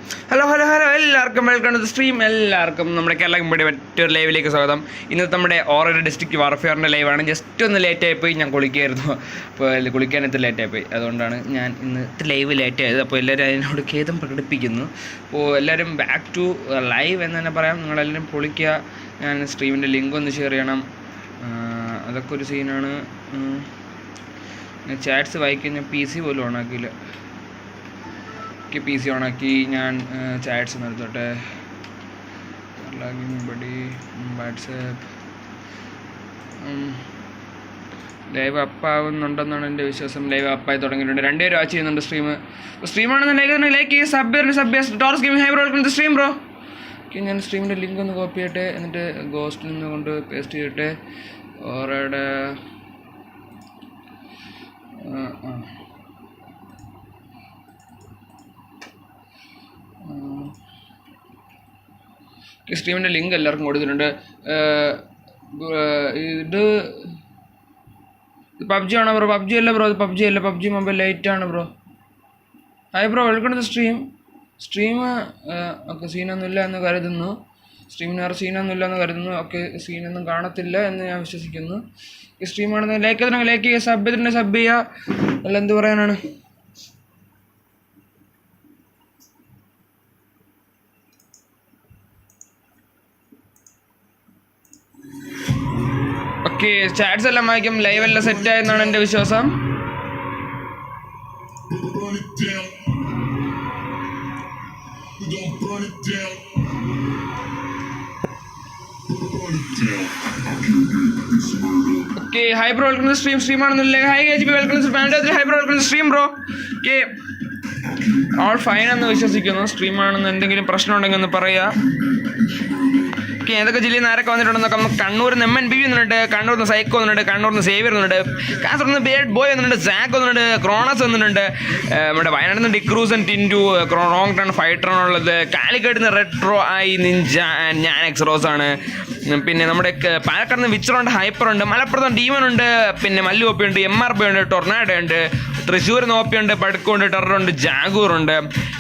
എല്ലാവർക്കും welcome to stream. എല്ലാവർക്കും നമ്മുടെ കേരള കമ്പനി മറ്റൊരു ലൈവിലേക്ക് സ്വാഗതം. ഇന്നത്തെ നമ്മുടെ ഓറോ ഡിസ്ട്രിക്ട് വാർഫെയറിൻ്റെ ലൈവാണ്. ജസ്റ്റ് ഒന്ന് ലേറ്റായിപ്പോയി, ഞാൻ കുളിക്കായിരുന്നു. അപ്പോൾ കുളിക്കാനത്ത് ലേറ്റായിപ്പോയി, അതുകൊണ്ടാണ് ഞാൻ ഇന്ന് ലൈവ് ലേറ്റായത്. അപ്പോൾ എല്ലാവരും അതിനോട് ഖേദം പ്രകടിപ്പിക്കുന്നു. അപ്പോൾ എല്ലാവരും ബാക്ക് ടു ലൈവ് എന്ന് തന്നെ പറയാം. നിങ്ങളെല്ലാവരും പൊളിക്കുക. ഞാൻ സ്ട്രീമിൻ്റെ ലിങ്ക് ഒന്ന് ഷെയർ ചെയ്യണം. അതൊക്കെ ഒരു സീനാണ്. ചാറ്റ്സ് വായിക്കാൻ ഞാൻ PC പോലും ഓണാക്കിയില്ല. PC ഓണാക്കി ഞാൻ ചാറ്റ്സ് നിർത്തോട്ടെ. വാട്സാപ്പ് ലൈവ് അപ്പാവുന്നുണ്ടെന്നാണ് എൻ്റെ വിശ്വാസം. ലൈവ് അപ്പായി തുടങ്ങിയിട്ടുണ്ട്. 2 പേര് വാച്ച് ചെയ്യുന്നുണ്ട് സ്ട്രീമാണെന്ന് like sub Taurus gaming hi bro stream bro. Okay, ഞാൻ സ്ട്രീമിൻ്റെ ലിങ്ക് ഒന്ന് കോപ്പി ചെയ്യട്ടെ, എന്നിട്ട് ഗോസ്റ്റിൽ നിന്ന് കൊണ്ട് പേസ്റ്റ് ചെയ്യട്ടെ. ഓറയുടെ സ്ട്രീമിൻ്റെ ലിങ്ക് എല്ലാവർക്കും കൊടുത്തിട്ടുണ്ട്. ഇത് PUBG ആണോ ബ്രോ? PUBG അല്ല ബ്രോ, ഇത് PUBG അല്ല. PUBG മൊബൈൽ ലൈറ്റ് ആണ് bro. Hi bro, welcome to stream. Okay, സീനൊന്നുമില്ല എന്ന് കരുതുന്നു. സ്ട്രീമിന് വേറെ സീനൊന്നുമില്ല എന്ന് കരുതുന്നു. ഓക്കെ, സീനൊന്നും കാണത്തില്ല എന്ന് ഞാൻ വിശ്വസിക്കുന്നു. ഈ സ്ട്രീമാണെന്ന് ലൈക്ക് ചെയ്യുക, സബ് ചെയ്യുക. അല്ല, എന്ത് പറയാനാണ്. ഓക്കെ, ചാറ്റ്സ് എല്ലാം വായിക്കും. ലൈവ് എല്ലാം സെറ്റ് ആയെന്നാണ് എൻ്റെ വിശ്വാസം. Okay, hi bro, welcome to സ്ട്രീമാണെന്നില്ലേ. Hi guys, welcome to hi bro, welcome to stream bro. Okay, all fine എന്ന് വിശ്വസിക്കുന്നു. സ്ട്രീമാണെന്ന് എന്തെങ്കിലും പ്രശ്നം ഉണ്ടെങ്കിൽ ഒന്ന് പറയുക. ഓക്കെ, ഏതൊക്കെ ജില്ലയിൽ നിന്ന് ആരൊക്കെ വന്നിട്ടുണ്ടെന്ന് നോക്കാം. കണ്ണൂരിൽ നിന്ന് MNB വന്നിട്ടുണ്ട്, കണ്ണൂരിൽ നിന്ന് സൈക്കോ വന്നിട്ടുണ്ട്, കണ്ണൂരിൽ നിന്ന് സേവിയർ വന്നിട്ടുണ്ട്, കാസർഗോഡ് നിന്ന് ബേഡ് ബോയ് വന്നിട്ടുണ്ട്, സാക്ക് വന്നിട്ടുണ്ട്, ക്രോണസ് വന്നിട്ടുണ്ട്, നമ്മുടെ വയനാട്ടിൽ നിന്ന് ഡിക്രൂസ് ആൻഡ് ടിൻറ്റു, റോങ് ടൺ ഫൈറ്റർ ആണുള്ളത്, കാലിക്കട്ട് നിന്ന് റെട്രോ ആയി നിഞ്ച, ഞാൻ എക്സ്റോസ് ആണ്. പിന്നെ നമ്മുടെ പാലക്കാട് നിന്ന് വിച്ചറുണ്ട്, ഹൈപ്പർ ഉണ്ട്, മലപ്പുറത്ത് ഡീമൻ ഉണ്ട്, പിന്നെ മല്ലുവപ്പി ഉണ്ട്, MRP ഉണ്ട്, ടൊർണാഡോ ഉണ്ട്, തൃശ്ശൂർ നോപ്പി ഉണ്ട്, പടുക്കുണ്ട്, ടെററുണ്ട്, ജാഗൂർ ഉണ്ട്,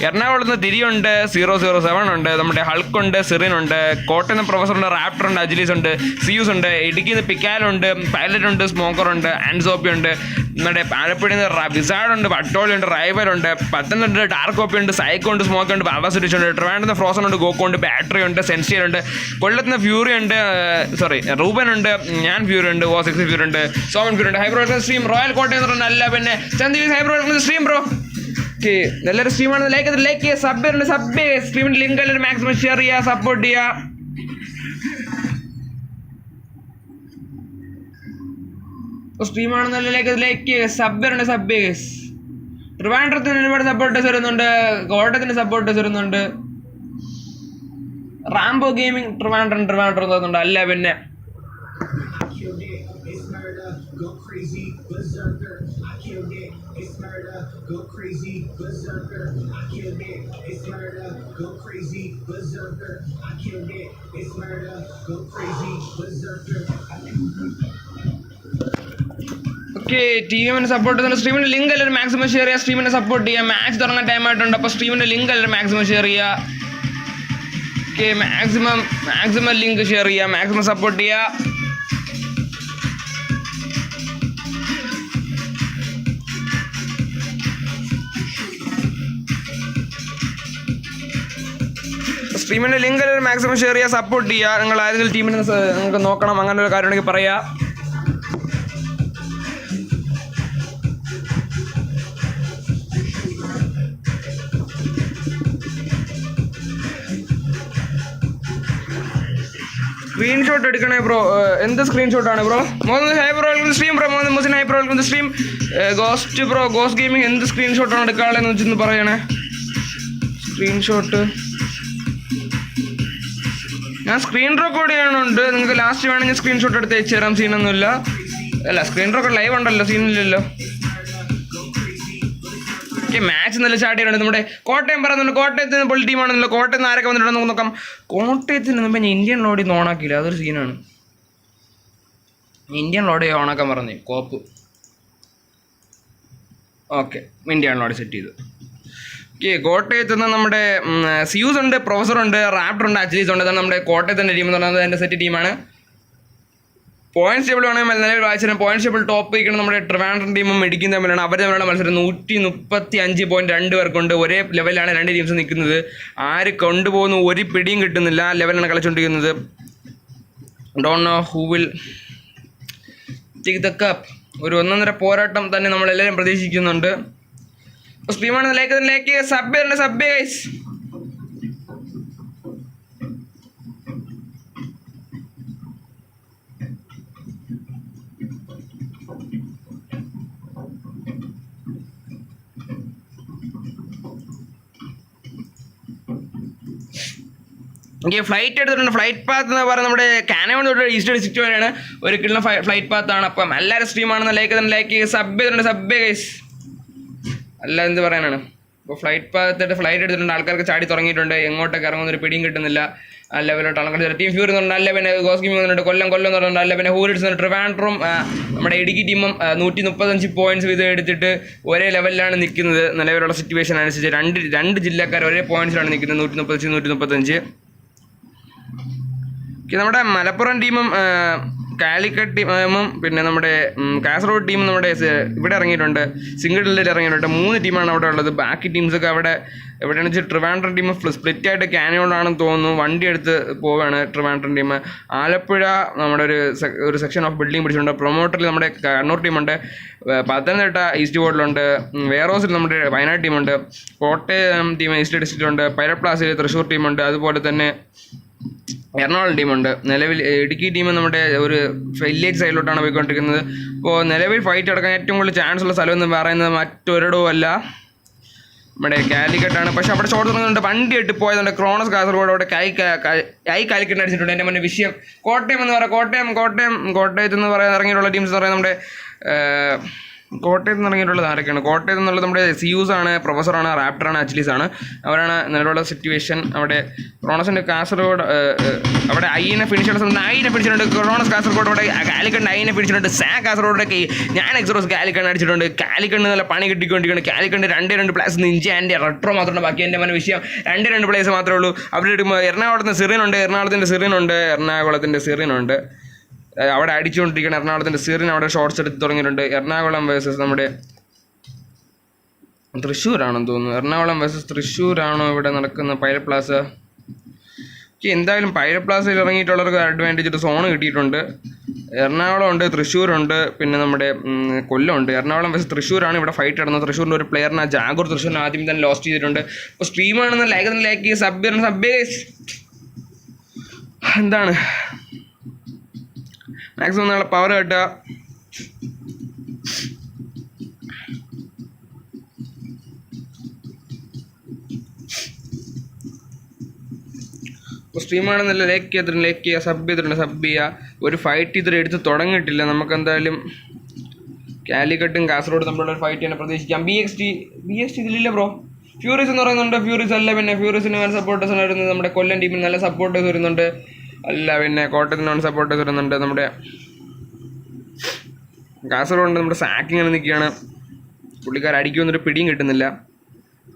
എറണാകുളത്ത് നിന്ന് തിരിയുണ്ട്, 007 ഉണ്ട്, നമ്മുടെ ഹൾക്കുണ്ട്, സിറിനുണ്ട്, കോട്ടയം നിന്ന് പ്രൊഫസർ ഉണ്ട്, റാപ്റ്റർ ഉണ്ട്, അജിലീസ് ഉണ്ട്, സിയൂസ് ഉണ്ട്, ഇടുക്കിയിൽ നിന്ന് പിക്കാലുണ്ട്, പൈലറ്റ് ഉണ്ട്, സ്മോക്കർ ഉണ്ട്, ആൻസോപ്പി ഉണ്ട്, നമ്മുടെ ആലപ്പുഴയിൽ നിന്ന് വിസാഡ് ഉണ്ട്, പട്ടോളി ഉണ്ട്, റൈവൽ ഉണ്ട്, പത്തനംതിട്ട ഡാർക്ക് കോപ്പി ഉണ്ട്, സൈക്കോ ഉണ്ട്, സ്മോക്ക് ഉണ്ട്, ബാബാസുരിച്ച് ഉണ്ട്, ട്രിവാൻഡ്രത്ത് ഫ്രോസൺ ഉണ്ട്, ഗോക്കോ ഉണ്ട്, ബാറ്ററി ഉണ്ട്, സെൻസിയർ ഉണ്ട്, കൊല്ലത്ത് നിന്ന് ഫ്യൂറി ഉണ്ട്, റൂബൻ ഉണ്ട്, ഞാൻ ഫ്യൂറി ഉണ്ട്, O6 ഫ്യൂറി ഉണ്ട്, സോമൻ ഫ്യൂറി ഉണ്ട്, ഹൈബ്രോ സ്ട്രീം, റോയൽ കോട്ടയം എന്ന് പറഞ്ഞാൽ അല്ല, പിന്നെ ഹൈബ്രോ സ്ട്രീം ബ്രോ. ഓക്കെ, എല്ലാവരും സ്ട്രീമാണ് ലൈക്ക് ചെയ്യുക, സബ് സ്ട്രീമിൻ്റെ ലിങ്ക് എല്ലാവരും മാക്സിമം ഷെയർ ചെയ്യുക, സപ്പോർട്ട് ചെയ്യുക. സ്ട്രീമാണെന്നല്ല ലൈക്ക് ചെയ്യുക, സബ് ഗൈസ്. ട്രിവാൻഡ്രത്തിന് ഒരുപാട് സപ്പോർട്ടേഴ്സ് വരുന്നുണ്ട്, കോട്ടയത്തിന് സപ്പോർട്ടേഴ്സ് വരുന്നുണ്ട്, റാംബോ ഗെയിമിംഗ് ട്രിവാൻഡ്രം തോന്നുന്നുണ്ട്. അല്ല, പിന്നെ ഓക്കെ, ടീമിനെ സപ്പോർട്ട് ചെയ്യുന്ന സ്ട്രീമിൻ്റെ ലിങ്ക് എല്ലാവരും മാക്സിമം ഷെയർ ചെയ്യുക, സ്ട്രീമിനെ സപ്പോർട്ട് ചെയ്യുക. മാച്ച് തുടങ്ങാൻ ടൈം ആയിട്ടുണ്ട്, അപ്പോൾ സ്ട്രീമിൻ്റെ ലിങ്ക് എല്ലാവരും മാക്സിമം ഷെയർ ചെയ്യുക. ഓക്കെ, മാക്സിമം ലിങ്ക് ഷെയർ ചെയ്യുക, മാക്സിമം സപ്പോർട്ട് ചെയ്യുക. സ്ട്രീമിൻ്റെ ലിങ്ക് എല്ലാവരും മാക്സിമം ഷെയർ ചെയ്യുക, സപ്പോർട്ട് ചെയ്യുക. നിങ്ങൾ ആരെങ്കിലും ടീമിനെ നിങ്ങൾക്ക് നോക്കണം, അങ്ങനെ ഒരു കാര്യം ഉണ്ടെങ്കിൽ പറയുക. സ്ക്രീൻഷോട്ട് എടുക്കണേ ബ്രോ. എന്ത് സ്ക്രീൻഷോട്ടാണ് ബ്രോ? സ്ട്രീം ബ്രോ, മുസിൻ hi bro stream. Ghost bro, ghost gaming എന്ത് സ്ക്രീൻഷോട്ടാണ് എടുക്കാനുള്ളതെന്ന് വെച്ചൊന്ന് പറയണേ. സ്ക്രീൻഷോട്ട് ഞാൻ സ്ക്രീൻ റെക്കോർഡ് ചെയ്യാനുണ്ട്. നിങ്ങൾക്ക് ലാസ്റ്റ് വേണമെങ്കിൽ സ്ക്രീൻഷോട്ട് എടുത്ത് അയച്ചു തരാം, സീനൊന്നുമില്ല. അല്ല, സ്ക്രീൻ റെക്കോർഡ് ലൈവ് ഉണ്ടല്ലോ, സീനില്ലല്ലോ. ഓക്കെ, മാച്ച് നല്ല സ്റ്റാർട്ട് ചെയ്യുന്നുണ്ട്. നമ്മുടെ കോട്ടയം പറയുന്നുണ്ട്, കോട്ടയത്ത് നിന്ന് പൊളി ടീമാണെന്നല്ലോ. കോട്ടയത്ത് നിന്ന് ആരൊക്കെ വന്നിട്ടുണ്ടെന്ന് നോക്കാം. കോട്ടയത്തിന് മുമ്പ് ഞാൻ ഇന്ത്യൻ ലോഡി ഓണാക്കിയില്ല, അതൊരു സീനാണ്. ഇന്ത്യൻ ലോഡി ഓണാക്കാൻ പറഞ്ഞു, കോപ്പ്. ഓക്കെ, ഇന്ത്യൻ ലോഡി സെറ്റ് ചെയ്തു. ഓക്കെ, കോട്ടയത്ത് നിന്ന് നമ്മുടെ സിയൂസ് ഉണ്ട്, പ്രൊഫസർ ഉണ്ട്, റാപ്റ്റർ ഉണ്ട്, അച്ലീസ് ഉണ്ട്. അതാണ് നമ്മുടെ കോട്ടയത്തിൻ്റെ ടീം എന്ന് പറയുന്നത്. എൻ്റെ സെറ്റ് ടീമാണ്. പോയിന്റ്സ് ടേബിൾ വേണമെങ്കിൽ നിലവിൽ വായിച്ചാൽ പോയിന്റ്സ് ടേബിൾ ടോപ്പ് വയ്ക്കണം നമ്മുടെ ട്രിവാൻഡ്രം ടീമും ഇടുക്കി തമ്മിലാണ്. അവർ തമ്മിലുള്ള മത്സരം 135 പോയിന്റ് 2 പേർക്കുണ്ട്. ഒരേ ലെവലാണ് രണ്ട് ടീംസ് നിൽക്കുന്നത്. ആര് കൊണ്ടുപോകുന്നു ഒരു പിടിയും കിട്ടുന്നില്ല. ആ ലെവലാണ് കളിച്ചുകൊണ്ടിരിക്കുന്നത്. Don't know who will take the cup. ഒരു 1-1.5 പോരാട്ടം തന്നെ നമ്മളെല്ലാവരും പ്രതീക്ഷിക്കുന്നുണ്ട്. സ്ട്രീമാണ് ലേക്ക് സബ് ഗൈസ്. എനിക്ക് ഫ്ലൈറ്റ് എടുത്തിട്ടുണ്ട്. ഫ്ലൈറ്റ് പാത്ത് എന്ന് പറയുന്നത് നമ്മുടെ കാനവൺ തൊട്ട് ഈസ്റ്റ് ഡിസ്ട്രിക്ട് വരെയാണ്. ഒരു കിട്ടുന്ന ഫ്ലൈറ്റ് പാത്താണ്. അപ്പം എല്ലാവരും സ്ട്രീമാണെന്ന് ലൈക്ക് സബ് ഗൈസ്. അല്ല എന്ത് പറയാനാണ്. ഇപ്പോൾ ഫ്ലൈറ്റ് പാത്തിട്ട് ഫ്ലൈറ്റ് എടുത്തിട്ടുണ്ട്. ആൾക്കാർക്ക് ചാടി തുടങ്ങിയിട്ടുണ്ട്. എങ്ങോട്ടൊക്കെ ഇറങ്ങുന്നൊരു പിടിയും കിട്ടുന്നില്ല. ആ ലെവലോട്ട് ആൾക്കാർ ടീം ഫ്യൂർ എന്നുണ്ട്. അല്ല പിന്നെ ഗോസ്കിമി വന്നിട്ടുണ്ട്. കൊല്ലം എന്ന് പറഞ്ഞിട്ടുണ്ട്. അല്ല പിന്നെ ഹൂരിഡ്സ് ട്രിവാൻഡ്രം നമ്മുടെ ഇടുക്കി ടീമും 135 പോയിന്റ്സ് വീതം എടുത്തിട്ട് ഒരേ ലെവലിലാണ് നിൽക്കുന്നത്. നിലവിലുള്ള സിറ്റുവേഷൻ അനുസരിച്ച് രണ്ട് ജില്ലക്കാർ ഒരേ പോയിന്റ്സിലാണ് നിൽക്കുന്നത്. 135. നമ്മുടെ മലപ്പുറം ടീമും കാലിക്കറ്റ് ടീമും പിന്നെ നമ്മുടെ കാസർഗോഡ് ടീമും നമ്മുടെ ഇവിടെ ഇറങ്ങിയിട്ടുണ്ട്. സിംഗിൾ ഡില്ലിൽ ഇറങ്ങിയിട്ടുണ്ട്. 3 ടീമാണ് അവിടെ ഉള്ളത്. ബാക്കി ടീംസൊക്കെ എവിടെയാണെന്ന് വെച്ചാൽ ട്രിവാൻഡ്രം ടീം സ്പ്ലിറ്റ് ആയിട്ട് കാനോളാണെന്ന് തോന്നുന്നു. വണ്ടി എടുത്ത് പോവുകയാണ് ട്രിവാൻഡ്രം ടീം. ആലപ്പുഴ നമ്മുടെ ഒരു സെക്ഷൻ ഓഫ് ബിൽഡിംഗ് പിടിച്ചിട്ടുണ്ട്. പ്രൊമോട്ടറിൽ നമ്മുടെ കണ്ണൂർ ടീമുണ്ട്. പത്തനംതിട്ട ഈസ്റ്റ് ബോർഡിലുണ്ട്. വെയർഹൗസിൽ നമ്മുടെ വയനാട് ടീമുണ്ട്. കോട്ടയം ടീം ഈസ്റ്റ് ഡിസ്ട്രിക്റ്റിലുണ്ട്. പൈലപ്ലാസിൽ തൃശ്ശൂർ ടീമുണ്ട്. അതുപോലെ തന്നെ എറണാകുളം ടീമുണ്ട്. നിലവിൽ ഇടുക്കി ടീം നമ്മുടെ ഒരു വില്ലേജ് സൈഡിലോട്ടാണ് പോയിക്കൊണ്ടിരിക്കുന്നത്. അപ്പോൾ നിലവിൽ ഫൈറ്റ് നടക്കാൻ ഏറ്റവും കൂടുതൽ ചാൻസ് ഉള്ള സ്ഥലം എന്ന് പറയുന്നത് മറ്റൊരിടവും അല്ല, നമ്മുടെ കാലിക്കറ്റാണ്. പക്ഷെ അവിടെ ഷോട്ട് തുടങ്ങുന്നുണ്ട്. വണ്ടി ഇട്ട് പോയതുകൊണ്ട് ക്രോണസ് കാസർഗോഡ് അവിടെ കാലിക്കറ്റ് അടിച്ചിട്ടുണ്ട്. എൻ്റെ മുന്നേ വിഷയം കോട്ടയം എന്ന് പറയാം. കോട്ടയത്ത് നിന്ന് പറയാൻ ഇറങ്ങിയിട്ടുള്ള ടീംസ് എന്ന് പറയുന്നത് നമ്മുടെ കോട്ടയത്ത് നിന്ന് ഇറങ്ങിയിട്ടുള്ളത് ആരൊക്കെയാണ്? കോട്ടയത്ത് നിന്നുള്ളത് നമ്മുടെ സിയൂസ് ആണ്, പ്രൊഫസറാണ്, റാപ്റ്ററാണ്, അച്ലീസാണ്. അവരാണ് നിലവിലുള്ള സിറ്റുവേഷൻ. അവിടെ ക്രോണസിൻ്റെ കാസർഗോഡ് അവിടെ ഐനെ ഫിനിഷിട്ടുണ്ട്. ക്രോണസ് കാസർഗോഡ് അവിടെ കാലിക്കണ്ട് ഐനെ ഫിനിഷിട്ടുണ്ട്. കാസർഗോഡൊക്കെ ഞാൻ എക്സറോസ് കാലിക്കണ്ട് അടിച്ചിട്ടുണ്ട്. കാലിക്കണ്ട് നല്ല പണി കിട്ടിക്കൊണ്ടിരിക്കുകയാണ്. കാലിക്കണ്ട് 2 പ്ലേസ് നിഞ്ച ആൻഡ് റെട്രോ മാത്രമാണ് ബാക്കി. എൻ്റെ മന വിഷയം 2 പ്ലേസ് മാത്രമേ ഉള്ളൂ. അവരുടെ എറണാകുളത്തിൻ്റെ സിറിനുണ്ട്. അവിടെ അടിച്ചുകൊണ്ടിരിക്കുകയാണ്. എറണാകുളത്തിൻ്റെ സിറിൻ അവിടെ ഷോർട്സ് എടുത്ത് തുടങ്ങിയിട്ടുണ്ട്. എറണാകുളം വേഴ്സസ് നമ്മുടെ തൃശ്ശൂരാണെന്ന് തോന്നുന്നു. എറണാകുളം വേഴ്സസ് തൃശ്ശൂരാണോ ഇവിടെ നടക്കുന്ന പൈലറ്റ് പ്ലാസ? എന്തായാലും പൈലറ്റ് പ്ലാസയിൽ ഇറങ്ങിയിട്ടുള്ളവർക്ക് അഡ്വാൻറ്റേജ് സോൺ കിട്ടിയിട്ടുണ്ട്. എറണാകുളം ഉണ്ട്, തൃശ്ശൂരുണ്ട്, പിന്നെ നമ്മുടെ കൊല്ലമുണ്ട്. എറണാകുളം വേഴ്സസ് തൃശ്ശൂരാണ് ഇവിടെ ഫൈറ്റ് നടന്നത്. തൃശ്ശൂരിൻ്റെ ഒരു പ്ലെയറിനെ ജാഗൂർ തൃശ്ശൂരിന് ആദ്യം തന്നെ ലോസ്റ്റ് ചെയ്തിട്ടുണ്ട്. ഇപ്പോൾ സ്ട്രീമാണെന്ന് ലൈക്ക് സബ് എന്താണ് മാക്സിമം നമ്മളെ പവർ കിട്ടുക. ഇപ്പോൾ സ്ട്രീമാണെന്നല്ല ലൈക്ക് ചെയ്യുക, സബ് ചെയ്യുക. ഒരു ഫൈറ്റ് ഇതുവരെ എടുത്ത് തുടങ്ങിയിട്ടില്ല. നമുക്ക് എന്തായാലും കാലിക്കട്ടും കാസർഗോഡ് തമ്മിലുള്ള ഫൈറ്റ് തന്നെ പ്രതീക്ഷിക്കാം. BXT ഇതിലില്ല bro. ഫ്യൂറീസ് എന്ന് പറയുന്നുണ്ട്. ഫ്യൂറീസ് അല്ല പിന്നെ ഫ്യൂറീസിന് നല്ല സപ്പോർട്ടേഴ്സ് വരുന്നത്. നമ്മുടെ കൊല്ലം ടീമിന് നല്ല സപ്പോർട്ടേഴ്സ് വരുന്നുണ്ട്. അല്ല പിന്നെ കോട്ടയത്തിനാണ് സപ്പോർട്ടേഴ്സ് വരുന്നുണ്ട്. നമ്മുടെ കാസർഗോഡ് നമ്മുടെ സാക്കിങ് അങ്ങനെ നിൽക്കുകയാണ്. പുള്ളിക്കാർ അടിക്കുമെന്നൊരു പിടിയും കിട്ടുന്നില്ല.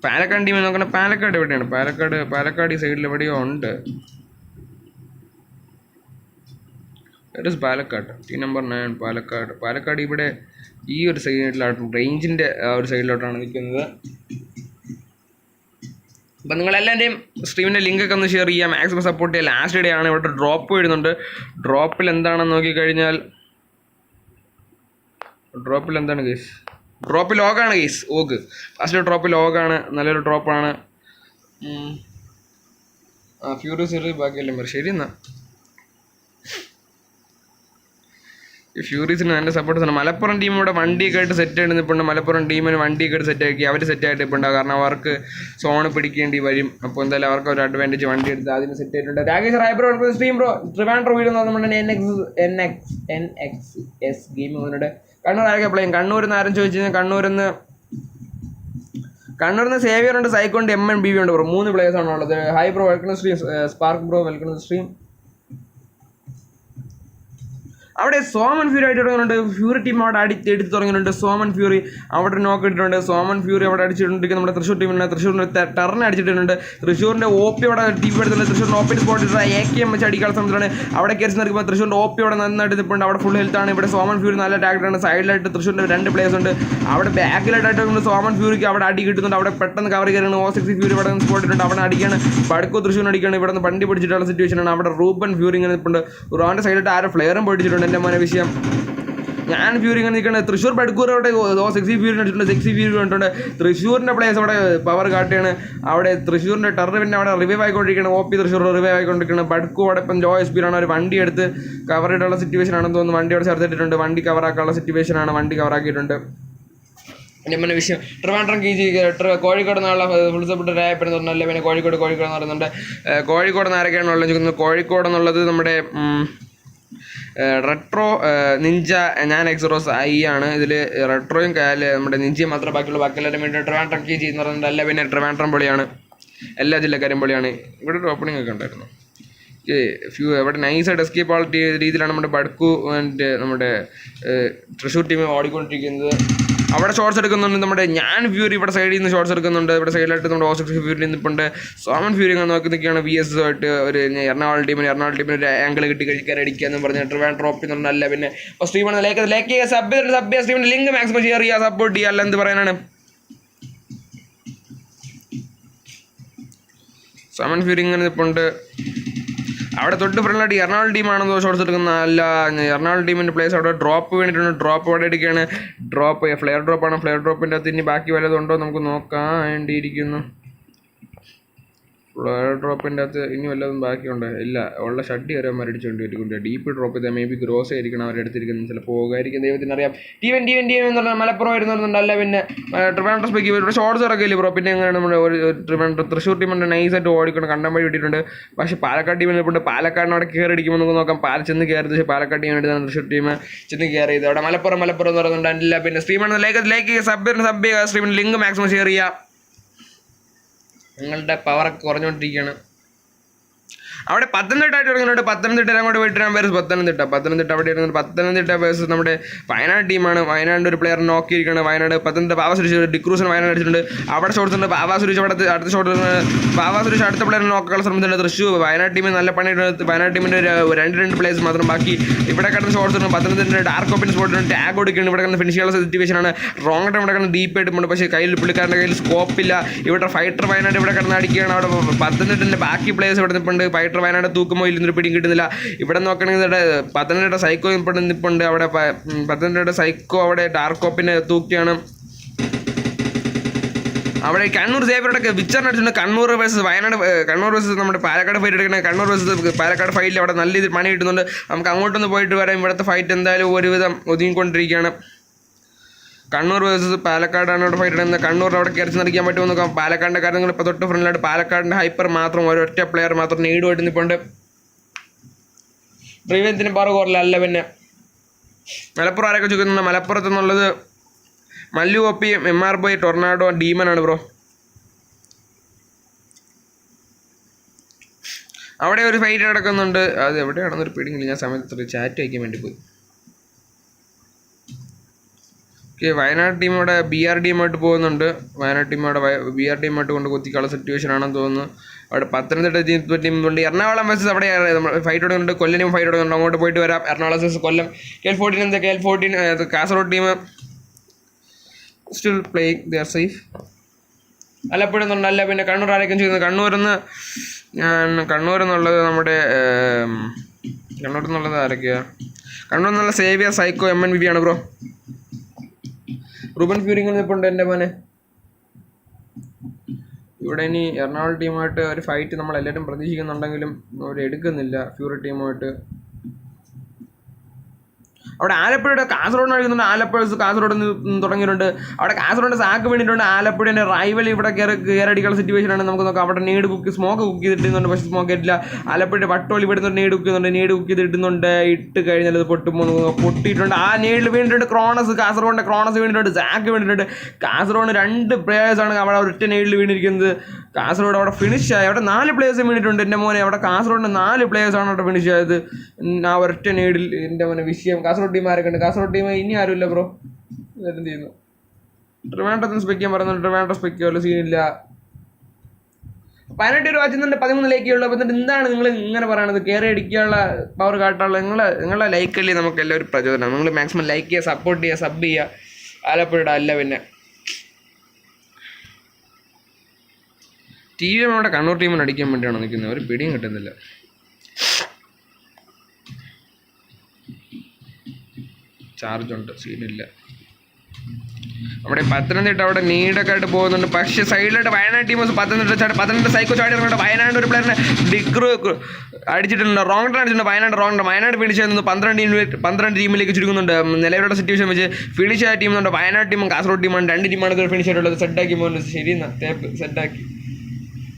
പാലക്കാട് ടീമിൽ നോക്കണം. പാലക്കാട് എവിടെയാണ്? പാലക്കാട് ഈ സൈഡിൽ എവിടെയോ ഉണ്ട്. പാലക്കാട് ടീം നമ്പർ 9 പാലക്കാട് ഇവിടെ ഈ ഒരു സൈഡിലോട്ടാണ്, റേഞ്ചിൻ്റെ ആ ഒരു സൈഡിലോട്ടാണ് നിൽക്കുന്നത്. അപ്പം നിങ്ങളെല്ലാവരുടെയും സ്ട്രീമിൻ്റെ ലിങ്കൊക്കെ ഒന്ന് ഷെയർ ചെയ്യുക, മാക്സിമം സപ്പോർട്ട് ചെയ്യുക. ലാസ്റ്റ് ഡേ ആണ്. ഇവിടെ ഡ്രോപ്പ് വരുന്നുണ്ട്. ഡ്രോപ്പിൽ എന്താണെന്ന് നോക്കിക്കഴിഞ്ഞാൽ എന്താണ് ഗൈസ്? ഡ്രോപ്പ് ലോഗാണ് ഗൈസ്. ലാസ്റ്റ് ഡ്രോപ്പ് ലോഗാണ്. നല്ലൊരു ഡ്രോപ്പാണ്. ഫ്യൂറിയസ് ബാക്കിയെല്ലാം വരും. ശരി എന്നാൽ ഈ ഫ്യൂറീസിന് നല്ല സപ്പോർട്ടേഴ്സാണ്. മലപ്പുറം ടീം ഇവിടെ വണ്ടിയൊക്കെ ആയിട്ട് സെറ്റ് ആയിട്ട് നിൽപ്പുണ്ട്. മലപ്പുറം ടീമിന് വണ്ടിയൊക്കെ ആയിട്ട് സെറ്റ് ആക്കി അവർ സെറ്റായിട്ട് നിൽപ്പുണ്ടാകും. കാരണം അവർക്ക് സോണ് പിടിക്കേണ്ടി വരും. അപ്പോൾ എന്തായാലും അവർക്ക് ഒരു അഡ്വാൻറ്റേജ് വണ്ടി എടുത്ത് ആദ്യം സെറ്റ് ആയിട്ടുണ്ട്. രാകേഷ് റായ്ബ്രോ സ്ട്രീം ബ്രോ ട്രിവാൻഡ്രം വീട് നമ്മുടെ NXS ഗെയിം വന്നിട്ട് കണ്ണൂർ ആരൊക്കെ പ്ലേയും? കണ്ണൂരിൽ നിന്ന് ആരും ചോദിച്ചു കഴിഞ്ഞാൽ കണ്ണൂരിൽ നിന്ന് സേവിയർ ഉണ്ട്, സൈക്കോ ഉണ്ട്, MN BB ഉണ്ട് ബ്രോ. 3 പ്ലേയേഴ്സാണ് ഉള്ളത്. Hi bro welcome stream. Spark bro welcome stream. അവിടെ സോമൻ ഫ്യൂരി ആയിട്ട് തുടങ്ങുന്നുണ്ട്. ഫ്യൂരി ടീം അവിടെ എടുത്ത് തുടങ്ങുന്നുണ്ട്. സോമൻ ഫ്യൂരി അവിടെ നോക്ക് ഇട്ടിട്ടുണ്ട്. സോമൻ ഫ്യൂരി അവിടെ അടിച്ചിട്ടുണ്ടെങ്കിൽ നമ്മുടെ തൃശ്ശൂർ ടീമിന് തൃശ്ശൂരിന് ടർൺ അടിച്ചിട്ടുണ്ട്. തൃശ്ശൂരിൻ്റെ OP അവിടെ ടീം എടുത്തുണ്ട്. തൃശ്ശൂരിൻ്റെ OP സ്പോട്ട് ഇട്ട AK വെച്ച് അടിക്കാൻ ശ്രമിച്ചിട്ടാണ്. അവിടെ കയറി നിൽക്കുമ്പോൾ തൃശ്ശൂരിൻ്റെ OP അവിടെ നന്നായിട്ട് നിൽപ്പുണ്ട്. അവിടെ ഫുൾ ഹെൽത്താണ്. ഇവിടെ സോമൻ ഫ്യൂരി നല്ല ടാക്റ്റാണ്. സൈഡിലായിട്ട് തൃശ്ശൂരിൻ്റെ 2 പ്ലേയേഴ്സ് ഉണ്ട്. അവിടെ ബാക്കിലായിട്ടായിട്ട് സോമൻ ഫ്യൂരിക്ക് അവിടെ അടി കിട്ടുന്നുണ്ട്. അവിടെ പെട്ടെന്ന് കവർ കയറിയാണ്. O6 ഫ്യൂരി ഇവിടെ സ്പോട്ട് ഇട്ടുണ്ട്. അവിടെ അടിക്കുകയാണ്. ബഡ്കോ തൃശ്ശൂരിന് അടിക്കുകയാണ്. ഇവിടെ നിന്ന് വണ്ടി പിടിച്ചിട്ടുള്ള സിറ്റുവേഷനാണ്. അവിടെ റൂബൻ ഫ്യൂരി ഇങ്ങനെ നിൽപ്പുണ്ട്. റോൻ്റെ സൈഡിലായിട്ട് ആരോ ഫ്ലെയറും പിടിച്ചിട്ടുണ്ട്. എൻ്റെ മോനെ വിഷയം ഞാൻ ഫ്യൂരി ഇങ്ങനെ നിൽക്കുന്നത്. തൃശ്ശൂർ ബഡ്കൂർ അവിടെ 6 ഫ്യൂരി അടിച്ചിട്ടുണ്ട്. 6 ഫ്യൂരി കണ്ടിട്ടുണ്ട്. തൃശ്ശൂരിൻ്റെ പ്ലേയേഴ്സ് അവിടെ പവർ കാട്ടുകയാണ്. അവിടെ തൃശ്ശൂരിൻ്റെ ടെറർ പിന്നെ അവിടെ റിവൈവ് ആയിക്കൊണ്ടിരിക്കുകയാണ്. OP തൃശ്ശൂർ റിവൈവ് ആയിക്കൊണ്ടിരിക്കുകയാണ്. ബഡ്കു അവിടെ ഇപ്പം ലോ SP ഒരു വണ്ടി എടുത്ത് കവർ ചെയ്തിട്ടുള്ള സിറ്റുവേഷൻ ആണെന്ന് തോന്നുന്നു. വണ്ടി അവിടെ ചേർത്തിട്ടുണ്ട്. വണ്ടി കവറാക്കാനുള്ള സിറ്റുവേഷനാണ്. വണ്ടി കവറാക്കിയിട്ടുണ്ട്. പിന്നെ വിഷയം ട്രിവാൻഡ്രം കോഴിക്കോട് നിന്നുള്ള ഫുൾ സപ്പോർട്ട് രായപ്പെടുന്നുണ്ടല്ലേ. പിന്നെ കോഴിക്കോട് എന്ന് പറയുന്നുണ്ട്. കോഴിക്കോട് നിന്ന് ആരൊക്കെയാണ് ഉള്ളത് ചോദിക്കുന്നത്. കോഴിക്കോട് എന്നുള്ളത് നമ്മുടെ റെട്രോ നിഞ്ച ഞാൻ എക്സറോസ് ആണ്. ഇതിൽ റെട്രോയും നമ്മുടെ നിഞ്ചയും മാത്രമേ ബാക്കിയെല്ലാവരും വേണ്ടി ട്രിവാൻഡ്രം KG എന്ന് പറയുന്നുണ്ട്. അല്ല പിന്നെ ട്രിവാൻഡ്രം പൊളിയാണ്. എല്ലാ ജില്ലക്കാരും പൊളിയാണ്. ഇവിടെ ഒരു ഓപ്പണിംഗ് ഒക്കെ ഉണ്ടായിരുന്നു. ഇവിടെ നൈസായിട്ട് എസ്കേപ്പ് ആൾ രീതിയിലാണ് നമ്മുടെ ബഡ്കു ആൻഡ് നമ്മുടെ തൃശ്ശൂർ ടീം ഓടിക്കൊണ്ടിരിക്കുന്നത്. അവിടെ ഷോട്ട്സ് എടുക്കുന്നുണ്ട്. നമ്മുടെ ഞാൻ ഫ്യൂരി ഇവിടെ സൈഡിൽ നിന്ന് ഷോട്ട്സ് എടുക്കുന്നുണ്ട്. ഇവിടെ സൈഡിലായിട്ട് നമ്മുടെ O6 ഫ്യൂരി നിന്നിട്ടുണ്ട്. സോമൻ ഫ്യൂരി നോക്കി നിൽക്കുകയാണ്. VS ആയിട്ട് ഒരു എറണാകുളം ടീമിന് ഒരു ആംഗിൾ കിട്ടി കഴിക്കാൻ അടിക്കാന്ന് പറഞ്ഞ് ട്രിവാൻഡ്രം ഒപ്പിന്നുണ്ടല്ല. പിന്നെ ഇപ്പോൾ സ്ട്രീമാണ് like sub സ്ട്രീമിൻ്റെ link maximum share ചെയ്യുക, സപ്പോർട്ട് ചെയ്യുക. അല്ല എന്ത് പറയാനാണ്. സോമൻ ഫ്യൂരി ഇങ്ങനെ നിൽപ്പുണ്ട്. അവിടെ തൊട്ട് ഫ്രണ്ടിലായിട്ട് എറണാകുളം ടീമാണെന്നോ ഷോട്ട്സ് എടുക്കുന്ന. അല്ല, എറണാകുളം ടീമിൻ്റെ പ്ലേസ് അവിടെ ഡ്രോപ്പ് വേണ്ടിയിട്ടുണ്ട്. ഡ്രോപ്പ് അവിടെ അടിക്കുകയാണ്. ഫ്ലെയർ ഡ്രോപ്പാണ്. ഫ്ലെയർ ഡ്രോപ്പിൻ്റെ അകത്ത് ഇനി ബാക്കി വല്ലതുണ്ടോ നമുക്ക് നോക്കാൻ വേണ്ടിയിരിക്കുന്നു. ഫ്ലെയർ ഡ്രോപ്പിൻ്റെ അകത്ത് ഇനി വല്ലതും ബാക്കിയുണ്ട്. ഇല്ല, ഉള്ള ഷഡ്ഡി വരെ മരടിച്ചുകൊണ്ട് വരുന്നുണ്ട്. ഡീപ്പ് ഡ്രോപ്പ് ചെയ്താൽ മേ ബി ഗ്രോസ് ആയിരിക്കണം അവരെടുത്തിരിക്കുന്നത്. ചിലപ്പോൾ പോകായിരിക്കും, ദൈവത്തിന് അറിയാം. ടീവൻ എന്ന് പറഞ്ഞാൽ മലപ്പുറം വരുന്നുണ്ട്. അല്ല പിന്നെ ട്രിവാൻഡ്രം സ്പെക്കി ഇവിടെ ഷോർട്സ് ഇറക്കില്ലേ ബ്രോ. പിന്നെ എങ്ങനെയാണ് നമ്മുടെ ഒരു തൃശ്ശൂർ ടീമിൻ്റെ നൈസായിട്ട് ഓടിക്കൊണ്ട് കണ്ടം വഴി വിട്ടിട്ടുണ്ട്. പക്ഷേ പാലക്കാട് ടീമിൽ നിൽപ്പുണ്ട്. പാലക്കാടിന് അവിടെ കയറി അടിക്കുമ്പോൾ നമുക്ക് നോക്കാം. ചെന്ന് കയറിയത്. പക്ഷേ പാലക്കാട് ടീം വേണ്ടിയിട്ടാണ് തൃശ്ശൂർ ടീം ചെന്ന് കയറിയത്. അവിടെ മലപ്പുറം എന്ന് പറയുന്നുണ്ട്. അല്ല പിന്നെ സ്ട്രീമാണ് ലൈക്ക് സബ് ചെയ്യുക. സ്ട്രീമിൻ്റെ ലിങ്ക് മാക്സിമം ഷെയർ ചെയ്യുക. നിങ്ങളുടെ പവറൊക്കെ കുറഞ്ഞുകൊണ്ടിരിക്കുകയാണ്. അവിടെ പത്തനംതിട്ട തുടങ്ങുന്നുണ്ട്. പത്തനംതിട്ട അങ്ങോട്ട് പോയിട്ട് വേഴ്സ് പത്തനംതിട്ട അവിടെ ഇരുന്നത്. പത്തനംതിട്ട വേഴ്സ് നമ്മുടെ വയനാട് ടീമാണ്. വയനാടിൻ്റെ ഒരു പ്ലെയർ നോക്കിയിരിക്കുകയാണ്. വയനാട് പത്തനംതിട്ട പാവ സുരേഷ് ഡിക്രൂസിന് വയനാട് അടിച്ചിട്ടുണ്ട്. അവിടെ ഷോട്ട്സ് ഉണ്ട്. പാവ സുരേഷ് അവിടെ അടുത്ത ഷോട്ട്. പാവ സുരേഷ് അടുത്ത പ്ലെയർ നോക്കാൻ ശ്രമിച്ചിട്ടുണ്ട്. തൃശ്ശൂർ വയനാട് ടീമിൽ നല്ല പണിയിട്ട് വയനാട് ടീമിൻ്റെ രണ്ട് പ്ലേയേഴ്സ് മാത്രം ബാക്കി. ഇവിടെ കിടന്ന ഷോട്ട്സ് ഉണ്ട്. പത്തനംതിട്ട ഡാർക്ക് ഓപ്പൺ സ്പോട്ടിന് ടാഗ് കൊടുക്കുകയാണ്. ഇവിടെ കിടന്ന് ഫിനിഷ് ചെയ്യാനുള്ള സിറ്റുവേഷനാണ്. റോങ് ടൈം ഇവിടെ കിടന്ന് ഡീപ്പ് ആയിട്ടുണ്ട്. പക്ഷേ പുള്ളിക്കാരൻ്റെ കയ്യിൽ സ്കോപ്പില്ല. ഇവിടെ ഫൈറ്റർ വയനാട് ഇവിടെ കിടന്ന് അടിക്കുകയാണ്. അവിടെ പത്തനംതിട്ടൻ്റെ ബാക്കി പ്ലേയേഴ്സ് ഇവിടെ നിൽപ്പുണ്ട്. ഫൈറ്റർ വയനാട് തൂക്കുമ്പോൾ ഇല്ലൊരു പിടിയും കിട്ടുന്നില്ല. ഇവിടെ നോക്കണമെങ്കിൽ പത്തനംതിട്ട സൈക്കോ ഇവിടെ നിൽപ്പുണ്ട്. അവിടെ പത്തനംതിട്ട സൈക്കോ അവിടെ ഡാർക്ക് ഓപ്പിനെ തൂക്കിയാണ്. അവിടെ കണ്ണൂർ സേവരുടെ വിച്ചറിനടിച്ചിട്ടുണ്ട്. കണ്ണൂർ വേഴ്സസ് വയനാട്, കണ്ണൂർ വേഴ്സസ് നമ്മുടെ പാലക്കാട് ഫൈറ്റ് എടുക്കുന്നത്. കണ്ണൂർ വേഴ്സസ് പാലക്കാട് ഫൈറ്റിൽ അവിടെ നല്ല രീതിയിൽ പണി കിട്ടുന്നുണ്ട്. നമുക്ക് അങ്ങോട്ടൊന്ന് പോയിട്ട് വരാം. ഇവിടുത്തെ ഫൈറ്റ് എന്തായാലും ഒരുവിധം ഒതുങ്ങിക്കൊണ്ടിരിക്കുകയാണ്. കണ്ണൂർ വേഴ്സസ് പാലക്കാടാണ് അവിടെ ഫൈറ്റ് ഇടുന്നത്. കണ്ണൂർ അവിടെ കയറി നിറയ്ക്കാൻ പറ്റുമെന്ന് നോക്കാം. പാലക്കാടിൻ്റെ കാര്യങ്ങൾ ഇപ്പോൾ തൊട്ട് ഫ്രണ്ടിലായിട്ട് പാലക്കാടിൻ്റെ ഹൈപ്പർ മാത്രം ഒരൊറ്റ പ്ലെയർ മാത്രം നീടുമായിട്ട് നിൽപ്പുണ്ട്. പ്രീവിയത്തിന് പാറ കുറല്ല. അല്ല പിന്നെ മലപ്പുറം ആരൊക്കെ ചോദിക്കുന്നത്. മലപ്പുറത്ത് നിന്നുള്ളത് Mallu Oppi, MR boy, Tornado, ഡീമനാണ് ബ്രോ. അവിടെ ഒരു ഫൈറ്റ് നടക്കുന്നുണ്ട്. അത് എവിടെയാണെന്നൊരു പിടിങ്ങില്ല. ഞാൻ സമയത്ത് ചാറ്റ് അയക്കാൻ വേണ്ടി പോയി. വയനാട് ടീം അവിടെ BR ടീമായിട്ട് പോകുന്നുണ്ട്. വയനാട് ടീം അവിടെ BR ടീമായിട്ട് കൊണ്ട് കുത്തിക്കാനുള്ള സിറ്റുവേഷൻ ആണെന്ന് തോന്നുന്നു. അവിടെ പത്തനംതിട്ട ടീം കൊണ്ട് എറണാകുളം വേഴ്സസ് അവിടെ ഫൈറ്റ് തുടങ്ങുന്നുണ്ട്. കൊല്ലനും ഫൈറ്റ് തുടങ്ങുന്നുണ്ട്. അങ്ങോട്ട് പോയിട്ട് വരാം. എറണാകുളം വേഴ്സസ് കൊല്ലം. KL14 എന്താ KL14 Kasaragod team still playing, they are safe. ആലപ്പുഴന്നുണ്ട്. അല്ല പിന്നെ കണ്ണൂർ ആരൊക്കെയും ചെയ്യുന്നത്. കണ്ണൂർ എന്നുള്ളത് നമ്മുടെ കണ്ണൂർ എന്നുള്ളത് ആരൊക്കെയാ. കണ്ണൂർ എന്നുള്ള സേവിയർ, സൈക്കോ, MNVB ആണ് ബ്രോ. റൂബൻ ഫ്യൂരിങ് നിൽപ്പുണ്ട് എൻ്റെ മോനെ. ഇവിടെ ഇനി എറണാകുളം ടീമായിട്ട് ഒരു ഫൈറ്റ് നമ്മളെല്ലാവരും പ്രതീക്ഷിക്കുന്നുണ്ടെങ്കിലും അവർ എടുക്കുന്നില്ല. ഫ്യൂറി ടീമായിട്ട് അവിടെ ആലപ്പുഴയുടെ കാസർഗോഡ് കളിക്കുന്നുണ്ട്. ആലപ്പുഴ കാസർഗോഡ് തുടങ്ങിയിട്ടുണ്ട്. അവിടെ കാസർഗോഡ് സാക്ക് വേണ്ടിയിട്ടുണ്ട്. ആലപ്പുഴയുടെ റൈവൽ ഇവിടെ കയറടിക്കുന്ന സിറ്റുവേഷനാണ്. നമുക്ക് നോക്കാം. അവിടെ നീഡ് സ്മോക്ക് കുക്ക് ചെയ്തിട്ടുന്നുണ്ട്. പക്ഷേ സ്മോക്ക് ആയിട്ടില്ല. ആലപ്പുഴയുടെ വട്ടോളി ഇവിടെ നീഡ് കുക്ക് ചെയ്യുന്നുണ്ട്. നീഡ് കുക്ക് ചെയ്തിട്ടുന്നുണ്ട്. ഇട്ട് കഴിഞ്ഞാൽ അത് പൊട്ടിയിട്ടുണ്ട്. ആ നീഡിൽ വീണിട്ടുണ്ട്. കാസർഗോഡിൻ്റെ ക്രോണസ് വീണിട്ടുണ്ട്. സാക്ക് വീണിട്ടുണ്ട്. കാസർഗോഡ് 2 പ്ലേയേഴ്സാണ് അവിടെ ഒറ്റ നീഡിൽ വീണിരിക്കുന്നത്. കാസർഗോഡ് അവിടെ ഫിനിഷായി. അവിടെ 4 പ്ലേയേഴ്സ് വീണിട്ടുണ്ട് എൻ്റെ മോനെ. അവിടെ കാസർഗോഡിൻ്റെ 4 പ്ലേയേഴ്സാണ് അവിടെ ഫിനിഷ് ആയത്. ആ ഒരൊറ്റ നീഡിൽ എൻ്റെ മോനെ വിഷയം. കാസർഗോഡ് ടീം ആരൊക്കെ ഉണ്ട്? കാസർഗോഡ് ടീം ഇനി ആരുമില്ല ബ്രോ. എന്ത് ചെയ്യുന്നു? ട്രിവാൻഡ്രത്തിന് സ്പെക്ക് ചെയ്യാൻ പറയുന്നുണ്ട്. ട്രിവാൻഡ്രം സ്പെക്ക് ചെയ്യാനുള്ള സീനില്ല. 18 രൂപ വാച്ചുന്നുണ്ട്, 13 ലൈക്കുള്ളൂ. അപ്പം എന്നിട്ട് എന്താണ് നിങ്ങൾ ഇങ്ങനെ പറയണത്? കയറി അടിക്കാനുള്ള പവർ കാട്ടാനുള്ള നിങ്ങളെ ലൈക്കല്ലേ നമുക്ക് എല്ലാവരും പ്രചോദനം. നിങ്ങൾ മാക്സിമം ലൈക്ക് ചെയ്യുക, സപ്പോർട്ട് ചെയ്യുക, സബ് ചെയ്യുക. ആലപ്പുഴയുടെ അല്ല പിന്നെ ടി വി നമ്മുടെ കണ്ണൂർ ടീമിന് അടിക്കാൻ വേണ്ടിയാണ് നിൽക്കുന്നത്. ഒരു പിടിയും കിട്ടുന്നില്ല. ചാർജുണ്ട്, സീനില്ല. നമ്മുടെ പത്തനംതിട്ട അവിടെ നീഡൊക്കെ ആയിട്ട് പോകുന്നുണ്ട്. പക്ഷേ സൈഡിലായിട്ട് വയനാട് ടീം പത്തനംതിട്ട സൈക്കോ ചാടി ഇറങ്ങിയിട്ട് വയനാട് ഒരു പ്ലെയറിനെ ഡിഗ്രി അടിച്ചിട്ടുണ്ട്. റോങ് ടൺ അടിച്ചിട്ടുണ്ട്. വയനാട് ഫിനിഷ് ചെയ്യുന്നത് 12 ടീമിലേക്ക് ചുരുങ്ങുന്നുണ്ട്. നിലവിലുള്ള സിറ്റുവേഷൻ വെച്ച് ഫിനിഷ് ആയ ടീമുണ്ട്. വയനാട് ടീമും കാസർഗോഡ് ടീമാണ്. 2 ടീമാണ് ഫിനിഷ് ആയിട്ടുള്ളത്. സെറ്റാക്കി പോകുന്നത് ശരി തേപ്പ് സെറ്റാക്കി.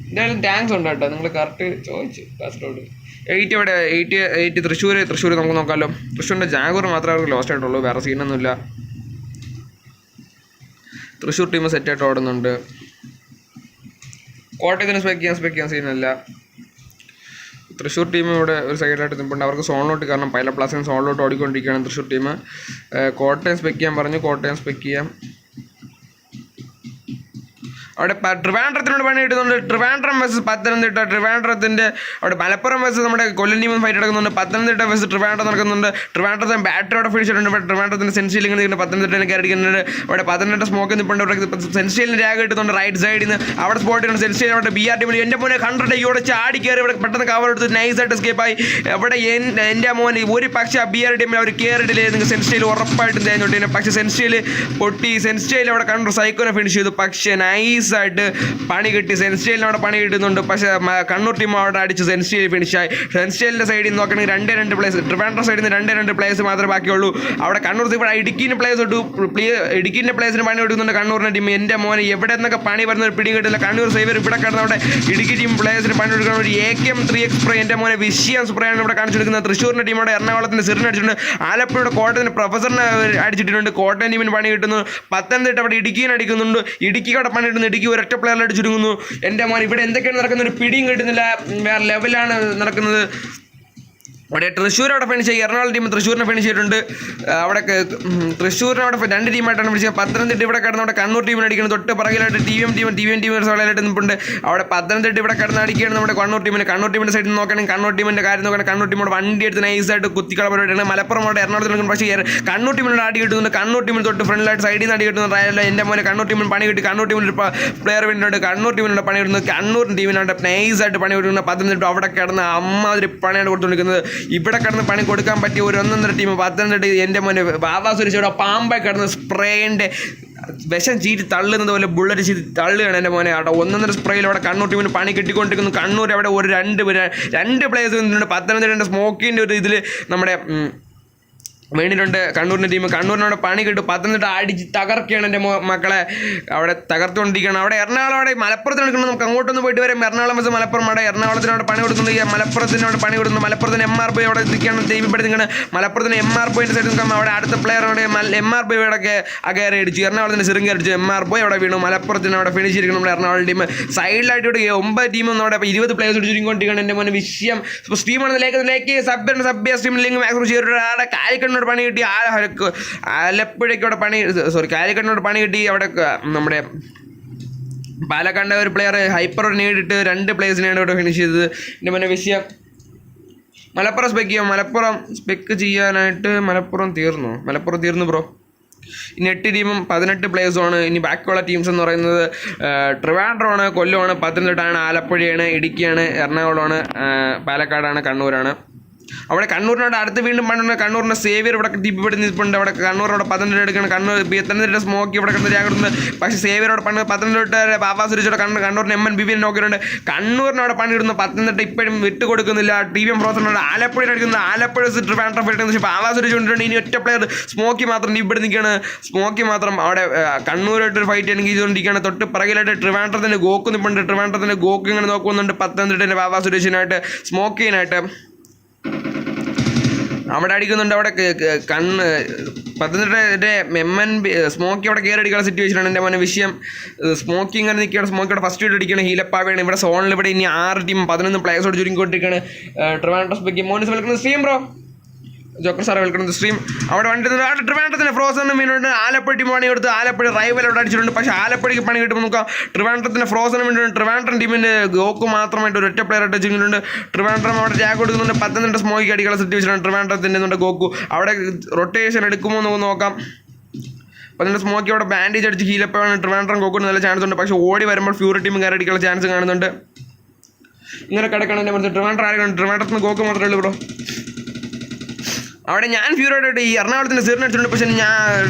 എന്തായാലും താങ്ക്സ് ഉണ്ട് കേട്ടോ, നിങ്ങൾ കറക്റ്റ് ചോദിച്ചു. കാസർഗോഡ് 8 തൃശ്ശൂർ നമുക്ക് നോക്കാമല്ലോ. തൃശ്ശൂരിൻ്റെ ജാഗൂർ മാത്രമേ അവർക്ക് ലോസ്റ്റ് ആയിട്ടുള്ളൂ, വേറെ സീനൊന്നുമില്ല. തൃശ്ശൂർ ടീം സെറ്റായിട്ട് ഓടുന്നുണ്ട്. കോട്ടയത്തിന് സ്പെക്ക് ചെയ്യാൻ സീനല്ല. തൃശ്ശൂർ ടീം ഇവിടെ ഒരു സൈഡായിട്ട് നിൽപ്പുണ്ട്. അവർക്ക് സോണിലോട്ട് കാരണം പൈലറ്റ് പ്ലാസിന് സോണിലോട്ട് ഓടിക്കൊണ്ടിരിക്കുകയാണ് തൃശ്ശൂർ ടീം. കോട്ടയം സ്പെക്ക് ചെയ്യാൻ പറഞ്ഞു. കോട്ടയം സ്പെക്ക് ചെയ്യാം. അവിടെ ട്രിവാൻഡ്രത്തിനോട് പണി കിട്ടുന്നുണ്ട്. ട്രിവാൻഡ്രം വേഴ്സസ് പത്തനംതിട്ട. ട്രിവാൻഡ്രത്തിൻ്റെ അവിടെ മലപ്പുറം വേഴ്സസ് നമ്മുടെ കൊല്ലം ടീമും ഫൈറ്റ് നടക്കുന്നുണ്ട്. പത്തനംതിട്ട വേഴ്സസ് ട്രിവാൻഡ്രം നടക്കുന്നുണ്ട്. ട്രിവാൻഡ്രത്തിന് ബാറ്ററിയോടെ ഫിനിഷ് ചെയ്തിട്ടുണ്ട്. ട്രിവാൻഡ്രത്തിന് സെൻസിയൽ ഇങ്ങനെ പത്തനംതിട്ടനെ കയറിക്കുന്നുണ്ട്. അവിടെ പത്തനംതിട്ട സ്മോക്ക് നിൽപ്പുണ്ട്. അവിടെ സെൻസിയലിന് രാഗ് കിട്ടുന്നുണ്ട് റൈറ്റ് സൈഡിൽ നിന്ന്. അവിടെ സ്പോട്ട് ചെയ്യുന്നുണ്ട് സെൻസിയൽ. അവിടെ BR ടീമിൽ എൻ്റെ മോനെ 100 ഇവിടെ ചാടി കയറി ഇവിടെ പെട്ടെന്ന് കവർ എടുത്ത് നൈസായിട്ട് എസ്കേപ്പായി. അവിടെ എൻ്റെ മോനെ ഒരു പക്ഷേ BR ടീമിൽ അവർ കയറിയിട്ടില്ലേ നിങ്ങൾക്ക് സെൻസിയൽ ഉറപ്പായിട്ടും തരുന്നുണ്ട്. പക്ഷേ സെൻസിയൽ പൊട്ടി. സെൻസിയൽ അവിടെ കണ്ടു സൈക്കോനെ ഫിനിഷ് ചെയ്തു. പക്ഷേ നൈസായിട്ട് പണി കിട്ടി. സെൻസ്റ്റൈലിന് അവിടെ പണി കിട്ടുന്നുണ്ട്. പക്ഷേ കണ്ണൂർ ടീം അവിടെ അടിച്ച് സെൻസ്റ്റൈൽ ഫിനിഷായി. സെൻസ്റ്റൈലിൻ്റെ സൈഡിൽ നിന്ന് നോക്കണമെങ്കിൽ 2 പ്ലേയേഴ്സ്, ട്രിവാൻഡ്രം സൈഡിൽ നിന്ന് 2 പ്ലേയേഴ്സ് മാത്രമേ ബാക്കിയുള്ളൂ. അവിടെ കണ്ണൂർ ഇവിടെ ഇടുക്കിൻ്റെ പ്ലേയേഴ്സിന് പണി കൊടുക്കുന്നുണ്ട് കണ്ണൂരിൻ്റെ ടീം. എൻ്റെ മോനെ എവിടെ നിന്നൊക്കെ പണി വരുന്ന ഒരു പിടി കിട്ടില്ല. കണ്ണൂർ സൈവർ ഇവിടെ കിടന്ന അവിടെ ഇടുക്കി ടീം പ്ലേയേഴ്സിന് പണി കൊടുക്കുന്ന ഒരു AKM 3X സ്പ്രേ എൻ്റെ മോനെ വിഷയം സ്പ്രേയാണ് ഇവിടെ കാണിച്ചു കൊടുക്കുന്നത്. തൃശ്ശൂരിൻ്റെ ടീമോടെ എറണാകുളത്തിൻ്റെ സിറിന് അടിച്ചിട്ടുണ്ട്. ആലപ്പുഴയുടെ കോട്ടയത്തിൻ്റെ പ്രൊഫസറിനെ അടിച്ചിട്ടുണ്ട്. കോട്ടയം ടീമിന് പണി കിട്ടുന്നു. പത്തനംതിട്ട അവിടെ ഇടുക്കിനെ അടിക്കുന്നുണ്ട്. ഇടുക്കിയുടെ പണി കിട്ടുന്നു. ഇടുക്കി ഒരൊറ്റ പ്ലെയറിലായിട്ട് ചുരുങ്ങുന്നു. എൻ്റെ മോൻ ഇവിടെ എന്തൊക്കെയാണ് നടക്കുന്നത്? ഒരു പിടിയും കിട്ടുന്നില്ല. വേറെ ലെവലാണ് നടക്കുന്നത്. അവിടെ തൃശ്ശൂർ അവിടെ ഫിനിഷ് ചെയ്യും. എറണാകുളം ടീം തൃശ്ശൂരിനെ ഫിനിഷ് ചെയ്തിട്ടുണ്ട്. അവിടെ തൃശ്ശൂരിനെ അവിടെ 2 ടീമായിട്ടാണ് ഫിനിഷ് ചെയ്യുക. പത്തനംതിട്ട ഇവിടെ കിടന്ന് അവിടെ കണ്ണൂർ ടീമിനെ അടിക്കുന്നത്. തൊട്ട് പിറകിലായിട്ട് ടീം സോളായിട്ട് നിൽപ്പുണ്ട്. അവിടെ പത്തനംതിട്ട ഇവിടെ കിടന്ന് അടിക്കുകയാണ് നമ്മുടെ കണ്ണൂർ ടീമിൻ്റെ സൈഡിൽ നോക്കുകയാണെങ്കിൽ കണ്ണൂർ ടീമിൻ്റെ കാര്യം നോക്കുകയാണെങ്കിൽ കണ്ണൂർ ടീമോട് വണ്ടി എടുത്ത് നൈസായിട്ട് കുത്തിക്കള പരിപാടിയാണ്. മലപ്പുറം അവിടെ എറണാകുളത്ത് നിൽക്കുന്നു. പക്ഷേ കണ്ണൂർ ടീമിനോട് അടി കിട്ടുന്നുണ്ട്. കണ്ണൂർ ടീമിന് തൊട്ട് ഫ്രണ്ടിലായിട്ട് സൈഡിൽ നിന്ന് അടി കിട്ടുന്നുണ്ട്. എൻ്റെ മോനെ കണ്ണൂർ ടീമിന് പണി കിട്ടി. കണ്ണൂർ ടീമിൽ പ്ലെയർ വേണ്ടിയിട്ട് കണ്ണൂർ ടീമിനോട് പണി കിട്ടുന്നത്. കണ്ണൂർ ടീമിനോട് നൈസായിട്ട് പണി കൊടുക്കുന്നത്. പത്തനംതിട്ട അവിടെ കിടന്ന് അമ്മാതിരി പണിയാണ് കൊടുത്തുകൊണ്ടിരിക്കുന്നത്. ഇവിടെ കിടന്ന് പണി കൊടുക്കാൻ പറ്റിയ ഒരു 1.5 ടീം പത്തനംതിട്ട. എൻ്റെ മോനെ ബാബാ സുരേഷോടെ പാമ്പായി കിടന്ന് സ്പ്രേൻ്റെ വിഷം ചീറ്റി തള്ളുന്നത് പോലെ ബുള്ളറ്റ് ചീറ്റി തള്ളുകയാണ് എൻ്റെ മോനെ. അവിടെ 1.5 സ്പ്രേയിൽ അവിടെ കണ്ണൂർ ടീമിന് പണി കിട്ടിക്കൊണ്ടിരിക്കുന്നു. കണ്ണൂർ അവിടെ ഒരു 2 പ്ലേയേഴ്സ് വന്നിട്ടുണ്ട്. പത്തനംതിട്ട സ്മോക്കിൻ്റെ ഒരു ഇതിൽ നമ്മുടെ വേണ്ടിയിട്ടുണ്ട് കണ്ണൂരിൻ്റെ ടീം. കണ്ണൂരിനോട് പണി കിട്ടും. പത്തനംതിട്ട അടിച്ച് തകർക്കുകയാണ് എൻ്റെ മക്കളെ. അവിടെ തകർത്തുകൊണ്ടിരിക്കുകയാണ്. അവിടെ എറണാകുളം അവിടെ മലപ്പുറത്തിന് എടുക്കണം. നമുക്ക് അങ്ങോട്ടൊന്ന് പോയിട്ട് വരാം. എറണാകുളം വെച്ച് മലപ്പുറം അവിടെ എറണാകുളത്തിനോട് പണി കൊടുക്കുന്നുണ്ട്. മലപ്പുറത്തിനോട് പണി കൊടുക്കുന്നു. മലപ്പുറത്തിന് MR ബോയ് അവിടെ നിൽക്കുകയാണ്. ദൈവപ്പെടുത്തിയാണ് മലപ്പുറത്തിന് MR ബോയിൻ്റെ സൈഡിൽ നിൽക്കുമ്പോൾ അവിടെ അടുത്ത പ്ലെയറോടെ MR ബോയ് ഇവിടെ കയറി അടിച്ചു. എറണാകുളത്തിൻ്റെ സിറിങ് അടിച്ചു. MR ബോയ് അവിടെ വീണു. മലപ്പുറത്തിന് അവിടെ ഫിനിഷ് ചെയ്തിരിക്കണം നമ്മുടെ എറണാകുളം ടീം. സൈഡിലായിട്ട് ഇവിടെ 9 ടീമൊന്നും അവിടെ 20 പ്ലേയേഴ്സ് ചുരുങ്ങിക്കൊണ്ടിരിക്കുകയാണ് എൻ്റെ മോനെ വിഷയം. സ്ട്രീമാണ് like sub stream link maximum ചെയ്തിട്ട് കാലിക്കണ്ണൂർ പണി കിട്ടി. ആലപ്പുഴയ്ക്കോടെ കാലിക്കണ്ണൂർ പണി കിട്ടി. അവിടെ നമ്മുടെ പാലക്കാട് ഒരു പ്ലെയർ ഹൈപ്പർ നേടിയിട്ട് 2 പ്ലേയേഴ്സിനെയാണ് ഇവിടെ ഫിനിഷ് ചെയ്തത്. എൻ്റെ മോനെ വിഷയം. മലപ്പുറം സ്പെക്ക് ചെയ്യാം. മലപ്പുറം സ്പെക്ക് ചെയ്യാനായിട്ട് മലപ്പുറം തീർന്നു ബ്രോ. ഇനി 8 ടീമും 18 പ്ലേയേഴ്സുമാണ്. ഇനി ബാക്കിയുള്ള ടീംസ് എന്ന് പറയുന്നത് ട്രിവാൻഡ്രമാണ്, കൊല്ലമാണ്, പത്തനംതിട്ടയാണ്, ആലപ്പുഴയാണ്, ഇടുക്കിയാണ്, എറണാകുളമാണ്, പാലക്കാടാണ്, കണ്ണൂരാണ്. അവിടെ കണ്ണൂരിനോട് അടുത്ത് വീണ്ടും പണ്ടുണ്ട്. കണ്ണൂരിൻ്റെ സേവിയർ ഇവിടെ ഇവിടെ നിൽപ്പുണ്ട്. അവിടെ കണ്ണൂരോടെ പത്തനംതിട്ട എടുക്കണം. പത്തനംതിട്ട സ്മോക്കി ഇവിടെ കിടന്ന് ജാഗ്രത. പക്ഷേ സേവിയറോടെ പണ്ട് പത്തനംതിട്ട ബാബാ സുരേഷോടെ കണ്ണൂരിന് MN ബിബിനെ നോക്കിയിട്ടുണ്ട്. കണ്ണൂരിനോടെ പണിയിടുന്നു. പത്തനംതിട്ട ഇപ്പോഴും വിട്ട് കൊടുക്കുന്നില്ല. TVM പ്രോസറിനോട് ആലപ്പുഴ അടിക്കുന്നത്. ആലപ്പുഴ ട്രിവാൻഡ്രം ഫൈറ്റ്. പക്ഷേ ബാബാ സുരേഷ് കൊണ്ടിട്ടുണ്ട്. ഇനി ഒറ്റ പ്ലെയർ സ്മോക്കി മാത്രം ഇവിടെ നിൽക്കുകയാണ്. സ്മോക്കി മാത്രം അവിടെ കണ്ണൂരായിട്ട് ഫൈറ്റ് എനിക്ക് ചെയ്തുകൊണ്ടിരിക്കുകയാണ്. തൊട്ട് പിറകിലായിട്ട് ട്രിവാൻഡ്രത്തിൻ്റെ ഗോക്ക് നിൽപ്പുണ്ട്. ട്രിവാൻഡ്രത്തിൻ്റെ ഗോക്ക് ഇങ്ങനെ നോക്കുന്നുണ്ട്. പത്തനംതിട്ടൻ്റെ ബാബാ സുരേഷിനായിട്ട് സ്മോക്കിനായിട്ട് അവിടെ അടിക്കുന്നുണ്ട്. അവിടെ പത്തനംതിട്ട MNB സ്മോക്കി അവിടെ കയറി അടിക്കുന്ന സിറ്റുവേഷനാണ് എൻ്റെ മോനെ വിഷയം. സ്മോക്കി ഇങ്ങനെ നിൽക്കുകയാണ്. സ്മോക്കിയുടെ ഫസ്റ്റ് ഇട്ട് അടിക്കുകയാണ്. ഹീലപ്പാവാണ് ഇവിടെ സോണിൽ. ഇവിടെ ഇനി 6 ടീം 11 പ്ലേയേഴ്സോട് ചുരുങ്ങിക്കൊണ്ടിരിക്കുകയാണ്. ട്രിവാൻഡ്രം മോനിസ് വെൽക്കുന്ന സ്ട്രീം ബ്രോ. ജോക്കർ സാറെ വെൽക്കുന്ന സ്ട്രീം. അവിടെ വണ്ടി ട്രിവാൻഡ്രത്തിന് ഫ്രോസൺ മീനുണ്ട്. ആലപ്പുഴ ടീം പണി കൊടുത്ത് ആലപ്പുഴ റൈവൽ അവിടെ അടിച്ചിട്ടുണ്ട്. പക്ഷേ ആലപ്പുഴയ്ക്ക് പണി കിട്ടുമ്പോൾ നോക്കാം. ട്രിവാൻഡ്രത്തിന് ഫ്രോസൺ മീനുണ്ട്. ട്രിവാൻഡ്രം ടീമിൻ്റെ ഗോക്ക് മാത്രമായിട്ട് ഒരു ഒറ്റ പ്ലെയർ അടിച്ചിട്ടുണ്ട്. ട്രിവാൻഡ്രം അവിടെ ടാഗ് കൊടുക്കുന്നുണ്ട്. പത്തനംതിട്ട സ്മോക്കി അടിക്കാനുള്ള സിറ്റുവേഷനാണ് ട്രിവാൻഡ്രത്തിൻ്റെ ഗോക്കു. അവിടെ റൊട്ടേഷൻ എടുക്കുമോ എന്ന് നോക്കാം. പത്തനംതിട്ട സ്മോക്കി അവിടെ ബാൻഡേജ് അടിച്ച് ഹീലപ്പാണ്. ട്രിവാൻഡ്രം ഗോക്കിന് നല്ല ചാൻസ് ഉണ്ട്. പക്ഷേ ഓടി വരുമ്പോൾ ഫ്യൂറി ടീം കയറി അടിക്കാനുള്ള ചാൻസ് കാണുന്നുണ്ട്. ഇങ്ങനെ കിടക്കണം എൻ്റെ മനസ്സിൽ. ട്രിവാൻഡ്രം ആരെങ്കിലും ട്രിവാൻഡ്രത്തിന് ഗോക്ക് മാത്രമേ ഉള്ളൂ ബ്രോ. അവിടെ ഞാൻ ഫ്യൂറായിട്ട് ഈ എറണാകുളത്തിൻ്റെ സിറിന് അടിച്ചിട്ടുണ്ട്. പക്ഷേ ഞാൻ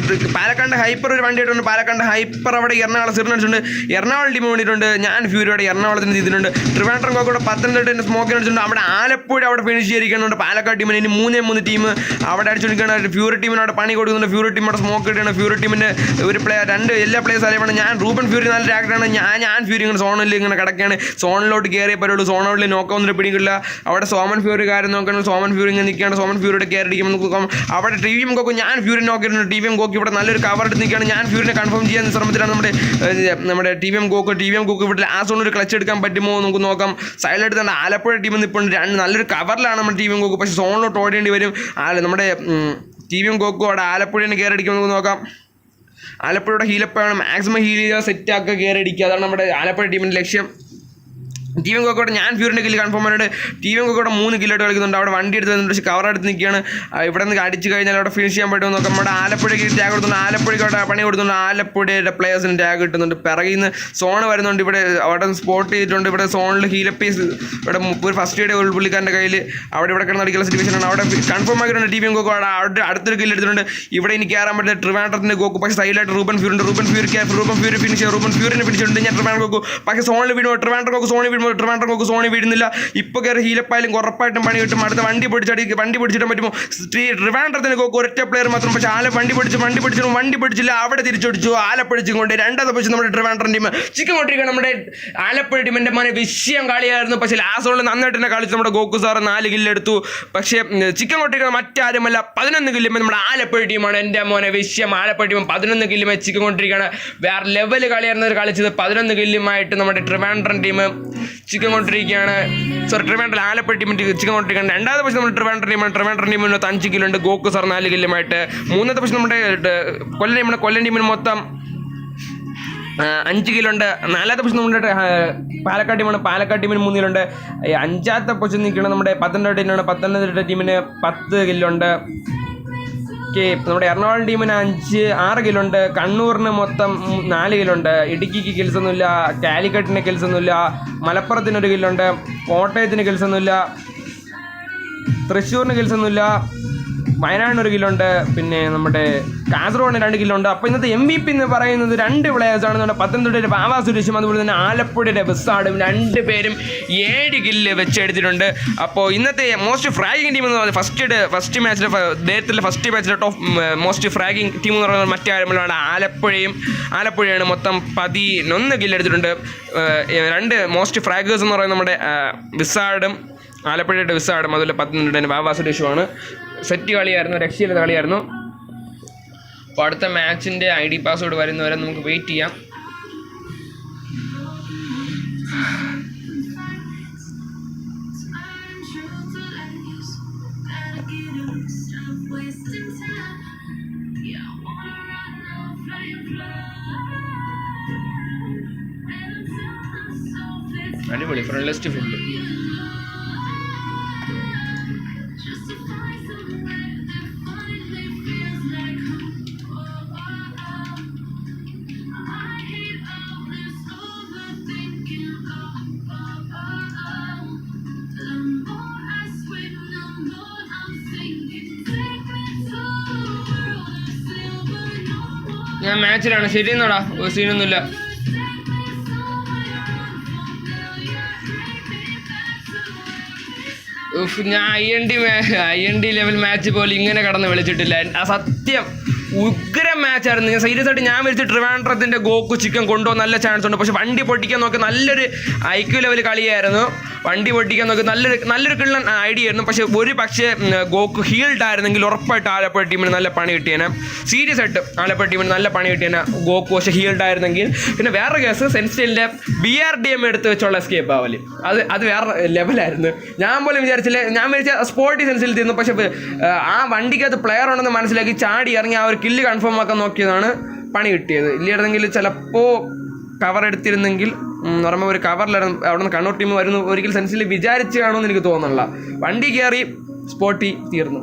പാലക്കാട് ഹൈപ്പർ ഒരു വണ്ടി ആയിട്ടുണ്ട്. പാലക്കാട് ഹൈപ്പർ അവിടെ എറണാകുളം സിറിന് അടിച്ചിട്ടുണ്ട്. എറണാകുളം ടീം വേണ്ടിയിട്ടുണ്ട്. ഞാൻ ഫ്യൂരിയുടെ എറണാകുളത്തിന് ചെയ്തിട്ടുണ്ട്. ട്രിവാൻഡ്രം കോക്കോടെ പത്തനംതിട്ട സ്മോക്കിന് അടിച്ചിട്ടുണ്ട്. അവിടെ ആലപ്പുഴ അവിടെ ഫിനിഷ് ചെയ്തിരിക്കുന്നുണ്ട്. പാലക്കാട് ടീമിന് ഇനി 3 ടീം അവിടെ അടിച്ചുകൊണ്ടിരിക്കുകയാണ്. ഫ്യൂറി ടീമിന് അവിടെ പണി കൊടുക്കുന്നുണ്ട്. ഫ്യൂറി ടീം അവിടെ സ്മോക്ക് ഇട്ടാണ്. ഫ്യൂറി ടീമിൻ്റെ ഒരു പ്ലെയർ 2 എല്ലാ പ്ലേയേഴ്സ് അറിയണം. ഞാൻ റൂബൻ ഫ്യൂരി നല്ല ടാക്ടറാണ്. ഞാൻ ഫ്യൂരി ഇങ്ങനെ സോണിൽ ഇങ്ങനെ കിടക്കുകയാണ്. സോണിലോട്ട് കയറിയേ പറ്റുള്ളൂ. സോണിൽ നോക്കാവുന്നൊരു പിടിക്കില്ല. അവിടെ സോമൻ ഫ്യൂരി കാര്യം നോക്കണം. സോമൻ ഫ്യൂരി ഇങ്ങനെ നിൽക്കുകയാണ്. സോമൻ ഫ്യൂരിയുടെ കയറി നോക്കാം. അവിടെ TVM ഗോക്ക് ഞാൻ ഫ്യൂരിനെ നോക്കിയിട്ടുണ്ട്. TVM ഗോക്ക് ഇവിടെ നല്ലൊരു കവർ എടുത്ത് നിൽക്കുകയാണ്. ഞാൻ ഫ്യൂരിനെ കൺഫേം ചെയ്യാൻ ശ്രമത്തിലാണ് നമ്മുടെ TVM ഗോക്ക് ഇവിടെ ആ സോണിൽ ക്ലച്ച് എടുക്കാൻ പറ്റുമോ നമുക്ക് നോക്കാം. സൈഡിലെടുത്ത് തന്നെ ആലപ്പുഴ ടീം നിൽപ്പുണ്ട്. നല്ലൊരു കവറിലാണ് നമ്മുടെ TVM ഗോക്ക്. പക്ഷേ സോണിലോട്ട് ഓടേണ്ടി വരും. നമ്മുടെ TVM ഗോക്ക് അവിടെ ആലപ്പുഴനെ കയറി അടിക്കുമെന്ന് നമുക്ക് നോക്കാം. ആലപ്പുഴയുടെ ഹീലപ്പാണ്. മാക്സിമം ഹീൽ ചെയ്യുക, സെറ്റാക്കുക, കയറി അടിക്കുക. അതാണ് നമ്മുടെ ആലപ്പുഴ ടീമിൻ്റെ ലക്ഷ്യം. TVM കോക്കോടെ ഞാൻ ഫ്യൂരിൻ്റെ കില്ല് കൺഫേം ആയിട്ട്. TVM കോക്കോടെ 3 കില്ലായിട്ട് കളിക്കുന്നുണ്ട്. അവിടെ വണ്ടി എടുത്ത് വന്നിട്ട് പക്ഷേ കവർ എടുത്ത് നിൽക്കുകയാണ്. ഇവിടെ നിന്ന് അടിച്ച് കഴിഞ്ഞാൽ അവിടെ ഫിനിഷ് ചെയ്യാൻ പറ്റുമെന്ന് നോക്കാം. നമ്മുടെ ആലപ്പുഴയ്ക്ക് ടാഗ് കൊടുക്കുന്നുണ്ട്. ആലപ്പുഴയ്ക്ക് അവിടെ പണി കൊടുക്കുന്നുണ്ട്. ആലപ്പുഴയുടെ പ്ലേയേഴ്സിന് ടാഗ് കിട്ടുന്നുണ്ട്. പിറകിൽ നിന്ന് സോണ് വരുന്നുണ്ട്. ഇവിടെ അവിടെ സ്പോട്ട് ചെയ്തിട്ടുണ്ട്. ഇവിടെ സോണിൽ ഹീലപ്പീസ് ഇവിടെ ഒരു ഫസ്റ്റ് എയ്ഡ് പുള്ളിക്കാരൻ്റെ കയ്യിൽ ഇവിടെ കിടന്ന് അടിക്കുന്ന സിറ്റുവേഷനാണ്. അവിടെ കൺഫേം ആക്കിയിട്ടുണ്ട്. TVM കോക്കോ അവിടെ അടുത്തൊരു കില്ല് എടുത്തിട്ടുണ്ട്. ഇവിടെ എനിക്ക് കയറാൻ പറ്റില്ല. ട്രിവാൻഡ്രത്തിൻ്റെ ഗോക്ക് പക്ഷേ സൈഡിലായിട്ട് റൂബൻ ഫ്യൂരി ഫിനിഷ് റൂബൻ ഫ്യൂരിനെ ഫിനിഷുണ്ട്. ഞാൻ ട്രിവാൻഡ്രം ഗോക്ക് പക്ഷേ സോണിൽ വീണു. ട്രിവാൻഡ്രം ഗോക്ക് സോണി വീഴുന്നില്ല. ഇപ്പോൾ കയറി ഹീലപ്പായാലും ഉറപ്പായിട്ടും പണി കിട്ടും. അടുത്ത വണ്ടി പിടിച്ചിടാൻ പറ്റുമോ? ട്രിവാൻഡ്രത്തിന് ഗോക്ക് ഒരൊറ്റ പ്ലെയർ മാത്രം. പക്ഷേ വണ്ടി പിടിച്ചില്ല. അവിടെ തിരിച്ചടിച്ചു. ആലപ്പുഴച്ചും കൊണ്ട് 2 പക്ഷേ നമ്മുടെ ട്രിവാൻഡ്രം ടീം ചിക്കൻ കൊണ്ടിരിക്കുകയാണ്. നമ്മുടെ ആലപ്പുഴ ടീമിൻ്റെ മോനെ വിഷയം കളിയായിരുന്നു. പക്ഷേ ലാസ്റ്റ് സോണിൽ നന്നായിട്ട് തന്നെ കളിച്ച് നമ്മുടെ ഗോക്കു സാറ് 4 കില്ലെടുത്തു. പക്ഷേ ചിക്കൻ കൊണ്ടിരിക്കുന്നത് മറ്റാരുമല്ല 11 കില്ലുമ്പോൾ നമ്മുടെ ആലപ്പുഴ ടീമാണ്. എൻ്റെ മോനെ വിഷയം. ആലപ്പുഴ ടീം 11 കില്ലുമായി ചിക്കൻ കൊണ്ടിരിക്കുകയാണ്. വേറെ ലെവൽ കളിയായിരുന്നവർ കളിച്ചത്. 11 കില്ലുമായിട്ട് നമ്മുടെ ട്രിവാൻഡ്രം ടീം ചിക്കൻ കൊണ്ടിരിക്കുകയാണ്. ട്രിവാൻഡ്രം ആലപ്പുഴ ടീം ചിക്കൻ കൊണ്ടിരിക്കുകയാണ്. 2ാമത്തെ പക്ഷേ നമ്മുടെ ട്രിവാൻഡ്രം ടീമിന് 5 കില്ലുണ്ട്. Goku sir 4 കില്ലുമായിട്ട്. 3ാമത്തെ പക്ഷേ നമ്മുടെ കൊല്ലം ടീമിന് മൊത്തം 5 കില്ലുണ്ട്. 4ാമത്തെ പക്ഷേ നമ്മുടെ പാലക്കാട് ടീമിന് 3 കില്ലുണ്ട്. 5ാമത്തെ പക്ഷേ നിൽക്കുന്നത് നമ്മുടെ പത്തനംതിട്ട ടീമിന് 10 കില്ലുണ്ട്. നമ്മുടെ എറണാകുളം ടീമിന് 6 കില്ലുണ്ട്. കണ്ണൂരിന് മൊത്തം 4 കില്ലുണ്ട്. ഇടുക്കിക്ക് കിൽസൊന്നുമില്ല. കാലിക്കറ്റിന് കിൽസൊന്നുമില്ല. മലപ്പുറത്തിന് 1 കില്ലുണ്ട്. കോട്ടയത്തിന് കിൽസൊന്നുമില്ല. തൃശ്ശൂരിന് കിൽസൊന്നുമില്ല. വയനാടിന് 1 കില്ലുണ്ട്. പിന്നെ നമ്മുടെ കാസർഗോഡിന് 2 കില്ലുണ്ട്. അപ്പോൾ ഇന്നത്തെ MVP എന്ന് പറയുന്നത് 2 പ്ലേയേഴ്സാണ്. നമ്മുടെ പത്തനംതിട്ടയുടെ വാവാ സുരേഷും അതുപോലെ തന്നെ ആലപ്പുഴയുടെ വിസാടും 2 പേരും 7 കില്ല് വെച്ചെടുത്തിട്ടുണ്ട്. അപ്പോൾ ഇന്നത്തെ മോസ്റ്റ് ഫ്രാഗിങ് ടീം എന്ന് പറയുന്നത് ഫസ്റ്റ് മാച്ചിലെ ടോപ്പ് മോസ്റ്റ് ഫ്രാഗിങ് ടീം എന്ന് പറയുന്നത് മറ്റാരുമല്ലാണ് ആലപ്പുഴയാണ്. മൊത്തം 11 കില്ലെടുത്തിട്ടുണ്ട്. 2 മോസ്റ്റ് ഫ്രാഗേഴ്സ് എന്ന് പറയുന്നത് നമ്മുടെ വിസാടും ആലപ്പുഴയുടെ വിസാടും അതുപോലെ പത്തനംതിട്ടയുടെ വാവാ സുരേഷുമാണ്. സെറ്റ് കളിയായിരുന്നു. രക്ഷയില്ലാത്ത കളിയായിരുന്നു. അപ്പോൾ അടുത്ത മാച്ചിൻ്റെ ID പാസ്വേഡ് വരുന്നവരെ നമുക്ക് വെയിറ്റ് ചെയ്യാം. അടിപൊളി ഫ്രണ്ട് ലിസ്റ്റ് ഫുള്ള്. ഞാൻ മാച്ചിലാണ്. ശരിയെന്നാടാ, സീനൊന്നുമില്ല. ഞാൻ IND ലെവൽ മാച്ച് പോലും ഇങ്ങനെ കടന്ന് വിളിച്ചിട്ടില്ല. സത്യം ഉഗ്രം മാച്ചായിരുന്നു. സീരിയസ് ആയിട്ട് ഞാൻ വിളിച്ച് ട്രിവാൻഡ്രത്തിൻ്റെ ഗോക്കു ചിക്കൻ കൊണ്ടുപോകാൻ നല്ല ചാൻസ് ഉണ്ട്. പക്ഷെ വണ്ടി പൊട്ടിക്കാൻ നോക്കി നല്ലൊരു IQ ലെവൽ കളിയായിരുന്നു. വണ്ടി പൊട്ടിക്കാൻ നോക്കി നല്ലൊരു കിള്ളൻ ഐഡിയ ആയിരുന്നു. പക്ഷേ ഗോക്കു ഹീൽഡ് ആയിരുന്നെങ്കിൽ ഉറപ്പായിട്ട് ആലപ്പുഴ ടീമിന് നല്ല പണി കിട്ടിയേനെ. സീരിയസ് ആയിട്ട് ആലപ്പുഴ ടീമിന് നല്ല പണി കിട്ടിയേനെ ഗോക്കു പക്ഷേ ഹീൽഡ് ആയിരുന്നെങ്കിൽ. പിന്നെ വേറെ കേസ് സെൻസ്റ്റൈലിൻ്റെ BRDM എടുത്ത് വെച്ചുള്ള എസ്കേപ്പ് ആവല് അത് വേറെ ലെവലായിരുന്നു. ഞാൻ പോലും വിചാരിച്ച സ്പോർട്ടി സെൻസിൽ തീർന്നു. പക്ഷേ ആ വണ്ടിക്കകത്ത് പ്ലെയർ ഉണ്ടെന്ന് മനസ്സിലാക്കി ചാടി ഇറങ്ങി ആ ഒരു കില്ല് കൺഫേം ആക്കാൻ നോക്കിയതാണ് പണി കിട്ടിയത്. ഇല്ലായിരുന്നെങ്കിൽ ചിലപ്പോൾ കവർ എടുത്തിരുന്നെങ്കിൽ പറയുമ്പോൾ ഒരു കവറിലായിരുന്നു അവിടെ നിന്ന് കണ്ണൂർ ടീം വരുന്നു ഒരിക്കൽ സെൻസിൽ വിചാരിച്ച് കാണുമെന്ന് എനിക്ക് തോന്നുന്നില്ല. വണ്ടി കയറി സ്പോട്ടി തീർന്നു.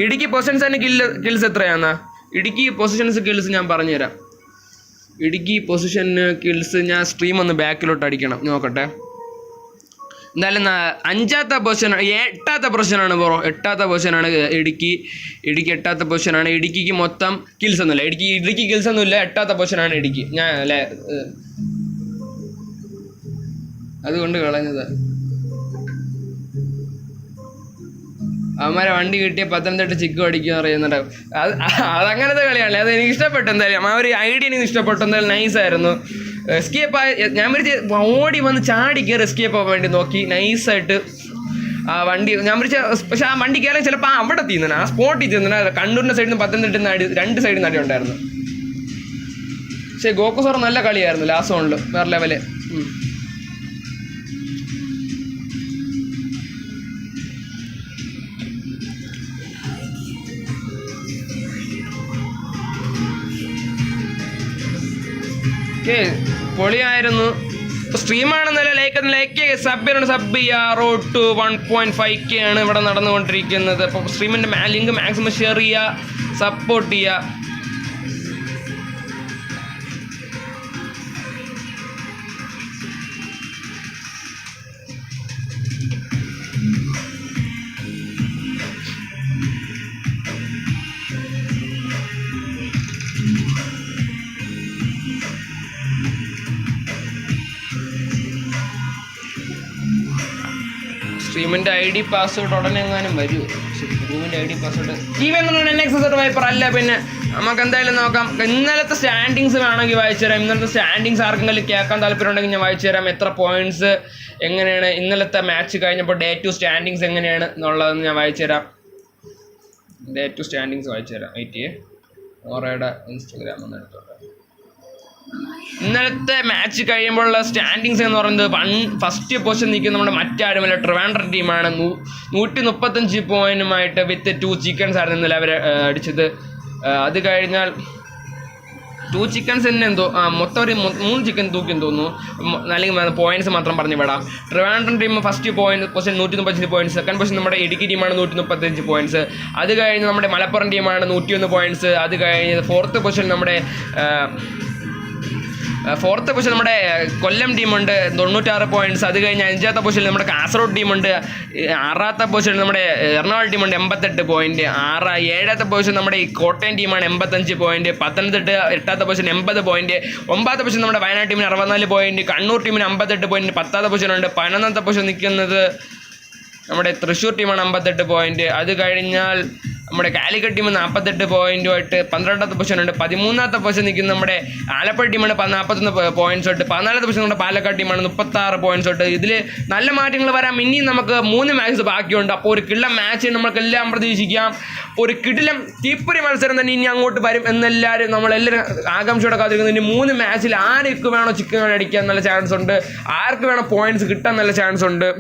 ഇടുക്കി പൊസിഷൻസിന് കിൽസ് എത്രയാണെന്നാ? ഇടുക്കി പൊസിഷൻസ് കിൽസ് ഞാൻ പറഞ്ഞുതരാം. ഇടുക്കി പൊസിഷന് കിൽസ് ഞാൻ സ്ട്രീം ഒന്ന് ബാക്കിലോട്ട് അടിക്കണം, നോക്കട്ടെ. എന്തായാലും 8ാമത്തെ പൊസിഷനാണ് ബ്രോ. 8ാമത്തെ പൊസിഷനാണ് ഇടുക്കി 8ാമത്തെ പൊസിഷനാണ്. ഇടുക്കിക്ക് മൊത്തം കിൽസ് ഒന്നുമില്ല. ഇടുക്കി കിൽസ് ഒന്നുമില്ല. 8ാമത്തെ പൊസിഷനാണ് ഇടുക്കി. ഞാൻ അല്ലേ അതുകൊണ്ട് കളഞ്ഞത്. അവന്മാരെ വണ്ടി കിട്ടിയ പത്തനംതിട്ട ചിക്കു അടിക്കുക പറയുന്നുണ്ട്. അതങ്ങനത്തെ കളിയാണ്. അത് എനിക്ക് ഇഷ്ടപ്പെട്ടു. എന്തായാലും ആ ഒരു ഐഡിയ എനിക്ക് ഇഷ്ടപ്പെട്ടു. എന്തായാലും നൈസായിരുന്നു. എസ്കേപ്പ് ഞാൻ ഓടി വന്ന് ചാടി കയറി എസ്കേപ്പ് ആവാൻ വേണ്ടി നോക്കി. നൈസായിട്ട് ആ വണ്ടി ഞാൻ പക്ഷെ ആ വണ്ടി കയറാൻ ചിലപ്പോൾ അവിടെ തീർന്നു, ആ സ്പോട്ടിൽ തീർന്നു. കണ്ണൂരിൻ്റെ സൈഡിൽ നിന്ന് പത്തനംതിട്ട നടി 2 സൈഡിൽ നടി ഉണ്ടായിരുന്നു. പക്ഷേ ഗോക്കു സാർ നല്ല കളിയായിരുന്നു ലാസ്റ്റ് റൗണ്ടിൽ, വേറെ ലെവല്. പൊളിയായിരുന്നു. സ്ട്രീമാണെന്നല്ല ലൈക്ക് സബ് ചെയ്യുക. റോഡ് ടു 1.5K ആണ് ഇവിടെ നടന്നുകൊണ്ടിരിക്കുന്നത്. അപ്പോൾ സ്ട്രീമിൻ്റെ ലിങ്ക് മാക്സിമം ഷെയർ ചെയ്യുക, സപ്പോർട്ട് ചെയ്യുക. സ്ട്രീമിൻ്റെ ID പാസ്വേഡ് ഉടനെ എങ്ങാനും വരുമോ? സ്ട്രീമിൻ്റെ ID പാസ്വേഡ് എന്നുള്ള വൈപ്പർ അല്ല. പിന്നെ നമുക്ക് എന്തായാലും നോക്കാം. ഇന്നലത്തെ സ്റ്റാൻഡിങ്സ് വേണമെങ്കിൽ വായിച്ചു തരാം. ഇന്നലത്തെ സ്റ്റാൻഡിങ്സ് ആർക്കെങ്കിലും കേൾക്കാൻ താല്പര്യമുണ്ടെങ്കിൽ ഞാൻ വായിച്ചു തരാം. എത്ര പോയിന്റ്സ് എങ്ങനെയാണ് ഇന്നലത്തെ മാച്ച് കഴിഞ്ഞപ്പോൾ Day 2 സ്റ്റാൻഡിങ്സ് എങ്ങനെയാണ് എന്നുള്ളതെന്ന് ഞാൻ വായിച്ചു തരാം. Day 2 സ്റ്റാൻഡിങ്സ് വായിച്ചു തരാം. ഓറയുടെ ഇൻസ്റ്റഗ്രാം ഒന്ന് എടുത്തോട്ടെ. ഇന്നലത്തെ മാച്ച് കഴിയുമ്പോഴുള്ള സ്റ്റാൻഡിങ്സ് എന്ന് പറയുന്നത് ഫസ്റ്റ് പൊസിഷൻ നിൽക്കുന്ന നമ്മുടെ മറ്റാരുമല്ല ട്രിവാൻഡ്രം ടീമാണ്. 135 പോയിന്റുമായിട്ട് വിത്ത് 2 ചിക്കൻസ് ആയിരുന്നു ഇന്നലെ അവർ അടിച്ചത്. അത് കഴിഞ്ഞാൽ 2 ചിക്കൻസ് തന്നെ എന്തോ മൊത്തം ഒരു 3 ചിക്കൻ തൂക്കിയെന്ന് തോന്നുന്നു. അല്ലെങ്കിൽ പോയിന്റ്സ് മാത്രം പറഞ്ഞു വിടാം. Trivandrum team first position 135 points. Second position നമ്മുടെ ഇടുക്കി ടീമാണ് 135 പോയിന്റ്സ്. അത് കഴിഞ്ഞ് നമ്മുടെ മലപ്പുറം ടീമാണ് 101 പോയിന്റ്സ്. അത് കഴിഞ്ഞ് ഫോർത്ത് പൊസിഷൻ നമ്മുടെ കൊല്ലം ടീമുണ്ട് 96 പോയിന്റ്സ്. അത് കഴിഞ്ഞ് 5ാമത്തെ പൊസിഷനിൽ നമ്മുടെ കാസർഗോഡ് ടീമുണ്ട്. 6ാമത്തെ പൊസിഷനിൽ നമ്മുടെ എറണാകുളം ടീമുണ്ട് 88 പോയിന്റ്. 7ാമത്തെ പൊസിഷൻ നമ്മുടെ ഈ കോട്ടയം ടീമാണ് 85 പോയിന്റ്. പത്തനംതിട്ട 8ാമത്തെ പൊസിഷൻ 80 പോയിന്റ്. 9ാമത്തെ പൊസിഷൻ നമ്മുടെ വയനാട് ടീമിന് 64 പോയിന്റ്. കണ്ണൂർ ടീമിന് 58 പോയിന്റ് 10ാമത്തെ പൊസിഷനുണ്ട്. 11ാമത്തെ പൊസിഷൻ നിൽക്കുന്നത് നമ്മുടെ തൃശ്ശൂർ ടീമാണ് 58 പോയിന്റ്. അത് കഴിഞ്ഞാൽ നമ്മുടെ കാലിക്കറ്റ് ടീം 48 പോയിന്റുമായിട്ട് 12ാമത്തെ പൊസിഷനുണ്ട്. 13ാമത്തെ പൊസിഷൻ നിൽക്കുന്ന നമ്മുടെ ആലപ്പുഴ ടീമാണ് 41 പോയിന്റ്സ് തൊട്ട്. 14ാമത്തെ പൊസിഷൻ നമ്മുടെ പാലക്കാട് ടീമാണ് 36 പോയിന്റ്സ് തൊട്ട്. ഇതിൽ നല്ല മാറ്റങ്ങൾ വരാം. ഇനിയും നമുക്ക് 3 മാച്ച് ബാക്കിയുണ്ട്. അപ്പോൾ ഒരു കിടിലം മാച്ച് നമുക്കെല്ലാം പ്രതീക്ഷിക്കാം. ഒരു കിടിലം തീപ്പൊരി മത്സരം തന്നെ ഇനി അങ്ങോട്ട് വരും എന്നെല്ലാവരും നമ്മളെല്ലാവരും ആകാംക്ഷയോടെ കാത്തിരിക്കുന്നു. ഇനി 3 മാച്ചിൽ ആർക്ക് വേണോ ചിക്കൻ അടിക്കാൻ നല്ല ചാൻസ് ഉണ്ട്, ആർക്ക് വേണോ പോയിന്റ്സ് കിട്ടാൻ നല്ല ചാൻസ് ഉണ്ട്.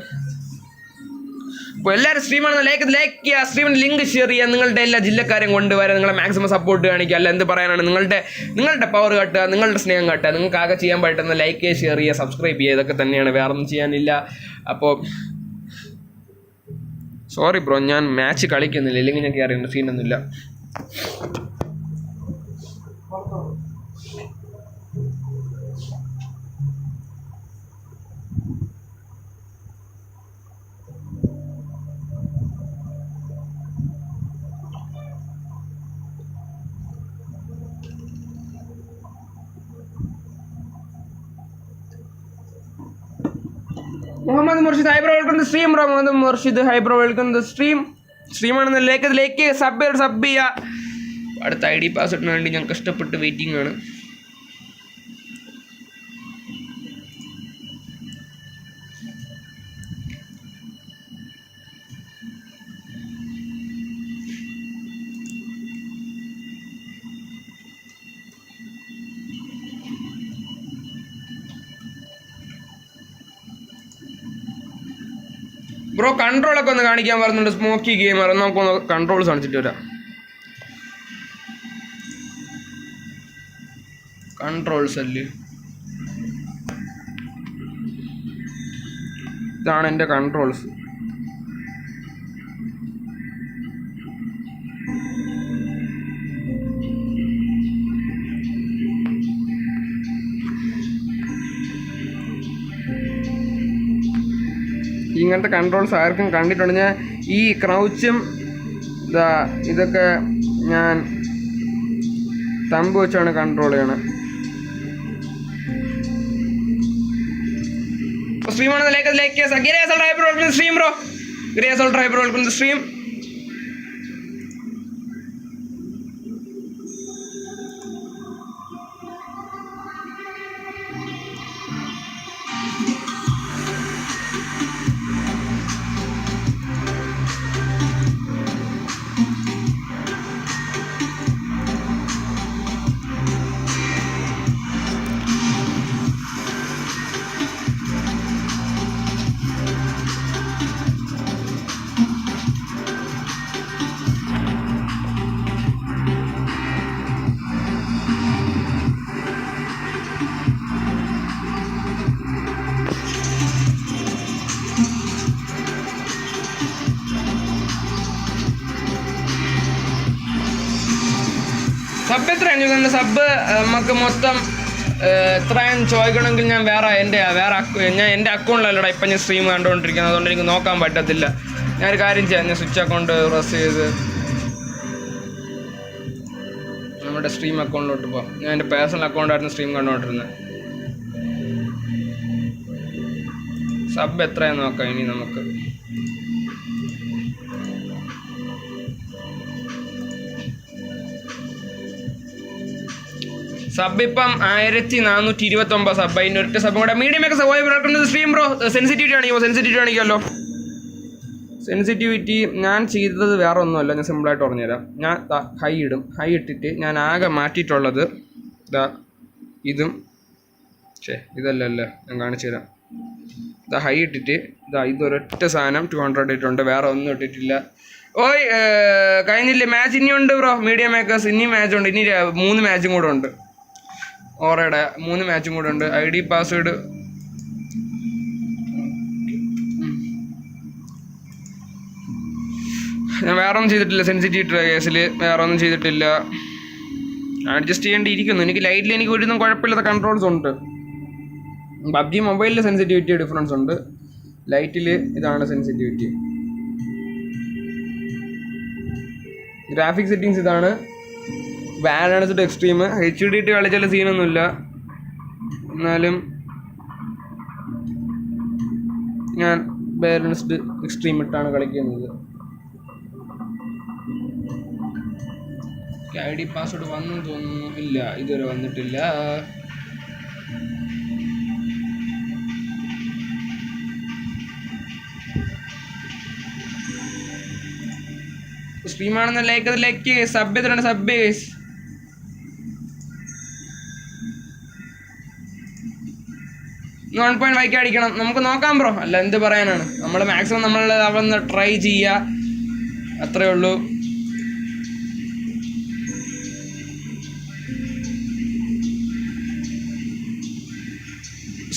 അപ്പോൾ എല്ലാവരും സ്ട്രീമാണ് ലൈക്ക് ചെയ്യുക, സ്ട്രീമിൻ്റെ ലിങ്ക് ഷെയർ ചെയ്യുക, നിങ്ങളുടെ എല്ലാ ജില്ലക്കാരെയും കൊണ്ടുവരാൻ നിങ്ങളെ മാക്സിമം സപ്പോർട്ട് കാണിക്കുക. അല്ല എന്ത് പറയാനാണ്, നിങ്ങളുടെ പവർ കാട്ടുക, നിങ്ങളുടെ സ്നേഹം കാട്ടുക. നിങ്ങൾക്ക് ആകെ ചെയ്യാൻ പറ്റുന്ന ലൈക്ക് ഷെയർ ചെയ്യുക, സബ്സ്ക്രൈബ് ചെയ്യുക, ഇതൊക്കെ തന്നെയാണ്, വേറെ ഒന്നും ചെയ്യാനില്ല. അപ്പോൾ സോറി ബ്രോ, ഞാൻ മാച്ച് കളിക്കുന്നില്ല, ഇല്ലെങ്കിൽ ഞാൻ അറിയുന്ന സീനൊന്നുമില്ല. Muhammad Murshid hi bro welcome the stream bro. Muhammad Murshid hi bro welcome the സ്ട്രീമാണെന്ന് ലൈക്ക് സബ് ചെയ്യുക. അടുത്ത ID പാസ്വേഡിന് വേണ്ടി ഞാൻ കഷ്ടപ്പെട്ട് വെയിറ്റിംഗ് ആണ്. ബ്രോ കൺട്രോളൊക്കെ ഒന്ന് കാണിക്കാൻ പറയുന്നുണ്ട്. സ്മോക്കി ഗെയിമർ നമുക്കൊന്ന് കൺട്രോൾസ് കാണിച്ചിട്ട് വരാം. കൺട്രോൾസ് അല്ലേ, ഇതാണ് എൻ്റെ കൺട്രോൾസ്. ഇങ്ങനത്തെ കൺട്രോൾസ് ആർക്കും കണ്ടിട്ടുണ്ട്? ഞാൻ ഈ ക്രൗച്ചും ഇതൊക്കെ ഞാൻ തമ്പ് വെച്ചാണ് കൺട്രോൾ ചെയ്യണത്. സ്ട്രീമാണ് സ്ട്രീം ബ്രോ, സ്ട്രീം. സബ് എത്രയാണ് ചോദിക്കുന്നത്? സബ് നമുക്ക് മൊത്തം എത്രയും ചോദിക്കണമെങ്കിൽ ഞാൻ എൻ്റെ അക്കൗണ്ടിലല്ലടാ ഇപ്പം ഞാൻ സ്ട്രീം കണ്ടുകൊണ്ടിരിക്കുന്നത്, അതുകൊണ്ട് എനിക്ക് നോക്കാൻ പറ്റത്തില്ല. ഞാനൊരു കാര്യം ചെയ്യാം, ഞാൻ സ്വിച്ച് അക്കൗണ്ട് പ്രസ് ചെയ്ത് നമ്മുടെ സ്ട്രീം അക്കൗണ്ടിലോട്ട് പോകാം. ഞാൻ എൻ്റെ പേഴ്സണൽ അക്കൗണ്ടായിരുന്നു സ്ട്രീം കണ്ടുകൊണ്ടിരുന്നത്. സബ് എത്രയാന്ന് നോക്കാം ഇനി നമുക്ക്. സബ് ഇപ്പം 1429 സബ്. അതിൻ്റെ ഒറ്റ സബ് കൂടെ മീഡിയമൊക്കെ സബ് സ്ട്രീം ബ്രോ. സെൻസിറ്റിവിറ്റി കാണിക്കുമല്ലോ. സെൻസിറ്റിവിറ്റി ഞാൻ ചെയ്തത് വേറെ ഒന്നുമല്ല, ഞാൻ സിമ്പിളായിട്ട് പറഞ്ഞുതരാം. ഞാൻ ഹൈ ഇടും. ഹൈ ഇട്ടിട്ട് ഞാൻ ആകെ മാറ്റിയിട്ടുള്ളത് ഇതും ഇതല്ലല്ലേ, ഞാൻ കാണിച്ചു തരാം. ഹൈ ഇട്ടിട്ട് ഇതൊരൊറ്റ സാധനം 200 ഇട്ടുണ്ട്, വേറെ ഒന്നും ഇട്ടിട്ടില്ല. ഓയ് കഴിഞ്ഞില്ലേ മാച്ച്? ഇനിയുണ്ട് ബ്രോ. മീഡിയം മേക്കേഴ്സ് ഇനി മാച്ച് ഉണ്ട്. ഇനി 3 മാച്ചും കൂടെ ഉണ്ട്. ഓറയുടെ 3 മാച്ചും കൂടെ ഉണ്ട്. ID പാസ്വേഡ് ഞാൻ വേറെ ഒന്നും ചെയ്തിട്ടില്ല. സെൻസിറ്റിവിറ്റി കേസിൽ വേറെ ഒന്നും ചെയ്തിട്ടില്ല. അഡ്ജസ്റ്റ് ചെയ്യേണ്ടിയിരിക്കുന്നു. എനിക്ക് ലൈറ്റിൽ എനിക്ക് ഒരിതും കുഴപ്പമില്ലാത്ത കൺട്രോൾസ് ഉണ്ട്. PUBG മൊബൈലിൽ സെൻസിറ്റിവിറ്റി ഡിഫറൻസ് ഉണ്ട്, ലൈറ്റിൽ ഇതാണ് സെൻസിറ്റിവിറ്റി. ഗ്രാഫിക് സെറ്റിങ്സ് ഇതാണ്. Balanced extreme. HD ഇട്ട് കളിച്ചാൽ സീനൊന്നുമില്ല, എന്നാലും ഞാൻ ബാലൻസ്ഡ് എക്സ്ട്രീം ഇട്ടാണ് കളിക്കുന്നത്. ID പാസ്വേഡ് വന്നു തോന്നുന്നു. ഇല്ല, ഇതുവരെ വന്നിട്ടില്ല. സ്ട്രീമാണെന്ന് ലൈക്ക് സബ് എത്രയാണ്? സബ് 1.5 അടിക്കണം. നമുക്ക് നോക്കാം ബ്രോ, അല്ല എന്ത് പറയാനാണ്. നമ്മൾ മാക്സിമം നമ്മൾ അവിടെ ട്രൈ ചെയ്യുക, അത്രേ ഉള്ളൂ.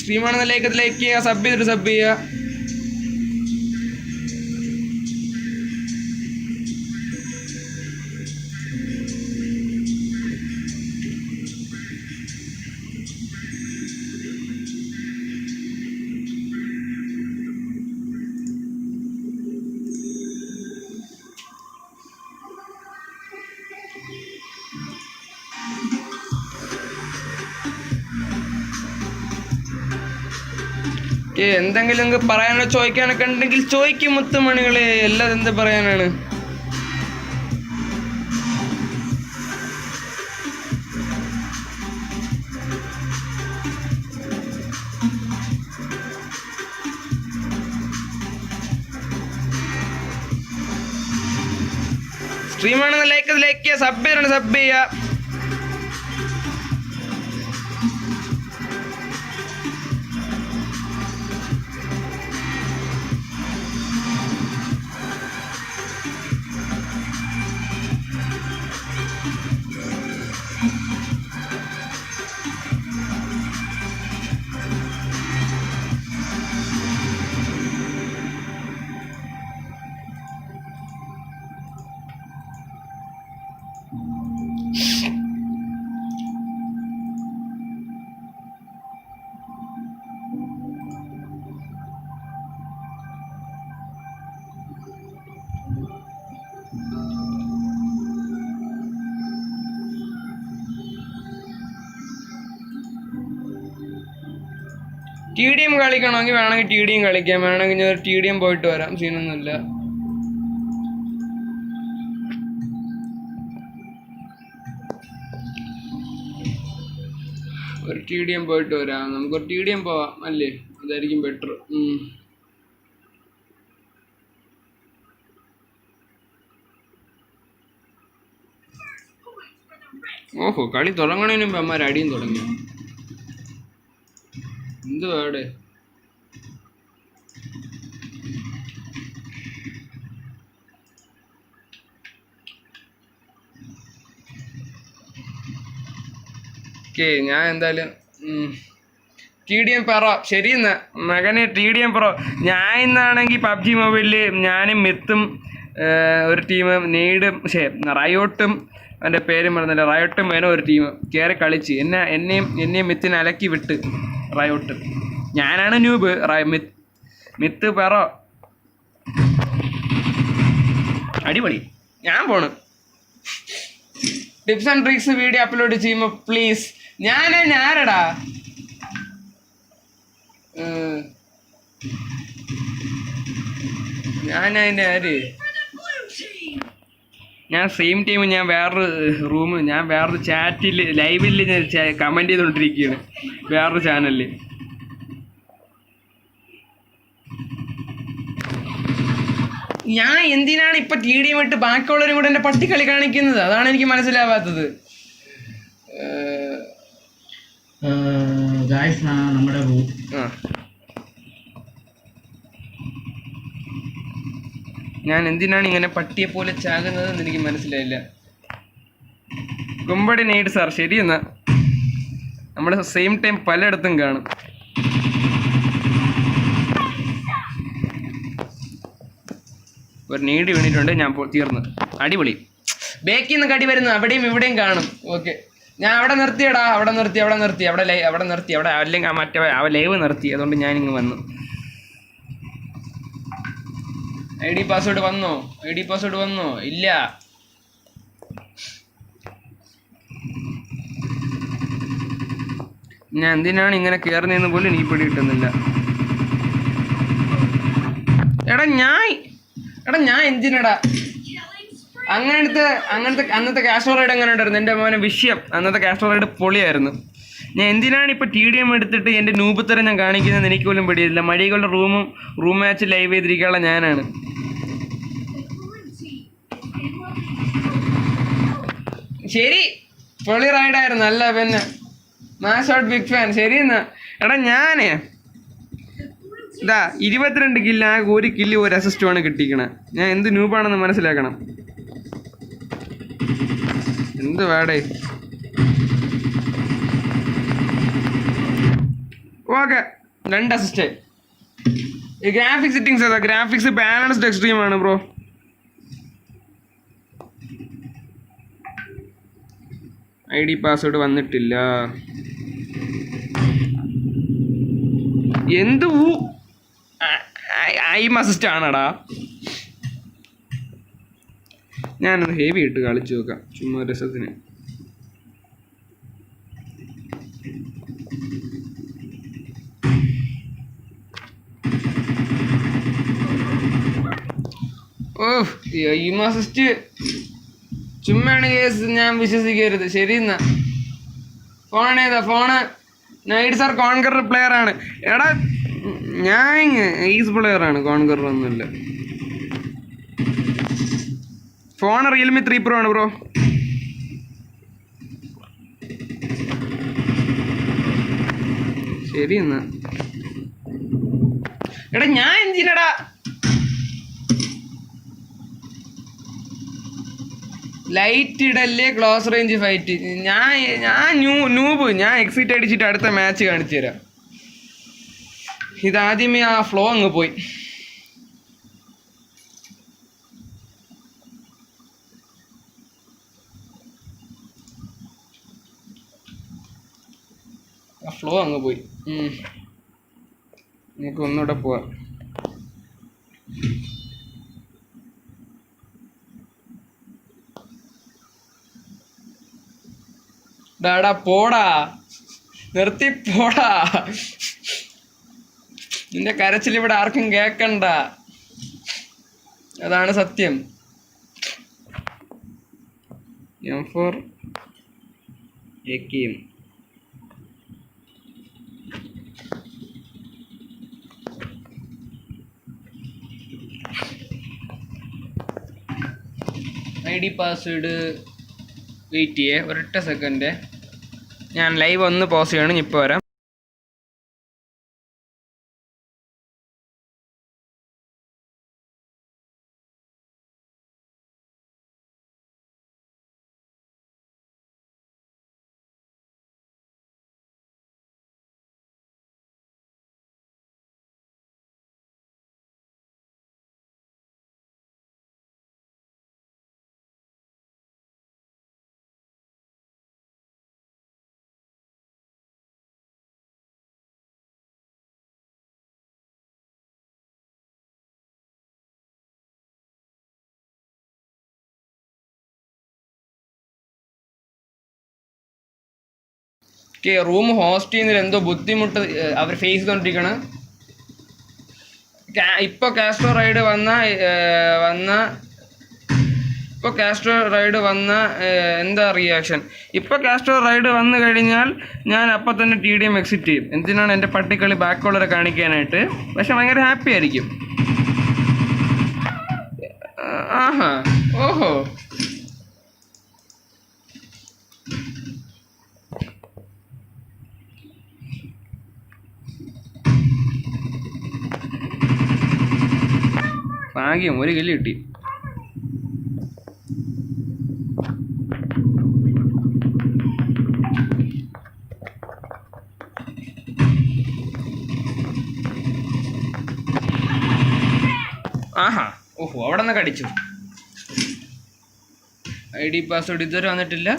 സ്ട്രീമാണെന്ന് ലൈക്ക് ചെയ്യുക, സബ് ചെയ്തിട്ട് സബ് ചെയ്യുക. എന്തെങ്കിലും പറയാനോ ചോദിക്കാനൊക്കെ ഉണ്ടെങ്കിൽ ചോദിക്കും മുത്തുമണികളെ. എല്ലാം എന്ത് പറയാനാണ്. സ്ട്രീമാണെന്ന് ലൈക്ക് ചെയ്യുക, സബ് ചെയ്യുക. TDM കളിക്കണമെങ്കിൽ വേണമെങ്കിൽ TDM കളിക്കാം, വേണമെങ്കിൽ ഞാൻ TDM പോയിട്ട് വരാം, സീനൊന്നുമില്ല. ഒരു TDM പോയിട്ട് വരാം, നമുക്കൊരു TDM പോവാം അല്ലേ, അതായിരിക്കും ബെറ്റർ. ഓഹോ, കളി തുടങ്ങണതിന് മുമ്പ് അമ്മമാർ അടിയും തുടങ്ങി. എന്തുവാ അവിടെ? ഓക്കെ, ഞാൻ എന്തായാലും TDM പറ. ശരി എന്നാ മകനെ, TDM പറ. ഞാൻ ഇന്നാണെങ്കിൽ PUBG മൊബൈലിൽ ഞാനും മിത്തും ഒരു ടീം, നെയ്ഡും റയോട്ടും, എൻ്റെ പേരും പറഞ്ഞില്ല, റയോട്ടും വേണം ഒരു ടീം കയറി കളിച്ച് എന്നെയും മിത്തിനെ അലക്കി വിട്ട് റയോട്ട്. ഞാനാണ് ന്യൂബ്. മിത്ത് പറ. അടിപൊളി, ഞാൻ പോണ്. Tips and tricks video upload ചെയ്യുമ്പോൾ പ്ലീസ്. ഞാനടാ ഞാനതിൻ്റെ ആര്, ഞാൻ സെയിം ടൈം ഞാൻ വേറൊരു റൂമിൽ, ഞാൻ വേറൊരു ചാറ്റിൽ ലൈവിൽ ഞാൻ കമൻറ്റ് ചെയ്തുകൊണ്ടിരിക്കുകയാണ് വേറൊരു ചാനലിൽ. ഞാൻ എന്തിനാണ് ഇപ്പം TDM ഇട്ട് ബാക്കിയുള്ളവരും കൂടെ എൻ്റെ പട്ടിക്കളി കാണിക്കുന്നത്? അതാണ് എനിക്ക് മനസ്സിലാവാത്തത്. നമ്മുടെ ഞാൻ എന്തിനാണ് ഇങ്ങനെ പട്ടിയെ പോലെ ചാകുന്നതെന്ന് എനിക്ക് മനസ്സിലായില്ല. കുമ്പടി നെയ്ഡ് സാർ, ശരി എന്നാ നമ്മുടെ സെയിം ടൈം പലയിടത്തും കാണും. ഒരു നീടി വീണിട്ടുണ്ട്, ഞാൻ തീർന്നു. അടിപൊളി. ബേക്കിൽ നിന്ന് കടി വരുന്നു, അവിടെയും ഇവിടെയും കാണും. ഓക്കെ, ഞാൻ അവിടെ നിർത്തിയടാ, അവിടെ നിർത്തി അവിടെ അല്ലെങ്കിൽ മറ്റേ ലൈവ് നിർത്തി, അതുകൊണ്ട് ഞാനിങ്ങ് വന്നു. ID പാസ്വേഡ് വന്നോ? ഇല്ല. ഞാൻ എന്തിനാണ് ഇങ്ങനെ കയറുന്നതെന്ന് പോലും എനിക്ക് പിടി കിട്ടുന്നില്ല. എടാ ഞാൻ എന്തിനടാ അന്നത്തെ കാസ്റ്റർ റൈഡ് എങ്ങനെ ഉണ്ടായിരുന്നു എൻ്റെ മോനെ? വിഷയം. അന്നത്തെ കാസ്റ്റർ റൈഡ് പൊളിയായിരുന്നു. ഞാൻ എന്തിനാണ് ഇപ്പോൾ TDM എടുത്തിട്ട് എൻ്റെ നൂപത്തരം ഞാൻ കാണിക്കുന്നത് എനിക്ക് പോലും പിടിയില്ല. മടികളുടെ റൂം മാച്ച് ലൈവ് ചെയ്തിരിക്കാനുള്ള ഞാനാണ്. ശരി, പൊളി റൈഡായിരുന്നു. അല്ല പിന്നെ മാഷ് ഔട്ട്, ബിഗ് ഫാൻ. ശരി എന്നാ. എടാ ഞാനേ 22 കില്ല്, ആ ഒരു കില്ല് ഒരു അസിസ്റ്റുമാണ് കിട്ടിക്കണേ. ഞാൻ എന്ത് നൂബാണെന്ന് മനസ്സിലാക്കണം. എന്ത് വേടേ? Okay, 2 assist. ഈ ഗ്രാഫിക്സ് സെറ്റിങ്സ് ഏതാ? ഗ്രാഫിക്സ് ബാലൻസ്ഡ് എക്സ്ട്രീം ആണ് ബ്രോ. ID പാസ്വേഡ് വന്നിട്ടില്ല. എന്ത് ഐം അസിസ്റ്റ് ആണടാ? ഞാനൊന്ന് ഹെവി ഇട്ട് കളിച്ചു നോക്കാം ചുമ്മാ രസത്തിന്. ഐം അസിസ്റ്റ് ചുമ്മാണ് കേസ്, ഞാൻ വിശ്വസിക്കരുത്. ശരി എന്നാ. ഫോണേതാ? ഫോണ് നൈഡ് സാർ കോൺകർ പ്ലെയർ ആണ്. എടാ ഞാൻ ഈസ് പ്ലെയർ ആണ്, കോൺകർ ഒന്നുമില്ല. ഫോൺ റിയൽമി 3 Pro ആണ് ബ്രോ. ശരി എന്നാ. എടാ ഞാൻ എന്തിനടാ ലൈറ്റ് ഇടല്ലേ, ക്ലോസ് റേഞ്ച് ഫൈറ്റ്? ഞാൻ നൂബ്. ഞാൻ എക്സിറ്റ് അടിച്ചിട്ട് അടുത്ത മാച്ച് കാണിച്ചു തരാം. ഇതാദ്യമേ ആ ഫ്ലോ അങ്ങ് പോയി. നമുക്ക് ഒന്നുകൂടെ പോവാം. ഡാടാ പോടാ, നിർത്തി പോടാ. നിന്റെ കരച്ചിൽ ഇവിടെ ആർക്കും കേക്കണ്ട, അതാണ് സത്യം. M4 AKM. ID password wait ചെയ്യേ, ഒരൊറ്റ സെക്കൻഡ്. ഞാൻ ലൈവ് ഒന്ന് പോസ് ചെയ്യണം, ഇപ്പോൾ വരാം. റൂം ഹോസ്റ്റ് ചെയ്യുന്നതിൽ എന്തോ ബുദ്ധിമുട്ട് അവർ ഫേസ് ചെയ്തുകൊണ്ടിരിക്കുകയാണ്. ഇപ്പോൾ കാസ്ട്രോ റൈഡ് വന്ന എന്താ റിയാക്ഷൻ? ഇപ്പോൾ കാസ്ട്രോ റൈഡ് വന്നു കഴിഞ്ഞാൽ ഞാൻ അപ്പം തന്നെ TDM എക്സിറ്റ് ചെയ്യും. എന്തിനാണ് എൻ്റെ പട്ടിക്കളി ബാക്ക് കോളറെ കാണിക്കാനായിട്ട്. പക്ഷെ ഭയങ്കര ഹാപ്പി ആയിരിക്കും. ആഹാ, ഓഹോ, ഭാഗ്യം, ഒരു കില്ല് കിട്ടി. ആഹാ, ഓഹോ, അവിടെ നിന്നൊക്കെ അടിച്ചു. ID പാസ്വേഡ് ഇതുവരെ വന്നിട്ടില്ല.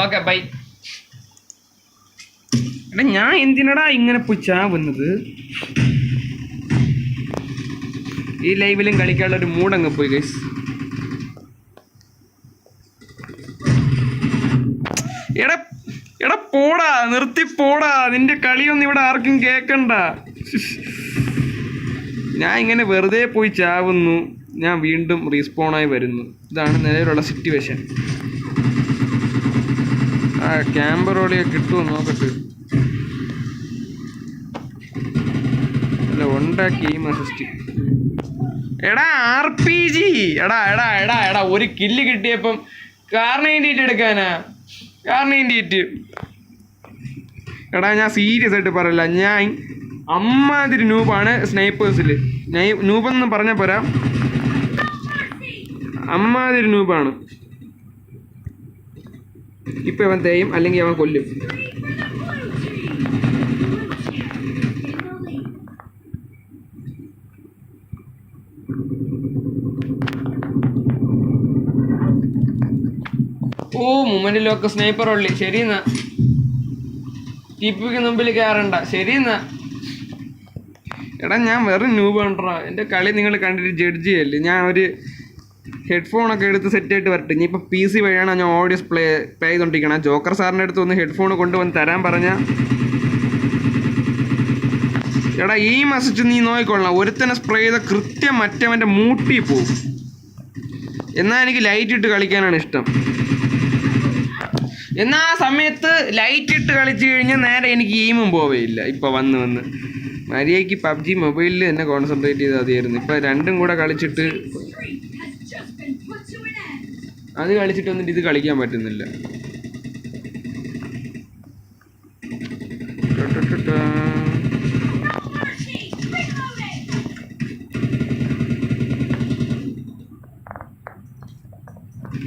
Okay, bye. എടാ, ഞാൻ എന്തിനടാ ഇങ്ങനെ പുച്ചാവുന്നത്? ഈ ലൈവിലും കളിക്കാനുള്ള ഒരു മൂടങ്ങ് പോയി ഗൈസ്. എടാ പോടാ, നിർത്തി പോടാ, നിന്റെ കളിയൊന്നും ഇവിടെ ആർക്കും കേക്കണ്ട. ഞാൻ ഇങ്ങനെ വെറുതെ പോയി ചാവുന്നു, ഞാൻ വീണ്ടും റീസ്പോണായി വരുന്നു. ഇതാണ് നിലവിലുള്ള സിറ്റുവേഷൻ. ആ ക്യാമ്പറോളിയെ കിട്ടുമോ നോക്കട്ടെ. അല്ല, ഉണ്ടാക്കി അസിസ്റ്റ്. എടാ RPG, എടാ ഒരു കില്ല് കിട്ടിയപ്പം കാർ 98 എടുക്കാനാ? കാർ 98. എടാ, ഞാൻ സീരിയസ് ആയിട്ട് പറയില്ല, ഞാൻ അമ്മാതിരി നൂബാണ് സ്നൈപ്പേഴ്സിൽ. നൂബെന്ന് പറഞ്ഞാൽ പോരാ, അമ്മാതിരി നൂബാണ്. ഇപ്പം അവൻ തേയും, അല്ലെങ്കിൽ അവൻ കൊല്ലും. ഓ, മൊമെന്റിലൊക്കെ സ്നൈപ്പർ ഉള്ളി. ശരി എന്നാ, ടിപ്പിക്ക് മുമ്പിൽ കയറണ്ട. ശരി എന്നാ. എടാ, ഞാൻ വെറും ന്യൂബ് കണ്ടാ. എൻ്റെ കളി നിങ്ങൾ കണ്ടിട്ട് ജഡ്ജ് ചെയ്യല്ലേ. ഞാൻ ഒരു ഹെഡ്ഫോണൊക്കെ എടുത്ത് സെറ്റായിട്ട് വരട്ടെ. ഇനി ഇപ്പോൾ PC വഴിയാണ് ഞാൻ ഓഡിയോസ് പ്ലേ ചെയ്തുകൊണ്ടിരിക്കണം. ജോക്കർ സാറിൻ്റെ അടുത്ത് ഒന്ന് ഹെഡ്ഫോൺ കൊണ്ടുവന്ന് തരാൻ പറഞ്ഞാൽ. എടാ, ഈ മെസ്സേജ് നീ നോക്കിക്കൊള്ളാം. ഒരുത്തനെ സ്പ്രേ ചെയ്ത കൃത്യം മറ്റവൻ്റെ മൂട്ടി പോവും. എന്നാൽ എനിക്ക് ലൈറ്റ് ഇട്ട് കളിക്കാനാണ് ഇഷ്ടം. എന്നാൽ ആ സമയത്ത് ലൈറ്റ് ഇട്ട് കളിച്ചു കഴിഞ്ഞാൽ നേരെ എനിക്ക് എയിമും പോവുകയില്ല. ഇപ്പോൾ വന്ന് മര്യാദയ്ക്ക് PUBG മൊബൈലിൽ തന്നെ കോൺസെൻട്രേറ്റ് ചെയ്താൽ മതിയായിരുന്നു. ഇപ്പം രണ്ടും കൂടെ കളിച്ചിട്ട് വന്നിട്ട് ഇത് കളിക്കാൻ പറ്റുന്നില്ല.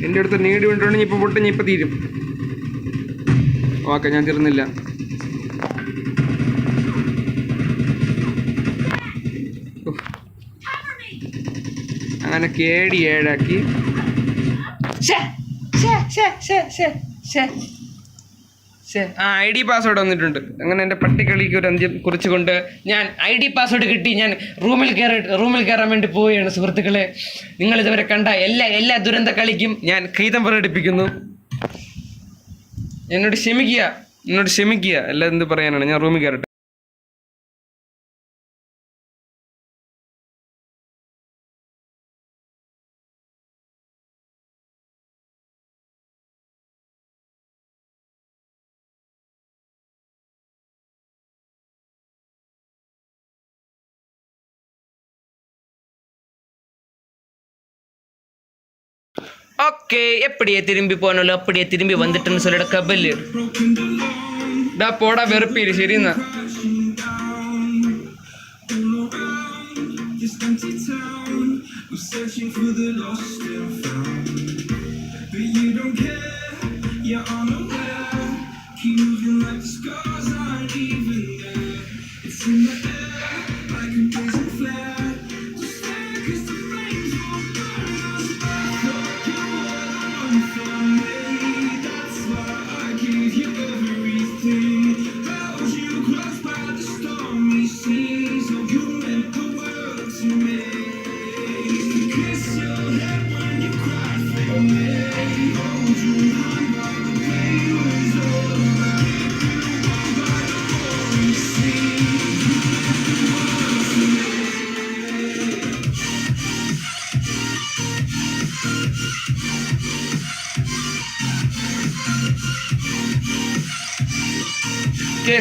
എൻ്റെ അടുത്ത് നീടി കൊണ്ടുണ്ടെങ്കിൽ ഇപ്പോൾ പൊട്ട് ഞാൻ ഇപ്പം തീരും. ഓക്കെ, ഞാൻ തീർന്നില്ല. അങ്ങനെ KD 7 ആക്കി. ID പാസ്വേഡ് വന്നിട്ടുണ്ട്. അങ്ങനെ എൻ്റെ പട്ടിക്കളിക്ക് ഒരു അന്ത്യം കുറിച്ചുകൊണ്ട് ഞാൻ ID പാസ്വേഡ് കിട്ടി. ഞാൻ റൂമിൽ കയറാൻ വേണ്ടി പോവുകയാണ് സുഹൃത്തുക്കളെ. നിങ്ങളിതുവരെ കണ്ട എല്ലാ ദുരന്ത കളിക്കും ഞാൻ ഖേദം പ്രകടിപ്പിക്കുന്നു. എന്നോട് ക്ഷമിക്കുക. എല്ലാം എന്ത് പറയാനാണ്. ഞാൻ റൂമിൽ കയറട്ടെ. ஓகே, எப்படியே திரும்பி போனாலும் அப்படியே திரும்பி வந்துட்டுன்னு சொல்லிட கபல் டா போடா வெறுப்பீரு. சரிண்ணா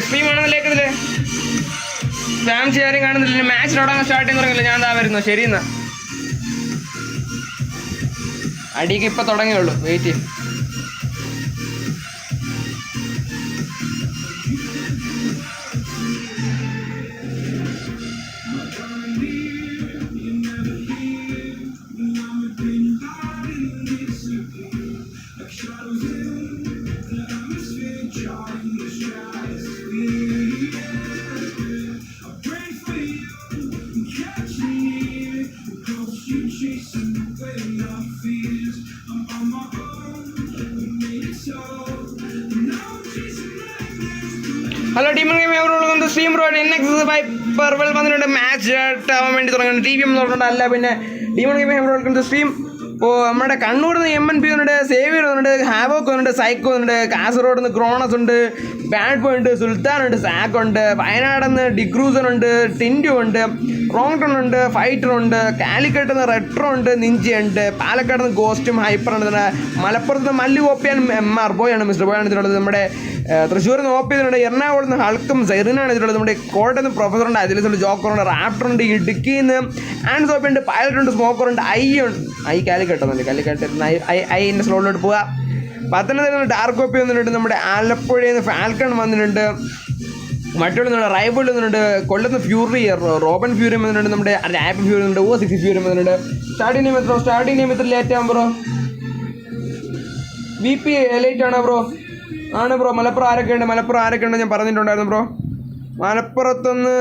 സ്ട്രീം കാണുന്നില്ലേക്കതില്ലേ? ഫാൻസി ആരും കാണുന്നില്ല. മാച്ച് തുടങ്ങാൻ സ്റ്റാർട്ടിങ് തുടങ്ങില്ല. ഞാൻ എന്താ വരുന്നു. ശരി എന്നാ അടിക്ക് ഇപ്പം തുടങ്ങിയുള്ളൂ. വെയിറ്റ് ചെയ്യും. Hello team stream bro NX5 വന്നിട്ടുണ്ട്. മാച്ച് ആവാൻ വേണ്ടി തുടങ്ങുന്നുണ്ട്. TVM നോക്കുന്നുണ്ട്. അല്ല പിന്നെ ടീം ഗെയിം സ്ട്രീം. ഇപ്പോൾ നമ്മുടെ കണ്ണൂരിൽ നിന്ന് MNP വന്നിട്ടുണ്ട്, സേവിയർ വന്നിട്ടുണ്ട്, ഹാവോക്ക് വന്നിട്ടുണ്ട്, സൈക്കോ വന്നിട്ടുണ്ട്, കാസർഗോഡ് നിന്ന് ക്രോണസ് ഉണ്ട്, ബാഡ് ബോയ് ഉണ്ട്, സുൽത്താൻ ഉണ്ട്, സാക്ക് ഉണ്ട്, വയനാട് നിന്ന് ഡിക്രൂസൺ ഉണ്ട്, ടിൻഡു ഉണ്ട്, റോങ്ടൺ ഉണ്ട്, ഫൈറ്റർ ഉണ്ട്, കാലിക്കട്ട് നിന്ന് റെട്രോ ഉണ്ട്, നിഞ്ചി ഉണ്ട്, പാലക്കാട് നിന്ന് ഗോസ്റ്റും ഹൈപ്പർ ഉണ്ട്, മലപ്പുറത്ത് നിന്ന് മല്ലു ഓപ്പിയാൻ MR ബോയാണ് മിസ്റ്റർ ബോയാണ് ഇതിലുള്ളത്. നമ്മുടെ തൃശ്ശൂരിൽ നിന്ന് ഓപ്പ് ചെയ്തിട്ടുണ്ട്. എറണാകുളത്ത് നിന്ന് ഹൾക്കും സൈറിനാണ് ഇതിലുള്ളത്. നമ്മുടെ കോട്ടയത്ത് നിന്ന് പ്രൊഫസറുണ്ട്, അതിലുണ്ട് ജോക്കറുണ്ട്, റാപ്റ്ററുണ്ട്, ഇടുക്കിയിൽ നിന്ന് ആൻഡ് സോപ്പുണ്ട്, പൈലറ്റ് ഉണ്ട്, സ്മോക്കറുണ്ട്, ഐ കാലിക്കട്ടുന്നുണ്ട്. കാലിക്കട്ട് ഐൻ്റെ സ്ലോട്ടിലോട്ട് പോവുക. പത്തനംതിട്ട ഡാർക്ക് കോപ്പി വന്നിട്ടുണ്ട്. നമ്മുടെ ആലപ്പുഴയിൽ നിന്ന് ഫാൽക്കൺ വന്നിട്ടുണ്ട്. മറ്റുള്ള റൈബിൾ വന്നിട്ടുണ്ട്. കൊല്ലത്ത് ഫ്യൂറി റോബൻ ഫ്യൂരി വന്നിട്ടുണ്ട്. നമ്മുടെ റാപ്പ് ഫ്യൂരി വന്നിട്ടുണ്ട്. O60 ഫ്യൂരി വന്നിട്ടുണ്ട്. സ്റ്റാർട്ടിങ് നെയിം എത്ര ലേറ്റ് ആകും ബ്രോ? VP ലേറ്റ് ആണോ ബ്രോ? ആണ് ബ്രോ. മലപ്പുറം ആരൊക്കെ ഉണ്ട്? ഞാൻ പറഞ്ഞിട്ടുണ്ടായിരുന്നു ബ്രോ. മലപ്പുറത്തുനിന്ന്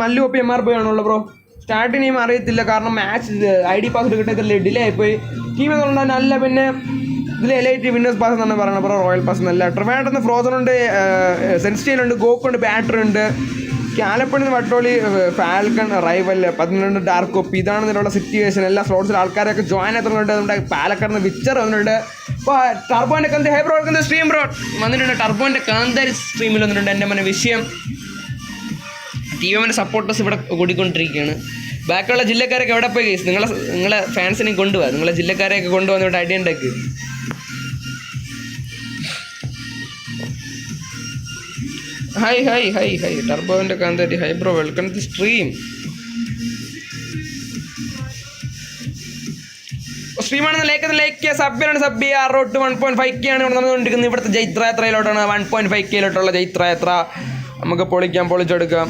മല്ലു ഒപ്പി MR ബോയ് ആണുള്ളൂ ബ്രോ. സ്റ്റാർട്ടിങ് നെയിം അറിയത്തില്ല, കാരണം മാച്ച് ID പാസ്വേഡ് കിട്ടത്തില്ല, ഡിലേ ആയിപ്പോയി. ടീം എന്നുള്ളത് അല്ല. പിന്നെ ഇതിൽ എലൈറ്റ് വിന്നേഴ്സ് പാസ് എന്നാണ് പറയുന്നത് ബ്രോ. റോയൽ പാസ് എന്നല്ല. ട്രിവാൻഡ്രത്ത് ഫ്രോസൺ ഉണ്ട്, സെൻസ്റ്റീലുണ്ട്, ഗോക്കുണ്ട്, ബാറ്ററുണ്ട്, ആലപ്പുഴയിൽ നിന്ന് Vattoli, falcon, rival, 12 dark copy. ഇതാണ് ഇതിലുള്ള സിറ്റുവേഷൻ. എല്ലാ സ്ലോട്ട്സിൽ ആൾക്കാരൊക്കെ ജോയിൻ ആയിട്ടുണ്ട്. നമ്മുടെ പാലക്കാട് നിന്ന് വിച്ചർ വന്നിട്ടുണ്ട്. ഇപ്പോൾ ടർബോൻ്റെ കന്ത് ഹൈബ്രോ സ്ട്രീം ബ്രോ വന്നിട്ടുണ്ട്. ടർബോൻ്റെ കാന്താരി സ്ട്രീമിൽ വന്നിട്ടുണ്ട്. എൻ്റെ മന വിഷയം TVMൻ്റെ സപ്പോർട്ടേഴ്സ് ഇവിടെ കൂടിക്കൊണ്ടിരിക്കുകയാണ്. ബാക്കിയുള്ള ജില്ലക്കാരൊക്കെ എവിടെ പോയി? നിങ്ങളെ ഫാൻസിനെ കൊണ്ടുപോകാം. നിങ്ങളെ ജില്ലക്കാരെയൊക്കെ കൊണ്ടുവന്ന് ഇവിടെ അടിയുണ്ടാക്കി. ഹൈ ടർബോൻ്റെ Kanthari hi bro, welcome to stream. സ്ട്രീമാണെന്ന് ലൈക്ക് സബ്ബിലാണ്. സബ് റോട്ട് 1.5K ആണ് ഇവിടെ നടന്നുകൊണ്ടിരിക്കുന്നത്. ഇവിടുത്തെ ജൈത്രയാത്രയിലോട്ടാണ് 1.5Kയിലോട്ടുള്ള ജൈത്രയാത്ര. നമുക്ക് പൊളിച്ചെടുക്കാം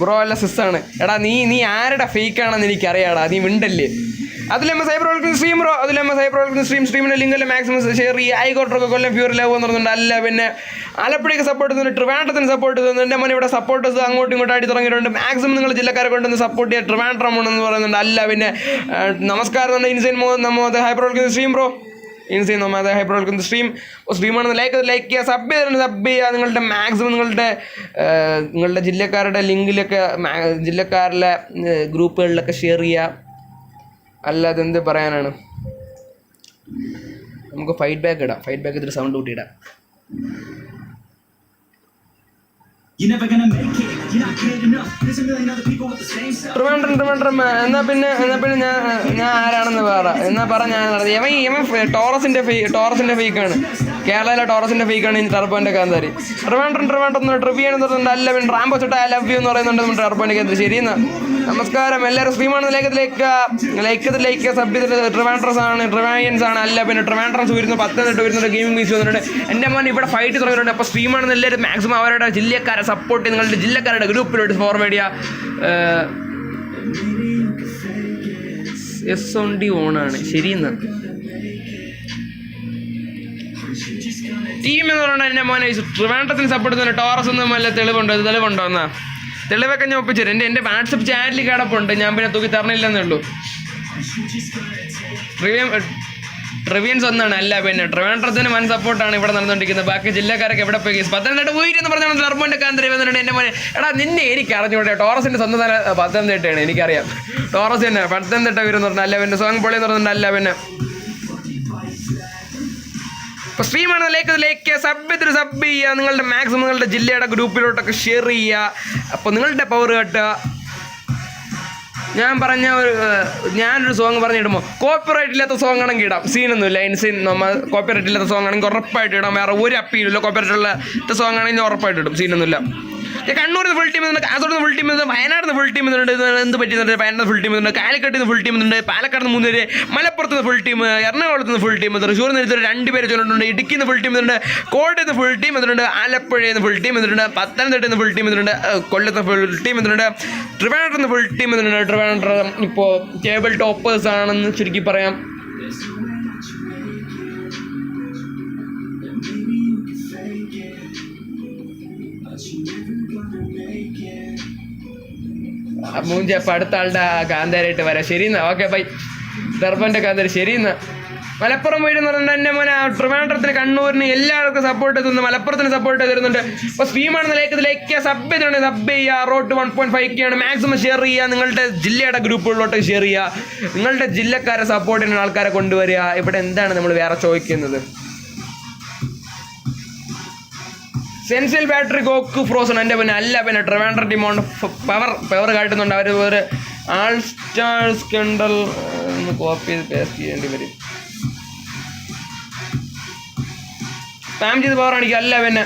ബ്രോ. അല്ല സിസ്സാണ്. എടാ നീ ആരുടെ ഫേക്കാണെന്ന് എനിക്കറിയാടാ. നീ മിണ്ടല്ലേ. അതിലമ്മ സൈബർ സ്ട്രീം ബ്രോ, അതിലമ്മ സൈബർ സ്ട്രീമിൻ്റെ ലിങ്കെല്ലാം മാക്സിമം ഷെയർ ചെയ്യുക. ആയിക്കോട്ടൊക്കെ കൊല്ലം ഫ്യൂർ ലവ് എന്ന് പറയുന്നുണ്ട്. അല്ല പിന്നെ ആലപ്പുഴയ്ക്ക് സപ്പോർട്ട് ചെയ്യുന്നുണ്ട്, ട്രിവാൻഡ്രത്തിന് സപ്പോർട്ട് ചെയ്യുന്നുണ്ട്. എൻ്റെ മോനെ ഇവിടെ സപ്പോർട്ടേഴ്സ് അങ്ങോട്ടും ഇങ്ങോട്ടും ആയിട്ട് തുടങ്ങിയിട്ടുണ്ട്. മാക്സിമം നിങ്ങൾ ജില്ലക്കാരെ കൊണ്ടൊന്ന് സപ്പോർട്ട് ചെയ്യുക. ട്രിവാൻഡ്രം എന്ന് പറയുന്നുണ്ട്. അല്ല പിന്നെ നമസ്കാരം എന്നുണ്ട് ഇൻസൈൻ നമ്മ ഹൈപ്പർ സ്ട്രീം ബ്രോ, ഇൻസൈൻ നമ്മ ഹൈപ്പർ സ്ട്രീമാണെന്ന് ലൈക്ക് ചെയ്യുക, സബ് ചെയ്യുക. നിങ്ങളുടെ മാക്സിമം നിങ്ങളുടെ ജില്ലക്കാരുടെ ലിങ്കിലൊക്കെ ജില്ലക്കാരുടെ ഗ്രൂപ്പുകളിലൊക്കെ ഷെയർ ചെയ്യുക. അല്ലാതെ എന്ത് പറയാനാണ്, നമുക്ക് ഫൈറ്റ് ബാക്ക് ഇടാം. ഫൈറ്റ് ബാക്ക് ഇതിൽ സൗണ്ട് കൂട്ടിയിടാം. ട്രിവാൻഡ്രം എന്നാ പിന്നെ ഞാൻ ആരാണെന്ന് പറ ഞാൻ ടോറസിന്റെ ഫേക്കാണ്. കേരളയിലെ ടോറസിന്റെ ഫേക്കാണ് ഈ ടർബോന്റെ കാന്താരി. ട്രിവാൻഡ്രം ട്രിവിയെന്ന് പറയുന്നുണ്ട്. അല്ല പിന്നെ റാംബോ ചേട്ടാ ഐ ലവ് യു എന്ന് പറയുന്നുണ്ട് നമ്മുടെ ടർബോന്റെ കാന്താരി. ശരിയെന്നാ നമസ്കാരം എല്ലാവരും. സ്ട്രീമാണ് ലൈക്ക് സബ് ട്രിവാൻഡ്രസ് ആണ്, ട്രിവാൻസ് ആണ്. അല്ല പിന്നെ ട്രിവാൻഡ്രസ് വരുന്നു, പത്തനംതിട്ട വരുന്നുണ്ട്, ഗെയിമിംഗ് ബീച്ച് വന്നിട്ടുണ്ട്. എൻ്റെ മോൻ ഇവിടെ ഫൈറ്റ് തുടങ്ങിയിട്ടുണ്ട്. അപ്പോൾ സ്ട്രീമാണെന്ന് എല്ലാവരും മാക്സിമം അവരുടെ ജില്ലക്കാരെ സപ്പോർട്ട് ചെയ്ത് നിങ്ങളുടെ ജില്ലക്കാരുടെ ഗ്രൂപ്പിലോട്ട് ഫോർവേഡ് ചെയ്യുക. SOD ഓണാണ്. ശരിയെന്നാ ടീം എന്ന് പറഞ്ഞാൽ എൻ്റെ മോനെ ട്രിവാൻഡ്രത്തിന് സപ്പോർട്ട് ചെയ്യുന്ന ടോറസ് ഒന്നും വല്ല തെളിവുണ്ടോ എന്നാ തെളിവൊക്കെ ഞാൻ ഒപ്പിച്ചു തരും. എൻ്റെ വാട്സപ്പ് ചാനലിൽ കിടപ്പുണ്ട്, ഞാൻ പിന്നെ തൂക്കി തരണില്ലെന്നേ ഉള്ളൂ. ട്രിവിയൻസ് ഒന്നാണ്. അല്ല പിന്നെ ട്രിവാൻഡ്രത്തിന് വൻ സപ്പോർട്ടാണ് ഇവിടെ നടന്നുകൊണ്ടിരിക്കുന്നത്. ബാക്കി ജില്ലക്കാരൊക്കെ എവിടെ പോയി പത്തനംതിട്ട പോയിട്ടെന്ന് പറഞ്ഞാൽ ടർബോന്റെ കാന്തരി വന്നിട്ടുണ്ട്. എൻ്റെ മോനെ എടാ നിന്നെ എനിക്ക് അറിഞ്ഞൂടെ, ടോറസിൻ്റെ സ്വന്തം തല പത്തനംതിട്ടയാണ്, എനിക്കറിയാം. ടോറസ് തന്നെ പത്തനംതിട്ട വരുമെന്ന് പറഞ്ഞാൽ. അല്ല പിന്നെ സോങ് പൊളി എന്ന് പറഞ്ഞിട്ടുണ്ട്. അല്ല പിന്നെ ഇപ്പോൾ സ്ട്രീമാണ് ലൈക്ക് സബ് ചെയ്യുക. നിങ്ങളുടെ മാക്സിമം നിങ്ങളുടെ ജില്ലയുടെ ഗ്രൂപ്പിലോട്ടൊക്കെ ഷെയർ ചെയ്യുക. അപ്പോൾ നിങ്ങളുടെ പവർ കാട്ടുക. ഞാനൊരു സോങ് പറഞ്ഞിടുമ്പോൾ കോപ്പിറൈറ്റ് ഇല്ലാത്ത സോങ് ആണെങ്കിൽ ഇടാം, സീനൊന്നുമില്ല. നമ്മൾ കോപ്പിറൈറ്റ് ഇല്ലാത്ത സോങ് ആണെങ്കിൽ ഉറപ്പായിട്ട് ഇടാം. വേറെ ഒരു അപ്പീലില്ല. കോപ്പിറൈറ്റ് ഉള്ള സോങ് ആണെങ്കിൽ ഉറപ്പായിട്ട് ഇടും, സീനൊന്നുമില്ല. കണ്ണൂരിൽ ഫുൾ ടീം ഉണ്ട്, കാസർഗോഡ് ഫുൾ ടീം ഉണ്ട്, വയനാട് ഫുൾ ടീം ഉണ്ട്. എന്ത് പറ്റുന്നുണ്ട്? വയനാട് ഫുൾ ടീം ഉണ്ട്, കാലിക്കട്ടിൽ നിന്ന് ഫുൾ ടീം ഉണ്ട്, പാലക്കാട് 3 പേര്, മലപ്പുറത്ത് നിന്ന് ഫുൾ ടീം, എറണാകുളത്ത് നിന്ന് ഫുൾ ടീം, തൃശ്ശൂരിൽ നിന്ന് 2 പേര് ചൊല്ലിട്ടുണ്ട്, ഇടുക്കിയിൽ നിന്ന് ഫുൾ ടീം ഉണ്ട്, കോട്ടയത്ത് നിന്ന് ഫുൾ ടീം എന്നുണ്ട്, ആലപ്പുഴയിൽ നിന്ന് ഫുൾ ടീം എന്നുണ്ട്, പത്തനംതിട്ടയിൽ നിന്ന് ഫുൾ ടീം എന്നുണ്ട്, കൊല്ലത്ത് ഫുൾ ടീം എന്നുണ്ട്, ട്രിവാൻഡ്രത്ത് നിന്ന് ഫുൾ ടീം എന്നുണ്ട്. ട്രിവാൻഡ്രം ഇപ്പോൾ ടേബിൾ ടോപ്പേഴ്സ് ആണെന്ന് ചുരുക്കി പറയാം. മൂഞ്ചപ്പം അടുത്ത ആളുടെ കാന്താരായിട്ട് വരാം. ശരിയെന്നാ ഓക്കെ ബൈ. ടർബോന്റെ കാന്താരി ശരിയെന്നാ. മലപ്പുറം പോയിട്ടെന്ന് പറഞ്ഞാൽ എൻ്റെ മോനെ ട്രിവാൻഡ്രത്തിന് കണ്ണൂരിന് എല്ലാവർക്കും സപ്പോർട്ട് ചെയ്തുണ്ട്, മലപ്പുറത്തിന് സപ്പോർട്ട് ചെയ്തിരുന്നുണ്ട്. അപ്പോൾ സ്ട്രീമാണെന്ന് ലൈക്ക് സബ് ചെയ്യുക. റോഡ് 1.5K ആണ്. മാക്സിമം ഷെയർ ചെയ്യുക. നിങ്ങളുടെ ജില്ലയുടെ ഗ്രൂപ്പുകളിലോട്ട് ഷെയർ ചെയ്യുക. നിങ്ങളുടെ ജില്ലക്കാരെ സപ്പോർട്ട് ചെയ്യുന്ന ആൾക്കാരെ കൊണ്ടുവരിക. ഇവിടെ എന്താണ് നമ്മൾ വേറെ ചോദിക്കുന്നത്? സെൻസിൽ ബാറ്ററി ഗോക്ക് ഫ്രോസൺ എൻ്റെ പിന്നെ. അല്ല പിന്നെ ട്രിവാൻഡ്രം ടീമോണ്ട് പവർ കാട്ടുന്നുണ്ട്. അവർ ഒരു ആൾ സ്റ്റാർ സ്കെൻഡൽ ഒന്ന് കോപ്പി ചെയ്ത് പേസ്റ്റ് ചെയ്യേണ്ടി വരും. സ്പാം ചെയ്ത് പവർ കാണിക്കും. അല്ല പിന്നെ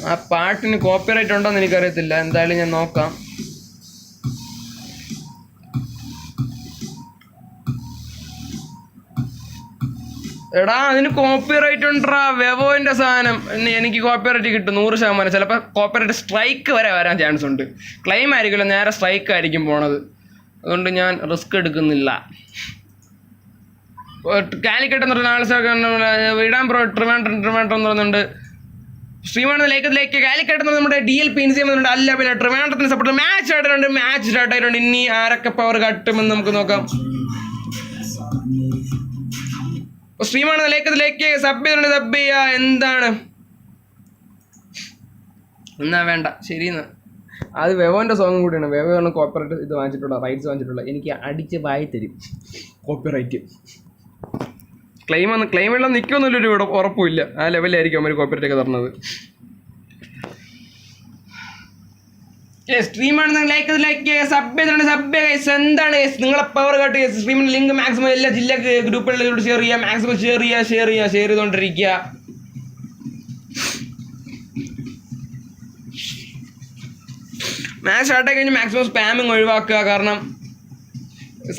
ആ പാട്ടിന് കോപ്പിറൈറ്റ് ഉണ്ടോയെന്ന് എനിക്കറിയത്തില്ല. എന്തായാലും ഞാൻ നോക്കാം. എടാ അതിന് കോപ്പിറൈറ്റ് ഉണ്ടടാ, വെവോൻ്റെ സാധനം. എനിക്ക് കോപ്പിറൈറ്റ് കിട്ടും 100%. ചിലപ്പോൾ കോപ്പിറൈറ്റ് സ്ട്രൈക്ക് വരെ വരാൻ ചാൻസ് ഉണ്ട്. ക്ലെയിം ആയിരിക്കില്ല, നേരെ സ്ട്രൈക്ക് ആയിരിക്കും പോണത്. അതുകൊണ്ട് ഞാൻ റിസ്ക് എടുക്കുന്നില്ല. കാലിക്കട്ട് എന്ന് പറഞ്ഞ ആൾ ഇടാൻ ട്രിവാൻഡ്രം എന്ന് പറയുന്നുണ്ട്. സ്ട്രീമാണ് ലൈക്ക് കാലിക്കട്ട് എന്ന് നമ്മുടെ DLP ഇൻസിയുന്നുണ്ട്. അല്ല പിന്നെ ട്രിവാൻഡ്രത്തിന് സപ്പോർട്ട് മാച്ച് സ്റ്റാർട്ട് ആയിട്ടുണ്ട്. ഇനി ആരൊക്കെ പവർ കാട്ടുമെന്ന് നമുക്ക് നോക്കാം. സ്ട്രീമാണ് ലൈക്ക് സബ് ചെയ്യുക. എന്താണ് എന്നാ വേണ്ട ശരിയെന്നാ. അത് വെവോൻ്റെ സോങ്ങും കൂടിയാണ്. വെവോയാണ് കോപ്പിറൈറ്റ് ഇത് വാങ്ങിച്ചിട്ടുള്ള, റൈറ്റ്സ് വാങ്ങിച്ചിട്ടുള്ള. എനിക്ക് അടിച്ച് വായി തരും കോപ്പിറൈറ്റ്. ക്ലെയിമെല്ലാം നിൽക്കുമെന്നുള്ളൊരു ഉറപ്പുമില്ല. ആ ലെവലിലായിരിക്കും അവർ കോപ്പിറൈറ്റ് ഒക്കെ തരുന്നത്. സ്ട്രീമാണ് ലൈക്ക് സബ് എന്താണ് നിങ്ങളെ പവർ കാട്ട്. സ്ട്രീമിൻ്റെ ലിങ്ക് മാക്സിമം എല്ലാ ജില്ലാ ഗ്രൂപ്പുകളിലോട്ട് ഷെയർ ചെയ്യുക. മാക്സിമം ഷെയർ ചെയ്തുകൊണ്ടിരിക്കുക. മാച്ച് സ്റ്റാർട്ടായി കഴിഞ്ഞ് മാക്സിമം സ്പാമിങ് ഒഴിവാക്കുക. കാരണം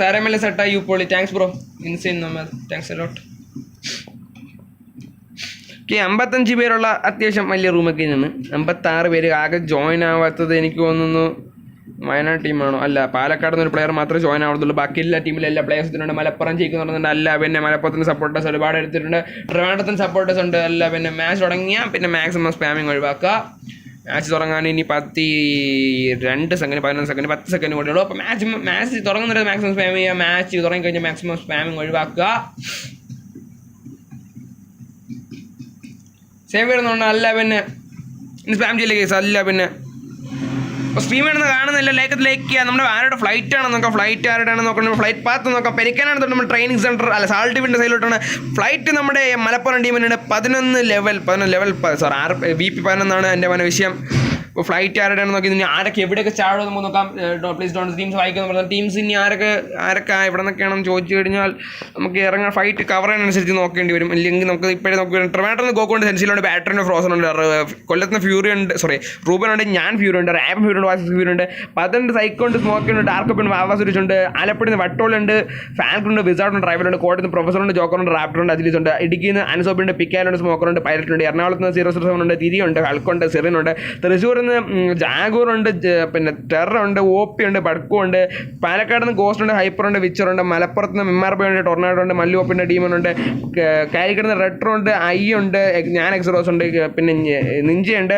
സാരമല്ല സെറ്റായി യു പോളി. Thanks bro. Insane thanks a lot. 55 പേരുള്ള അത്യാവശ്യം വലിയ റൂമൊക്കെ ആണ്. 56 പേര് ആകെ ജോയിൻ ആവാത്തത് എനിക്ക് തോന്നുന്നു വയനാട് ടീമാണോ? അല്ല, പാലക്കാട് നിന്ന് ഒരു പ്ലെയർ മാത്രമേ ജോയിൻ ആവുന്നുള്ളൂ. ബാക്കി എല്ലാ ടീമിലും എല്ലാ പ്ലേയേഴ്സിനുണ്ട്. മലപ്പുറം ജയിക്കുന്നുണ്ട്. അല്ല, പിന്നെ മലപ്പുറത്തിന് സപ്പോർട്ടേഴ്സ് ഒരുപാട് എടുത്തിട്ടുണ്ട്. ട്രിവാൻഡ്രത്തിന് സപ്പോർട്ടേഴ്സ് ഉണ്ട്. അല്ല, പിന്നെ മാച്ച് തുടങ്ങിയാൽ പിന്നെ മാക്സിമം സ്പാമിങ് ഒഴിവാക്കുക. മാച്ച് തുടങ്ങാൻ ഇനി 12 സെക്കൻഡ് 11 സെക്കൻഡ് 10 സെക്കൻഡ് കൂടെ ഉള്ളൂ. അപ്പോൾ മാച്ച് തുടങ്ങുന്നത് മാക്സിമം സ്പാം ചെയ്യുക. മാച്ച് തുടങ്ങിക്കഴിഞ്ഞാൽ മാക്സിമം സ്പാമിങ് ഒഴിവാക്കുക. സേവ് ചെയ്യുന്നുണ്ട്. അല്ല, പിന്നെ സ്പാം ചെയ്യില്ല കേസ്. അല്ല, പിന്നെ അപ്പോൾ സ്ട്രീം ആണെന്ന് കാണുന്നില്ല. ലൈക്ക് ചെയ്യുക. നമ്മുടെ ആരുടെ ഫ്ലൈറ്റ് ആണെന്ന് നോക്കാം. ഫ്ലൈറ്റ് ആരുടെയാണെന്ന് നോക്കണം. ഫ്ലൈറ്റ് പാത്ത് നോക്കാം. പെരിക്കാനാണ് തൊട്ട് നമ്മൾ ട്രെയിനിങ് സെൻറ്റർ അല്ല സാൾട്ടിവിൻ്റെ സൈഡിലോട്ടാണ് ഫ്ലൈറ്റ്. നമ്മുടെ മലപ്പുറം ടീമിനുണ്ട് 11 ലെവൽ 6 BP 11 എൻ്റെ വിഷയം. അപ്പോൾ ഫ്ലൈറ്റ് ആരുടെയാണെന്ന് നോക്കി ഇനി ആരൊക്കെ എവിടെയൊക്കെ ചാടും നമുക്ക് നോക്കാം. പ്ലീസ് ഡോണ്ട് ടീംസ് വായിക്കുന്നു പറഞ്ഞാൽ ടീംസ് ഇനി ആരൊക്കെ എവിടെ നിന്നൊക്കെയാണെന്ന് ചോദിച്ചു കഴിഞ്ഞാൽ നമുക്ക് ഇറങ്ങാൻ ഫൈറ്റ് കവർ ചെയ്യുന്നതനുസരിച്ച് നോക്കേണ്ടി വരും. ഇല്ലെങ്കിൽ നമുക്ക് ഇപ്പോഴേ നോക്കി ട്രിവാൻഡ്രത്ത് ഗോക്കുണ്ട്, സെൻസിലുണ്ട്, ബാറ്ററിൻ്റെ ഫ്രോസൺ ഉണ്ട്, കൊല്ലത്തിന് ഫ്യൂറി ഉണ്ട്, റൂബനുണ്ട്, ഞാൻ ഫ്യൂറി ഉണ്ട്, റാബ് ഫ്യൂറി ഉണ്ട്, വാസിസ് ഫ്യൂറി ഉണ്ട്, 12 സൈക്കോണ്ട് സ്മോക്കുണ്ട്, ഡാർക്ക് ഉണ്ട്, വാവാസുരിച്ച് ഉണ്ട്, ആലപ്പുഴയിൽ വട്ടോളുണ്ട്, ഫാൻക്കുണ്ട്, വിസാർഡുണ്ട്, ഡ്രൈവറുണ്ട്, കോട്ടയത്ത് പ്രൊഫസറുണ്ട്, ജോക്കറുണ്ട്, റാപ്റ്ററുണ്ട്, അജിലിസുണ്ട്, ഇടുക്കിയിൽ നിന്ന് അൻസോബുണ്ട്, പിക്കാലുണ്ട്, സ്മോക്കറുണ്ട്, പൈലറ്റുണ്ട്, എറണാകുളത്ത് നിന്ന് 007 ഉണ്ട്, തിരിയുണ്ട്, ഹൾക്കുണ്ട്, സെറിനുണ്ട്, തൃശ്ശൂരിൽ നിന്ന് ജാഗൂറുണ്ട്, പിന്നെ ടെററുണ്ട്, OP ഉണ്ട്, ബഡ്ക്കുണ്ട്, പാലക്കാട് നിന്ന് ഗോസ്റ്റ് ഉണ്ട്, ഹൈപ്പറുണ്ട്, വിച്ചറുണ്ട്, മലപ്പുറത്ത് നിന്ന് MRB ഉണ്ട്, ടൊർണാഡോ ഉണ്ട്, മല്ലുവപ്പിൻ്റെ ടീമുണ്ട്, കാലിക്കട്ട് നിന്ന് റെട്രോ ഉണ്ട്, ഐ ഉണ്ട്, ഞാൻ എക്സ്റോസ് ഉണ്ട്, പിന്നെ നിഞ്ചയുണ്ട്,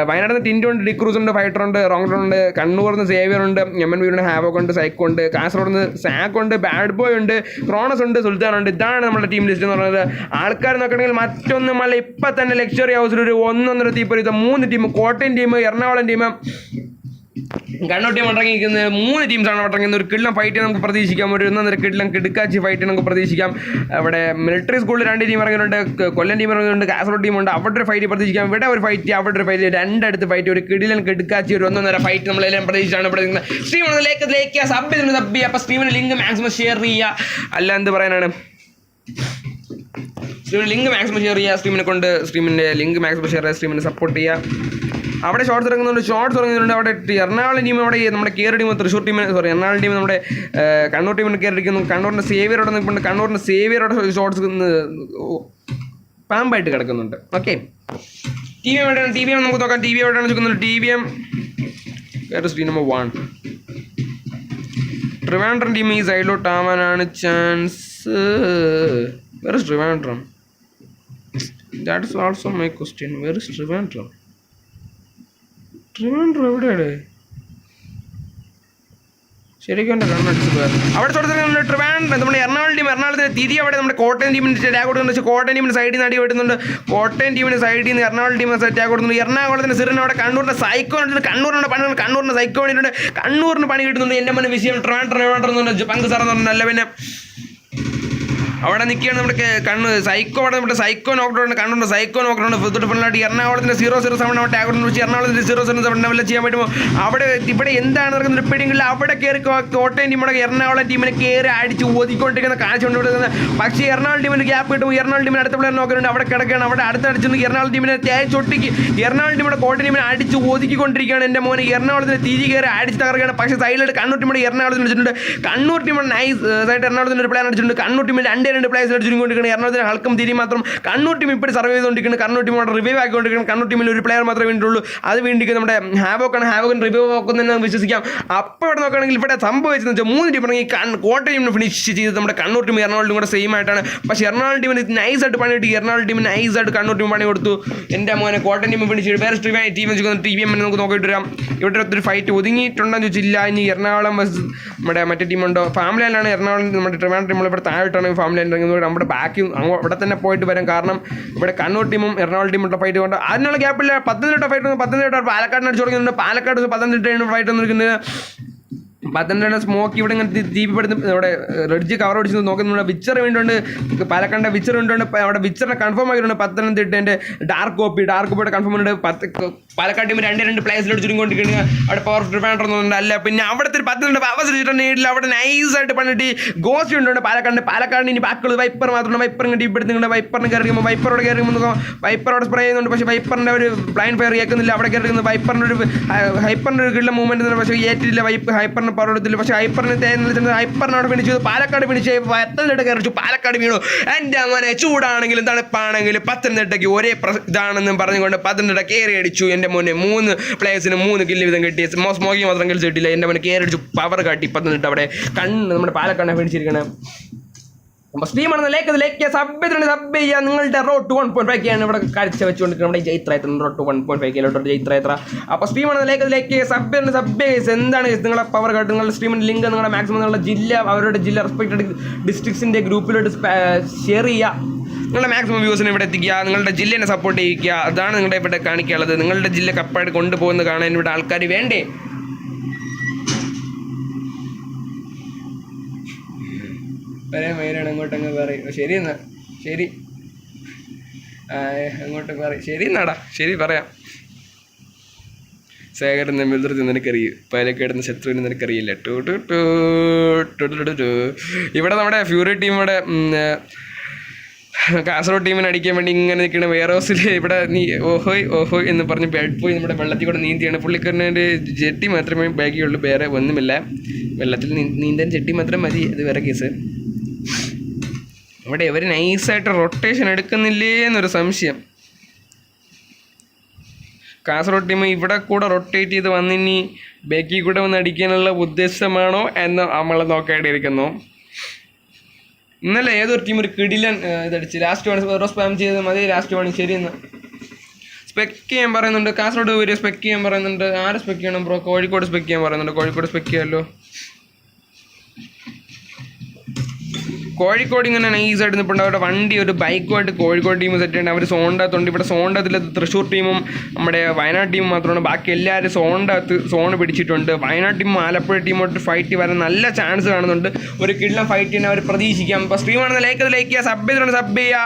വയനാട് നിന്ന് ടിൻറ്റു ഉണ്ട്, ഡിക്രൂസ് ഉണ്ട്, ഫൈറ്റർ ഉണ്ട്, റോങ്ഡർ ഉണ്ട്, കണ്ണൂരിൽ നിന്ന് സേവിയർ ഉണ്ട്, MNV ഉണ്ട്, ഹാവോക്ക് ഉണ്ട്, സൈക്കോ ഉണ്ട്, കാസർഗോഡ് നിന്ന് സാക്ക് ഉണ്ട്, ബാഡ് ബോയ് ഉണ്ട്, ക്രോണസ് ഉണ്ട്, സുൽത്താൻ ഉണ്ട്. ഇതാണ് നമ്മുടെ ടീം ലിസ്റ്റ് എന്ന് പറയുന്നത്. ആൾക്കാർ നോക്കണമെങ്കിൽ മറ്റൊന്നുമല്ല, ഇപ്പം തന്നെ ലക്ഷറി ഹൗസിൽ ഒരു 1-1.5 തീപ്പൊരുത്ത 3 team, Kottayam team, Ernakulam team, Kannur team അടങ്ങിയിരിക്കുന്നത് 3 ടീംസാണ് അടങ്ങിയത്. ഒരു കിള്ളം ഫൈറ്റ് നമുക്ക് പ്രതീക്ഷിക്കാം. ഒരു 1.5 കിള്ളം കിടുക്കാച്ചി ഫൈറ്റ് നമുക്ക് പ്രതീക്ഷിക്കാം. അവിടെ മിലിറ്ററി സ്കൂളിൽ 2 ടീം ഇറങ്ങിയിട്ടുണ്ട്, കൊല്ലം ടീം ഇറങ്ങിയിട്ടുണ്ട്, കാസർഗോഡ് ടീമുണ്ട്. അവിടെ ഒരു ഫൈറ്റ് പ്രതീക്ഷിക്കാം. ഇവിടെ ഒരു ഫൈറ്റ്, അവിടെ ഒരു ഫൈറ്റ്, രണ്ടടുത്ത് ഫൈറ്റ്, ഒരു കിടിലൻ കിടുക്കാച്ചി, ഒരു 1.5 ഫൈറ്റ് നമ്മളെല്ലാം പ്രതീക്ഷിച്ചാണ് ഇവിടെ സ്ട്രീം ലേക്ക് സബ് ചെയ്യുക. അപ്പോൾ സ്ട്രീമിന് ലിങ്ക് മാക്സിമം ഷെയർ ചെയ്യുക. അല്ല, എന്ത് പറയാനാണ്, സ്ട്രീമിന് ലിങ്ക് മാക്സിമം ഷെയർ ചെയ്യുക. സ്ട്രീമിൻ്റെ ലിങ്ക് മാക്സിമം ഷെയർ ചെയ്യുക. സ്ട്രീമിനെ സപ്പോർട്ട് ചെയ്യുക. അവിടെ ഷോർട്സ് ഇറങ്ങുന്നുണ്ട്. അവിടെ എറണാകുളം ടീം, അവിടെ നമ്മുടെ Kerala team, Thrissur team, Ernakulam team, നമ്മുടെ കണ്ണൂർ ടീമിന് കയറിയിരിക്കുന്നു. കണ്ണൂരിൻ്റെ സേവിയറോടെ നിൽക്കുന്നുണ്ട്. കണ്ണൂരിൻ്റെ സേവിയറോടെ ഷോർട്സ് പാമ്പായിട്ട് കിടക്കുന്നുണ്ട്. ഓക്കെ, TVM എവിടെയാണ്? TVM നമുക്ക് നോക്കാം. TVM എവിടെയാണ് ചോദിക്കുന്നത്? TVM team number 1 Trivandrum team ഈ സൈഡിലോട്ട് ആവാനാണ് chance. Where is Trivandrum? That is also my question. Where is Trivandrum? Trivandrum എവിടെയാണ്? ശരിക്കും എൻ്റെ കണ്ണടിച്ച് പോയാൽ അവിടെ തുടങ്ങുന്നുണ്ട്. ട്രിവാൻഡ്രം നമ്മുടെ എറണാകുളത്തിന് തിരി അവിടെ നമ്മുടെ കോട്ടയം ടീമിൻ്റെ ടാഗ് കൊടുക്കുന്നുണ്ട്. കോട്ടയം ടീമിൻ്റെ സൈഡിൽ നിന്ന് അടി വെട്ടുന്നുണ്ട്. കോട്ടയം ടീമിൻ്റെ സൈഡിൽ നിന്ന് എറണാകുളം ടീമിന് ടാഗ് കൊടുക്കുന്നുണ്ട്. എറണാകുളത്തിന് സിറിന് അവിടെ കണ്ണൂരിൻ്റെ സൈക്കോ ഉണ്ട്. കണ്ണൂരിൻ്റെ സൈക്കോ വേണ്ടിയിട്ടുണ്ട്. കണ്ണൂരിന് പണി കിട്ടുന്നുണ്ട്. എൻ്റെ മന വിഷയം ട്രിവാൻഡ്രം പങ്ക് സാറെന്ന് പറഞ്ഞാൽ അല്ല. പിന്നെ അവിടെ നിൽക്കുകയാണ് നമ്മുടെ സൈക്കോ. അവിടെ നമ്മുടെ സൈക്കോ നോക്കിട്ടുണ്ട്. കണ്ണൂരിൻ്റെ സൈക്കോ നോക്കിട്ടുണ്ട്. ഫുള്ളായിട്ട് എറണാകുളത്തിൻ്റെ 007 അവിടെ ടാഗ് കൊണ്ട് വിളിച്ച് എറണാകുളത്തിൻ്റെ 007 വല്ല ചെയ്യാൻ പറ്റുമോ? ഇവിടെ എന്താണ് നടക്കുന്നത്? ഇപ്പോഴെങ്കിലും അവിടെ കയറി കോട്ടയം ടീമിയുടെ എറണാകുളം ടീമിനെ കയറി അടിച്ച് ഒതുക്കിക്കൊണ്ടിരിക്കുന്ന കാഴ്ച കൊണ്ടുവിടുന്നത്. പക്ഷേ എറണാകുളം ടീമിന് ഗ്യാപ്പ് കിട്ടും. എറണാകുളം ടീമിന് അടുത്ത പ്ലെയർ നോക്കുന്നുണ്ട്. അവിടെ കിടക്കുകയാണ്. അവിടെ അടുത്തടിച്ച് എറണാകുളം ടീമിനെ തേച്ചൊട്ടിക്ക് എറണാകുളം ടീമിയുടെ കോട്ടയം ടീമിനെ അടിച്ച് ഒതുക്കിക്കൊണ്ടിരിക്കുകയാണ്. എൻ്റെ മോനെ എറണാകുളത്തിന് തിരി കയറി അടിച്ച് തകർക്കുകയാണ്. പക്ഷേ സൈഡിലായിട്ട് കണ്ണൂർ ടീമിയുടെ എറണാകുളത്തിന് വെച്ചിട്ടുണ്ട്. കണ്ണൂർ ടീമിയുടെ നൈസ് സൈഡ് എറണാകുളത്തിന് ഒരു പ്ലെയർ അടിച്ചിട്ടുണ്ട്. കണ്ണൂർ ടീമിൽ 2 പ്ലേയേഴ്സ് അടിച്ചുകൊണ്ടിരിക്കുന്നത്. എറണാകുളത്തിന് ഹൾക്കും തിരി മാത്രം. കണ്ണൂർ ടീം ഇപ്പോൾ സർവൈവ് ചെയ്തുകൊണ്ടിരിക്കുന്നത്. കണ്ണൂർ ടീം അവിടെ റിവൈവ് ആക്കിക്കൊണ്ടിരിക്കുന്നത്. കണ്ണൂർ ടീമിൽ ഒരു പ്ലെയർ മാത്രമേ വേണ്ടിയുള്ളൂ. അത് വേണ്ടിയിട്ട് നമ്മുടെ ഹാവോക്കാണ്. ഹാവോക്കിന് റിവൈവ് ആക്കുന്നതെന്ന് വിശ്വസിക്കാം. അപ്പോൾ ഇവിടെ നോക്കുകയാണെങ്കിൽ ഇവിടെ സംഭവിച്ചതെന്ന് വെച്ചാൽ 3 ടീം ഇറങ്ങി കോട്ടയം ടീമിന് ഫിനിഷ് ചെയ്ത് നമ്മുടെ കണ്ണൂർ ടീം എറണാകുളം കൂടെ സെയിം ആയിട്ടാണ്. പക്ഷേ എറണാകുളം ടീമിന് നൈസായിട്ട് പണി കിട്ടി. എറണാകുളം ടീമിന് നൈസായിട്ട് കണ്ണൂർ ടീം പണി കൊടുത്തു. എൻ്റെ മോനെ കോട്ടയം ടീം ഫിനിഷ് ചെയ്ത് വേറെ ടീം TVM നമുക്ക് നോക്കിയിട്ട് വരാം. ഇവിടെ ഒത്തിരി ഫൈറ്റ് ഒതുങ്ങിയിട്ടുണ്ടെന്ന് ചോദിച്ചില്ല. ഇനി എറണാകുളം നമ്മുടെ മറ്റേ ടീമുണ്ടോ? ഫാമിലി ലൈനാണ് എറണാകുളം നമ്മുടെ ട്രിവാൻഡ്രം ടീമുകൾ ഇവിടെ താഴെട്ടാണ് ഫാമിലി ലൈൻ ഇറങ്ങുന്നത്. നമ്മുടെ ബാക്കി അവിടെ തന്നെ പോയിട്ട് വരാം. കാരണം ഇവിടെ കണ്ണൂർ ടീമും എറണാകുളം ടീമുള്ള ഫൈറ്റ് കൊണ്ട് അതിനുള്ള ഗ്യാപ്പില്ല. 15 ഫൈറ്റ് പാലക്കാടിന് അടിച്ചു തുടങ്ങുന്നുണ്ട്. പാലക്കാട് 15 ഫൈറ്റ് വന്നിരിക്കുന്നത്. 12 സ്മോക്ക് ഇവിടെ ഇങ്ങനെ ദീപിപ്പെടുത്ത് ഇവിടെ റെഡ്ജ് കവർ അടിച്ച് നോക്കുന്നുണ്ട്. വിച്ചർ വേണ്ടിയുണ്ട്. പാലക്കാടിൻ്റെ വിച്ചർ വേണ്ടിയുണ്ട്. അവിടെ വിച്ചറിനെ കൺഫേം ആക്കിയിട്ടുണ്ട്. 15 ഡാർക്ക് കോപ്പിയുടെ കൺഫേം ഉണ്ട്. പാലക്കാട് ടീം 2 പ്ലേയേഴ്സിലോട്ട് ചുരുങ്ങിക്കൊണ്ടിരിക്കുന്നത്. അവിടെ പവർ ട്രിവാൻഡ്രം ഒന്നും അല്ല. പിന്നെ അവിടുത്തെ 12 അവസരം അവിടെ നൈസായിട്ട് പണിട്ട് ഗോസ്റ്റ് ഉണ്ട്. പാലക്കാടിന് ഇനി ബാക്കിയുള്ളത് വൈപ്പർ മാത്രമാണ്. വൈപ്പറിന് ഡീപ്പെടുത്തുന്നുണ്ട്. വൈപ്പറിന് കയറിയുമ്പോൾ വൈപ്പറോട് കയറിയുമ്പോൾ വൈപ്പറോട് സ്പ്രേ ചെയ്യുന്നുണ്ട്. പക്ഷേ വൈപ്പറിൻ്റെ ഒരു ബ്ലൈൻഡ് ഫയർ കേൾക്കുന്നില്ല. അവിടെ കയറിക്കുന്നത് വൈപ്പറിൻ്റെ ഒരു ഹൈപ്പറിൻ്റെ ഒരു കിള്ള മൂവ്മെൻറ്റ്. പക്ഷേ ഏറ്റില്ല. ഹൈപ്പറിന് പവർ എടുത്തില്ല. പക്ഷേ ഹൈപ്പറിനെ അവിടെ ഫിനിഷ് ചെയ്തു. പാലക്കാട് ഫിനിഷ് ചെയ്ത് പത്തനംതിട്ട കയറിച്ചു. പാലക്കാട് വീണു. എൻ്റെ മോനെ ചൂടാണെങ്കിലും തണുപ്പാണെങ്കിലും പത്തനംതിട്ടയ്ക്ക് ഒരേ ഇതാണെന്നും പറഞ്ഞുകൊണ്ട് പത്തനംതിട്ട കയറി അടിച്ചു. എൻ്റെ മോനെ 3 പ്ലേയേഴ്സിന് 3 കില്ല് വീതം കിട്ടി. സ്മോക്കി മാത്രം കിൽസ് കിട്ടില്ല. എൻ്റെ മോനെ കയറി അടിച്ചു. പവർ കാട്ടി പത്തനംതിട്ട അവിടെ നമ്മുടെ പാലക്കാടിനെ ഫിനിച്ചിരിക്കണം. അപ്പോൾ സ്ട്രീമാണ് ലൈക്ക് സബ് ചെയ്യുക. നിങ്ങളുടെ റോഡ് ടു 1.5K ആണ് ഇവിടെ കാഴ്ച വെച്ചുകൊണ്ടിരിക്കുന്നത്. നമ്മുടെ ജൈത്ര റോഡ് ടു 1.5K ജൈത്ര. അപ്പോൾ സ്ട്രീമാണ് ലൈക്ക് സബ് എന്താണ് നിങ്ങളുടെ പവർ കാട്ട്. നിങ്ങളുടെ സ്ട്രീമിൻ്റെ ലിങ്ക് നിങ്ങളുടെ മാക്സിമം നിങ്ങളുടെ ജില്ല അവരുടെ ജില്ല റെസ്പെക്റ്റഡ് ഡിസ്ട്രിക്ട്സിൻ്റെ ഗ്രൂപ്പിലോട്ട് ഷെയർ ചെയ്യുക. നിങ്ങളുടെ മാക്സിമം വ്യൂസിനെ ഇവിടെ എത്തിക്കുക. നിങ്ങളുടെ ജില്ലേനെ സപ്പോർട്ട് ചെയ്യിക്കുക. അതാണ് നിങ്ങളുടെ ഇവിടെ കാണിക്കാനുള്ളത്. നിങ്ങളുടെ ജില്ല കപ്പായിട്ട് കൊണ്ടുപോകുന്നത് കാണാൻ ഇവിടെ ആൾക്കാർ വേണ്ടേ? പറയാൻ വൈരാണ്. അങ്ങോട്ടങ്ങ് പറയും. ശരി എന്നാ ശരി അങ്ങോട്ട് പറയും. ശരി എന്നാടാ ശരി പറയാം. സേകരൻ തമ്മിൽ നിനക്കറിയും. പാലക്കാടുന്ന ശത്രുവിന് നിനക്കറിയില്ല. ഇവിടെ നമ്മുടെ ഫ്യൂറി ടീം ഇവിടെ കാസർഗോഡ് ടീമിനെ അടിക്കാൻ വേണ്ടി ഇങ്ങനെ നിൽക്കുന്ന വെയർ ഹൗസിൽ ഇവിടെ ഓഹോയ് എന്ന് പറഞ്ഞ് ബെഡ് പോയി നമ്മുടെ വെള്ളത്തിൽ കൂടെ നീന്തിയാണ്. പുള്ളിക്കാരൻ്റെ ജെട്ടി മാത്രമേ ബാക്കിയുള്ളൂ, വേറെ ഒന്നുമില്ല. വെള്ളത്തിൽ നീന്താൻ ജെട്ടി മാത്രം മതി, അത് വേറെ കേസ്. അവിടെ ഇവർ നൈസായിട്ട് റൊട്ടേഷൻ എടുക്കുന്നില്ലേ എന്നൊരു സംശയം. കാസർഗോഡ് ടീം ഇവിടെ കൂടെ റൊട്ടേറ്റ് ചെയ്ത് വന്നിനി ബാക്കിൽ കൂടെ വന്ന് അടിക്കാനുള്ള ഉദ്ദേശമാണോ എന്ന് നമ്മൾ നോക്കേണ്ടിയിരിക്കുന്നു. ഇന്നലെ ഏതൊരു ടീം ഒരു കിടിലൻ ഇതടിച്ച് ലാസ്റ്റ് വൺ ഓരോ സ്പാം ചെയ്ത് മതി. ലാസ്റ്റ് വൺ ശരിയെന്ന് സ്പെക്ക് ചെയ്യാൻ പറയുന്നുണ്ട്. കാസർഗോഡ് വരിക സ്പെക്ക് ചെയ്യാൻ പറയുന്നുണ്ട്. ആരെ സ്പെക്ക് ചെയ്യണം ബ്രോ? കോഴിക്കോട് സ്പെക്ക് ചെയ്യാൻ പറയുന്നുണ്ട്. കോഴിക്കോട് സ്പെക്ക് ചെയ്യാമല്ലോ. കോഴിക്കോട് ഇങ്ങനെ നൈസായിട്ട് നിൽപ്പുണ്ട്. അവരുടെ വണ്ടി ഒരു ബൈക്കുമായിട്ട് കോഴിക്കോട് ടീം സെറ്റ് ചെയ്യേണ്ട. അവർ സോണ്ടകത്തുണ്ട്. ഇവിടെ സോണ്ടത്തിൽ തൃശ്ശൂർ ടീമും നമ്മുടെ വയനാട് ടീമും മാത്രമാണ്. ബാക്കി എല്ലാവരും സോണ്ടകത്ത് സോണ് പിടിച്ചിട്ടുണ്ട്. വയനാട് ടീമും ആലപ്പുഴ ടീമോട്ട് ഫൈറ്റ് വരാൻ നല്ല ചാൻസ് കാണുന്നുണ്ട്. ഒരു കിടിലൻ ഫൈറ്റ് ചെയ്യാൻ അവർ പ്രതീക്ഷിക്കാം. ഇപ്പോൾ സ്ട്രീമാണെന്ന് ലൈക്ക് ചെയ്യുക, സബ് ചെയ്യുക.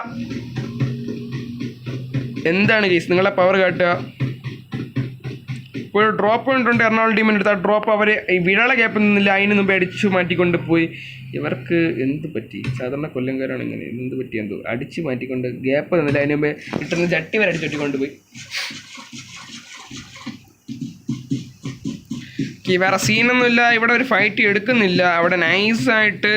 എന്താണ് കേസ് നിങ്ങളെ പവർ കാട്ടുക. ഇപ്പോൾ ഡ്രോപ്പ് ഉണ്ട് എറണാകുളം ടീമിൻ്റെ അടുത്ത്. ആ ഡ്രോപ്പ് അവർ വിരള ഗ്യാപ്പിൽ നിന്നില്ല, അതിന് മുമ്പ് അടിച്ചു മാറ്റിക്കൊണ്ട് പോയി. ഇവർക്ക് എന്ത് പറ്റി? സാധാരണ കൊല്ലംകാരാണ് ഇങ്ങനെ. എന്ത് പറ്റി എന്തോ അടിച്ച് മാറ്റിക്കൊണ്ട് ഗ്യാപ്പ് തന്നില്ല, അതിന് മുമ്പേ ഇട്ടുന്ന ചട്ടി വരെ അടിച്ചൊട്ടിക്കൊണ്ട് പോയി. വേറെ സീനൊന്നുമില്ല. ഇവിടെ ഒരു ഫൈറ്റ് എടുക്കുന്നില്ല. അവിടെ നൈസായിട്ട്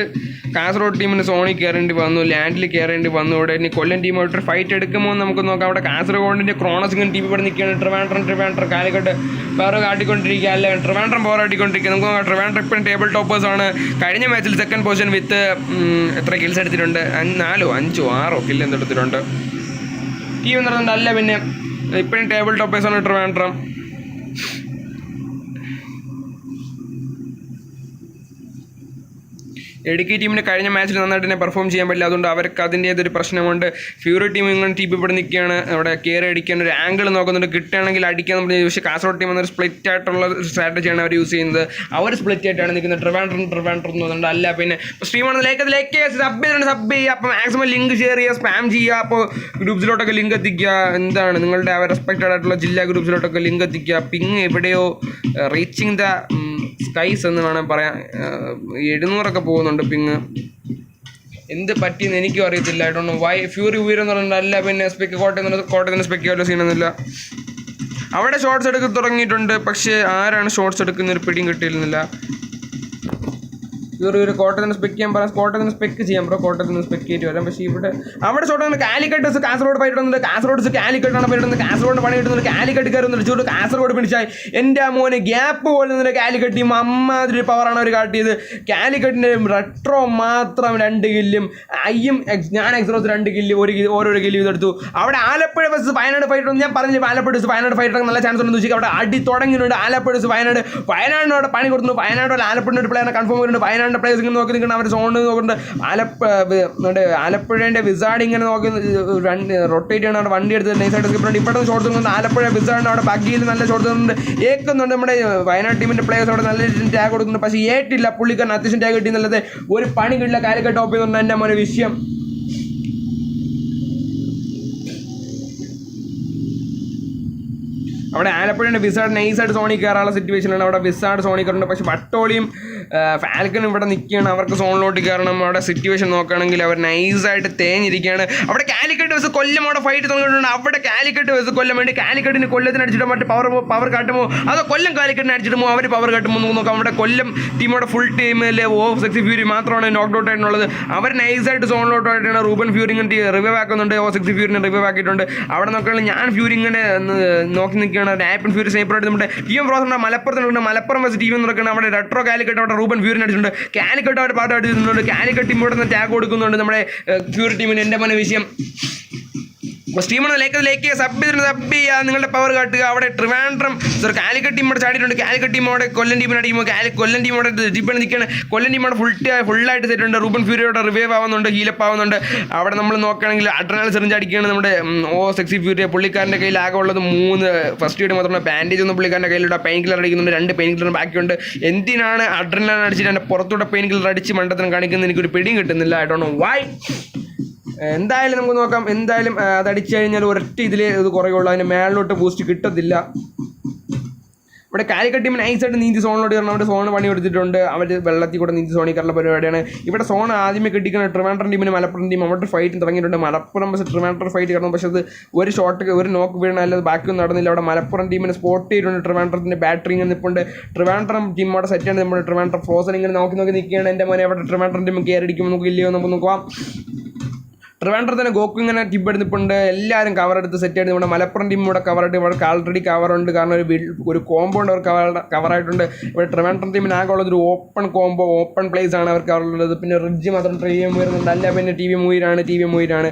കാസർഗോഡ് ടീമിന് സോണിൽ കയറേണ്ടി വന്നു, ലാൻഡിൽ കയറേണ്ടി വന്നു. ഇവിടെ ഇനി കൊല്ലം ടീമായിട്ട് ഫൈറ്റ് എടുക്കുമോ എന്ന് നമുക്ക് നോക്കാം. അവിടെ കാസർഗോഡിൻ്റെ ക്രോണസിംഗ് ടീം ഇവിടെ നിൽക്കുകയാണ്. ട്രിവാൻഡ്രം കാലിക്കട്ട് വേറെ കാട്ടിക്കൊണ്ടിരിക്കുക. അല്ല ട്രിവാൻഡ്രം പോരാടിക്കൊണ്ടിരിക്കുക. നമുക്ക് നോക്കാം. ട്രിവാൻഡ്രം ഇപ്പം ടേബിൾ ടോപ്പേഴ്സാണ്. കഴിഞ്ഞ മാച്ചിൽ സെക്കൻഡ് പൊസിഷൻ വിത്ത് എത്ര കിൽസ് എടുത്തിട്ടുണ്ട്? 4 5 6 കില്ല് എന്തെടുത്തിട്ടുണ്ട്. ടീം എന്ന് പറയുന്നുണ്ട്. അല്ല പിന്നെ ഇപ്പോഴും ടേബിൾ ടോപ്പേഴ്സാണ് ട്രിവാൻഡ്രം. ഇടുക്കി ടീമിന് കഴിഞ്ഞ മാച്ചിൽ നന്നായിട്ട് തന്നെ പെർഫോം ചെയ്യാൻ പറ്റില്ല. അതുകൊണ്ട് അവർക്ക് അതിൻ്റേതൊരു പ്രശ്നമുണ്ട്. ഫ്യൂറി ടീം ഇങ്ങനെ ടീം ഇവിടെ നിൽക്കുകയാണ്. അവിടെ കയറി അടിക്കാൻ ഒരു ആംഗിൾ നോക്കുന്നുണ്ട്. കിട്ടുകയാണെങ്കിൽ അടിക്കാൻ നമ്മൾ. പക്ഷേ കാസർഗോഡ് ടീം എന്നൊരു സ്പ്ലിറ്റ് ആയിട്ടുള്ള സ്ട്രാറ്റജിയാണ് അവർ യൂസ് ചെയ്യുന്നത്. അവർ സ്പ്ലിറ്റ് ആയിട്ടാണ് നിൽക്കുന്നത്. ട്രിവാൻഡ്രം എന്ന് പറയുന്നുണ്ട്. അല്ല പിന്നെ സ്ട്രീമാണ് ലൈക്ക് സബ് ചെയ്യുക. അപ്പോൾ മാക്സിമം ലിങ്ക് ഷെയർ ചെയ്യുക, സ്പാം ചെയ്യുക. അപ്പോൾ ഗ്രൂപ്പ്സിലോട്ടൊക്കെ ലിങ്ക് എത്തിക്കുക. എന്താണ് നിങ്ങളുടെ റെസ്പെക്റ്റഡ് ആയിട്ടുള്ള ജില്ലാ ഗ്രൂപ്പ്സിലോട്ടൊക്കെ ലിങ്ക് എത്തിക്കുക. പിങ് എവിടെയോ റീച്ചിങ് ദ സ്കൈസ് എന്ന് വേണം പറയാൻ. 700 പോകുന്നുണ്ട് പിങ്. എന്ത് പറ്റിയെന്ന് എനിക്കും അറിയത്തില്ല. I don't know why. Fury എന്ന് പറഞ്ഞിട്ട് അല്ല പിന്നെ കോട്ടയത്തിന് സ്പെക്ക് വല്ല സീനൊന്നുമില്ല. അവിടെ ഷോർട്സ് എടുക്കാൻ തുടങ്ങിയിട്ടുണ്ട്. പക്ഷേ ആരാണ് ഷോർട്സ് എടുക്കുന്ന ഒരു പിടിയും കിട്ടിയിരുന്നില്ല. ഒരു കോട്ടയത്തിന് സ്പെക്ക് ചെയ്യാൻ പറയാം. കോട്ടയത്തിന് സ്പെക്ക് ചെയ്യാം ബ്രോ. കോട്ടയത്തിന് സ്പെക്ക് ചെയ്തിട്ട് വരാം. പക്ഷേ ഇവിടെ അവിടെ ഷോട്ട് കാലിക്കട്ട് കാസർഗോഡ് ഫൈറ്റ് വന്നിട്ട് കാസർഗോഡ് കാലിക്കട്ടാണ് വരുന്നത്. കാസർഗോഡ് പണി കിട്ടുന്നത്. കാലിക്കട്ട് കയറുന്നുണ്ട്. ചൂട് കാസർഗോഡ് പിടിച്ചായി. എൻ്റെ മോന് ഗ്യാപ്പ് പോലെ നിന്നിട്ട് കാലിക്കട്ട് ടീം അമ്മാതിരി പവറാണ് അവർ കാട്ടിയത്. കാലിക്കട്ടിൻ്റെ റെട്രോ മാത്രം 2 കില്ലും ഞാൻ എക്സ്റോസ് 2 കില്ല് ഓരോരോ കില്ല് ഇതെടുത്തു. അവിടെ ആലപ്പുഴ vs വയനാട് ഫൈറ്റ് ഞാൻ പറഞ്ഞില്ല. ആലപ്പുഴ vs വയനാട് ഫൈറ്റ് നല്ല ചാൻസ് ഉണ്ടെന്ന് വെച്ചാൽ അവിടെ അടി തുടങ്ങിയിട്ടുണ്ട്. ആലപ്പുഴ vs വയനാടിന് അവിടെ പണി കൊടുത്തു. വയനാട് ആലപ്പുഴ ഒരു പ്ലെയറിനെ കൺഫേം ചെയ്യുന്നുണ്ട്. വയനാട് പ്ലേയേഴ്സ് ഇങ്ങനെ നോക്കി നിൽക്കണം. അവർ സോണ്ട് നോക്കുന്നുണ്ട്. ആലപ്പുഴേൻ്റെ വിസാഡ് ഇങ്ങനെ നോക്കി റൊട്ടേറ്റ് ചെയ്യണം. അവിടെ വണ്ടി എടുത്ത് നൈസായിട്ട് സ്കിപ്പ് ഇപ്പോഴത്തെ ഷോട്ട് നിന്നുണ്ട്. ആലപ്പുഴ വിസാഡിന് അവിടെ ബഗ്ഗിയിൽ നല്ല ഷോട്ട് നിന്നുണ്ട്. ഏക്കുന്നുണ്ട്. നമ്മുടെ വയനാട് ടീമിൻ്റെ പ്ലേയേഴ്സ് അവിടെ നല്ല ടാഗ് കൊടുക്കുന്നുണ്ട്. പക്ഷേ ഏറ്റില്ല. പുള്ളിക്കാരൻ അത്യാവശ്യം ടാഗ് കിട്ടിയെന്നുള്ളത് ഒരു പണി കിട്ടില്ല. കാലിക്കട്ട് ടോപ്പ് ചെയ്യുന്നുണ്ട്. എൻ്റെ മോനെ വിഷയം. അവിടെ ആലപ്പുഴയുടെ വിസാഡ് നൈസായിട്ട് സോണി കയറാനുള്ള സിറ്റുവേഷനാണ്. അവിടെ വിസാഡ് സോണി കയറുന്നുണ്ട്. പക്ഷേ വട്ടോളിയും ഫാൽക്കൺ ഇവിടെ നിൽക്കുകയാണ്. അവർക്ക് സോണിലോട്ട് കയറണം. അവിടെ സിറ്റുവേഷൻ നോക്കുകയാണെങ്കിൽ അവർ നൈസായിട്ട് തേഞ്ഞിരിക്കുകയാണ്. അവിടെ കാലിക്കറ്റ് വേഴ്സസ് കൊല്ലം അവിടെ ഫൈറ്റ് തുടങ്ങിയിട്ടുണ്ട്. അവിടെ കാലിക്കറ്റ് വേഴ്സസ് കൊല്ലം വേണ്ടി കാലിക്കറ്റിന് കൊല്ലത്തിന് അടിച്ചിട്ട് മറ്റേ പവർ കാട്ടുമോ അതോ കൊല്ലം കാലിക്കറ്റിന് അടിച്ചിട്ടുമോ അവർ പവർ കാട്ടുമോ നോക്കാം. അവിടെ കൊല്ലം ടീമോടെ ഫുൾ ടീമിൽ സെക്സി ഫ്യൂരി മാത്രമാണ് നോക്ക് ഔട്ട് ആയിട്ടുള്ളത്. അവർ നൈസായിട്ട് സോണിലോട്ടായിട്ടാണ്. റൂബൻ ഫ്യൂരി ഇങ്ങനെ റിവൈവ് ആക്കുന്നുണ്ട്. സെക്സി ഫ്യൂരിനെ റിവൈവ് ആക്കിയിട്ടുണ്ട്. അവിടെ നോക്കുകയാണെങ്കിൽ ഞാൻ ഫ്യൂരി ഇങ്ങനെ നോക്കി നിൽക്കുകയാണ്. ആപ്പിൻ ഫ്യൂരി സ്നൈപ്പറായിട്ട് നമ്മുടെ ടീം ഫ്രോസറിന്റെ മലപ്പുറത്തുണ്ട്. മലപ്പുറം വെച്ച് ടീം നോക്കുകയാണ്. അവിടെ റെട്രോ കാലിക്കറ്റ് അവിടെ റൂബൻ ഫ്യൂരിനെ അടിച്ചിട്ടുണ്ട്. കാലിക്കറ്റ് അവിടെ പാട്ട് അടിച്ചിട്ടുണ്ട്. കാലിക്കറ്റ് ടീം ഇവിടെ നിന്ന് ടാഗ് കൊടുക്കുന്നുണ്ട് നമ്മുടെ ഫ്യൂരി ടീമിന്. എൻ്റെ മന വിഷയം സ്ട്രീമാണ് ലൈക്ക് സബ് ചെയ്യുക, നിങ്ങളുടെ പവർ കാട്ടുക. അവിടെ ട്രിവാൻഡ്രം കാലിക്കറ്റ് ടീം ഇവിടെ ചാടിയിട്ടുണ്ട്. കാലിക്കറ്റ് ടീമോടെ കൊല്ലം ടീമിനെ അടിക്കുമ്പോൾ കൊല്ലം ടീമോടെ ജിപ്പിൽ നിൽക്കുകയാണ്. കൊല്ലം ടീമോടെ ഫുള്ളായിട്ട് സെറ്റുണ്ട്. റൂബൻ ഫ്യൂരിയോടെ റിവൈവ് ആവുന്നുണ്ട്, ഹീലപ്പ് ആവുന്നുണ്ട്. അവിടെ നമ്മൾ നോക്കുകയാണെങ്കിൽ അഡ്രനാൽ സെറിഞ്ച് അടിക്കുകയാണ് നമ്മുടെ സെക്സി ഫ്യൂരി. പുള്ളിക്കാരൻ്റെ കയ്യിൽ ആകെ ഉള്ളത് 3 ഫസ്റ്റ് എയ്ഡ് മാത്രമേ. ബാൻഡേജ് ഒന്നും പുള്ളിക്കാരൻ്റെ കയ്യിലൂടെ പെയിൻ കില്ലർ അടിക്കുന്നുണ്ട്. 2 പെയിൻ കില്ലർ ബാക്കിയുണ്ട്. എന്തിനാണ് അഡ്രനാൽ അടിച്ചിട്ട് എൻ്റെ പുറത്തൂടെ പെയിൻ കില്ലർ അടിച്ച് മണ്ടത്തിന് കാണിക്കുന്നത് എനിക്കൊരു പിടിയും കിട്ടുന്നില്ല. I don't know why. എന്തായാലും നമുക്ക് നോക്കാം. എന്തായാലും അതടിച്ചു കഴിഞ്ഞാൽ ഒരൊറ്റ ഇതിൽ ഇത് കുറയുള്ളൂ. അതിന് മേളിലോട്ട് ബൂസ്റ്റ് കിട്ടത്തില്ല. ഇവിടെ കാലിക്കറ്റ് ടീമിന് നൈസായിട്ട് നീന്തി സോണിലോട്ട് കയറണം. അവിടെ സോൺ പണി കൊടുത്തിട്ടുണ്ട്. അവർ വെള്ളത്തിൽ കൂടെ നീന്തി സോണിൽ കയറുന്ന പരിപാടിയാണ്. ഇവിടെ സോൺ ആദ്യമേ കിട്ടിക്കുന്ന ട്രിവാൻഡ്രം ടീമിന് മലപ്പുറം ടീം അവിടെ ഫൈറ്റ് തുടങ്ങിയിട്ടുണ്ട്. മലപ്പുറം പക്ഷേ ട്രിവാൻഡ്രം ഫൈറ്റ് കിടന്നു. പക്ഷേ അത് ഒരു ഷോട്ട് ഒരു നോക്ക് വീണ അല്ലാതെ ബാക്കിയൊന്നും നടന്നില്ല. അവിടെ മലപ്പുറം ടീമിന് സ്പോട്ട് ചെയ്തിട്ടുണ്ട്. ട്രിവാൻഡ്രത്തിൻ്റെ ബാറ്ററി ഇങ്ങനെ നിൽപ്പുണ്ട്. ട്രിവാൻഡ്രം ടീം അവിടെ സെറ്റാണ്. നമ്മുടെ ട്രിവാൻഡ്രം ഫ്രോസൺ ഇങ്ങനെ നോക്കി നിൽക്കുകയാണ്. എൻ്റെ മോനെ അവിടെ ട്രിവാൻഡ്രം ടീം കയറിടിക്കുമ്പോൾ നമുക്ക് ഇല്ലയോ നമുക്ക് നോക്കാം. ട്രിവാൻഡ്രത്തിന് ഗോക്കു ഇങ്ങനെ ടിപ്പെടുന്നിപ്പുണ്ട്. എല്ലാവരും കവർ എടുത്ത് സെറ്റ് ആയിട്ട് നമ്മുടെ മലപ്പുറം ടീം ഇവിടെ കവറായിട്ട് ഇവർക്ക് ആൾറെഡി കവറുണ്ട്. കാരണം ഒരു കോമ്പൗണ്ട് അവർ കവറായിട്ടുണ്ട്. ഇവിടെ ട്രിവാൻഡ്രം ടീമിന് ആകെ ഉള്ളത് ഒരു ഓപ്പൺ കോമ്പോ ഓപ്പൺ പ്ലേസ് ആണ് അവർക്ക് കവറുള്ളത്. പിന്നെ റിഡ്ജ് മാത്രം ടി വി വരുന്നുണ്ട്. അല്ല പിന്നെ ടി വി മൂയിലാണ്.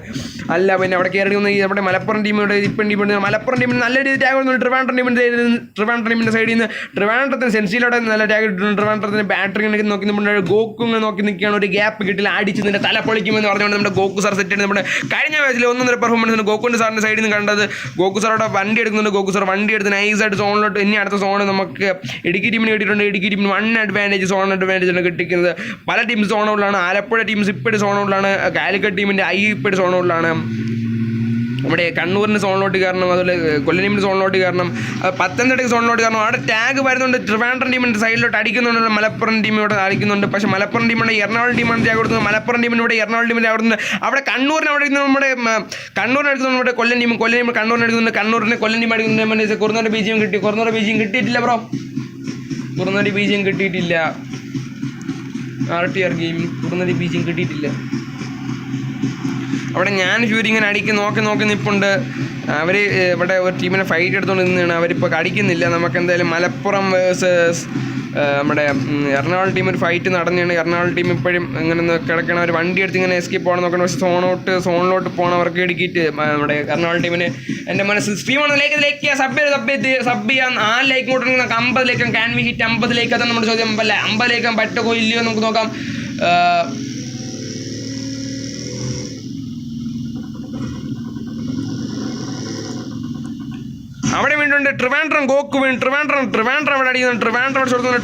അല്ല പിന്നെ അവിടെ കയറി വന്ന് നമ്മുടെ മലപ്പുറം ടീമിയുടെ ഇപ്പം ടീമുണ്ട്. മലപ്പുറം ടീമിന് നല്ല രീതിയിൽ ടാഗ് വന്നു. ട്രിവാൻഡ്രം ടീമിൻ്റെ സൈഡിൽ നിന്ന് ട്രിവാൻഡ്രത്തിന് സെൻസിലോടെ നല്ല ടാഗ് ഇട്ടിട്ടുണ്ട്. ട്രിവാൻഡ്രത്തിന് ബാറ്ററി നോക്കി നിൽക്കുമ്പോൾ ഗോക്കു നോക്കി നിൽക്കുകയാണ്. ഒരു ഗ്യാപ്പ് കിട്ടില്ല, അടിച്ച് നിന്റെ തല പൊളിക്കുമെന്ന് പറഞ്ഞുകൊണ്ട് നമ്മുടെ ഗോക്കു സാർ സെറ്റ് നമ്മുടെ കഴിഞ്ഞ മാച്ചിൽ 1-1 പെർഫോമൻസ് ഗോകുന്റെ സാറിന്റെ സൈഡിൽ നിന്ന് കണ്ടത്. ഗോകു സാർ അവിടെ വണ്ടി എടുക്കുന്നുണ്ട്. ഗോകു സാർ വണ്ടി എടുത്ത് നൈസായിട്ട് സോണിലോട്ട്. ഇനി അടുത്ത സോണ് നമുക്ക് ഇടുക്കി ടീമിന് കിട്ടിയിട്ടുണ്ട്. ഇടുക്കി ടീമിന് 1 അഡ്വാൻറ്റേജ് സോൺ അഡ്വാൻറ്റേജ് ആണ് കിട്ടിക്കുന്നത്. പല ടീംസ് സോണുകളിലാണ്. ആലപ്പുഴ ടീംസ് ഇപ്പോഴും സോണുകളിലാണ്. കാലിക്കറ്റ് ടീമിൻ്റെ ഇപ്പോഴും സോണുകളിലാണ്. നമ്മുടെ കണ്ണൂരിന് സോണിലോട്ട് കയറണം. അതുപോലെ കൊല്ലം ടീമിന് സോണിലോട്ട് കയറണം. പത്തനംതിട്ടയ്ക്ക് സോണിലോട്ട് കയറണം. അവിടെ ടാഗ് വരുന്നുണ്ട്. ട്രിവാൻഡ്രം ടീമിൻ്റെ സൈഡിലോട്ട് അടിക്കുന്നുണ്ട്. മലപ്പുറം ടീമിനോട് അടിക്കുന്നുണ്ട്. പക്ഷേ മലപ്പുറം ടീമിൻ്റെ എറണാകുളം ടീമാണ് ടാഗ് കൊടുക്കുന്നത്. മലപ്പുറം ടീമിനോട് എറണാകുളം ടീമിൻ്റെ അവിടെ അവിടെ കണ്ണൂരിന് അവിടെ നമ്മുടെ കണ്ണൂരിന് എടുക്കുന്നു. നമ്മുടെ കൊല്ലം ടീം കണ്ണൂരിന് എടുക്കുന്നുണ്ട്. കണ്ണൂരിന് കൊല്ലം ടീം അടിക്കുന്നുണ്ട്. കുറുന്നൂർ ബീജിയം കിട്ടി. കുറുന്നൂർ ബീജിയം കിട്ടിയിട്ടില്ല ബ്രോ. കുറുന്നൂർ ബീജിയം കിട്ടിയിട്ടില്ല. RTR ഗെയിം കുറുന്നൂർ ബീജിയം കിട്ടിയിട്ടില്ല. അവിടെ ഞാൻ ഫ്യൂരി ഇങ്ങനെ നോക്കി നിൽപ്പുണ്ട്. അവർ ഇവിടെ ഒരു ടീമിനെ ഫൈറ്റ് എടുത്തുകൊണ്ട് നിന്നാണ്. അവരിപ്പോൾ അടിക്കുന്നില്ല. നമുക്ക് എന്തായാലും മലപ്പുറം വേഴ്സസ് നമ്മുടെ എറണാകുളം ടീം ഒരു ഫൈറ്റ് നടന്നെയാണ്. എറണാകുളം ടീം ഇപ്പോഴും ഇങ്ങനെ കിടക്കണം. അവർ വണ്ടി എടുത്ത് ഇങ്ങനെ എസ്കേപ്പ് പോകണം നോക്കണം. പക്ഷേ സോണിലോട്ട് പോകണവർക്ക് ഇടുക്കിയിട്ട് നമ്മുടെ എറണാകുളം ടീമിന് എൻ്റെ മനസ്സിൽ സ്ട്രീമാണ്. ലൈക്ക് സബ് ചെയ്യാൻ 4 ലൈക്ക് കൂട്ടുണ്ടെങ്കിൽ നമുക്ക് 50 like can we hit 50 like. അതാണ് നമ്മുടെ ചോദ്യം. അല്ല 50 ലൈക്കാൻ പറ്റുമോ ഇല്ലയോ നമുക്ക് നോക്കാം. അവിടെ വീണ്ടുണ്ട് ട്രിവാൻഡ്രം ഗോക്കു വീണ്. ട്രിവാൻഡ്രം അവിടെ അടിക്കുന്നുണ്ട്.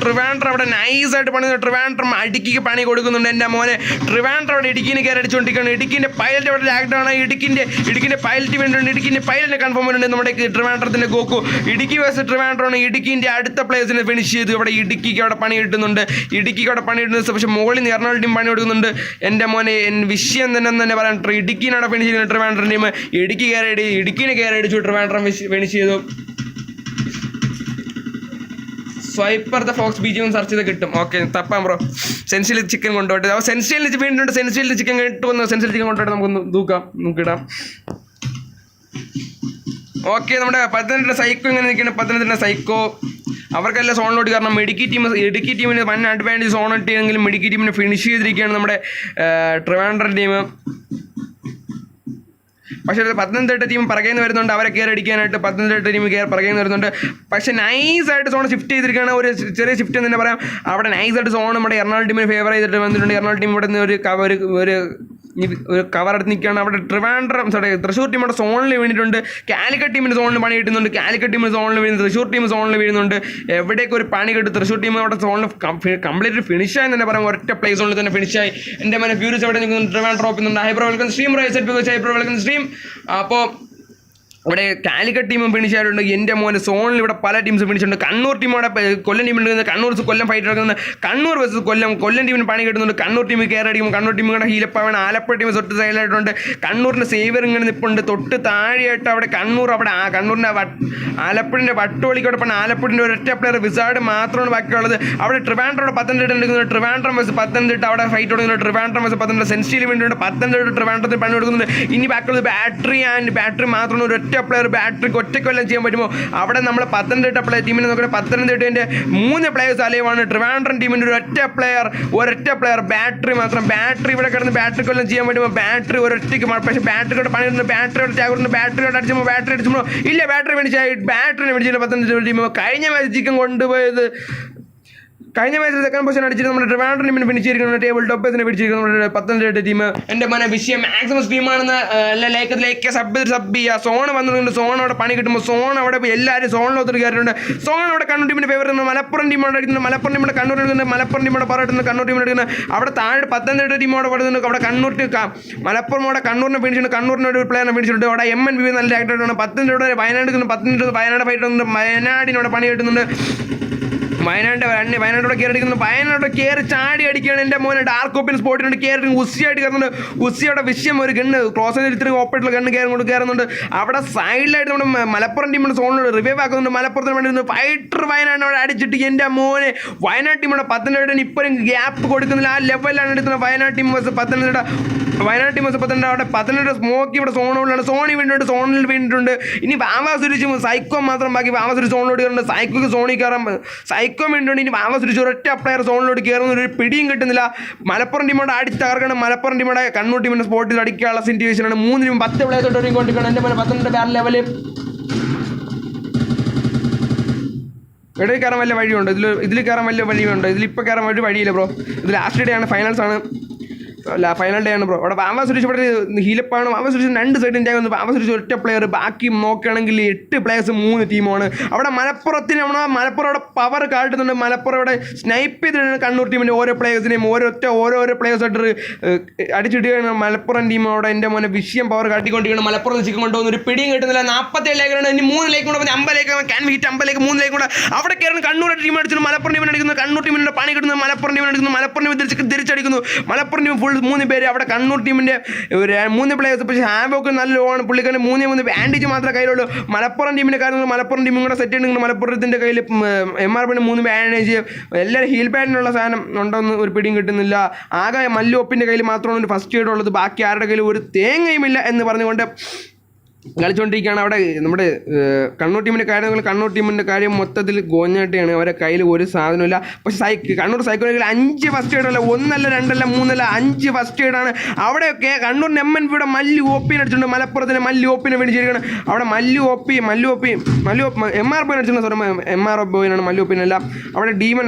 ട്രിവാൻഡ്രം അവിടെ നൈസായിട്ട് പണിയുന്നു. ട്രിവാൻഡ്രം ഇടുക്കിക്ക് പണി കൊടുക്കുന്നുണ്ട്. എൻ്റെ മോനെ ട്രിവാൻഡ്രം അവിടെ ഇടുക്കിനെ കയറി അടിച്ചുകൊണ്ടിരിക്കുകയാണ്. ഇടുക്കിൻ്റെ പൈലറ്റ് അവിടെ ലാക്ഡൗൺ ആണ്. ഇടുക്കിൻ്റെ പൈലറ്റ് വേണ്ടിയുണ്ട്. ഇടുക്കിൻ്റെ പൈലറ്റ് കൺഫേം ഉണ്ട് നമ്മുടെ ട്രിവാൻഡ്രത്തിൻ്റെ ഗോക്കു. ഇടുക്കി വേഴ്സസ് ട്രിവാൻഡ്രം ആണ്. ഇടുക്കിൻ്റെ അടുത്ത പ്ലേസിനെ ഫിനിഷ് ചെയ്തു. അവിടെ ഇടുക്കിക്ക് അവിടെ പണി കിട്ടുന്നുണ്ട്. പക്ഷേ മുകളിൽ നിന്ന് എറണാകുളം ടീം പണി കൊടുക്കുന്നുണ്ട്. എൻ്റെ മോനെ വിഷയം തന്നെ പറയാൻ. ഇടുക്കിനെ അവിടെ ഫിനിഷ് ചെയ്യുന്നു ട്രിവാൻഡ്രം ടീം. ഇടുക്കിനെ കയറി അടിച്ചു. ട്രിവാൻഡ്രം ഫിനിഷ് ചെയ്തു. സ്വൈപ്പർ ദ ഫോക്സ് ബീജിയം സെർച്ച് ചെയ്ത് കിട്ടും. ഓക്കെ തപ്പാം ബ്രോ. സെൻസിൽ ചിക്കൻ കൊണ്ടുപോയിട്ട് സെൻസിൽ വീണ്ടുണ്ട്. സെൻസിൽ ചിക്കൻ കിട്ടുമെന്ന്. സെൻസിൽ ചിക്കൻ കൊണ്ടുപോയിട്ട് നമുക്കിടാം. ഓക്കെ നമ്മുടെ പത്തനംതിട്ട സൈക്കോ ഇങ്ങനെ നിൽക്കുന്നത്. പത്തനംതിട്ട സൈക്കോ അവർക്കെല്ലാം സോണിലോട്ട് കാരണം ഇടുക്കി ടീമിന് 1 അഡ്വാൻറ്റേജ് സോൺ ഇട്ടെങ്കിലും ഇടുക്കി ടീമിനെ ഫിനിഷ് ചെയ്തിരിക്കുകയാണ് നമ്മുടെ ട്രിവാൻഡ്രം ടീം. പക്ഷേ പത്തനംതിട്ട ടീം പുറകേന്ന് വരുന്നുണ്ട്. അവരെ കയറി അടിക്കാനായിട്ട് പത്തനംതിട്ട ടീം പുറകേന്ന് വരുന്നുണ്ട്. പക്ഷേ നൈസായിട്ട് സോൺ ഷിഫ്റ്റ് ചെയ്തിരിക്കുകയാണ്. ഒരു ചെറിയ ഷിഫ്റ്റ് എന്ന് തന്നെ പറയാം. അവിടെ നൈസായിട്ട് സോൺ നമ്മുടെ എറണാകുളം ടീമിന് ഫേവർ ചെയ്തിട്ട് വന്നിട്ടുണ്ട്. എറണാകുളം ടീം ഇവിടെ നിന്ന് ഒരു കവർ എടുത്ത് നിൽക്കുകയാണ്. അവിടെ തൃശ്ശൂർ ടീം അവിടെ സോണിൽ വീണിട്ടുണ്ട്. കാലിക്കറ്റ് ടീമിൻ്റെ സോണിൽ പണി കിട്ടുന്നുണ്ട്. കാലിക്കറ്റ് ടീമിന് സോണിൽ വീഴുന്നു. തൃശ്ശൂർ ടീം സോണിൽ വീഴുന്നുണ്ട്. എവിടേക്ക് ഒരു പണി കിട്ടും. തൃശ്ശൂർ ടീം അവിടെ സോണിൽ കംപ്ലീറ്റ് ഫിനിഷായി തന്നെ പറയാം. ഒറ്റ പ്ലേസ് സോണിൽ തന്നെ ഫിനിഷായി. എൻ്റെ മനെ ഫ്യൂരിസ് അവിടെ നിൽക്കുന്നു. ട്രിവാൻഡ്രം ഡ്രോപ്പ് ചെയ്യുന്നുണ്ട്. Highbrow welcome stream. അപ്പോൾ ഇവിടെ കാലിക്കറ്റ് ടീമും ഫിനിഷ് ആയിട്ടുണ്ട്. എൻ്റെ മോനെ സോണിൽ ഇവിടെ പല ടീംസ് ഫിനിഷ് ഉണ്ട്. കണ്ണൂർ ടീമോടെ കൊല്ലം ടീം എടുക്കുന്നത്, കണ്ണൂർ കൊല്ലം ഫൈറ്റ് നടക്കുന്നത്, കണ്ണൂർ വേഴ്സസ് കൊല്ലം ടീമിന് പണി കിട്ടുന്നുണ്ട്. കണ്ണൂർ ടീം കയറി അടിക്കും. കണ്ണൂർ ടീം കൂടെ ഹീലപ്പാവാണ്. ആലപ്പുഴ ടീം തൊട്ട് സൈഡിലായിട്ടുണ്ട്. കണ്ണൂരിൻ്റെ സേവിയർ ഇങ്ങനെ നിൽപ്പുണ്ട്. തൊട്ട് താഴെയായിട്ട് അവിടെ കണ്ണൂരിൻ്റെ ആലപ്പുഴൻ്റെ വട്ടുവളിക്കോടെ പണ്ട് ആലപ്പുഴൻ്റെ ഒരൊറ്റ പ്ലെയർ വിസാർഡ് മാത്രമാണ് ബാക്കിയുള്ളത്. അവിടെ ട്രിവാൻഡ്രം പത്തനംതിട്ട എടുക്കുന്നത്. ട്രിവാൻഡ്രം വേഴ്സസ് പത്തനംതിട്ട അവിടെ ഫൈറ്റ് കൊടുക്കുന്നത്. ട്രിവാൻഡ്രം വേഴ്സസ് പത്തനംതിട്ട സെൻസിറ്റീവ് വേണ്ടിയുണ്ട്. പത്തനംതിട്ട ട്രിവാൻഡ്രത്തിൽ പണി കൊടുക്കുന്നുണ്ട്. ഇനി ബാക്കിയുള്ളത് ബാറ്ററി മാത്രമാണ്. ഒരു ബാറ്ററി ഒറ്റക്കൊല്ലം ചെയ്യാൻ പറ്റുമോ? അവിടെ നമ്മൾ പത്തനംതിട്ട ടീമിനെ നോക്കുന്നത്. പത്തനംതിട്ടേൻ്റെ 3 പ്ലേയേഴ്സ് അലൈവാണ്. ട്രിവാൻഡ്രം ടീമിൻ്റെ ഒരൊറ്റ പ്ലെയർ ബാറ്ററി മാത്രം. ബാറ്ററി ഇവിടെ കിടന്ന് ബാറ്ററി കൊല്ലം ചെയ്യാൻ പറ്റുമോ? ബാറ്ററി ഒരൊറ്റയ്ക്ക്. പക്ഷേ ബാറ്ററിയോട് പണിയുന്നു. ബാറ്ററിയോട് ചാകുന്നു. ബാറ്ററിയോട് അടിച്ചുമ്പോൾ ഇല്ല, ബാറ്ററി മേടിച്ചായി. ബാറ്ററിനെ മേടിച്ചില്ല പത്തനംതിട്ട ടീം. കഴിഞ്ഞ മാച്ച് ചിക്കൻ കൊണ്ടുപോയത്. കഴിഞ്ഞ മാച്ചിൽ സെക്കൻഡ് പൊസിഷൻ അടിച്ചിട്ട് നമ്മുടെ ട്രിവാൻഡ്രം ടീമിന് ഫിനിഷിരിക്കുന്നു. ടേബിൾ ടോപ്പേഴ്സിനെ പിടിച്ചിരിക്കുന്നു നമ്മുടെ പത്തനംതിട്ട ടീം. എൻ്റെ മോനെ വിഷയം മാക്സിമം സ്ട്രീമാണെന്ന് ലൈക്ക് സബ് ചെയ്യുക. സോൺ വന്നിട്ടുണ്ട്. സോൺ അവിടെ പണി കിട്ടുമ്പോൾ സോൺ അവിടെ എല്ലാവരും സോണിലൊത്തിരി കയറിയിട്ടുണ്ട്. സോൺ അവിടെ കണ്ണൂർ ടീമിൻ്റെ ഫേവർ ഉണ്ട്. മലപ്പുറം ടീമോട് അടിക്കുന്നത്. മലപ്പുറം ടീമിൻ്റെ കണ്ണൂർ എടുക്കുന്നത്. മലപ്പുറം ടീമോടെ പറയിട്ടുന്നത്. കണ്ണൂർ ടീമിനെ എടുക്കുന്നത്. അവിടെ താഴെ പത്തനംതിട്ട ടീമോടെ പറയുന്നുണ്ട്. അവിടെ മലപ്പുറമോടെ കണ്ണൂരിനെ ഫിനിഷിട്ടുണ്ട്. കണ്ണൂരിൻ്റെ ഒരു പ്ലെയറിനെ ഫിനിഷിട്ടുണ്ട്. അവിടെ MNB നല്ല ആക്ടറാണ്. പത്തനംതിട്ട വയനാട് ഫൈറ്റ് ഉണ്ട്. വയനാടിനോടെ പണി കിട്ടുന്നുണ്ട്. വയനാട്ടോടെ കയറി അടിക്കുന്നു. വയനാട്ടോടെ കയറി ചാടി അടിക്കുകയാണ്. എൻ്റെ മോനെ ഡാർക്ക് ഓപ്പൻ സ്പോട്ടിനുണ്ട്. കയറി ഉസിയായിട്ട് കയറുന്നുണ്ട്. ഉസിയുടെ വിഷയം ഒരു ഗണ്ണ് ക്രോസ് ഇത്രയും ഓപ്പണിൽ ഗണ്ണ് കയറുന്നുണ്ട്. അവിടെ സൈഡിലായിട്ട് നമ്മുടെ മലപ്പുറം ടീമിൻ്റെ സോണിൽ റിവൈവ് ആക്കുന്നുണ്ട്. മലപ്പുറത്തിന് വേണ്ടി ഫൈറ്റർ വയനാടിനോട് അടിച്ചിട്ട് എൻ്റെ മോനെ വയനാട് ടീമിയുടെ പത്തനംതിട്ട ഇപ്പോഴും ഗ്യാപ്പ് കൊടുക്കുന്നില്ല. ആ ലെവലിലാണ് എടുക്കുന്നത് വയനാട് ടീം പത്തനംതിട്ട. അവിടെ പത്തനംതിട്ട സ്മോക്കി ഇവിടെ സോണുകളിലാണ്. സോണിൽ വീണിട്ടുണ്ട്. ഇനി വാവാസുരിച്ചും സൈക്കോ മാത്രം ബാക്കി. വാവാസുരി സോണിലോട്ട് കയറുന്നുണ്ട്. സൈക്കോക്ക് സോണിൽ കയറാൻ സൈക്കോ വേണ്ടിയുണ്ട്. ഇനി വാവാസുരിച്ച് ഒരൊറ്റ പ്ലെയർ സോണിലോട്ട് കയറുന്ന ഒരു പിടിയും കിട്ടുന്നില്ല. മലപ്പുറം ടീമോടെ അടിച്ച് തകർക്കണം. മലപ്പുറം ടീമോടെ കണ്ണൂർ ടീമിൻ്റെ സ്പോട്ടിൽ അടിക്കാനുള്ള സിറ്റുവേഷനാണ്. 3 10 പ്ലേയേഴ്സ് തൊട്ട് കൊണ്ടിരിക്കണം. എൻ്റെ പോലെ പത്തനംതിട്ട വേറെ ലെവല്. ഇടയിൽ കയറാൻ വലിയ വഴിയുണ്ട്. ഇതിൽ കയറാൻ വലിയ വഴിയുണ്ട്. ഇതിലിപ്പോൾ കയറാൻ ഒരു വഴിയില്ല ബ്രോ. ഇത് ലാസ്റ്റ് ഡേ ആണ്. ഫൈനൽസ് ആണ്. ഫൈനൽ ഡേ ആണ് ബ്രോ. അവിടെ വാവാസുരിച്ച് ഇവിടെ ഹീലപ്പാണ്. വാവാസുരിച്ച് 2 സൈഡിൽ ഉണ്ടാകുന്നു. വാവാസുരിച്ച് ഒറ്റ പ്ലെയർ. ബാക്കി നോക്കുകയാണെങ്കിൽ 8 പ്ലേയേഴ്സ് 3 ടീമാണ്. അവിടെ മലപ്പുറം പവർ കാട്ടുന്നുണ്ട്. മലപ്പുറം ഇവിടെ സ്നൈപ്പ് ചെയ്തിട്ടാണ് കണ്ണൂർ ടീമിൻ്റെ ഓരോ പ്ലേയേഴ്സിനെയും ഓരോ പ്ലേയേഴ്സായിട്ട് അടിച്ചിടുകയാണ് മലപ്പുറം ടീം. അവിടെ എൻ്റെ മോനെ വിഷയം പവർ കാട്ടിക്കൊണ്ടിരിക്കുകയാണ്. മലപ്പുറം ചിക്കൻ കൊണ്ടുപോകുന്ന ഒരു പിടിയും കിട്ടുന്നില്ല. 47 ലേക്കാണ്. ഇനി 3 ലേക്ക് കൊണ്ട് 50 ലേക്ക് ക്യാൻ ഹിറ്റ് 50 ലേക്ക് 3 ലേക്ക് കൊണ്ട് അവിടെ കയറുന്ന കണ്ണൂർ ടീം അടിച്ചിട്ട് മലപ്പുറം ടീമിനെ അടിക്കുന്നു. കണ്ണൂർ ടീമിൻ്റെ പണി കിട്ടുന്നത് മലപ്പുറം ടീമിനെ അടിക്കുന്നു. മലപ്പുറം ടീം തിരിച്ചടിക്കുന്നു. മലപ്പുറം ടീം ഫുൾ 3 പേര്. അവിടെ കണ്ണൂർ ടീമിൻ്റെ 3 പ്ലേയേഴ്സ്. പക്ഷേ ഹാബോക്ക് നല്ല ലോണ്. പുള്ളിക്കാരൻ 3 ബാൻഡേജ് മാത്രമേ കയ്യിലുള്ളൂ. മലപ്പുറം ടീമിൻ്റെ കാര്യം മലപ്പുറം ടീമും കൂടെ സെറ്റ് ചെയ്തിട്ടുണ്ട്. മലപ്പുറത്തിൻ്റെ കയ്യിൽ MRP 3 ബാൻഡേജ്. എല്ലാവരും ഹീൽ പാഡിനുള്ള സാധനം ഉണ്ടോന്ന് ഒരു പിടിയും കിട്ടുന്നില്ല. ആകെ മല്ലു ഒപ്പിൻ്റെ കയ്യിൽ മാത്രമാണ് ഒരു ഫസ്റ്റ് എയ്ഡ് ഉള്ളത്. ബാക്കി ആരുടെ കയ്യിൽ ഒരു തേങ്ങയുമില്ല എന്ന് പറഞ്ഞുകൊണ്ട് കളിച്ചുകൊണ്ടിരിക്കുകയാണ്. അവിടെ നമ്മുടെ കണ്ണൂർ ടീമിൻ്റെ കാര്യം മൊത്തത്തിൽ ഗോഞ്ഞാട്ടിയാണ്. അവരുടെ കയ്യിൽ ഒരു സാധനമില്ല. പക്ഷേ കണ്ണൂർ സൈക്കോളജിയിൽ 5 ഫസ്റ്റ് എയ്ഡല്ല. 1 അല്ല 2 അല്ല 3 അല്ല 5 ഫസ്റ്റ് എയ്ഡാണ്. അവിടെയൊക്കെ കണ്ണൂരിന് MNBയുടെ മല്ലു ഒപ്പിനെ അടിച്ചിട്ടുണ്ട്. മലപ്പുറത്തിന് മല്ലു ഒപ്പിനെ മേടിച്ചിരിക്കുകയാണ്. അവിടെ മല്ലു ഒപ്പി MRP അടിച്ചിട്ടുണ്ട്. MRPനാണ് മല്ലു ഒപ്പിനല്ല. അവിടെ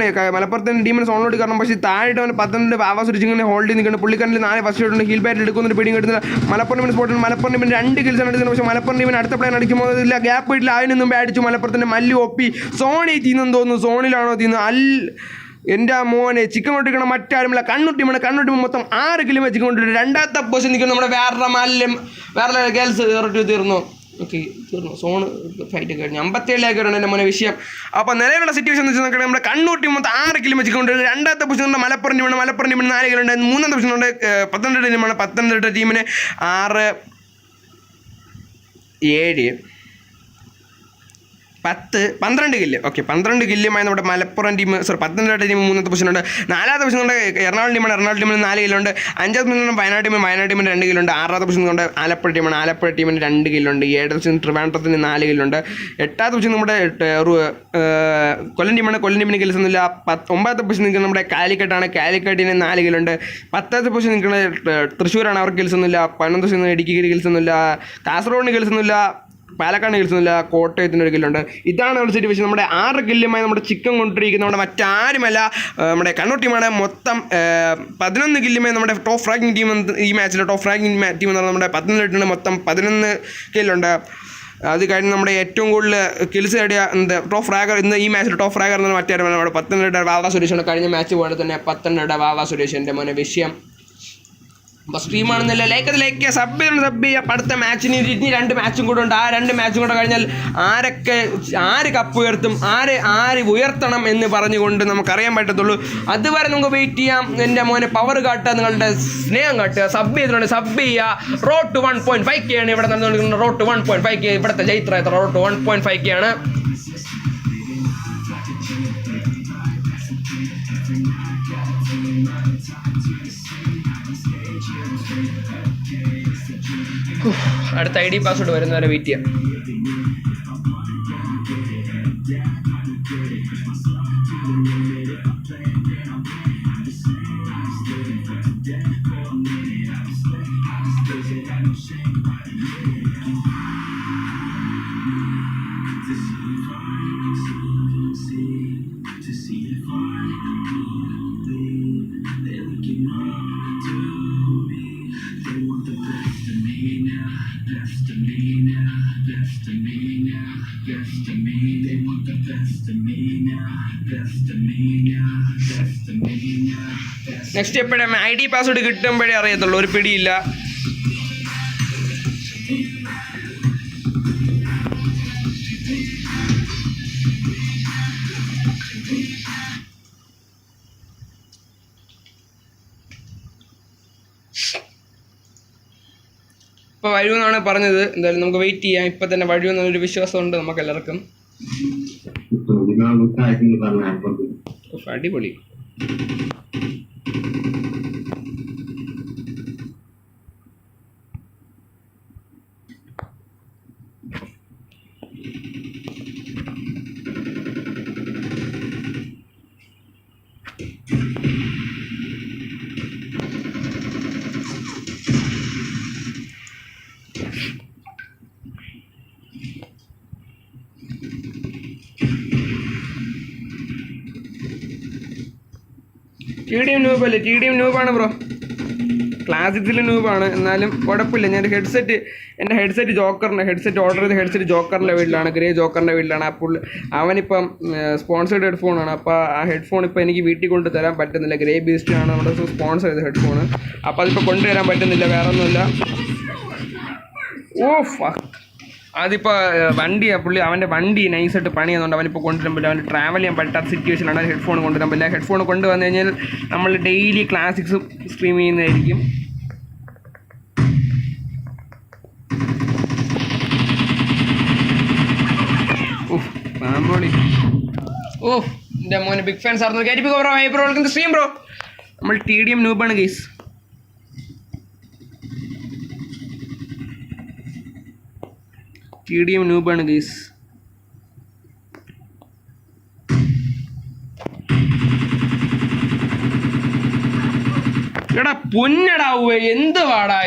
മലപ്പുറത്തിന് ഡീമൻ സോണിലോട്ട് കാരണം. പക്ഷേ താഴെ അവൻ 10 വാവാസുരിച്ചിങ്ങനെ ഹോൾഡ് ചെയ്ത് നിൽക്കുന്നത്. പുള്ളിക്കാരനിൽ 4 ഫസ്റ്റ് എയ്ഡ് ഉണ്ട്. ഹീൽ ബാറ്റ് എടുക്കുന്നൊരു പിടിയും കിട്ടുന്നില്ല. മലപ്പുറം ടീമിന് സ്പോട്ടിൽ മലപ്പുറം ടീമിന് 2 കിൽസാണ് എടുക്കുന്നത്. പക്ഷേ മലപ്പുറം ടീമിന് അടുത്ത പ്ലെയർ അടിക്കുമ്പോൾ ഇല്ല, ഗ്യാപ്പ് ഇട്ടില്ല. അതിനൊന്നും അടിച്ചു. മലപ്പുറത്തിൻ്റെ മല്ലു ഒപ്പി സോണിൽ തീന്നെന്ന് തോന്നുന്നു. സോണിലാണോ തീരുന്നത്? എൻ്റെ മോനെ ചിക്കൻ കൊണ്ടിരിക്കണം മറ്റാരുമില്ല. കണ്ണൂർ ടീം മൊത്തം 6 കിലോ ചിക്കൻ കൊണ്ടിരിക്കും. 2ാമത്തെ പൊസിഷൻ നിൽക്കുന്നു നമ്മുടെ വേറെ ഗേൾസ് തീർന്നു. ഓക്കെ, തീർന്നു. സോണ് ഫൈറ്റ് കഴിഞ്ഞു. 57 എൻ്റെ മോനെ വിഷയം. അപ്പോൾ നിലവിലുള്ള സിറ്റുവേഷൻ എന്ന് വെച്ചാൽ നമ്മുടെ കണ്ണൂർ ടീം മൊത്തം 6 കിലോ വെച്ചിട്ടുണ്ട്. 2ാമത്തെ പൊസിഷൻ മലപ്പുറം ടീമിന് 4 കിലോ ഉണ്ട്. 3ാമത്തെ പൊസിഷൻ ഉണ്ട് പത്തനംതിട്ട ടീമാണ്. പത്തനംതിട്ട ടീമിന് 6 7 10 12 കില്ല്. ഓക്കെ, 12 കില്ലുമായി നമ്മുടെ മലപ്പുറം ടീം പത്തനംതിട്ട ടീം 3ാമത്തെ പൊസിഷനുണ്ട്. 4ാമത്തെ പൊസിഷൻ കൊണ്ട് എറണാകുളം ടീമിന് 4 കില്ലുണ്ട്. 5ാമത്തെ പൊസിഷൻ വയനാട് ടീമിന് 2 കില്ലുണ്ട്. 6ാമത്തെ പൊസിഷൻ കൊണ്ട് ആലപ്പുഴ ടീമിന് 2 കില്ലുണ്ട്. 7ാമത്തെ പൊസിഷൻ ട്രിവാൻഡ്രത്തിന് 4 കില്ലുണ്ട്. 8ാമത്തെ പൊസിഷൻ നമ്മുടെ കൊല്ലം ടീമിന് കിൽസ് ഒന്നുമില്ല. 9ാമത്തെ പൊസിഷൻ നിൽക്കുന്നത് നമ്മുടെ കാലിക്കട്ടിന് 4 കില്ലുണ്ട്. 10ാമത്തെ പൊസിഷൻ നിൽക്കുന്നത് തൃശ്ശൂരാണ്. അവർക്ക് കിൽസ് ഒന്നുമില്ല. 11ാമത്തെ പൊസിഷൻ ഇടുക്കിക്ക് കിൽസ് ഒന്നുമില്ല. കാസർഗോഡിന് കിൽസ് ഒന്നുമില്ല. പാലക്കാട് കിൽസൊന്നുമില്ല. കോട്ടയത്തിന് 1 കില്ലുണ്ട്. ഇതാണ് നമ്മുടെ സിറ്റുവേഷൻ. നമ്മുടെ 6 കില്ലുമായി നമ്മുടെ ചിക്കൻ കൊണ്ടിരിക്കുന്ന നമ്മുടെ മറ്റാരുമല്ല നമ്മുടെ കണ്ണൂർ ടീമാണ്. മൊത്തം 11 കില്ലുമായി നമ്മുടെ ടോപ്പ് ഫ്രാഗിങ് ടീം. ഈ മാച്ചിൽ ടോപ്പ് ഫ്രാഗിങ് ടീം എന്ന് പറഞ്ഞാൽ നമ്മുടെ 11 മൊത്തം 11 കില്ലുണ്ട്. അത് കഴിഞ്ഞ് നമ്മുടെ ഏറ്റവും കൂടുതൽ കിൽസ് നേടിയ ടോപ്പ് ഫ്രാഗർ ഈ മാച്ചിൽ ടോപ്പ് ഫ്രാഗർ എന്ന് മറ്റാരുമല്ല നമ്മുടെ പത്തനംതിട്ട വാവാ സുരേഷാണ്. കഴിഞ്ഞ മാച്ച് പോലെ തന്നെ പത്തനംതിട്ട വാവാ സുരേഷിൻ്റെ മോനെ വിഷയം. അപ്പോൾ നിലവിലുള്ള സിറ്റുവേഷൻ എന്ന് വെച്ചാൽ നമ്മുടെ കണ്ണൂർ ടീം മൊത്തം 6 കില്ലുമായി നമ്മുടെ ചിക്കൻ കൊണ്ടിരിക്കുന്ന നമ്മുടെ മറ്റാരുമല്ല നമ്മുടെ കണ്ണൂർ ടീമാണ്. മൊത്തം 11 കില്ലുമായി നമ്മുടെ ടോപ്പ് ഫ്രാഗിങ് ടീം. ഈ മാച്ചിൽ ടോപ്പ് ഫ്രാഗർ ഈ മാച്ചിൽ ടോപ്പ് ഫ്രാഗർ എന്ന് പറഞ്ഞാൽ മറ്റാരുമല്ല നമ്മുടെ പത്തനംതിട്ട വാവാ സുരേഷ്. എൻ്റെ മോനെ വിഷയം. അപ്പോൾ സ്ട്രീം ആണെന്നില്ല ലൈക്ക് ചെയ്യുക സബ് ചെയ്യുക. അടുത്ത മാച്ചിന് ഇനി 2 മാച്ചും കൂടെ ഉണ്ട്. ആ 2 മാച്ചും കൂടെ കഴിഞ്ഞാൽ ആര് കപ്പ് ഉയർത്തും, ആര് ഉയർത്തണം എന്ന് പറഞ്ഞുകൊണ്ട് നമുക്കറിയാൻ പറ്റത്തുള്ളൂ. അതുവരെ നമുക്ക് വെയിറ്റ് ചെയ്യാം. എൻ്റെ മോനെ പവർ കാട്ടുക, നിങ്ങളുടെ സ്നേഹം കാട്ടുക. സബ് ചെയ്തിട്ടുണ്ട്, സബ് ചെയ്യുക. റോഡ് ടു 1.5K ആണ് ഇവിടെ നടന്നുകൊണ്ടിരിക്കുന്നത്. റോഡ് ടു 1.5K ഇവിടുത്തെ ജൈത്ര റോഡ് ടു 1.5K ആണ്. അടുത്ത ID പാസ്വേഡ് വരുന്നവരെ വെയിറ്റ് ചെയ്യാം. നെക്സ്റ്റ് എപ്പോഴും ID പാസ്വേഡ് കിട്ടുമ്പോഴേ അറിയത്തുള്ളൂ, ഒരു പിടിയില്ല. ഇപ്പോൾ വഴുവെന്നാണ് പറഞ്ഞത്. എന്തായാലും നമുക്ക് വെയിറ്റ് ചെയ്യാം. ഇപ്പം തന്നെ വഴുവെന്നൊരു വിശ്വാസമുണ്ട് നമുക്ക് എല്ലാവർക്കും. അടിപൊളി. TDM നൂബല്ലേ? TDM നൂബാണ് ബ്രോ. ക്ലാസിക്സിൽ നൂബാണ്, എന്നാലും കുഴപ്പമില്ല. ഞാൻ എൻ്റെ ഹെഡ്സെറ്റ് ഓർഡർ ചെയ്ത ഹെഡ്സെറ്റ് ജോക്കറിൻ്റെ വീട്ടിലാണ്, ഗ്രേ ജോക്കറിൻ്റെ വീട്ടിലാണ്. അപ്പോൾ അവനിപ്പം സ്പോൺസേഡ് ഹെഡ്ഫോണാണ്. അപ്പോൾ ആ ഹെഡ്ഫോൺ ഇപ്പോൾ എനിക്ക് വീട്ടിൽ കൊണ്ട് തരാൻ പറ്റുന്നില്ല. ഗ്രേ ബീസ്റ്റാണ് നമ്മുടെ സ്പോൺസർ ചെയ്ത ഹെഡ്ഫോൺ. അപ്പോൾ അതിപ്പോൾ കൊണ്ടുവരാൻ പറ്റുന്നില്ല, വേറെ ഒന്നുമില്ല. ഓ അതിപ്പോൾ അവൻ്റെ വണ്ടി നൈസായിട്ട് പണി ചെയ്യുന്നുണ്ട്. അവനിപ്പോൾ കൊണ്ടുവരാൻ പറ്റില്ല. അവന് ട്രാവൽ ചെയ്യാൻ പറ്റാത്ത സിറ്റുവേഷനാണ്. ഹെഡ്ഫോൺ കൊണ്ടുവരാൻ പറ്റില്ല. ഹെഡ്ഫോൺ കൊണ്ടുവന്നു കഴിഞ്ഞാൽ നമ്മൾ ഡെയിലി ക്ലാസിക്സ് സ്ട്രീം ചെയ്യുന്നതായിരിക്കും. പാമ്പോളി. എൻ്റെ മോനെ ബിഗ് ഫാൻസ് ആയിരുന്നു. കയറ്റിപ്പോ bro. Hi bro, welcome to stream bro. നമ്മൾ TDM നൂബാണ് ഗൈസ്. TDM നൂബാണ് ഗൈസ്. എടാ പൊന്നടാവേ, എന്ത് വാടാ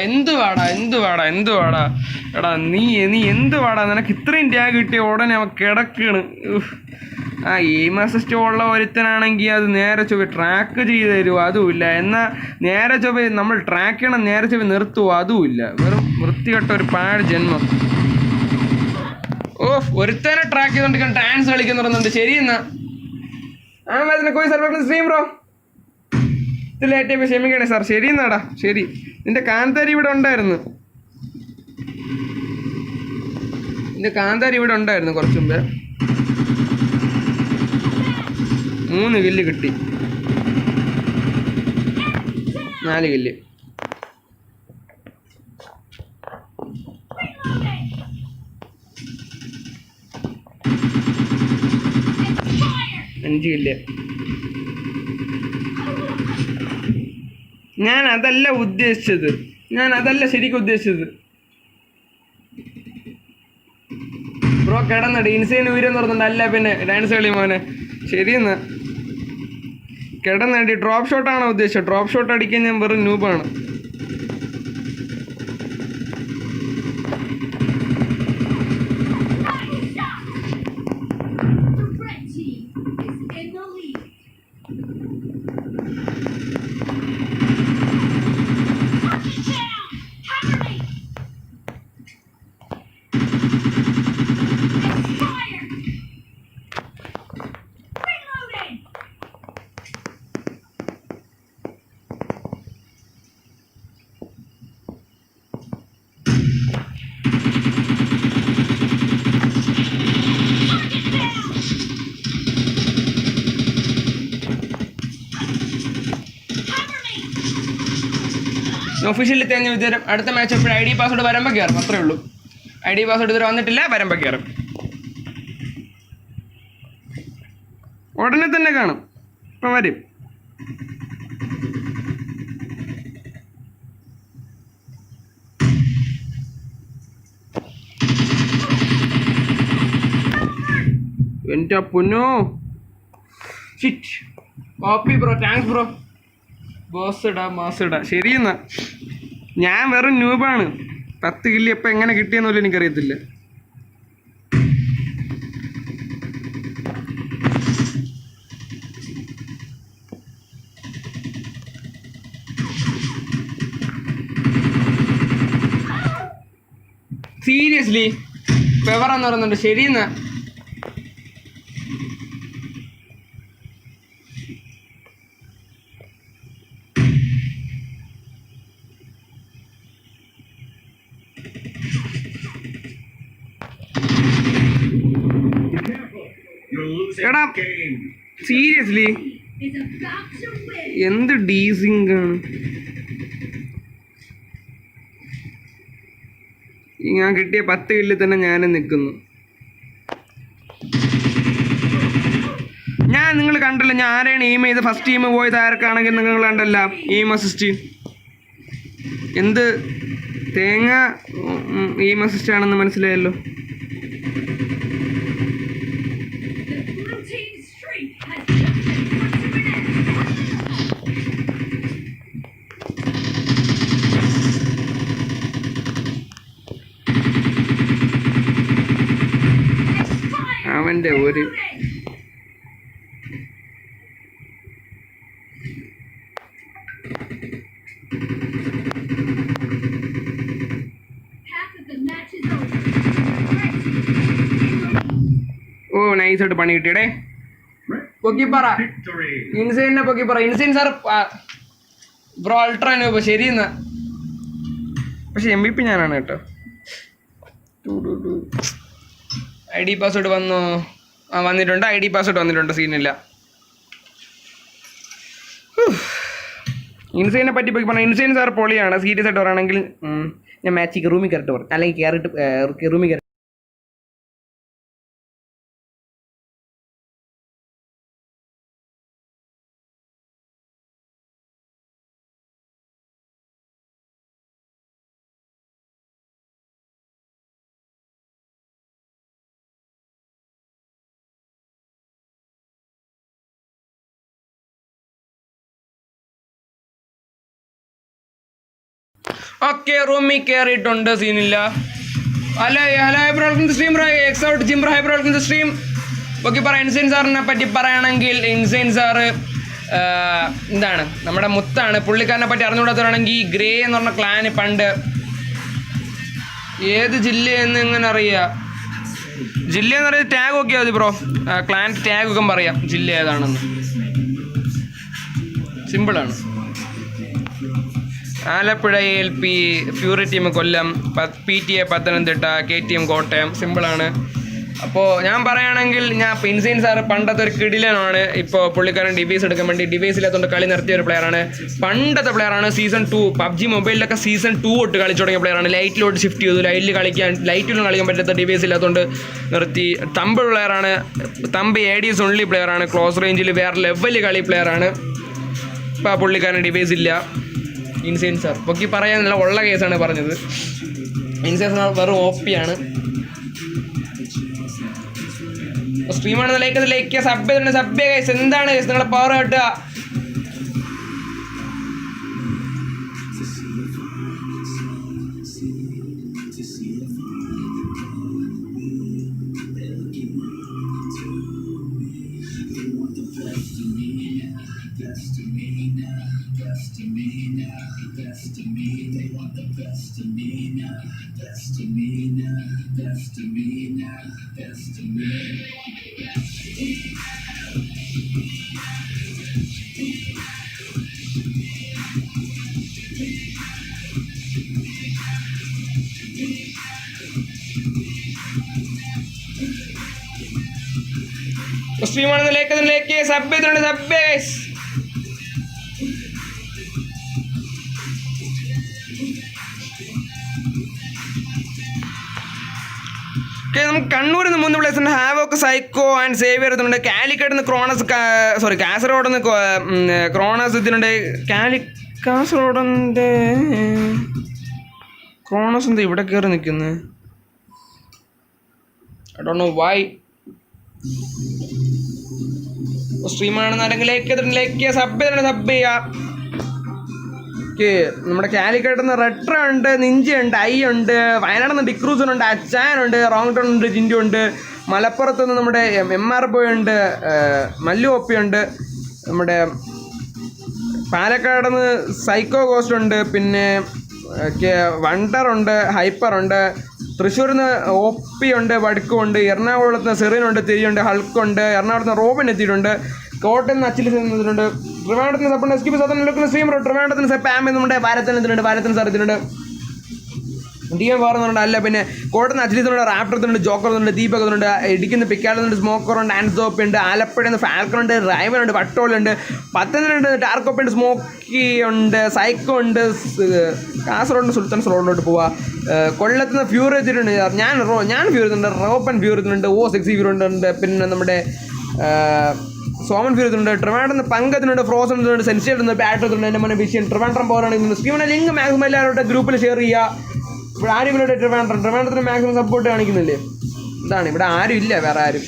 എടാ നീ എന്ത് വാടാ, നിനക്ക് ഇത്രയും ടാഗ് കിട്ടിയ ഉടനെ അവൻ കിടക്കാണ്. ആ എയിമസിസ്റ്റ് ഉള്ള ഒരുത്തനാണെങ്കിൽ അത് നേരെ ചൊവ്വ ട്രാക്ക് ചെയ്ത് തരുമോ, അതുമില്ല. എന്നാൽ നേരെ ചൊവ്വ നമ്മൾ ട്രാക്ക് ചെയ്യണം, നേരെ ചൊവ്വ നിർത്തുമോ, അതുമില്ല. വെറും വൃത്തികെട്ട ഒരു പാട് ജന്മം. ഒരുത്തനെ ട്രാക്ക് ചെയ്തോണ്ടിരിക്കാൻ ഡാൻസ് കളിക്കുന്നു പറയുന്നുണ്ട്. ശരി എന്നാ സ്ട്രീം ബ്രോ ലേറ്റായി ക്ഷമിക്കണേ സാർ. ശരി എന്നാടാ, ശരി. നിന്റെ കാന്താരി ഇവിടെ ഉണ്ടായിരുന്നു, കുറച്ചു മുമ്പേ. 3 കില്ല് കിട്ടി, 4 കില്ല്. ഇല്ല, ഞാൻ അതല്ല ശരിക്കും ഉദ്ദേശിച്ചത്. ബ്രോ കിടന്നടി ഇൻസൈൻ ഊരെന്ന് പറഞ്ഞിട്ടുണ്ട്. അല്ല പിന്നെ ഡാൻസ് കളി മോനെ. ശരിയെന്നാ കിടന്നടി. ഡ്രോപ്പ് ഷോട്ടാണോ ഉദ്ദേശിച്ചത്? ഡ്രോപ്പ് ഷോട്ട് അടിക്കാൻ ഞാൻ വെറും നൂബാണ്. ഒഫീഷ്യലി തേഞ്ഞ വിതരം അടുത്ത മാച്ച് എപ്പോഴും ID പാസ്വേഡ് വരുമ്പോൾ കയറും, അത്രേ ഉള്ളൂ. ID പാസ്വേഡ് ഇതുവരെ വന്നിട്ടില്ല, വരുമ്പോൾ കയറും. ഉടനെ തന്നെ കാണും, ഇപ്പം വരും. എൻ്റെ പൊന്നോ, shit. Copy bro, thanks bro. Boss ഇടാ, മാസ് ഇടാ. ശരിയെന്നാ, ഞാൻ വെറും ന്യൂബാണ്. 10 കില്ലി എപ്പോൾ എങ്ങനെ കിട്ടിയെന്ന് പോലും എനിക്കറിയത്തില്ല. സീരിയസ്ലി പെവറാന്ന് പറയുന്നുണ്ട്. ശരിയെന്നാ, എടാ സീരിയസ്ലി എന്ത് ഡീസിങ് ആണ്. ഞാൻ കിട്ടിയ 10 കില്ലിൽ തന്നെ ഞാനും നിൽക്കുന്നു. നിങ്ങൾ കണ്ടല്ലോ ഞാൻ ആരെയാണ് എയിം ചെയ്ത് ഫസ്റ്റ് ടീം പോയത് ആർക്കാണെങ്കിൽ നിങ്ങൾ കണ്ടല്ല എയിം അസിസ്റ്റ്. എന്ത് തേങ്ങ എയിം അസിസ്റ്റ് ആണെന്ന് മനസ്സിലായല്ലോ. അവൻ്റെ ഒരു ഓ നൈസായിട്ട് പണി കിട്ടിയടേ. പൊക്കിപ്പറ ഇൻസൈനെ പൊക്കിപ്പറ. Insane sir bro ultra noob. ശരിയെന്നാ, പക്ഷെ MVP ഞാനാണ് കേട്ടോ. ID പാസ്വേഡ് വന്നോ? വന്നിട്ടുണ്ട്. ID പാസ്വേഡ് വന്നിട്ടുണ്ട്, സീനില്ല. ഇൻസൈനെ പറ്റി പോയി പറഞ്ഞാൽ ഇൻസൈൻ സാർ പൊളിയാണ്. സീരിയസ് ആയിട്ട് പറയുകയാണെങ്കിൽ ഞാൻ മാച്ചിക്ക് റൂമിൽ കയറിട്ട് പറയും, അല്ലെങ്കിൽ കയറിയിട്ട് റൂമിൽ കയറി. ഓക്കെ, റൂമിൽ കയറിയിട്ടുണ്ട്, സീനില്ല. Hello stream X out gym stream. Okay, പറ ഇൻസൈൻ സാറിനെ പറ്റി പറയുകയാണെങ്കിൽ ഇൻസൈൻ സാറ് എന്താണ് നമ്മുടെ മുത്താണ്. പുള്ളിക്കാരനെ പറ്റി അറിഞ്ഞുകൂടാത്തവരാണെങ്കിൽ ഗ്രേ എന്ന് പറഞ്ഞ ക്ലാന് പണ്ട് ഏത് ജില്ലയെന്ന് ഇങ്ങനെ അറിയാം. ജില്ലയെന്ന് പറയുന്നത് ടാഗ് നോക്കിയാൽ മതി ബ്രോ, ക്ലാൻ ടാഗ് ഒക്കെ പറയാം ജില്ല ഏതാണെന്ന്. സിമ്പിളാണ്. ആലപ്പുഴ ALP, ഫ്യൂറി ടീം കൊല്ലം, PTA പത്തനംതിട്ട, KTM കോട്ടയം. സിമ്പിളാണ്. അപ്പോൾ ഞാൻ പറയുകയാണെങ്കിൽ ഇൻസൈൻ സാറ് പണ്ടത്തെ ഒരു കിടിലനാണ്. ഇപ്പോൾ പുള്ളിക്കാരൻ ഡിവൈസ് എടുക്കാൻ വേണ്ടി ഡിവൈസ് ഇല്ലാത്തതുകൊണ്ട് കളി നിർത്തിയ ഒരു പ്ലെയറാണ്. പണ്ടത്തെ പ്ലെയറാണ്. സീസൺ 2 PUBG മൊബൈലിലൊക്കെ സീസൺ 2 തൊട്ട് കളിച്ചു തുടങ്ങിയ പ്ലെയറാണ്. ലൈറ്റിലോട്ട് ഷിഫ്റ്റ് ചെയ്തു. ലൈറ്റിലൊന്നും കളിക്കാൻ പറ്റാത്ത ഡിവൈസ് ഇല്ലാത്തതുകൊണ്ട് നിർത്തി. തമ്പ് പ്ലെയറാണ്. തമ്പ് ADS ഓൺലി പ്ലെയറാണ്. ക്ലോസ് റേഞ്ചിൽ വേറെ ലെവല് കളി പ്ലെയറാണ്. ഇപ്പോൾ പുള്ളിക്കാരൻ ഡിവൈസ് ഇല്ല. ഇൻസൈൻ സാർ പൊക്കി പറയാനുള്ള ഉള്ള കേസാണ് പറഞ്ഞത്. ഇൻസൈൻ സാർ വെറും OP ആണ്. സ്ട്രീമാണ് ലൈക്ക് സബ്ബ് ഗൈസ്. എന്താണ് ഗൈസ് നിങ്ങളുടെ പവർ കിട്ടുക? സ്ട്രീമാണെന്ന് ലൈക്ക് സബ് ചെയ്തിട്ടുണ്ട്. സബ് ഗൈസ് നമുക്ക് കണ്ണൂരിൽ നിന്ന് 3 പ്ലേസ് ഉണ്ട്. ഹാവോക്ക്, സൈക്കോ ആൻഡ് സേവിയർ എത്തുന്നുണ്ട്. കാലിക്കറ്റ് നിന്ന് ക്രോണസ്, കാസർഗോഡ് നിന്ന് ക്രോണസ് എത്തുന്നുണ്ട്. കാസർഗോഡിൻ്റെ ക്രോണസ് എന്താ ഇവിടെ കയറി നിൽക്കുന്നത്? I don't know why. സ്ട്രീമാണെന്ന് ആരെങ്കിലും ലൈക്ക് സബ് ചെയ്യുക. നമ്മുടെ കാലിക്കട്ട് നിന്ന് റെട്ര ഉണ്ട്, നിഞ്ചയുണ്ട്, ഐ ഉണ്ട്, വയനാട് നിന്ന് ഡിക്രൂസനുണ്ട്, അച്ചാനുണ്ട്, റോങ് ടൺ ഉണ്ട്, ജിൻഡു ഉണ്ട്, മലപ്പുറത്ത് നിന്ന് നമ്മുടെ MR ബോയ് ഉണ്ട്, മല്ലു ഒപ്പി ഉണ്ട്, നമ്മുടെ പാലക്കാട് നിന്ന് സൈക്കോ ഗോസ്റ്റ് ഉണ്ട്, പിന്നെ വണ്ടറുണ്ട്, ഹൈപ്പറുണ്ട്, തൃശ്ശൂരിൽ നിന്ന് ഒപ്പി ഉണ്ട്, വടുക്കുണ്ട്, എറണാകുളത്ത് നിന്ന് സെറീനുണ്ട്, തിരിയുണ്ട്, ഹൾക്കുണ്ട്, എറണാകുളത്ത് നിന്ന് റോബിൻ എത്തിയിട്ടുണ്ട്, കോട്ടയം നിന്ന് അച്ചിൽ എത്തിയിട്ടുണ്ട്, ട്രിവാൻഡ്രത്തിന് സപ്പോർട്ട് എസ്കിപ്പ് സാധനം സ്ട്രീം ട്രിവാൻഡ്രത്തിന് പാം എന്നുണ്ട്, ഭാരത്തിന് സാറിയത്തിനുണ്ട്, DM പറയുന്നുണ്ട്. അല്ല പിന്നെ കോട്ടയം അച്ചിലിത്തുണ്ട്, റാപ്റ്ററുണ്ട്, ജോക്കറുണ്ട്, ദീപകുണ്ട്, ഇടിക്കുന്ന പിക്കാടുന്നുണ്ട്, സ്മോക്കറുണ്ട്, ആൻസോപ്പ് ഉണ്ട്, ആലപ്പുഴ നിന്ന് ഫാൽക്കണുണ്ട്, റൈവനുണ്ട്, വട്ടോളുണ്ട്, പത്തനംതിട്ടുണ്ട്, ടാർക്കോപ്പ് ഉണ്ട്, സ്മോക്കി ഉണ്ട്, സൈക്കോ ഉണ്ട്, കാസർഗോഡ് സുൽത്താൻസ് റോഡിലോട്ട് പോവുക. കൊല്ലത്ത് നിന്ന് ഫ്യൂർ എത്തിയിട്ടുണ്ട്. ഞാൻ ഫ്യൂർ എത്തുന്നുണ്ട്, റോപ്പൻ ഫ്യൂർ എത്തുന്നുണ്ട്, O6 ഫ്യൂർ ഉണ്ട്, പിന്നെ നമ്മുടെ സോമൻ ഫ്യൂർ എത്തുന്നുണ്ട്, ട്രിവാൻഡ്രം പങ്കത്തിനുണ്ട്, ഫ്രോസൺ എത്തുന്നുണ്ട്, സെൻസിറ്റി എത്തുന്നുണ്ട്, ബാറ്റർ എത്തുന്നുണ്ട്, എൻ്റെ മോനെ വിഷയം ട്രിവാൻഡ്രം പോകാനാണെങ്കിൽ സ്ക്രീമിനെ ലിങ്ക് മാക്സിമം എല്ലാവരുടെ ഗ്രൂപ്പിൽ ഷെയർ ചെയ്യുക. ഇവിടെ ആരും ഇവിടെ ട്രിവാൻഡ്രത്തിന് മാക്സിമം സപ്പോർട്ട് കാണിക്കുന്നില്ലേ? എന്താണ് ഇവിടെ ആരും ഇല്ല, വേറെ ആരും.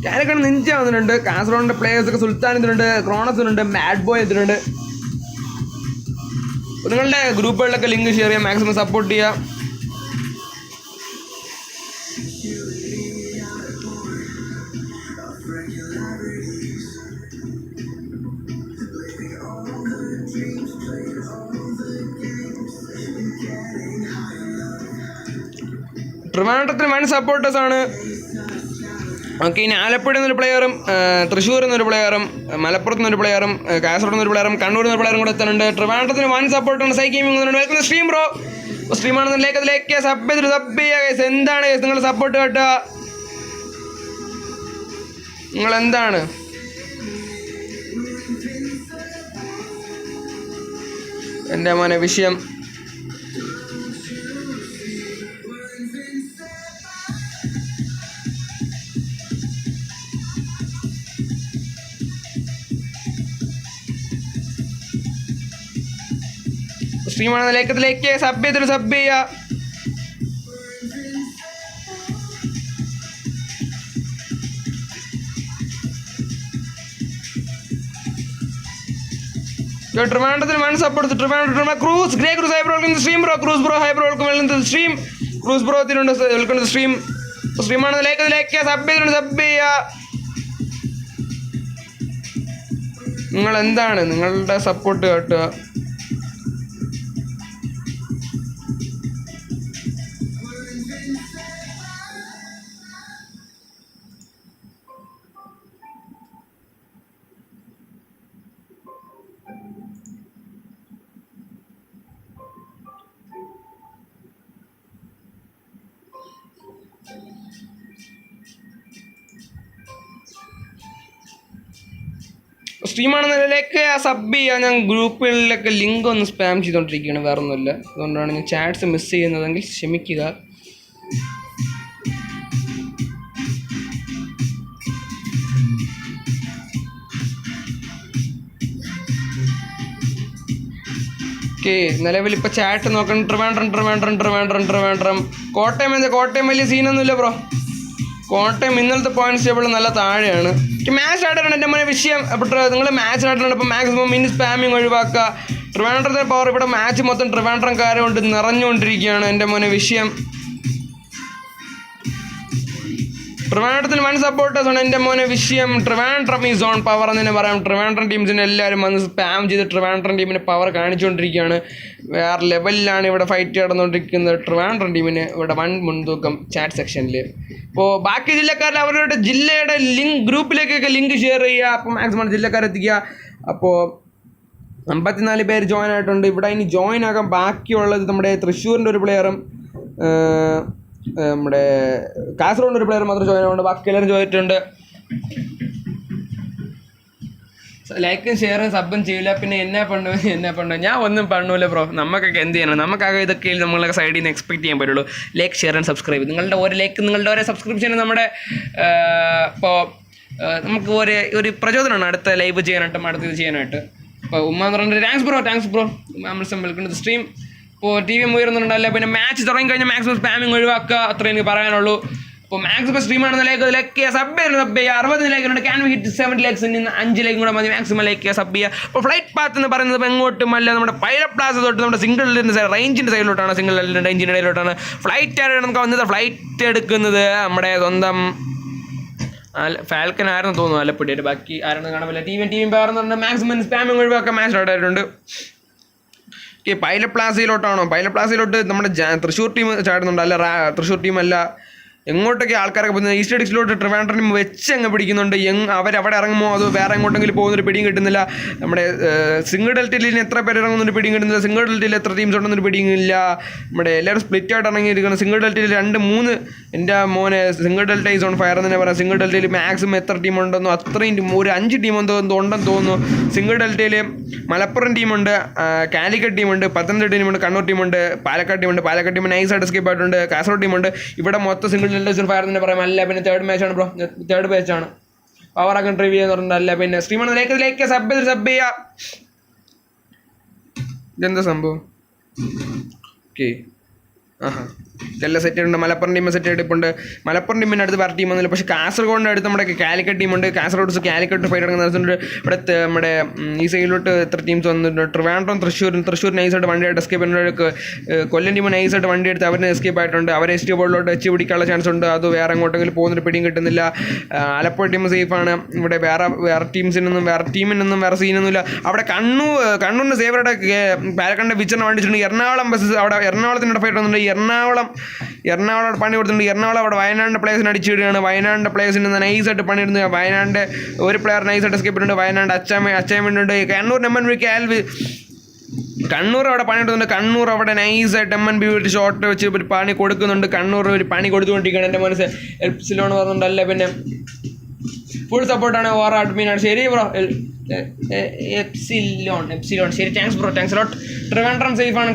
കാലിക്കട്ട് നിഞ്ച വന്നിട്ടുണ്ട്, കാസർഗോഡിൻ്റെ പ്ലേയേഴ്സൊക്കെ സുൽത്താൻ എത്തുന്നുണ്ട്, ക്രോണസിനുണ്ട്, മാഡ് ബോയ് എത്തുന്നുണ്ട്. നിങ്ങളുടെ ഗ്രൂപ്പുകളിലൊക്കെ ലിങ്ക് ഷെയർ ചെയ്യുക, മാക്സിമം സപ്പോർട്ട് ചെയ്യുക. ട്രിവാൻഡ്രത്തിന് 1 സപ്പോർട്ടേഴ്സാണ്. ഓക്കെ, ഇനി ആലപ്പുഴയിൽ നിന്നൊരു പ്ലെയറും, തൃശ്ശൂരിൽ നിന്നൊരു പ്ലെയറും, മലപ്പുറത്ത് നിന്നൊരു പ്ലെയറും, കാസർഗോഡ് നിന്നൊരു പ്ലെയറും, കണ്ണൂരിൽ നിന്നൊരു പ്ലെയറും കൂടെ എത്തുന്നുണ്ട്. ട്രിവാൻഡ്രത്തിന് 1 സപ്പോർട്ടാണ്. സൈക്കിംഗ് സ്ട്രീം ബ്രോ സ്ട്രീമാണെന്ന് ലൈക്ക് സബ് ചെയ്യുക. എന്താണ് നിങ്ങൾ സപ്പോർട്ട് കേട്ടുക? നിങ്ങൾ എന്താണ് എൻ്റെ മോനെ വിഷയം? സ്ട്രീമാണെന്ന് ലൈക്ക് സബ് ചെയ്യുക. ട്രിവാൻഡ്രത്തിന് 1 support. Trivandrum crews grey crews hi bro stream bro crews bro hi bro stream crews bro എത്തിയിട്ടുണ്ട്, വെൽക്കം സ്ട്രീം. സ്ട്രീമാണെന്ന് ലൈക്ക് സബ് ചെയ്യുക. നിങ്ങൾ എന്താണ് നിങ്ങളുടെ സപ്പോർട്ട് കേട്ടുക? സ്ട്രീമാണെന്നതിലേക്ക് സബ് ചെയ്യുക. ഞാൻ ഗ്രൂപ്പുകളിലൊക്കെ ലിങ്ക് ഒന്ന് സ്പാം ചെയ്തുകൊണ്ടിരിക്കുകയാണ്, വേറെ ഒന്നുമില്ല. അതുകൊണ്ടാണ് ഞാൻ ചാറ്റ്സ് മിസ് ചെയ്യുന്നതെങ്കിൽ ക്ഷമിക്കുക. ഓക്കെ, നിലവിൽ ഇപ്പോൾ ചാറ്റ് നോക്കണം. ട്രിവാൻഡ്രം കോട്ടയം വലിയ സീനൊന്നുമില്ല ബ്രോ. കോട്ടയം ഇന്നലത്തെ പോയിന്റ്സ് ടേബിൾ നല്ല താഴെയാണ്. മാച്ച് ആയിട്ടാണ് എൻ്റെ മോനെ വിഷയം. അപ്പോൾ നിങ്ങൾ മാച്ച് ആയിട്ടാണ് ഇപ്പോൾ മാക്സിമം മിനി സ്പാമിങ് ഒഴിവാക്കുക. ട്രിവാൻഡ്രത്തെ പവർ ഇവിടെ മാച്ച് മൊത്തം ട്രിവാൻഡ്രംകാരെ കൊണ്ട് നിറഞ്ഞുകൊണ്ടിരിക്കുകയാണ് എൻ്റെ മോനെ വിഷയം. ട്രിവാൻഡ്രത്തിന് 1 സപ്പോർട്ടേഴ്സാണ് എൻ്റെ മോനെ വിഷയം. ട്രിവാൻഡ്രം ഈസ് ഓൺ പവർ എന്ന് തന്നെ പറയാം. ട്രിവാൻഡ്രം ടീംസിൻ്റെ എല്ലാവരും വന്ന് സ്പാം ചെയ്ത് ട്രിവാൻഡ്രം ടീമിന് പവർ കാണിച്ചുകൊണ്ടിരിക്കുകയാണ്. വേറെ ലെവലിലാണ് ഇവിടെ ഫൈറ്റ് നടന്നുകൊണ്ടിരിക്കുന്നത്. ട്രിവാൻഡ്രം ടീമിന് ഇവിടെ 1 മുൻതൂക്കം ചാറ്റ് സെക്ഷനിൽ. അപ്പോൾ ബാക്കി ജില്ലക്കാരിൽ അവരുടെ ജില്ലയുടെ ഗ്രൂപ്പിലേക്കൊക്കെ ലിങ്ക് ഷെയർ ചെയ്യുക. അപ്പോൾ മാക്സിമം ജില്ലക്കാരെത്തിക്കുക. അപ്പോൾ 54 പേര് ജോയിൻ ആയിട്ടുണ്ട്. ഇവിടെ ഇനി ജോയിൻ ആകാൻ ബാക്കിയുള്ളത് നമ്മുടെ തൃശ്ശൂരിൻ്റെ ഒരു പ്ലെയറും നമ്മുടെ കാസർഗോഡ് ഒരു പ്ലെയർ മാത്രം ജോയിൻ ആവുന്നുണ്ട്. ബാക്കി എല്ലാവരും ജോയിൻ ആയിട്ടുണ്ട്. ലൈക്കും ഷെയറും സബും ചെയ്യില്ല, പിന്നെ എന്നെ പണ്ടു ഞാൻ ഒന്നും പണ്ടൂല ബ്രോ. നമുക്കൊക്കെ എന്ത് ചെയ്യണം, നമുക്കാകെ ഇതൊക്കെ നമ്മളൊക്കെ സൈഡിൽ നിന്ന് എക്സ്പെക്ട് ചെയ്യാൻ പറ്റുള്ളൂ. Like share and subscribe. നിങ്ങളുടെ ഒരു ലൈക്ക്, നിങ്ങളുടെ ഒരു സബ്സ്ക്രിപ്ഷൻ നമ്മുടെ ഇപ്പോൾ നമുക്ക് ഒരു പ്രചോദനമാണ് അടുത്ത ലൈവ് ചെയ്യാനായിട്ടും അടുത്ത ഇത് ചെയ്യാനായിട്ട്. അപ്പോൾ ഉമ്മ എന്ന് പറഞ്ഞിട്ട് thanks bro welcome to stream. ഇപ്പോൾ ടി വി ഉയർന്നുണ്ടല്ല, പിന്നെ മാച്ച് തുടങ്ങി കഴിഞ്ഞാൽ മാക്സിമം സ്പാമിങ് ഒഴിവാക്കുക, അത്രേ എനിക്ക് പറയാനുള്ളൂ. അപ്പോൾ മാക്സിമം സ്ട്രീമാണെന്ന് ലൈക്ക് ചെയ്യുക, സബ് ചെയ്യുക. 60 ലൈക്കുണ്ട്, ക്യാൻ വി ഹിറ്റ് 70 ലൈക്സ്. 5 ലൈക്കും കൂടെ മതി, മാക്സിമം ലൈക്ക് ചെയ്യുക, സബ് ചെയ്യുക. അപ്പോൾ ഫ്ലൈറ്റ് പാത്ത് എന്ന് പറയുന്നത് എങ്ങോട്ടും അല്ല, നമ്മുടെ പൈലറ്റ് പ്ലാസ തൊട്ട് നമ്മുടെ സിംഗിൾ റേഞ്ചിൻ്റെ സൈഡിലോട്ടാണ്, സിംഗിൾ റേഞ്ചിൻ്റെ ഇടയിലോട്ടാണ് ഫ്ലൈറ്റ് ആയിട്ട് നമുക്ക് വന്നത്. ഫ്ലൈറ്റ് എടുക്കുന്നത് നമ്മുടെ സ്വന്തം ഫാൽക്കൻ ആയിരുന്നു തോന്നുന്നു, ആലപ്പുഴയായിട്ട്. ബാക്കി ആരെന്ന് കാണാൻ പറ്റില്ല. ടീം പേരെന്ന് പറഞ്ഞാൽ മാക്സിമം സ്പാമിങ് ഒഴിവാക്കാൻ മാച്ച് സ്റ്റാർട്ട് ആയിട്ടുണ്ട്. പൈലറ്റ് പ്ലാസയിലോട്ടാണോ? പൈലറ്റ് പ്ലാസയിലോട്ട് നമ്മുടെ തൃശ്ശൂർ ടീം ചാടുന്നുണ്ട്. അല്ല, തൃശ്ശൂർ ടീമല്ല, എങ്ങോട്ടൊക്കെ ആൾക്കാരൊക്കെ പോകുന്നത് ഈസ്റ്റ് ഡിസ്ട്രിക്റ്റിലോട്ട് ട്രിവാൻഡ്രം ടീം വെച്ച് അങ്ങ് പിടിക്കുന്നുണ്ട്. അവരവിടെ ഇറങ്ങുമോ അതോ വേറെ എങ്ങോട്ടെങ്കിലും പോകുന്നൊരു പിടിയും കിട്ടുന്നില്ല. നമ്മുടെ സിംഗിൾ ഡെൽറ്റയിൽ എത്ര പേര് ഇറങ്ങുന്നൊരു പിടിയും കിട്ടുന്നില്ല. സിംഗിൾ ഡെൽറ്റയിൽ എത്ര ടീംസ് ഉണ്ടെന്നൊരു പിടിയും ഇല്ല. നമ്മുടെ എല്ലാവരും സ്പ്ലിറ്റ് ആയിട്ട് ഇറങ്ങിയിരിക്കണം. സിംഗിൾ ഡെൽറ്റയിൽ 2-3 എൻ്റെ മോനെ single delta is on fire എന്ന് തന്നെ പറയാം. സിംഗിൾ ഡെൽറ്റയിൽ മാക്സിമം എത്ര ടീം ഉണ്ടെന്നോ അത്രയും ഒരു 5 ടീം ഉണ്ടെന്ന് തോന്നുന്നു. സിംഗിൾ ഡെൽറ്റയിൽ മലപ്പുറം ടീമുണ്ട്, കാലിക്കറ്റ് ടീമുണ്ട്, പത്തനംതിട്ട ടീമുണ്ട്, കണ്ണൂർ ടീമുണ്ട്, പാലക്കാട് ടീം നൈസായിട്ട് എസ്കേപ്പ് ആയിട്ടുണ്ട്, കാസർഗോഡ് ടീമുണ്ട്. ഇവിടെ മൊത്തം സിംഗിൾ ഫയർ തന്നെ പറയാം. അല്ല, പിന്നെ തേർഡ് മാച്ചാണ് ബ്രോ, തേർഡ് മാച്ചാണ്. പവറൊക്കെ റിവ്യൂ എന്ന് പറഞ്ഞിട്ടല്ല. പിന്നെ സ്ട്രീമാണ് ലൈക്ക് സബ് ചെയ്യുക. ഇതെന്താ സംഭവം? ഓക്കെ, എല്ലാം സെറ്റ് ഉണ്ട്. മലപ്പുറം ടീം സെറ്റ് ആയിട്ടുണ്ട്. മലപ്പുറം ടീമിൻ്റെ അടുത്ത് വേറെ ടീം ഒന്നുമില്ല. പക്ഷേ കാസർഗോഡിൻ്റെ അടുത്ത് നമ്മുടെ കാലിക്കറ്റ് ടീമുണ്ട്. കാലിക്കറ്റ് ഫൈറ്റ് നടക്കുന്നുണ്ട്. ഇവിടെ നമ്മുടെ ഈ സൈഡിലോട്ട് എത്ര ടീംസ് വന്നിട്ടുണ്ട്? ട്രിവാൻഡ്രം, തൃശ്ശൂർ നൈസായിട്ട് വണ്ടിയായിട്ട് എസ്കേപ്പ് ചെയ്യുന്നുണ്ട്. കൊല്ലം ടീം നൈസായിട്ട് വണ്ടി എടുത്ത് അവരെ എസ്കേപ്പ് ആയിട്ടുണ്ട്. അവരെ എസ് ബോളിലോട്ട് വെച്ച് പിടിക്കാനുള്ള ചാൻസ് ഉണ്ട്. അത് വേറെ എങ്ങോട്ടെങ്കിലും പോകുന്നൊരു പിടിയും കിട്ടുന്നില്ല. ആലപ്പുഴ ടീം സേഫാണ്. ഇവിടെ വേറെ ടീമിനൊന്നും വേറെ സീനൊന്നുമില്ല. അവിടെ കണ്ണൂരിന് സേവറുടെ പാലക്കാടിൻ്റെ വിച്ചറിന് വണ്ടി വെച്ചിട്ടുണ്ട്. എറണാകുളം ബസ് അവിടെ എറണാകുളത്തിൻ്റെ ഫൈറ്റ് വന്നിട്ടുണ്ട്. എറണാകുളം പണി കൊടുത്തിട്ടുണ്ട്. എറണാകുളം അവിടെ വയനാടിൻ്റെ പ്ലേയേഴ്സിന് അടിച്ചിടുകയാണ്. വയനാടിൻ്റെ പ്ലേയേഴ്സിന് നൈസായിട്ട് പണിയിടുന്നത്. വയനാടിൻ്റെ ഒരു പ്ലെയർ നൈസായിട്ട് എസ്കേപ്പ് ചെയ്തിട്ടുണ്ട്. വയനാട് അച്ചാമയുണ്ട്. കണ്ണൂർ അവിടെ പണി കൊടുക്കുന്നുണ്ട്. കണ്ണൂർ അവിടെ നൈസായിട്ട് MNB ഷോട്ട് വെച്ച് ഒരു പണി കൊടുക്കുന്നുണ്ട്. കണ്ണൂർ ഒരു പണി കൊടുത്തുകൊണ്ടിരിക്കുകയാണ്. എൻ്റെ മനസ്സ് എപ്സിലോൺ പറഞ്ഞിട്ടുണ്ടല്ല. പിന്നെ ഫുൾ സപ്പോർട്ടാണ്. ഓർ അഡ്മിനാണ്. ശരി ബ്രോ, എപ്സിലോൺ ശരി. Thanks lot. ട്രിവാൻഡ്രം സേഫാണ്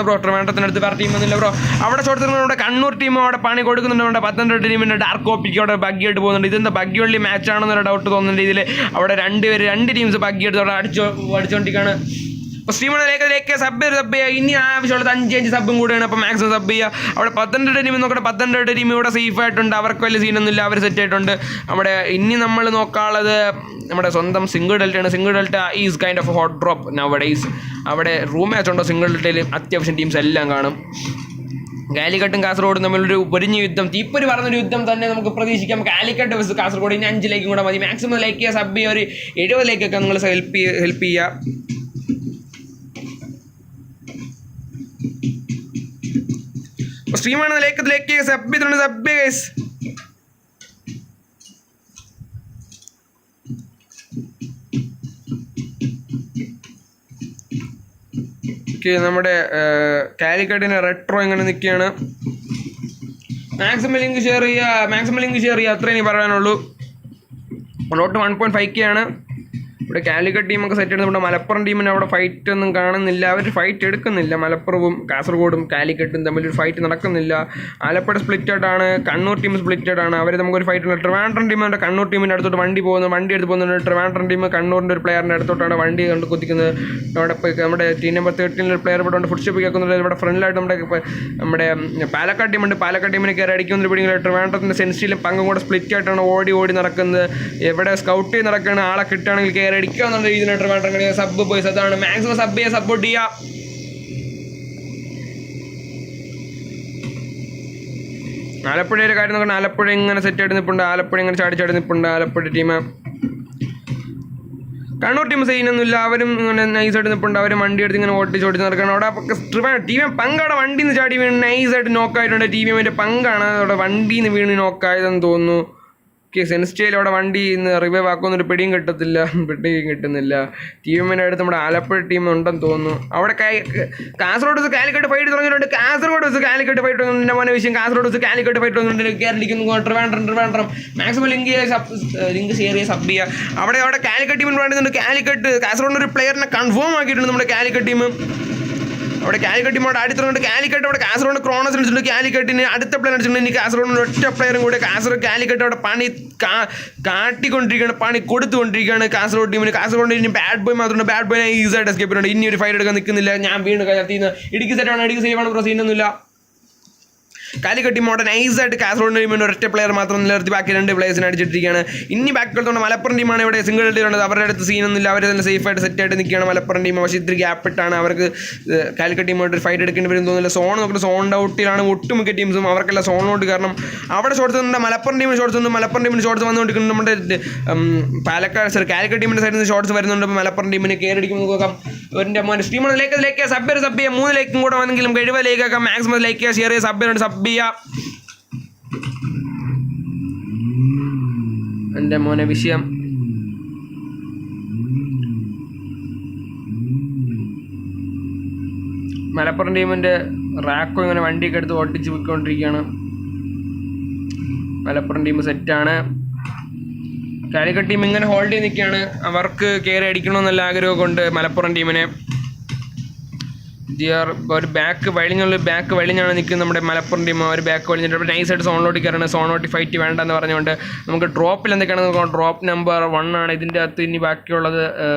ബ്രോ. ട്രിവാൻഡ്രത്തിനടുത്ത് വേറെ ടീം ഒന്നുമില്ല ബ്രോ. അവിടെ ഷോട്ട് നമ്മുടെ കണ്ണൂർ ടീം അവിടെ പണി കൊടുക്കുന്നുണ്ട്. അവിടെ പത്തനംതിട്ട ടീമിൻ്റെ ഡാർക്ക് കോപ്പിക്ക് അവിടെ ബഗ്ഗിയായിട്ട് പോകുന്നുണ്ട്. ഇതെന്താ ബഗ്ഗി ഒള്ളി മാച്ചാണെന്നൊരു ഡൗട്ട് തോന്നുന്നുണ്ട്. ഇതിൽ അവിടെ രണ്ട് ടീംസ് ബഗ്ഗിയെടുത്ത് അവിടെ അടിച്ചുകൊണ്ടിരിക്കുകയാണ്. അപ്പോൾ സ്ട്രീമാണ് ലൈക്ക് സബ് ചെയ്യുക. ഇനി ആവശ്യമുള്ളത് 5 സബും കൂടെയാണ്. അപ്പോൾ മാക്സിമം സബ് ചെയ്യുക. അവിടെ പത്തനംതിട്ട ടീം നോക്കട്ടെ. പത്തനംതിട്ട ടീം ഇവിടെ സേഫായിട്ടുണ്ട്. അവർക്ക് വലിയ സീനൊന്നുമില്ല, അവർ സെറ്റ് ആയിട്ടുണ്ട്. അവിടെ ഇനി നമ്മൾ നോക്കാനുള്ളത് നമ്മുടെ സ്വന്തം സിംഗിൾ ഡെൽറ്റയാണ്. Single delta is kind of hot drop nowadays. അവിടെ റൂം മാച്ച് ഉണ്ടോ? സിംഗിൾ ഡെൽറ്റയിൽ അത്യാവശ്യം ടീംസ് എല്ലാം കാണും. കാലിക്കട്ടും കാസർഗോഡും തമ്മിലൊരു പൊരിഞ്ഞ യുദ്ധം, തീപ്പൊരി പറഞ്ഞൊരു യുദ്ധം തന്നെ നമുക്ക് പ്രതീക്ഷിക്കാം. കാലിക്കട്ട് വേഴ്സസ് കാസർഗോഡ്. ഇനി 5 ലൈക്കും കൂടെ മതി. മാക്സിമം ലൈക്ക് ചെയ്യുക, സബ് ചെയ്യുക. ഒരു 70 ലൈക്കൊക്കെ നിങ്ങൾ ഹെൽപ്പ് ചെയ്യുക. സ്ട്രീമാണ് ലൈക്ക് സബ് ഗൈസ്. നമ്മുടെ കാലിക്കട്ടിൻ്റെ റെട്രോ ഇങ്ങനെ നിൽക്കുകയാണ്. മാക്സിമം ലിങ്ക് ഷെയർ ചെയ്യുക. അത്രേ എനിക്ക് പറയാനുള്ളൂ. ലോട്ട് 1.5K ആണ്. ഇവിടെ കാലിക്കറ്റ് ടീമൊക്കെ സെറ്റ് ചെയ്യുന്നത്. ഇവിടെ മലപ്പുറം ടീമിന് അവിടെ ഫൈറ്റ് ഒന്നും കാണുന്നില്ല. അവർ ഫൈറ്റ് എടുക്കുന്നില്ല. മലപ്പുറവും കാസർഗോഡും കാലിക്കറ്റും തമ്മിലൊരു ഫൈറ്റ് നടക്കുന്നില്ല. ആലപ്പുഴ സ്പ്ലിറ്റഡാണ്. കണ്ണൂർ ടീം സ്പ്ലിറ്റഡാണ്. അവർ നമുക്കൊരു ഫൈറ്റ്. ട്രിവാൻഡ്രം ടീമിൻ്റെ കണ്ണൂർ ടീമിൻ്റെ അടുത്തോട്ട് വണ്ടി എടുത്ത് പോകുന്നുണ്ട്. ട്രിവാൻഡ്രം ടീം കണ്ണൂരിൻ്റെ ഒരു പ്ലെയറിൻ്റെ അടുത്തോട്ടാണ് വണ്ടി കൊണ്ട് കുത്തിക്കുന്നത്. അവിടെ നമ്മുടെ ടീം നമ്പർ 13 ഒരു പ്ലെയർ ഇവിടെ ഉണ്ട്. ഫുഡ് സ്റ്റെപ്പ് കേൾക്കുന്നുണ്ട്. ഇവിടെ ഫ്രണ്ടിലായിട്ട് നമ്മുടെ പാലക്കാട് ടീമുണ്ട്. പാലക്കാട് ടീമിനെ കയറി അടിക്കുന്നൊരു പിടിക്കുന്നത്. ട്രിവാൻഡ്രത്തിൻ്റെ സെൻസിലും പങ്കും കൂടെ സ്പ്ലിറ്റ് ആയിട്ടാണ് ഓടി നടക്കുന്നത്. എവിടെ സ്കൗട്ട് ചെയ്ത് നടക്കുകയാണ്. ആളെ കിട്ടുകയാണെങ്കിൽ കയറി അടിക്കുക എന്നുള്ള രീതിയിൽ ട്രിവാൻഡ്രം കളി. സബ് ബോയ്സ് അതാണ്. മാക്സിമം സബ് ചെയ്യുക, സപ്പോർട്ട് ചെയ്യുക. ആലപ്പുഴയുടെ കാര്യം നോക്കണം. ആലപ്പുഴ ഇങ്ങനെ സെറ്റ് ആയിട്ട് നിൽപ്പുണ്ട്. ആലപ്പുഴ ഇങ്ങനെ ചാടി നിൽപ്പുണ്ട്. ആലപ്പുഴ ടീം. കണ്ണൂർ ടീം സീനൊന്നുമില്ല. അവരും ഇങ്ങനെ നൈസായിട്ട് നിൽപ്പുണ്ട്. അവർ വണ്ടി എടുത്ത് ഇങ്ങനെ ഓടിച്ച് നടക്കണം. അവിടെ ടീം പങ്കവിടെ വണ്ടിയിൽ നിന്ന് ചാടി വീണ് നൈസായിട്ട് നോക്കായിട്ടുണ്ട്. ടീമിൻ്റെ പങ്കാണ് അവിടെ വണ്ടിയിൽ നിന്ന് വീണ് നോക്കായതെന്ന് തോന്നുന്നു. സെൻസ്റ്റയിൽ അവിടെ വണ്ടി ഇന്ന് റിവൈവ് ആക്കുമെന്നൊരു പിടിയും കിട്ടുന്നില്ല. ടീമിൻ്റെ അടുത്ത് നമ്മുടെ ആലപ്പുഴ ടീം ഉണ്ടെന്ന് തോന്നുന്നു. അവിടെ കാസർഗോഡ് കാലിക്കട്ട് ഫൈറ്റ് തുടങ്ങിയിട്ടുണ്ട്. കാസർഗോഡ് കാലിക്കട്ട് ഫൈറ്റ് തുടങ്ങുന്നുണ്ട്. മോനെ വിഷയം കാസർഗോഡ് കാലിക്കട്ട് ഫൈറ്റ് തുടങ്ങുന്നുണ്ട്. കേരളിക്കുന്നു ട്രിവാൻഡ്രം മാക്സിമം ലിങ്ക് ഷെയർ ചെയ്യുക, സബ് ചെയ്യുക. അവിടെ കാലിക്കട്ട് ടീമിന് വേണ്ടുന്നുണ്ട്. കാസർഗോഡ് ഒരു പ്ലെയറിനെ കൺഫേം ആക്കിയിട്ടുണ്ട് നമ്മുടെ കാലിക്കട്ട് ടീം. അവിടെ കാലിക്കട്ട് ടീമോട് അടുത്തുണ്ട്. കാലിക്കട്ട് അവിടെ കാസർഗോഡ് ക്രോണസ് അടിച്ചിട്ടുണ്ട്. കാലിക്കട്ടിന് അടുത്ത പ്ലെയർ അടിച്ചിട്ടുണ്ട്. ഇനി കാസർഗോഡിന് ഒറ്റ പ്ലെയറും കൂടെ കാലിക്കട്ട് അവിടെ പണി കാട്ടിക്കൊണ്ടിരിക്കുകയാണ്, പണി കൊടുത്തുകൊണ്ടിരിക്കുകയാണ് കാസർഗോഡ് ടീമിന്. കാസർഗോഡ് ഇനി ബാഡ് ബോയ് മാത്രമുണ്ട്. ബാഡ് ബോയ് ഈസായിട്ട് എസ്കേപ്പ് ചെയ്യുന്നുണ്ട്. ഇനി ഒരു ഫൈറ്റ് എടുക്കാൻ നിൽക്കുന്നില്ല. ഞാൻ വീണ്ടും കത്തിന്ന് ഇടുക്കി സെറ്റാണ്. ഇടുക്കി സേവാണ്, പ്രസീനൊന്നുമില്ല. കാലിക്കട്ട് ടീമോടെ നൈസായിട്ട് കാസർഗോഡ് ടീമിൻ്റെ ഒറ്റ പ്ലെയർ മാത്രം നിലനിർത്തി ബാക്കി 2 പ്ലേയേഴ്സിനെ അടിച്ചിട്ടിരിക്കുകയാണ്. ഇനി ബാക്കിലോട്ട് മലപ്പുറം ടീമാണ് ഇവിടെ സിംഗിൾ ഇട്ടിട്ടുണ്ട്. അവരുടെ അടുത്ത് സീനൊന്നുമില്ല. അവർ തന്നെ സേഫായിട്ട് സെറ്റായിട്ട് നിൽക്കുകയാണ് മലപ്പുറം ടീം. പക്ഷേ ഇത്തിരി ഗ്യാപ്പിട്ടാണ് അവർക്ക് കാലിക്കട്ട് ടീമായിട്ട് ഒരു ഫൈറ്റ് എടുക്കേണ്ടി വരും തോന്നുന്നില്ല. സോൺ നോക്കിയിട്ട് സോൺ ഔട്ടിലാണ് ഒട്ടുമിക്ക ടീംസും. അവർക്കെല്ലാം സോൺ ഔട്ട് കാരണം അവിടെ ഷോട്ട്സ് ഉണ്ട്. മലപ്പുറം ടീമിന് ഷോട്ട്സ് വന്നുകൊണ്ടിരിക്കുന്നു. നമ്മുടെ കാലിക്കട്ട് ടീമിൻ്റെ സൈഡിൽ നിന്ന് ഷോട്ട്സ് വരുന്നുണ്ട്. മലപ്പുറം ടീമിന് കയറിടിക്കുമ്പോൾ നോക്കാം. എൻ്റെ മോനെ സ്ട്രീമാണ് ലേക്ക് സബ് ചെയ്യുക. 3 ലേക്കും കൂടെ വന്നെങ്കിലും 70 ലേക്കൊക്കെ മാക്സിമം ലൈക്ക് ചെയ്യുക, ഷെയർ ചെയ്യുക, സബ് ചെയ്യുക. എൻ്റെ മോനെ വിഷയം മലപ്പുറം ടീമിൻ്റെ റാക്കോ ഇങ്ങനെ വണ്ടിയൊക്കെ എടുത്ത് ഓട്ടിച്ച് പോയിക്കൊണ്ടിരിക്കുകയാണ്. മലപ്പുറം ടീം സെറ്റാണ്. കാലിക്കട്ട് ടീം ഇങ്ങനെ ഹോൾഡ് ചെയ്ത് നിൽക്കുകയാണ്. അവർക്ക് കയറി അടിക്കണമെന്നുള്ള ആഗ്രഹമൊക്കെ ഉണ്ട് മലപ്പുറം ടീമിനെ. ഒരു ബാക്ക് വഴിഞ്ഞാണ് നിൽക്കുന്നത് നമ്മുടെ മലപ്പുറം ടീം. ഒരു ബാക്ക് വഴിഞ്ഞിട്ട് നൈസായിട്ട് സോണിലോട്ട് കയറണം. സോണിലോട്ട് ഫൈറ്റ് വേണ്ടെന്ന് പറഞ്ഞുകൊണ്ട് നമുക്ക് ഡ്രോപ്പിൽ എന്തൊക്കെയാണ് നോക്കാം. ഡ്രോപ്പ് നമ്പർ 1 ആണ് ഇതിൻ്റെ അകത്ത്. ഇനി ബാക്കിയുള്ളത്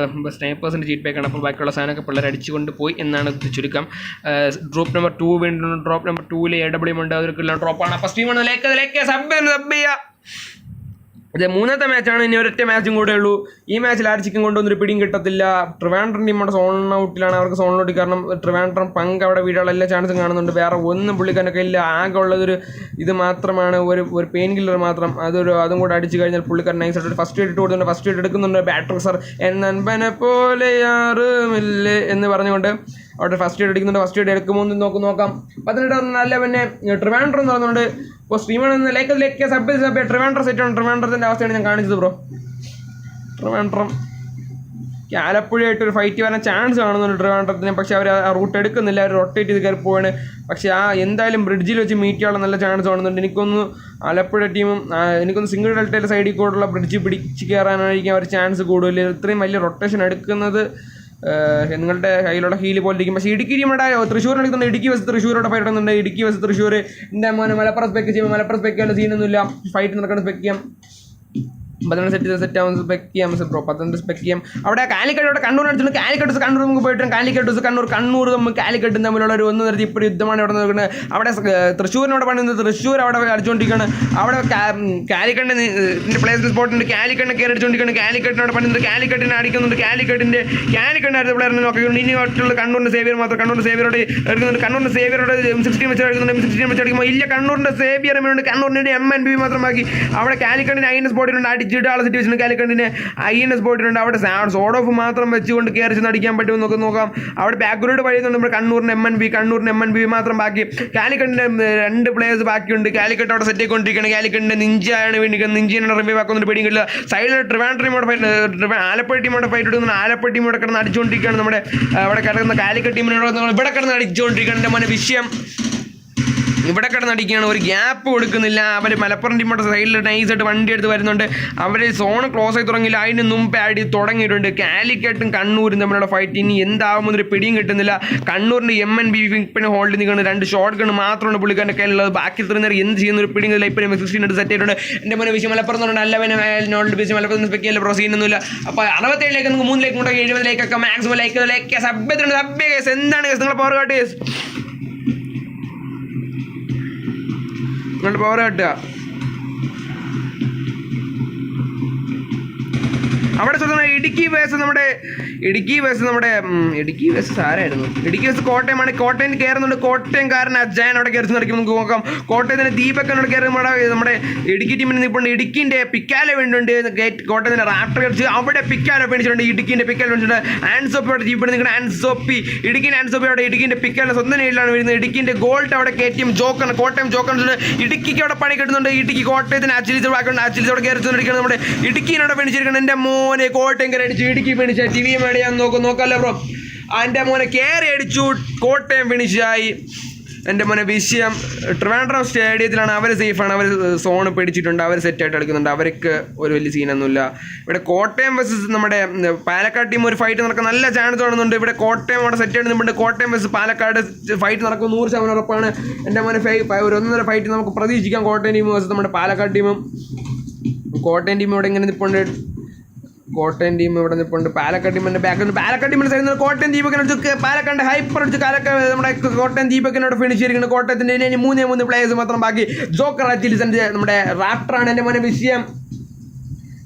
സ്നൈപ്പേഴ്സിൻ്റെ ചീറ്റ് പാക്കാണ്. അപ്പോൾ ബാക്കിയുള്ള സാധനമൊക്കെ പിള്ളേർ അടിച്ചുകൊണ്ട് പോയി എന്നാണ് ചുരുക്കം. ഡ്രോപ്പ് നമ്പർ 2 വീണ്ടും ഡ്രോപ്പ് നമ്പർ 2 AW ഉണ്ട്. അവർക്കുള്ള ഡ്രോപ്പാണ്. അപ്പോൾ സ്ട്രീമാണ് ലേക്ക് സബ് ചെയ്യുക. ഇത് 3ാമത്തെ മാച്ചാണ്. ഇനി ഒരൊറ്റ മാച്ചും കൂടെ ഉള്ളൂ. ഈ മാച്ചിൽ ആർച്ചിക്കും കൊണ്ടൊന്നൊരു പിടിയും കിട്ടത്തില്ല. ട്രിവാൻഡ്രം ടീമോടെ സോൺ ഔട്ടിലാണ്. അവർക്ക് സോൺ ഔട്ടിൽ കാരണം ട്രിവാൻഡ്രം പങ്ക് അവിടെ വീടാനുള്ള എല്ലാ ചാൻസും കാണുന്നുണ്ട്. വേറെ ഒന്നും പുള്ളിക്കാരനൊക്കെ ഇല്ല. ആകെ ഉള്ളതൊരു ഇത് മാത്രമാണ്, ഒരു പെയിൻ കില്ലർ മാത്രം. അതും കൂടെ അടിച്ചു കഴിഞ്ഞാൽ പുള്ളിക്കാരൻ നൈസായിട്ട് ഫസ്റ്റ് എയ്ഡ് ഇട്ട് കൊടുക്കുന്നുണ്ട്. ഫസ്റ്റ് എയ്ഡ് എടുക്കുന്നുണ്ട്. ബാറ്റർ സർ നൻപനെ പോലെ യാറുമില്ലേ എന്ന് പറഞ്ഞുകൊണ്ട് അവിടെ ഫസ്റ്റ് എയ്ഡ് എടുക്കുന്നുണ്ട്. ഫസ്റ്റ് എയ്ഡ് എടുക്കുമ്പോൾ നോക്കാം. 18 നല്ല പിന്നെ ട്രിവാൻഡ്രം എന്ന് പറഞ്ഞുകൊണ്ട് ഇപ്പോൾ സ്ട്രീമാണ് ലേക്ക് സബ് ട്രിവാൻഡ്രം സെറ്റാണ്. ട്രിവാൻഡ്രത്തിൻ്റെ അവസ്ഥയാണ് ഞാൻ കാണിച്ചത് ബ്രോ. ട്രിവാൻഡ്രം ആലപ്പുഴയായിട്ടൊരു ഫൈറ്റ് വരാൻ ചാൻസ് കാണുന്നുണ്ട് ട്രിവാൻഡ്രത്തിന്. പക്ഷേ അവർ ആ റൂട്ട് എടുക്കുന്നില്ല. അവർ റൊട്ടേറ്റ് ചെയ്ത് കയറി പോവാണ്. പക്ഷേ എന്തായാലും ബ്രിഡ്ജിൽ വെച്ച് മീറ്റ് ചെയ്യാനുള്ള നല്ല ചാൻസ് കാണുന്നുണ്ട്. എനിക്കൊന്ന് ആലപ്പുഴ ടീമും സിംഗിൾ ഡെൽറ്റയുടെ സൈഡിൽ കൂടെയുള്ള ബ്രിഡ്ജ് പിടിച്ച് കയറാനായിരിക്കും അവർ ചാൻസ് കൂടുതൽ. ഇത്രയും വലിയ റൊട്ടേഷൻ എടുക്കുന്നത് നിങ്ങളുടെ കയ്യിലുള്ള ഹീല് പോലെ ഇരിക്കും. പക്ഷേ ഇടുക്കി ടീമുടെ തൃശ്ശൂർ എടുക്കുന്നുണ്ട്. ഇടുക്കി വസ് തൃശ്ശൂരോടെ ഫൈറ്റ് നടക്കുന്നുണ്ട്. ഇടുക്കി വസ് തൃശ്ശൂർ. എൻ്റെ മോനെ മലപ്പുറം സ്പെക്ക് ചെയ്യുമ്പോൾ മലപ്പുറം സ്പെക്ക് ചെയ്യാൻ സീനൊന്നുമില്ല. ഫൈറ്റ് നടക്കണം. സ്പെക്ക് ചെയ്യാം. 12 സെറ്റ് ആവുന്ന സ്പെക്ക് ചെയ്യാം ബ്രോ. 12 സ്പെക്ക് ചെയ്യാം. അവിടെ കാലിക്കട്ട് അവിടെ കണ്ണൂർ അടിച്ചിട്ടുണ്ട്. കണ്ണൂർ നമുക്ക് പോയിട്ട് കണ്ണൂർ കാലിക്കട്ടും തമ്മിലുള്ള ഒരു 1 തരത്തിൽ ഇപ്പോൾ യുദ്ധമാണ് ഇവിടെ നടക്കുന്നത്. അവിടെ തൃശ്ശൂരിനോട് പണിയുന്നത്. തൃശ്ശൂർ അവിടെ അടിച്ചുകൊണ്ടിരിക്കുകയാണ്. അവിടെ കാലിക്കട്ടിൻ്റെ പ്ലേസിൽ സ്പോട്ടുണ്ട്. കാലിക്കട്ടിനെ കയറി അടിച്ചുകൊണ്ടിരിക്കുകയാണ്. കാലിക്കട്ടിനോട് പണിയുന്നത്. കാലിക്കട്ടിനെ അടിക്കുന്നുണ്ട്. കാലിക്കട്ടിൻ്റെ അടുത്ത പ്ലെയറിനെ നോക്കിക്കൊണ്ട് ഇനി മറ്റുള്ള കണ്ണൂരിൻ്റെ സേവിയർ മാത്രം. കണ്ണൂരിൻ്റെ സേവിയറോട് എടുക്കുന്നുണ്ട്. കണ്ണൂരിൻ്റെ സേവിയറോട് 16 വെച്ച് എടുക്കുന്നുണ്ട്. 16 വെച്ച് അടിക്കുമ്പോൾ ഇല്ല, കണ്ണൂരിൻ്റെ സേവിയർ വേണ്ടി കണ്ണൂരിൻ്റെ MNB മാത്രം ബാക്കി. അവിടെ കാലിക്കട്ടിൻ്റെ INS സ്പോട്ടിലുണ്ട്. അടിച്ചിട്ടാളെ സിറ്റുവേഷൻ കാലിക്കട്ടിൻ്റെ INS സ്പോട്ടിലുണ്ട്. അവിടെ സോഡ് ഓഫ് മാത്രം വെച്ചുകൊണ്ട് കയറി ചെന്ന് അടിക്കാൻ പറ്റുമെന്ന് നോക്കാം. അവിടെ ബാക്ക്ഗ്രൗണ്ട് പഴിയുന്നുണ്ട്. നമ്മുടെ കണ്ണൂരിൻ്റെ MNB മാത്രം ബാക്കി. കാലിക്കട്ടിൻ്റെ 2 പ്ലേയേഴ്സ് ബാക്കിയുണ്ട്. കാലിക്കട്ട് അവിടെ സെറ്റ് ആയിക്കൊണ്ടിരിക്കുകയാണ്. കാലിക്കട്ടിൻ്റെ നിഞ്ചയാണ് വേണ്ടിക്കുന്നത്. നിഞ്ചിനെ റിവൈവ് ആക്കുന്നൊരു പേടിയില്ല. സൈഡിൽ ട്രിവാൻഡ്രം ഫൈറ്റ്, ആലപ്പുഴ ടീമോടെ ഫൈറ്റ് എടുക്കുന്ന ആലപ്പുഴ ടീമോടെ കിടന്ന് അടിച്ചുകൊണ്ടിരിക്കുകയാണ്. നമ്മുടെ അവിടെ കിടക്കുന്ന കാലിക്കട്ട് ടീമിനോട് ഇവിടെ കിടന്ന് അടിച്ചുകൊണ്ടിരിക്കുകയാണ്. എൻ്റെ മോനെ വിഷയം ഇവിടെ കിടന്നടിക്കുകയാണ്. ഒരു ഗ്യാപ്പ് കൊടുക്കുന്നില്ല. അവർ മലപ്പുറം ടീമോടെ സൈഡിൽ നൈസായിട്ട് വണ്ടി എടുത്ത് വരുന്നുണ്ട്. അവർ സോൺ ക്ലോസ് ആയി തുടങ്ങിയില്ല. അതിന് മുമ്പ് ആടി തുടങ്ങിയിട്ടുണ്ട്. കാലിക്കട്ടും കണ്ണൂരും തമ്മിലുള്ള ഫൈറ്റ് ഇനി എന്താവുമെന്നൊരു പിടിയും കിട്ടുന്നില്ല. കണ്ണൂരിൻ്റെ MNB പിന്നെ ഹോൾഡ് നിൽക്കുന്നത് 2 ഷോട്ട് ഗൺ മാത്രമാണ് പുള്ളിക്കാരൻ്റെ കയ്യിലുള്ളത്. ബാക്കി ഇത്രയും നേരം എന്ത് ചെയ്യുന്ന ഒരു പിടിങ്ങില്ല. ഇപ്പോൾ M16 എടുത്ത് സെറ്റ് ചെയ്തിട്ടുണ്ട്. എൻ്റെ മോനെ വിഷയം മലപ്പുറം നല്ലവനെ നോട്ട് വിഷയം മലപ്പുറം സ്പെക്കിയല്ല പ്രൊസീനൊന്നുമില്ല. അപ്പോൾ 67 നമുക്ക് 3 ലേക്ക് 70 മാക്സിമം ലൈക്ക് സബ്ബ് എന്താണ് നിങ്ങളുടെ പവർ കാട്ട് നിങ്ങളുടെ പവർ കാട്ടുക. അവിടെ ഇടുക്കി വേഴ്സസ് നമ്മുടെ ഇടുക്കി വേഴ്സസ് നമ്മുടെ ഇടുക്കി വേഴ്സസ് ആരായിരുന്നു? ഇടുക്കി വേഴ്സസ് കോട്ടയമാണ്. കോട്ടയം കയറുന്നുണ്ട്. കോട്ടയംകാരൻ അജയൻ അവിടെ കയറി നടക്കും. നമുക്ക് നോക്കാം. കോട്ടയത്തിന് ദീപക്കനോട് കയറി നമ്മുടെ ഇടുക്കി ടീമിന് നിൽപ്പുണ്ട്. ഇടുക്കിൻ്റെ പിക്കാല വേണ്ടിയുണ്ട്. കോട്ടയത്തിൻ്റെ റാപ്റ്റർ കളിച്ച് അവിടെ പിക്കാല പിടിച്ചിട്ടുണ്ട്. ഇടുക്കിൻ്റെ പിക്കാല പിടിച്ചിട്ടുണ്ട്. ആൻസോപ്പി അവിടെ ജീപ്പിട്ട് നിൽക്കുന്ന ആൻസോപ്പി ഇടുക്കിൻ്റെ ആൻസോപ്പി അവിടെ ഇടുക്കിൻ്റെ പിക്കാല സ്വന്തം നേരിലാണ് വരുന്നത്. ഇടുക്കിൻ്റെ ഗോൾട്ട് അവിടെ കയറ്റിയും ജോക്കൺ കോട്ടയം ജോക്കൺ ഇടുക്കിക്ക് അവിടെ പണി കിട്ടുന്നുണ്ട്. ഇടുക്കി കോട്ടയത്തിന് അച്ചിലിച്ച് ബാക്കുണ്ട്. അച്ചിലിച്ച് അവിടെ കയറിച്ചുകൊണ്ടിരിക്കുന്നത് നമ്മുടെ ഇടുക്കിനോടെ പിടിച്ചിരിക്കണം. എൻ്റെ മോനെ കോട്ടയം കയറി അടിച്ചു. ഇടുക്കി പിടിച്ച ടി വി മേടിയാൻ നോക്കാമല്ലോ ബ്രോ. എൻ്റെ മോനെ കയറി അടിച്ചു. കോട്ടയം ഫിനിഷായി. എൻ്റെ മോനെ വിഷയം ട്രിവാൻഡ്രം സ്റ്റേഡിയത്തിലാണ്. അവർ സേഫാണ്. അവർ സോൺ പിടിച്ചിട്ടുണ്ട്. അവർ സെറ്റായിട്ട് കളിക്കുന്നുണ്ട്. അവർക്ക് ഒരു വലിയ സീനൊന്നുമില്ല. ഇവിടെ കോട്ടയം വേഴ്സസ് നമ്മുടെ പാലക്കാട് ടീം ഒരു ഫൈറ്റ് നടക്കാൻ നല്ല ചാൻസ് കാണുന്നുണ്ട്. ഇവിടെ കോട്ടയം അവിടെ സെറ്റായിട്ട് നിൽപ്പുണ്ട്. കോട്ടയം വേഴ്സസ് പാലക്കാട് ഫൈറ്റ് നടക്കും 100% ഉറപ്പാണ്. എൻ്റെ മോനെ ഒരു 1.5 ഫൈറ്റ് നമുക്ക് പ്രതീക്ഷിക്കാം. കോട്ടയം ടീം വേഴ്സസ് നമ്മുടെ പാലക്കാട് ടീമും. കോട്ടയം ടീം ഇവിടെ ഇങ്ങനെ നിൽപ്പുണ്ട്. കോട്ടയം ടീം ഇവിടെ നിൽപ്പുണ്ട്. പാലക്കാട് ടീമിൻ്റെ ബാക്കിൽ പാലക്കാട് ടീമിൻ്റെ സൈഡിൽ നിന്ന് കോട്ടയം ദീപക്കിനടുത്ത് പാലക്കാട് ഹൈപ്പർ അടിച്ച് നമ്മുടെ കോട്ടയം ദീപക്കിനോട് ഫിനിഷ് ചെയ്തിരിക്കുന്നത്. കോട്ടയത്തിൻ്റെ ഇനി 3 പ്ലേയേഴ്സ് മാത്രം ബാക്കി. ജോക്കർ അച്ചിലിസൻ്റെ നമ്മുടെ റാപ്റ്ററാണ് എൻ്റെ മോനെ വിഷയം.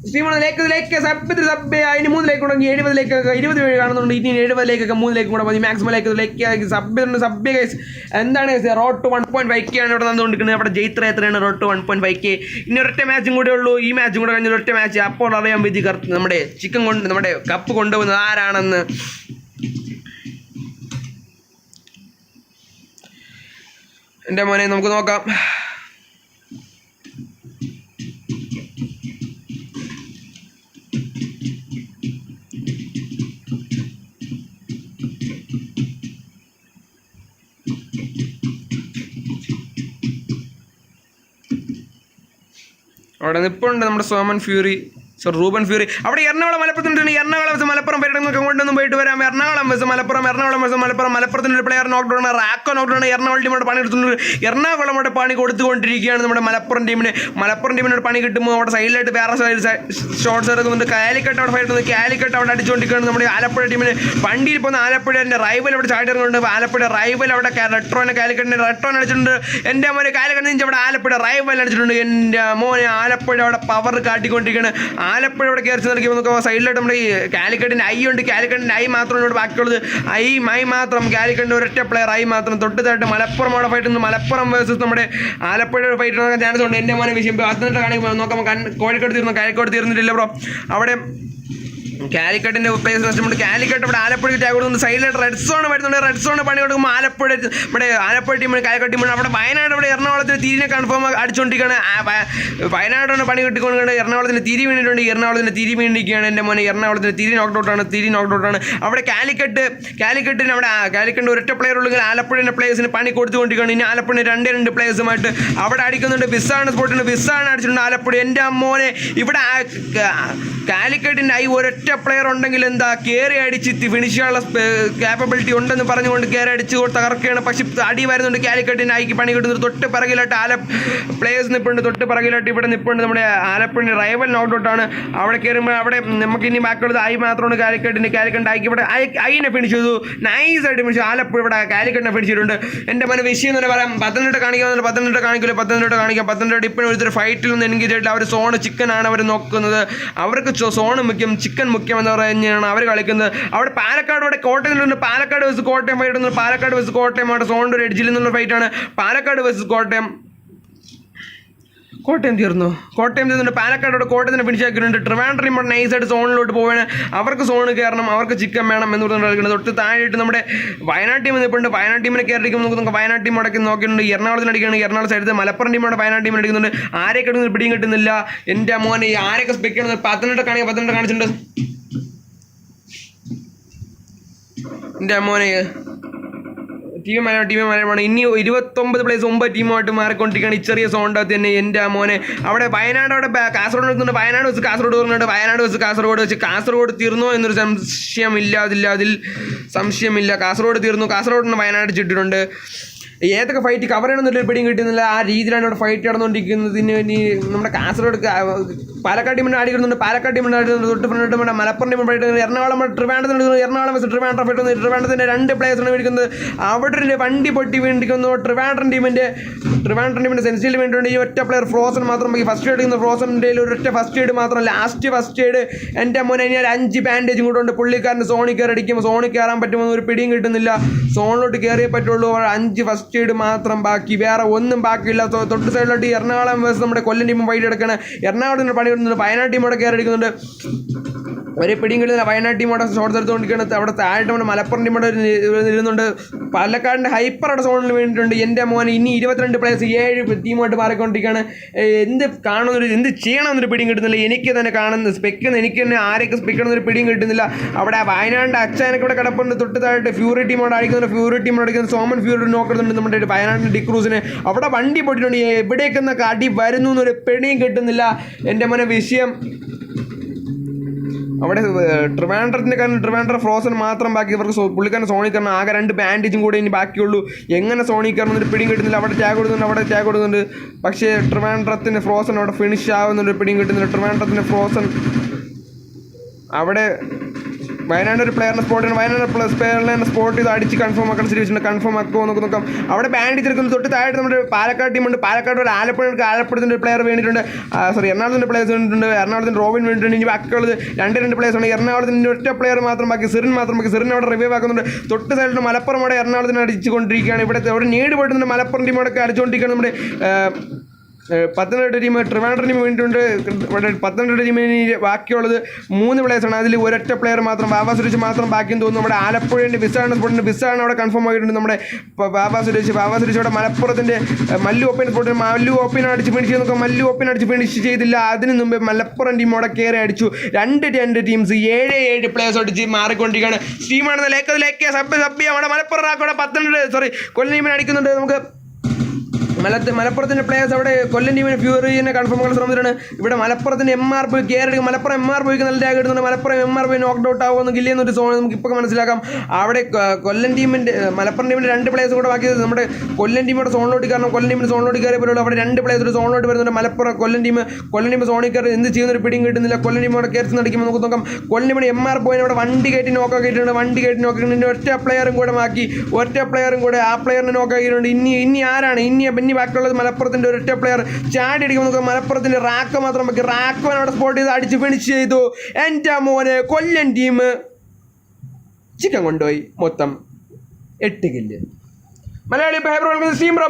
അതിന് 3 ലേക്ക് ഉണ്ടെങ്കിൽ 70 ലേക്ക് 20 കാണുന്നുണ്ട്. ഇനി 70 ലേക്കൊക്കെ 3 ലേക്ക് കൂടെ മതി. മാക്സിമം ലേക്ക് സബ്ബ് എന്താണ് റോഡ് ടു 1.5K ആണ് ഇവിടെ നടന്നുകൊണ്ടിരിക്കുന്നത്. അവിടെ ജയ്3 എത്രയാണ്? Road to 1.5K. ഇനി ഒരൊറ്റ മാച്ചും കൂടെ ഉള്ളൂ. ഈ മാച്ചും കൂടെ കഴിഞ്ഞ ഒരൊറ്റ മാച്ച്. അപ്പോൾ അറിയാൻ വിധി നമ്മുടെ നമ്മുടെ കപ്പ് കൊണ്ടുപോകുന്നത് ആരാണെന്ന്. എൻ്റെ മോനെ നമുക്ക് നോക്കാം. അവിടെ നിൽപ്പുണ്ട് നമ്മുടെ സോമൻ ഫ്യൂറി റൂബൻ ഫ്യൂറി. അവിടെ എറണാകുളം മലപ്പുറത്തിൻ്റെ എറണാകുളം മലപ്പുറം പേരൊക്കെ കൊണ്ടൊന്നും പോയിട്ട് വരാം. എറണാകുളം മലപ്പുറം മലപ്പുറത്തിൻ്റെ പ്ലെയർ നോക്ക്ഡൗൺ റാക്കോ നോക്ക്ഡൗൺ. എറണാകുളം ടീമോട് പണി എടുത്തിട്ടുണ്ട്. എറണാകുളം അവിടെ പണി കൊടുത്തുകൊണ്ടിരിക്കുകയാണ് നമ്മുടെ മലപ്പുറം ടീമിനോട് പണി കിട്ടുമ്പോൾ അവിടെ സൈഡിലായിട്ട് വേറെ ഷോട്ട്സ് ഇറക്കുന്നുണ്ട്. കാലിക്കട്ട് അവിടെ ഫൈറ്റ് കാലിക്കട്ട് അവിടെ അടിച്ചുകൊണ്ടിരിക്കുകയാണ് നമ്മുടെ ആലപ്പുഴ ടീമിന്. വണ്ടിയിൽ പോകുന്ന ആലപ്പുഴൻ്റെ റൈവൽ അവിടെ ചാടി ഇറങ്ങുന്നുണ്ട്. ആലപ്പുഴ റൈവൽ അവിടെ കാലിക്കറ്റിൻ്റെ റെട്രോൻ അടിച്ചിട്ടുണ്ട്. എൻ്റെ മോനെ കാലിക്കറ്റ് നിന്ന് അവിടെ ആലപ്പുഴ റൈവൽ അടിച്ചിട്ടുണ്ട്. എൻ്റെ മോനെ ആലപ്പുഴ അവിടെ പവർ കാട്ടിക്കൊണ്ടിരിക്കുകയാണ്. ആലപ്പുഴ ഇവിടെ കയറി നിൽക്കുമ്പോൾ നമുക്ക് സൈഡിലായിട്ട് നമ്മുടെ ഈ കാലിക്കറ്റിൻ്റെ ഐ ഉണ്ട്. കാലിക്കറ്റിൻ്റെ ഐ മാത്രമാണ് ഇവിടെ ബാക്കിയുള്ളത്. ഐ മാത്രം കാലിക്കറ്റിൻ്റെ ഒരൊറ്റ പ്ലെയർ ഐ മാത്രം. തൊട്ടതായിട്ട് മലപ്പുറം അവിടെ ഫൈറ്റ് ഉണ്ട്. മലപ്പുറം വേഴ്സസ് നമ്മുടെ ആലപ്പുഴ ഫൈറ്റ് നടക്കാൻ ചാൻസ് ഉണ്ട്. എൻ്റെ മോനെ വിഷയം 18 കാണിക്കുമ്പോൾ നോക്കാം. കോഴിക്കോട് തീർന്നിട്ടില്ല ബ്രോ. അവിടെ കാലിക്കറ്റിൻ്റെ പ്ലേസ് നഷ്ടമുണ്ട്. കാലിക്കട്ട് ഇവിടെ ആലപ്പുഴ ടാഗ് കൊടുക്കുന്നുണ്ട്. സൈഡിലായിട്ട് റെഡ് സോൺ വരുന്നുണ്ട്. റെഡ് സോൺ പണി കൊടുക്കുമ്പോൾ ആലപ്പുഴ ടീമിന് കാലിക്കട്ട് ടീമിന് അവിടെ വയനാട് ഇവിടെ എറണാകുളത്തിന് തിരിനെ കൺഫേം അടിച്ചുകൊണ്ടിരിക്കുകയാണ്. വയനാടാണ് പണി കിട്ടിക്കൊണ്ടിരിക്കുന്നത്. എറണാകുളത്തിന് തിരി വീണിട്ടുണ്ട്. എറണാകുളത്തിന് തിരി വീണിരിക്കുകയാണ്. എൻ്റെ മോനെ എറണാകുളത്തിന് തിരി നോക്കൗട്ടാണ്. അവിടെ കാലിക്കറ്റിന് അവിടെ കാലിക്കറ്റ് ഒരൊറ്റ പ്ലെയർ ഉള്ളെങ്കിൽ ആലപ്പുഴൻ്റെ പ്ലേയേഴ്സിന് പണി കൊടുത്തുകൊണ്ടിരിക്കുകയാണ്. ഇനി ആലപ്പുഴ 2 പ്ലേയേഴ്സുമായിട്ട് അവിടെ അടിക്കുന്നുണ്ട്. വിസാണ് സ്പോട്ടിന് വിസാണ് അടിച്ചിട്ടുണ്ട് ആലപ്പുഴ. എൻ്റെ മോനെ ഇവിടെ കാലിക്കറ്റിൻ്റെ ഒരൊറ്റ പ്ലെയർ ഉണ്ടെങ്കിൽ എന്താ കയറി അടിച്ച് ഫിനിഷ് ചെയ്യാനുള്ള ക്യാപ്പബിലിറ്റി ഉണ്ടെന്ന് പറഞ്ഞുകൊണ്ട് കയറി അടിച്ച് തകർക്കുകയാണ്. പക്ഷെ അടി വരുന്നുണ്ട്. കാലിക്കറ്റിൻ്റെ ഐക്ക് പണി കിട്ടുന്നത്. തൊട്ട് പിറകിലായിട്ട് പ്ലേയേഴ്സ് നിൽപ്പുണ്ട്. തൊട്ട് പിറകിലായിട്ട് ഇവിടെ നിൽപ്പുണ്ട് നമ്മുടെ ആലപ്പുഴ റൈവൽ നോക്കൗട്ടാണ്. അവിടെ കയറുമ്പോൾ അവിടെ നമുക്ക് ഇനി ബാക്കിയുള്ളത് ഐ മാത്രമാണ്. കാലിക്കറ്റിൻ്റെ ഐക്ക് ഇവിടെ ഐനെ ഫിനിഷ് ചെയ്തു. നൈസായിട്ട് ഫിനിഷ്. ആലപ്പുഴ ഇവിടെ കാലിക്കറ്റിനെ ഫിനിഷ് ചെയ്തിട്ടുണ്ട്. എൻ്റെ മന വിഷയം എന്ന് പറയാം. പത്തനംതിട്ട കാണിക്കാം. പത്തനംതിട്ട ഇപ്പോഴും ഒരു ഫൈറ്റിൽ നിന്ന് എൻഗേജ് ആയിട്ട് അവർ സോണ് ചിക്കനാണ് അവർ നോക്കുന്നത്. അവർക്ക് സോണ് മുഖ്യം, ചിക്കൻ മുഖ്യം എന്ന് പറഞ്ഞാണ് അവർ കളിക്കുന്നത്. അവിടെ പാലക്കാട് അവിടെ കോട്ടയത്തിലുണ്ട്. പാലക്കാട് വേഴ്സസ് കോട്ടയം ഫൈറ്റ് ഉണ്ട്. പാലക്കാട് വേഴ്സസ് കോട്ടയം അവിടെ സോണിൻ്റെ ഒരു എഡ്ജിൽ നിന്നുള്ള ഫൈറ്റാണ്. പാലക്കാട് വേഴ്സസ് കോട്ടയം തീർന്നുണ്ട്. പാലക്കാടോട് കോട്ടയത്തിന് ഫിനിഷ് ആക്കിയിട്ടുണ്ട്. ട്രിവാൻഡ്രം ഇവിടെ നൈസായിട്ട് സോണിലോട്ട് പോവാണ്. അവർക്ക് സോണ് കയറണം, അവർക്ക് ചിക്കൻ വേണം എന്ന് പറഞ്ഞ് കളിക്കുന്നത്. തൊട്ട് താഴെയിട്ട് നമ്മുടെ വയനാട് ടീം നിൽപ്പുണ്ട്. വയനാട് ടീമിനെ കയറിക്കും നമുക്ക് വയനാട് ടീം അടക്കി നോക്കിയിട്ടുണ്ട്. എറണാകുളത്തിന് അടിക്കുകയാണ്. എറണാകുളം സൈഡിൽ മലപ്പുറം ടീമോടെ വയനാട് ടീമിന് അടിക്കുന്നുണ്ട്. ആരെ കിട്ടുന്നത് പിടിയും കിട്ടുന്നില്ല. എൻ്റെ മോനെ ആരൊക്കെ സ്പെക്ക് ചെയ്യുന്നത് പത്തനംതിട്ട കാണിച്ചിട്ടുണ്ട്. എൻ്റെ മോനെ ടീം മലയാളമാണ്. ഇനി 29 പ്ലേസ് 9 ടീമുമായിട്ട് മാറിക്കൊണ്ടിരിക്കുകയാണ് ഈ ചെറിയ സോണിനകത്ത് തന്നെ. എൻ്റെ മോനെ അവിടെ വയനാട് അവിടെ കാസർഗോഡ് നിൽക്കുന്നുണ്ട്. വയനാട് വെച്ച് കാസർഗോഡ് വരുന്നുണ്ട്. കാസർഗോഡ് തീർന്നോ എന്നൊരു സംശയമില്ല. കാസർഗോഡ് തീർന്നു. കാസർഗോഡിന് വയനാട് ചുറ്റിട്ടുണ്ട്. ഏതൊക്കെ ഫൈറ്റ് കവർ ചെയ്യണമെന്നൊരു പിടിയും കിട്ടുന്നില്ല. ആ രീതിയിലാണ് ഇവിടെ ഫൈറ്റ് നടന്നുകൊണ്ടിരിക്കുന്നതിന്. ഇനി നമ്മുടെ കാസർഗോഡ് പാലക്കാട് ടീമിനെ അടിക്കുന്നുണ്ട്, പാലക്കാട് ടീമിനെ അടിക്കുന്നുണ്ട്, തൊട്ട് ഫ്രണ്ട് നമ്മുടെ മലപ്പുറം ടീമിനെ അടിക്കുന്നത്, എറണാകുളം ട്രിവാൻഡ്രത്തിന് എറണാകുളം ട്രിവാൻഡ്രം ഫൈറ്റ് ട്രിവാൻഡ്രത്തിൻ്റെ 2 പ്ലേയേഴ്സാണ് മേടിക്കുന്നത്. അവിടെ ഒരു വണ്ടി പൊട്ടി വീണ്ടിരിക്കുന്നു. ട്രിവാൻഡ്രം ടീമിൻ്റെ സെൻസിറ്റിയിൽ വേണ്ടിയിട്ടുണ്ട് ഈ ഒറ്റ പ്ലെയർ ഫ്രോസൺ മാത്രം ബാക്കി. ഫസ്റ്റ് എയ്ഡ് എടുക്കുന്ന ഫ്രോസണിൻ്റെ ഒരൊറ്റ ഫസ്റ്റ് എയ്ഡ് മാത്രം, ലാസ്റ്റ് ഫസ്റ്റ് എയ്ഡ്. എൻ്റെ മോനെ ഇനി 5 ബാൻഡേജും കൂടെ ഉണ്ട്. പുള്ളിക്കാരന് സോണിൽ കയറി അടിക്കുമ്പോൾ സോണിൽ കയറാൻ പറ്റുമെന്ന് ഒരു പിടിയും കിട്ടുന്നില്ല. സോണിലോട്ട് കയറിയേ പറ്റുള്ളൂ. 5 ഫസ്റ്റ് എയ്ഡ് മാത്രം ബാക്കി, വേറെ ഒന്നും ബാക്കിയില്ല. തൊട്ട് സൈഡിലോട്ട് എറണാകുളം വേഴ്സസ് നമ്മുടെ കൊല്ലം ടീമും ഫൈറ്റ് എടുക്കുകയാണ്. എറണാകുളത്തിന് പണി വരുന്നുണ്ട്, വയനാട് ടീമോടെ കയറി അടിക്കുന്നുണ്ട്. ഒരു പിടിയും കിട്ടുന്നില്ല. വയനാട് ടീമോടെ ഷോട്ട്സ് എടുത്തുകൊണ്ടിരിക്കുകയാണ്. അവിടെ താഴെ നമ്മുടെ മലപ്പുറം ടീമോടെ ഇരുന്നുണ്ട്. പാലക്കാടിൻ്റെ ഹൈപ്പർ അവിടെ സോണിൽ വേണ്ടിയിട്ടുണ്ട്. എൻ്റെ മോനെ ഇനി 22 പ്ലേയേഴ്സ് 7 ടീമായിട്ട് മാറിക്കൊണ്ടിരിക്കുകയാണ്. എന്ത് കാണുന്നൊരു എന്ത് ചെയ്യണമെന്നൊരു പിടിയും കിട്ടുന്നില്ല. എനിക്ക് തന്നെ കാണുന്ന എനിക്ക് തന്നെ ആരൊക്കെ സ്പെക്കണമെന്നൊരു പിടിയും കിട്ടുന്നില്ല. അവിടെ വയനാടിൻ്റെ അച്ഛനൊക്കെ ഇവിടെ കിടപ്പുണ്ട്. തൊട്ട് താഴെ ഫ്യൂറി ടീമോട് അടിക്കുന്നുണ്ട്. ഫ്യൂറി ടീമോട് അടിക്കുന്നത് സോമൻ ഫ്യൂറി നോക്കുന്നുണ്ട് നമ്മുടെ വയനാടിൻ്റെ ഡിക്രൂസിന്. അവിടെ വണ്ടി പൊട്ടിയിട്ടുണ്ട്. എവിടേക്കൊന്നൊക്കെ അടി വരുന്നു എന്നൊരു പിടിയും കിട്ടുന്നില്ല. എൻ്റെ മോനെ വിഷയം അവിടെ ട്രിവാൻഡ്രം ഫ്രോസൺ മാത്രം ബാക്കി. ഇവർക്ക് പുള്ളിക്കാരൻ സോണിൽ കയറണം. ആകെ 2 ബാൻഡേജും കൂടെ ഇനി ബാക്കിയുള്ളൂ. എങ്ങനെ സോണിൽ കയറണമെന്നൊരു പിടിയും കിട്ടുന്നില്ല. അവിടെ ടാഗ് കൊടുക്കുന്നുണ്ട്. പക്ഷേ ട്രിവാൻഡ്രത്തിന് ഫ്രോസൺ അവിടെ ഫിനിഷ് ആവുന്നൊരു പിടിയും കിട്ടുന്നില്ല. ട്രിവാൻഡ്രത്തിന് ഫ്രോസൺ അവിടെ വയനാട് ഒരു പ്ലെയറിനെ സ്പോട്ട് ചെയ്യണം. വയനാട് പ്ലെയറിനെ സ്പോട്ട് ചെയ്ത് അടിച്ച് കൺഫേം ആക്കാൻ ശ്രമിച്ചിട്ടുണ്ട്. കൺഫേം ആക്കുമോ നോക്കാം. അവിടെ ബാൻഡ് എടുക്കുന്നു. തൊട്ട് താഴെ നമ്മുടെ പാലക്കാട് ടീമുണ്ട്. പാലക്കാട് ഒരു ആലപ്പുഴത്തിൻ്റെ ഒരു പ്ലെയർ വേണ്ടിയിട്ടുണ്ട്. എറണാകുളത്തിൻ്റെ പ്ലേയേഴ്സ് വേണ്ടിയിട്ടുണ്ട്. എറണാകുളത്തിൻ്റെ റോബിൻ വേണ്ടിയിട്ടുണ്ട്. ഇനി ബാക്കിയുള്ളത് 2 പ്ലേയേഴ്സാണ്. എറണാകുളത്തിൻ്റെ ഒറ്റ പ്ലെയർ മാത്രം ബാക്കി, സിറിൻ മാത്രം ബാക്കി. സിറിൻ അവിടെ റിവൈവ് ആക്കുന്നുണ്ട്. തൊട്ട് സൈഡിൽ മലപ്പുറം അവിടെ എറണാകുളത്തിന് അടിച്ചുകൊണ്ടിരിക്കുകയാണ്. ഇവിടെ അവിടെ നീട് പോയിട്ടുണ്ട്. മലപ്പുറം ടീമോടൊക്കെ അടിച്ചുകൊണ്ടിരിക്കുകയാണ്. നമ്മുടെ പത്തനംതിട്ട ടീം ട്രിവാൻഡ്രം ടീം വേണ്ടിയിട്ടുണ്ട്. ഇവിടെ പത്തനംതിട്ട ടീമിന് ബാക്കിയുള്ളത് 3 പ്ലേയേഴ്സാണ്. അതിൽ ഒരൊറ്റ പ്ലെയർ മാത്രം ബാബ സുരേഷ് മാത്രം ബാക്കിയെന്ന് തോന്നുന്നു. നമ്മുടെ ആലപ്പുഴേൻ്റെ വിസാണ് അവിടെ കൺഫേം ആയിട്ടുണ്ട്. നമ്മുടെ ബാബ സുരേഷ് അവിടെ മലപ്പുറത്തിൻ്റെ മല്ലു ഓപ്പൻ അടിച്ച് ഫിനിഷ് ചെയ്ത് നോക്കാം. മല്ലു ഓപ്പൻ അടിച്ച് ഫിനിഷ് ചെയ്തില്ല. അതിന് മുമ്പ് മലപ്പുറം ടീം അവിടെ കയറി അടിച്ചു. 2 ടീംസ് 7 പ്ലേയേഴ്സ് അടിച്ച് മാറിക്കൊണ്ടിരിക്കുകയാണ്. ടീമാണെന്ന് ലേക്ക് സബ് അവിടെ മലപ്പുറം കൊല്ലം ടീമിനെ അടിക്കുന്നുണ്ട്. നമുക്ക് മലപ്പുറത്തിൻ്റെ പ്ലേയേഴ്സ് അവിടെ കൊല്ലം ടീമിന് ഫ്യൂറിനെ കൺഫേം ആക്കാൻ ശ്രമിച്ചിട്ടാണ്. ഇവിടെ മലപ്പുറത്തിൻ്റെ MR പോയി കയറി മലപ്പുറം MR പോയിക്ക് നല്ല ടാഗ് എടുത്തുണ്ട്. മലപ്പുറം MR പോയി നോക്ക് ഔട്ട് ആവുമെന്ന് ഇല്ലെന്നൊരു സോൺ നമുക്ക് ഇപ്പോൾ മനസ്സിലാക്കാം. അവിടെ കൊല്ലം ടീമിൻ്റെ മലപ്പുറം ടീമിൻ്റെ 2 പ്ലേയേഴ്സ് കൂടെ ബാക്കിയത്. നമ്മുടെ കൊല്ലം ടീമിയുടെ സോണിലോട്ട് കയറണം. കൊല്ലം ടീമിന് സോണിലോട്ട് കയറി പോലുള്ളൂ. അവിടെ 2 പ്ലേയേഴ്സ് സോണിലോട്ട് വരുന്നുണ്ട്. മലപ്പുറം കൊല്ലം ടീം സോണിൽ കയറി എന്ത് ചെയ്യുന്നൊരു പിടിയും കിട്ടുന്നില്ല. കൊല്ലം ടീം അവിടെ കയറി നടിക്കുമ്പോൾ നമുക്ക് നോക്കാം. കൊല്ലം ടീമിന് MR പോയിന് അവിടെ വണ്ടി കയറ്റി നോക്കാക്കിയിട്ടുണ്ട്. വണ്ടി കയറ്റി നോക്കിയിട്ടുണ്ട്. ഒറ്റ പ്ലെയറും കൂടെ ബാക്കി. ആ പ്ലെയറിനെ നോക്കാക്കിയിട്ടുണ്ട്. ഇനി ആരാണ് ഇനി ബാക്കിയുള്ളത്? മലപ്പുറത്തിൻ്റെ ഒരൊറ്റ പ്ലെയർ ചാടി അടിക്കുമ്പോൾ നോക്കാം. മലപ്പുറത്തിൻ്റെ റാക്ക് മാത്രം ബാക്കി. റാക്കോൻ അവിടെ സ്പോട്ട് ചെയ്ത് അടിച്ച് ഫിനിഷ് ചെയ്തു. എൻ്റെ മോനെ കൊല്ലം ടീം ചിക്കൻ കൊണ്ടുപോയി മൊത്തം 8 കില്ല്. മലയാളി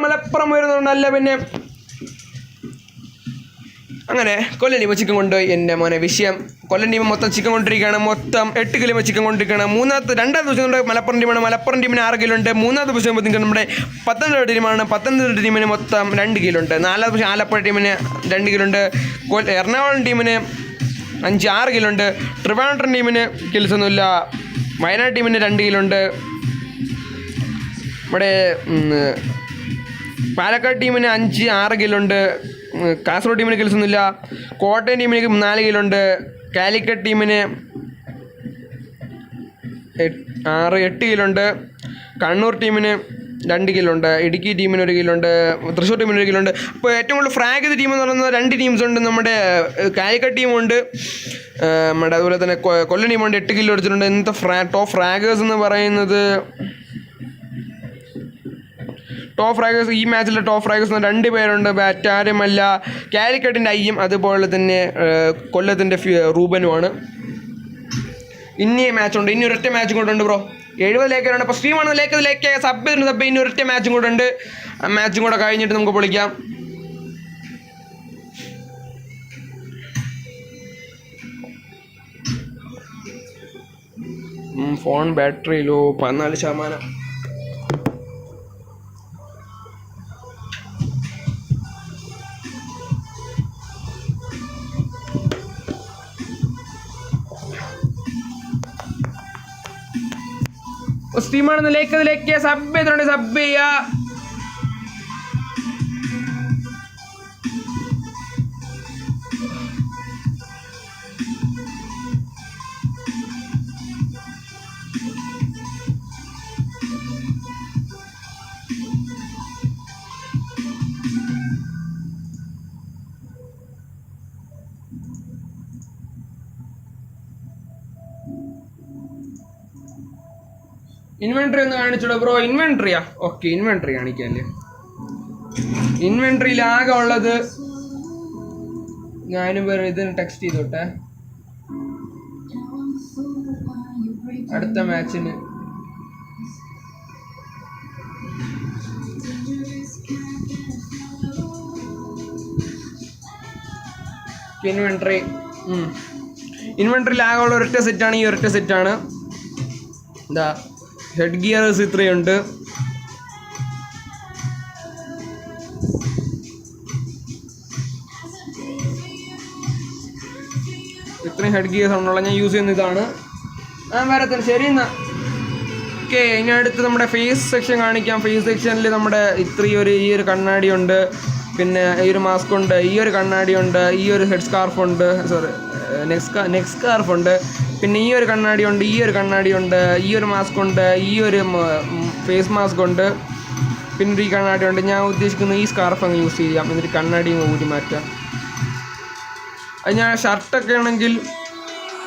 മലപ്പുറം വരുന്നുണ്ട്. അല്ല പിന്നെ അങ്ങനെ കൊല്ലം ടീം ചിക്കൻ കൊണ്ടുപോയി. എൻ്റെ മോനെ വിഷയം കൊല്ലം ടീം മൊത്തം ചിക്കൻ കൊണ്ടിരിക്കുകയാണ്. മൊത്തം 8 കിലോ ചിക്കൻ കൊണ്ടിരിക്കുകയാണ്. രണ്ടാമത്തെ ദിവസം നമ്മുടെ മലപ്പുറം ടീമാണ്. മലപ്പുറം ടീമിന് 6 കിലോ ഉണ്ട്. മൂന്നാമത്തെ ദിവസം നമ്മുടെ പത്തനംതിട്ട ടീമാണ്. പത്തനംതിട്ട ടീമിന് മൊത്തം 2 കിലോ ഉണ്ട്. നാലാമത്തെ ദിവസം ആലപ്പുഴ ടീമിന് 2 കിലോ ഉണ്ട്. എറണാകുളം ടീമിന് 6 കിലോ ഉണ്ട്. ട്രിവാൻഡ്രം ടീമിന് കിൽസൊന്നുമില്ല. വയനാട് ടീമിന് 2 കിലോ ഉണ്ട്. ഇവിടെ പാലക്കാട് ടീമിന് 6 കിലോ ഉണ്ട്. കാസർഗോഡ് ടീമിന് കിൽസൊന്നുമില്ല. കോട്ടയം ടീമിന് 4 കിലോ ഉണ്ട്. കാലിക്കറ്റ് ടീമിന് 8 കിലോ ഉണ്ട്. കണ്ണൂർ ടീമിന് 2 കിലോ ഉണ്ട്. ഇടുക്കി ടീമിന് 1 കിലോ ഉണ്ട്. തൃശ്ശൂർ ടീമിന് 1 കിലോ ഉണ്ട്. അപ്പോൾ ഏറ്റവും കൂടുതൽ ഫ്രാഗ് ചെയ്ത ടീം എന്ന് പറയുന്നത് 2 ടീംസ് ഉണ്ട്. നമ്മുടെ കാലിക്കറ്റ് ടീമുണ്ട്. നമ്മുടെ അതുപോലെ തന്നെ കൊല്ലം ടീമുണ്ട്. 8 കിലോ അടിച്ചിട്ടുണ്ട്. ഇന്നത്തെ ടോപ്പ് ഫ്രാഗേഴ്സ് എന്ന് പറയുന്നത് ഈ മാച്ചിലെ ടോപ്പ് ഫ്രാഗേഴ്സ് 2 പേരുണ്ട്. ബാറ്റാരുമല്ല കാലിക്കറ്റിൻ്റെ ഐയും അതുപോലെ തന്നെ കൊല്ലത്തിൻ്റെ റൂബനുമാണ്. ഇനി മാച്ചുണ്ട്. ഇനി ഒരൊറ്റ മാച്ചും കൂടെ ഉണ്ട് ബ്രോ. 70 ലേക്കാണ്. അപ്പോൾ സ്ട്രീമാണ് ലേക്ക് സബ് ചെയ്തിട്ടുണ്ട്. ഇനി ഒരൊറ്റ മാച്ചും കൂടെ ഉണ്ട്. ആ മാച്ചും കൂടെ കഴിഞ്ഞിട്ട് നമുക്ക് പൊളിക്കാം. Phone battery low 14%. സ്ട്രീമാണെന്ന് ലേക്ക് സബ് ചെയ്തിട്ടുണ്ട്. സബ് ചെയ്യുക. ഇൻവെൻട്രി ഒന്ന് കാണിച്ചോളൂ ബ്രോ. ഇൻവെൻട്രിയാ? ഓക്കെ, ഇൻവെൻട്രി കാണിക്കാല്ലേ. ഇൻവെൻട്രിയിൽ ആകെ ഉള്ളത് ഞാനും ഇതിന് ടെക്സ്റ്റ് ചെയ്തോട്ടെ. അടുത്ത മാച്ചിന് ഇൻവെൻട്രിയിൽ ആകെ ഉള്ള ഒരൊറ്റ സെറ്റാണ് ഈ ഒരൊറ്റ സെറ്റാണ്. എന്താ ഹെഡ് ഗിയർസ് ഇത്രയുണ്ട്. ഇത്രയും ഹെഡ് ഗിയേഴ്സ് ആണുള്ള ഞാൻ യൂസ് ചെയ്യുന്ന ഇതാണ്. വരത്തിന് ശരി എന്നാ. ഓക്കെ, ഇനി അടുത്ത് നമ്മുടെ ഫേസ് സെക്ഷൻ കാണിക്കാം. ഫേസ് സെക്ഷനിൽ നമ്മുടെ ഈ ഒരു കണ്ണാടി ഉണ്ട്, പിന്നെ ഈ ഒരു മാസ്ക് ഉണ്ട്, ഈ ഒരു കണ്ണാടി ഉണ്ട്, ഈ ഒരു ഹെഡ് സ്കാർഫ് ഉണ്ട്, നെക്ക് സ്കാർഫ് ഉണ്ട്, പിന്നെ ഈ ഒരു കണ്ണാടി ഉണ്ട്, ഈ ഒരു കണ്ണാടി ഉണ്ട്, ഈ ഒരു മാസ്ക് ഉണ്ട്, ഈ ഒരു ഫേസ് മാസ്ക് ഉണ്ട്, പിന്നെ ഈ കണ്ണാടി ഉണ്ട്. ഞാൻ ഉദ്ദേശിക്കുന്നത് ഈ സ്കാർഫ് അങ്ങ് യൂസ് ചെയ്യാം, എന്നിട്ട് കണ്ണാടിയും ഊരി മാറ്റാം. അത് ഞാൻ ഷർട്ടൊക്കെ ആണെങ്കിൽ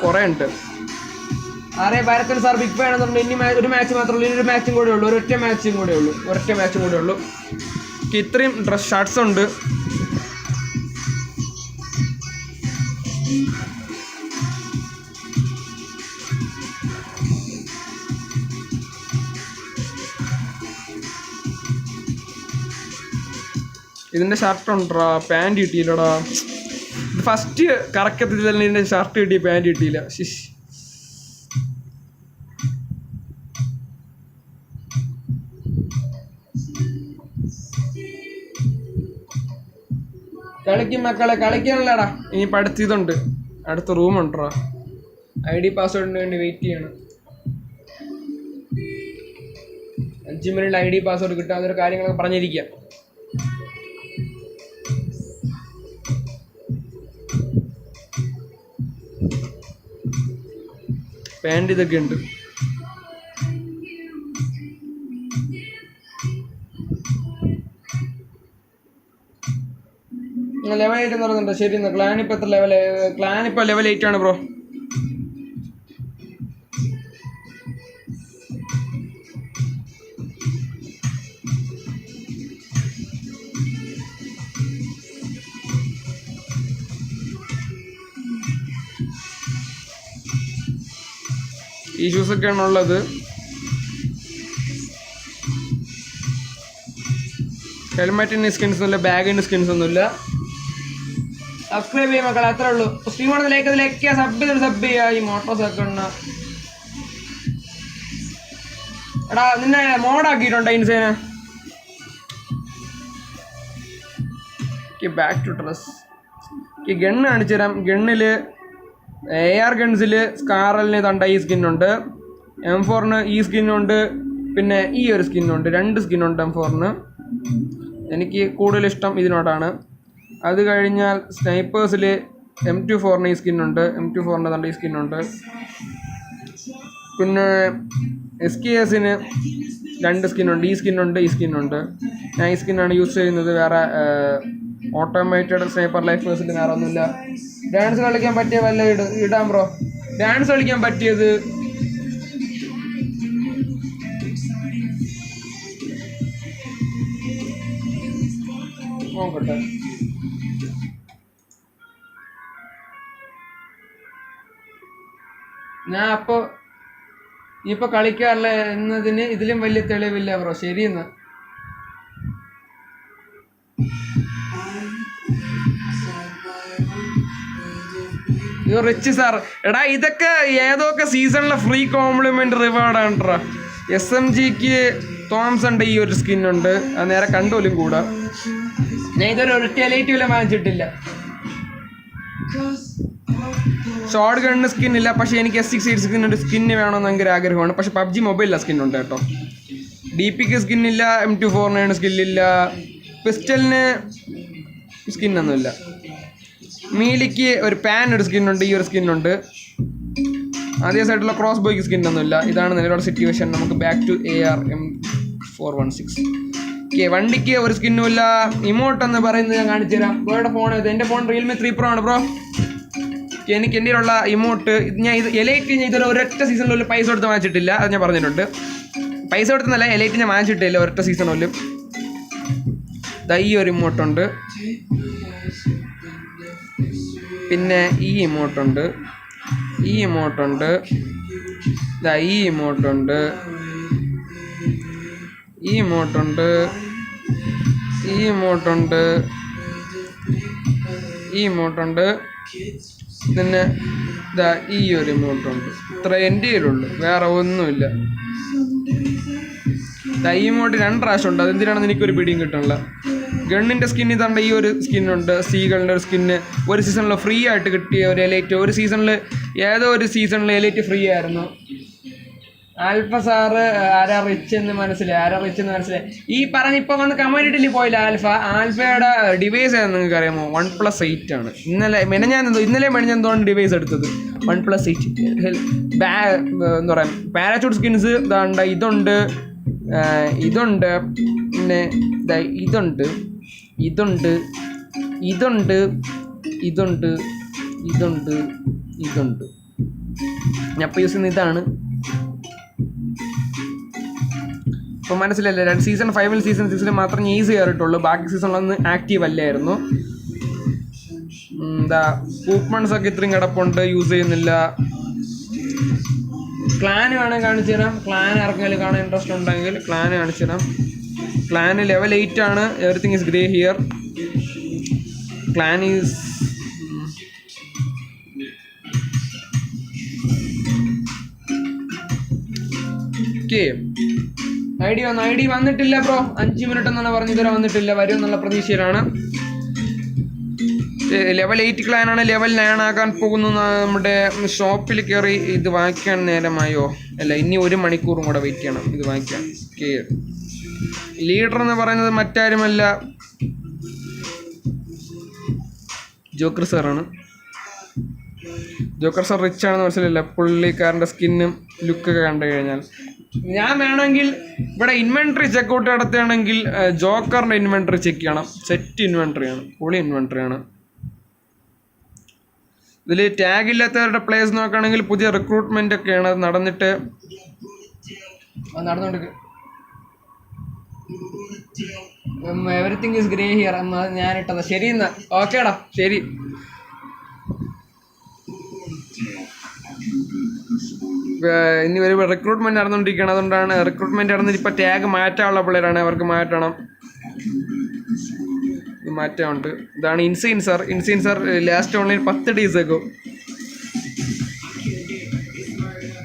കുറേ ഉണ്ട്. ഭരതൻ സാർ ബിഗ് ഫാൻ ആണെന്നുണ്ടെങ്കിൽ ഇനി ഒരു മാച്ച് മാത്രമേ ഉള്ളൂ. ഇനി ഒരു മാച്ചും കൂടെ ഉള്ളൂ, ഒരൊറ്റ മാച്ചും കൂടെ ഉള്ളൂ. ഇത്രയും ഡ്രസ് ഷർട്ട്സ് ഉണ്ട്. ഇതിൻ്റെ ഷർട്ട് ഉണ്ടോ? പാൻറ് കിട്ടിയില്ലടാ. ഫസ്റ്റ് കറക്കത്തിൽ തന്നെ ഇതിൻ്റെ ഷർട്ട് കിട്ടിയ പാൻറ് കിട്ടിയില്ല. കളിക്കും മക്കളെ, കളിക്കാനല്ലടാ. ഇനിയിപ്പോൾ അടുത്തിതുണ്ട്, അടുത്ത റൂമുണ്ടോ. ID പാസ്വേഡിന് വേണ്ടി വെയിറ്റ് ചെയ്യണം. 5 മിനിറ്റ് ID പാസ്വേഡ് കിട്ടും. അതൊരു കാര്യങ്ങളൊക്കെ പറഞ്ഞിരിക്കാം. പാൻറ് ഇതൊക്കെ ഉണ്ട്. ലെവൽ 8 എന്ന് പറയുന്നുണ്ട്. ശരി എന്നാ. ക്ലാനിപ്പോൾ എത്ര ലെവൽ? ക്ലാനിപ്പോൾ ലെവൽ 8 ആണ് ബ്രോ. ഈ ഷൂസൊക്കെയാണ് ഉള്ളത്. ഹെൽമെറ്റിന് സ്കിൻസ് ഒന്നുമില്ല, ബാഗിന് സ്കിൻസ് ഒന്നുമില്ല. സബ്സ്ക്രൈബ് ചെയ്യാം മക്കളെ, അത്രേ ഉള്ളൂ. സ്ട്രീമാണ് ലൈക്ക് സബ് ചെയ്യുക. ഈ മോട്ടോസ് ഒക്കെ ഉണ്ട്. എടാ നിന്നെ മോഡാക്കിയിട്ടുണ്ടോ ഇൻസൈന്? Back to dress. ഗണ്ണ് കാണിച്ചു തരാം. ഗണ്ണിൽ AR ഗൺസിൽ സ്കാറലിന് തണ്ട ഈ സ്കിന്നുണ്ട്, M4ന് ഈ സ്കിന്നുണ്ട്, പിന്നെ ഈ ഒരു സ്കിന്നുണ്ട്. 2 സ്കിന്നുണ്ട് M4ന്. എനിക്ക് കൂടുതൽ ഇഷ്ടം ഇതിനോടാണ്. അത് കഴിഞ്ഞാൽ സ്നൈപ്പേഴ്സിൽ M24ന് ഈ സ്കിന്നുണ്ട്, M24ന് തണ്ട ഈ സ്കിന്നുണ്ട്. പിന്നെ SKSന് 2 സ്കിന്നുണ്ട്, ഈ സ്കിന്നുണ്ട്, ഈ സ്കിന്നുണ്ട്. ഞാൻ ഈ സ്കിന്നാണ് യൂസ് ചെയ്യുന്നത്. വേറെ ഓട്ടോമേറ്റഡ് സ്നൈപ്പർ ലൈഫേഴ്സിൽ വേറെ ഒന്നുമില്ല. ഡാൻസ് കളിക്കാൻ പറ്റിയ വല്ല ഇടാം ബ്രോ. ഡാൻസ് കളിക്കാൻ പറ്റിയത് നോക്കട്ടെ. ഞാൻ ഇപ്പൊ കളിക്കാറില്ല എന്നതിന് ഇതിലും വലിയ തെളിവില്ല ബ്രോ. ശരിയെന്ന്. റിച്ച് സാർ, എടാ ഇതൊക്കെ ഏതൊക്കെ സീസണിലെ ഫ്രീ കോംപ്ലിമെന്റ് റിവാർഡാണ്ട്രാ. SMGക്ക് തോംസന്റെ ഈ ഒരു സ്കിന്നുണ്ട്, അത് നേരെ കണ്ടുപോലും കൂടാ. ഞാൻ ഇതൊരു ഒറ്റ വാങ്ങിച്ചിട്ടില്ല. ഷോർട്ട് ഗണ്ണിന് സ്കിന്നില്ല, പക്ഷേ എനിക്ക് S686 ഒരു സ്കിന്ന് വേണമെന്ന് ഭയങ്കര ആഗ്രഹമാണ്. പക്ഷെ PUBG മൊബൈലില്ല സ്കിന്നുണ്ട് കേട്ടോ. DPക്ക് സ്കിന്നില്ല, M24ന് സ്കിന്നില്ല, പിസ്റ്റലിന് സ്കിന്നൊന്നുമില്ല. മീലിക്ക് ഒരു ഒരു സ്കിന്നുണ്ട്, ഈ ഒരു സ്കിന്നുണ്ട്. അതേ സൈഡിലുള്ള ക്രോസ് ബോയ്ക്ക് സ്കിന്നൊന്നുമില്ല. ഇതാണ് നിലവിലുള്ള സിറ്റുവേഷൻ. നമുക്ക് ബാക്ക് ടു AR M416. വണ്ടിക്ക് ഒരു സ്കിന്നുമില്ല. ഇമോട്ട് എന്ന് പറയുന്നത് ഞാൻ കാണിച്ചു തരാം. ബ്രോയുടെ ഫോൺ ഇത്. എൻ്റെ ഫോൺ Realme 3 Pro ആണ് ബ്രോ. എനിക്ക് എൻ്റെ ഉള്ള ഇമോട്ട് ഞാൻ ഇത് എലൈറ്റ് ഞാൻ ഇതൊരു ഒരൊറ്റ സീസണിൽ പൈസ കൊടുത്ത് വാങ്ങിച്ചിട്ടില്ല. അത് ഞാൻ പറഞ്ഞിട്ടുണ്ട്. പൈസ കൊടുത്തെന്നല്ല, എലൈറ്റ് ഞാൻ വാങ്ങിച്ചിട്ടില്ല ഒരൊറ്റ സീസൺ പോലും. ഈ ഒരു ഇമോട്ടുണ്ട്, പിന്നെ ഈ ഇമോട്ടുണ്ട്, ഈ ഇമോട്ടുണ്ട്, ഈ ഇമോട്ടുണ്ട്, ഈ ഇമോട്ടുണ്ട്, ഈ ഇമോട്ടുണ്ട്, ഈ ഇമോട്ടുണ്ട്, പിന്നെ ഈ ഒരു ഇമോട്ടുണ്ട്. ഇത്ര എൻ്റെ കയ്യിലുള്ളൂ, വേറെ ഒന്നുമില്ല. ഈ ഇമോട്ട് 2 പ്രാവശ്യം ഉണ്ട്. അതെന്തിനാണെന്ന് എനിക്കൊരു പിടിയും കിട്ടണില്ല. ഗണ്ണിൻ്റെ സ്കിന്ന് ഇതാണ്ട് ഈ ഒരു സ്കിന്നുണ്ട്, സീകളുടെ ഒരു സ്കിന്ന് ഒരു സീസണിൽ ഫ്രീ ആയിട്ട് കിട്ടിയ ഒരു എലൈറ്റ്. ഒരു സീസണിൽ ഏതോ ഒരു സീസണിൽ എലൈറ്റ് ഫ്രീ ആയിരുന്നു. ആൽഫ സാറ് ആരാ റിച്ച് എന്ന് മനസ്സിലായി. ഈ പറഞ്ഞ ഇപ്പോൾ വന്ന് കമൻറ്റിൽ പോയില്ല ആൽഫയുടെ ഡിവൈസ് ഏതാണെന്ന് നിങ്ങൾക്ക് അറിയാമോ? 1+8 ആണ്. ഇന്നലെ മെനഞ്ഞെന്തോണ്ട് ഡിവൈസ് എടുത്തത് 1+8. എന്താ പറയുക, പാരാച്യൂട്ട് സ്കിൻസ് ഇതാണ്ട് ഇതുണ്ട്, പിന്നെ ഇതുണ്ട്, ഞാൻ ഇപ്പോൾ യൂസ് ചെയ്യുന്ന ഇതാണ്. ഇപ്പോൾ മനസ്സിലല്ലേ, സീസൺ 5 സീസൺ 6 മാത്രം ഈസി കയറിയിട്ടുള്ളൂ. ബാക്കി സീസണിലൊന്നും ആക്റ്റീവ് അല്ലായിരുന്നു. കൂപ്പൺസ് ഒക്കെ ഇത്രയും കിടപ്പുണ്ട്, യൂസ് ചെയ്യുന്നില്ല. ക്ലാൻ വേണമെങ്കിൽ കാണിച്ചു തരാം. ക്ലാൻ ആർക്കെങ്കിലും കാണാൻ ഇൻട്രസ്റ്റ് ഉണ്ടെങ്കിൽ ക്ലാൻ കാണിച്ചു തരാം. ക്ലാന് ലെവൽ 8 ആണ്. Everything is grey here. Clan is I D വന്നിട്ടില്ല ബ്രോ. 5 മിനിറ്റ് എന്നാണ് പറഞ്ഞത്, ഇതുവരെ വന്നിട്ടില്ല. വരും എന്നുള്ള പ്രതീക്ഷയിലാണ്. ലെവൽ 8 ക്ലാനാണ്. ലെവൽ 9 ആക്കാൻ പോകുന്നു. നമ്മുടെ ഷോപ്പിൽ കയറി ഇത് വാങ്ങിക്കാൻ നേരമായോ? അല്ല, ഇനി 1 മണിക്കൂറും കൂടെ വെയിറ്റ് ചെയ്യണം ഇത് വാങ്ങിക്കാൻ. ലീഡർ എന്ന് പറയുന്നത് മറ്റാരുമല്ല, ജോക്കർ സാറാണ്. ജോക്കർ സാർ റിച്ച് ആണെന്ന് മനസ്സിലില്ല. പുള്ളിക്കാരൻ്റെ സ്കിന്നും ലുക്കൊക്കെ കണ്ടു കഴിഞ്ഞാൽ ഞാൻ വേണമെങ്കിൽ ഇവിടെ ഇൻവെൻട്രി ചെക്കൗട്ട് നടത്തുകയാണെങ്കിൽ ജോക്കറിൻ്റെ ഇൻവെൻട്രി ചെക്ക് ചെയ്യണം. സെറ്റ് ഇൻവെൻട്രിയാണ്, പൊളി ഇൻവെൻട്രിയാണ്. ഇതിൽ ടാഗ് ഇല്ലാത്തവരുടെ പ്ലേസ് നോക്കുകയാണെങ്കിൽ പുതിയ റിക്രൂട്ട്മെൻ്റ് ഒക്കെയാണ്. അത് നടന്നുകൊണ്ട് എവറിത്തിങ് ഈസ് ഗ്രേ ഹിയർ എന്ന് ഞാനിട്ടതാ. ശരി എന്നാ, ഓക്കേടാ, ശരി. ഇനി വരുമ്പോൾ റിക്രൂട്ട്മെൻറ്റ് നടന്നുകൊണ്ടിരിക്കുകയാണ്. അതുകൊണ്ടാണ് റിക്രൂട്ട്മെൻറ്റ് നടന്നിട്ട് ഇപ്പോൾ ടാഗ് മാറ്റാനുള്ള പിള്ളേരാണ്, അവർക്ക് മാറ്റണം. മാറ്റമുണ്ട്. ഇതാണ് insane sir last online 10 days ago.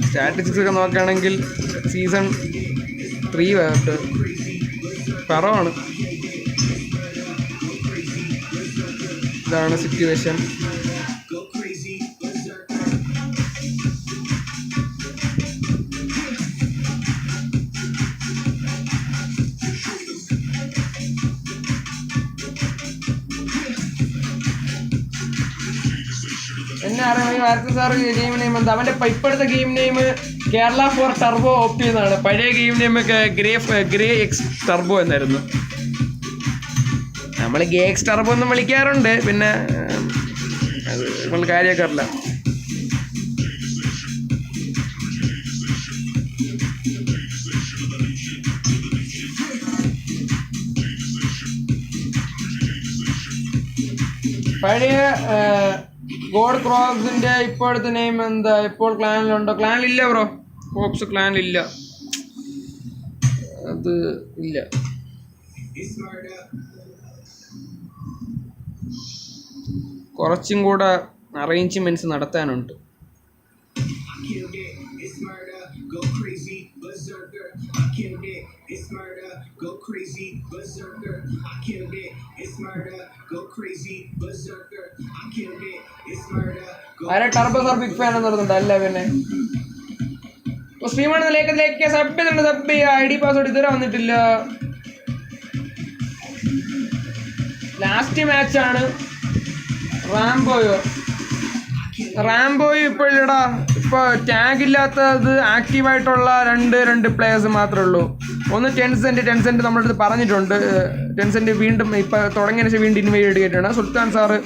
Statistics ഒക്കെ നോക്കുകയാണെങ്കിൽ സീസൺ 3 വരട്ട് കുറവാണ്. ഇതാണ് സിറ്റുവേഷൻ. എന്നെ അറിയാം ഭാരത സാർ ഗെയിം നെയിം എന്താ? അവൻ്റെ ഇപ്പോഴത്തെ game name Kerala four turbo OP എന്നാണ്. പഴയ ഗെയിം നെയിം GREYx ടർബോ എന്നായിരുന്നു. നമ്മൾ GREYx ടർബോ എന്നും വിളിക്കാറുണ്ട്. പിന്നെ അത് നമ്മൾ കാര്യമൊക്കെ അറിയില്ല. പഴയ ഗോഡ് ക്രോപ്സിന്റെ ഇപ്പോഴത്തെ നെയിം എന്താ? ഇപ്പോൾ ക്ലാനിലുണ്ടോ? ക്ലാനിലില്ല ബ്രോ. ക്രോപ്സ് ക്ലാനിലില്ല, അത് ഇല്ല. കുറച്ചും കൂടെ അറേഞ്ച്മെന്റ്സ് നടത്താനുണ്ട്. ആരെ ടർബോ സാർ ബിഗ് ഫാൻ എന്ന് പറയുന്നുണ്ട്. അല്ല പിന്നെ സ്ട്രീമാണ്. ലേക്ക് സബ് ചെയ്തിട്ടുണ്ട്. സബ് ചെയ്യുക. ID പാസ്വേഡ് ഇതുവരെ വന്നിട്ടില്ല. ലാസ്റ്റ് മാച്ചാണ് റാംബോയോ ഇപ്പോഴില്ലടാ. ഇപ്പോൾ ടാഗ് ഇല്ലാത്തത് ആക്റ്റീവായിട്ടുള്ള രണ്ട് പ്ലേയേഴ്സ് മാത്രമേ ഉള്ളൂ. ഒന്ന് ടെൻസെൻറ്റ് നമ്മുടെ അടുത്ത് പറഞ്ഞിട്ടുണ്ട്. ടെൻസെൻറ്റ് വീണ്ടും ഇപ്പോൾ തുടങ്ങിയതിന് ശേഷം വീണ്ടും ഇൻവൈറ്റ് ചെയ്തിട്ടാണ്. സുൽത്താൻ സാറ്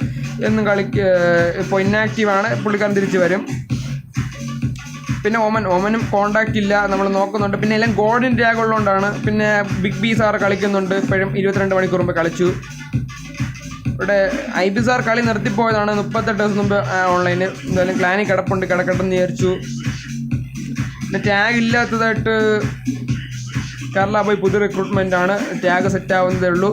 എന്നും ഇപ്പോൾ ഇന്നാക്റ്റീവാണ്, പുള്ളിക്കാരൻ തിരിച്ച് വരും. പിന്നെ ഓമനും കോണ്ടാക്റ്റ് ഇല്ല, നമ്മൾ നോക്കുന്നുണ്ട്. പിന്നെ എല്ലാം ഗോൾഡൻ ടാഗ് ഉള്ളതുകൊണ്ടാണ്. പിന്നെ ബിഗ് ബി സാർ കളിക്കുന്നുണ്ട് ഇപ്പോഴും, 22 മണിക്കൂർ മുമ്പ് കളിച്ചു. ഇവിടെ IB സാർ കളി നിർത്തിപ്പോയതാണ് 38 ദിവസം മുമ്പ് ഓൺലൈന്. എന്തായാലും ക്ലാനിൽ കിടക്കട്ടെന്ന് വിചാരിച്ചു. പിന്നെ ടാഗ് ഇല്ലാത്തതായിട്ട് കേരള പോയി പുതിയ റിക്രൂട്ട്മെൻ്റ് ആണ്. ടാഗ് സെറ്റ് ആവുന്നതേ ഉള്ളൂ.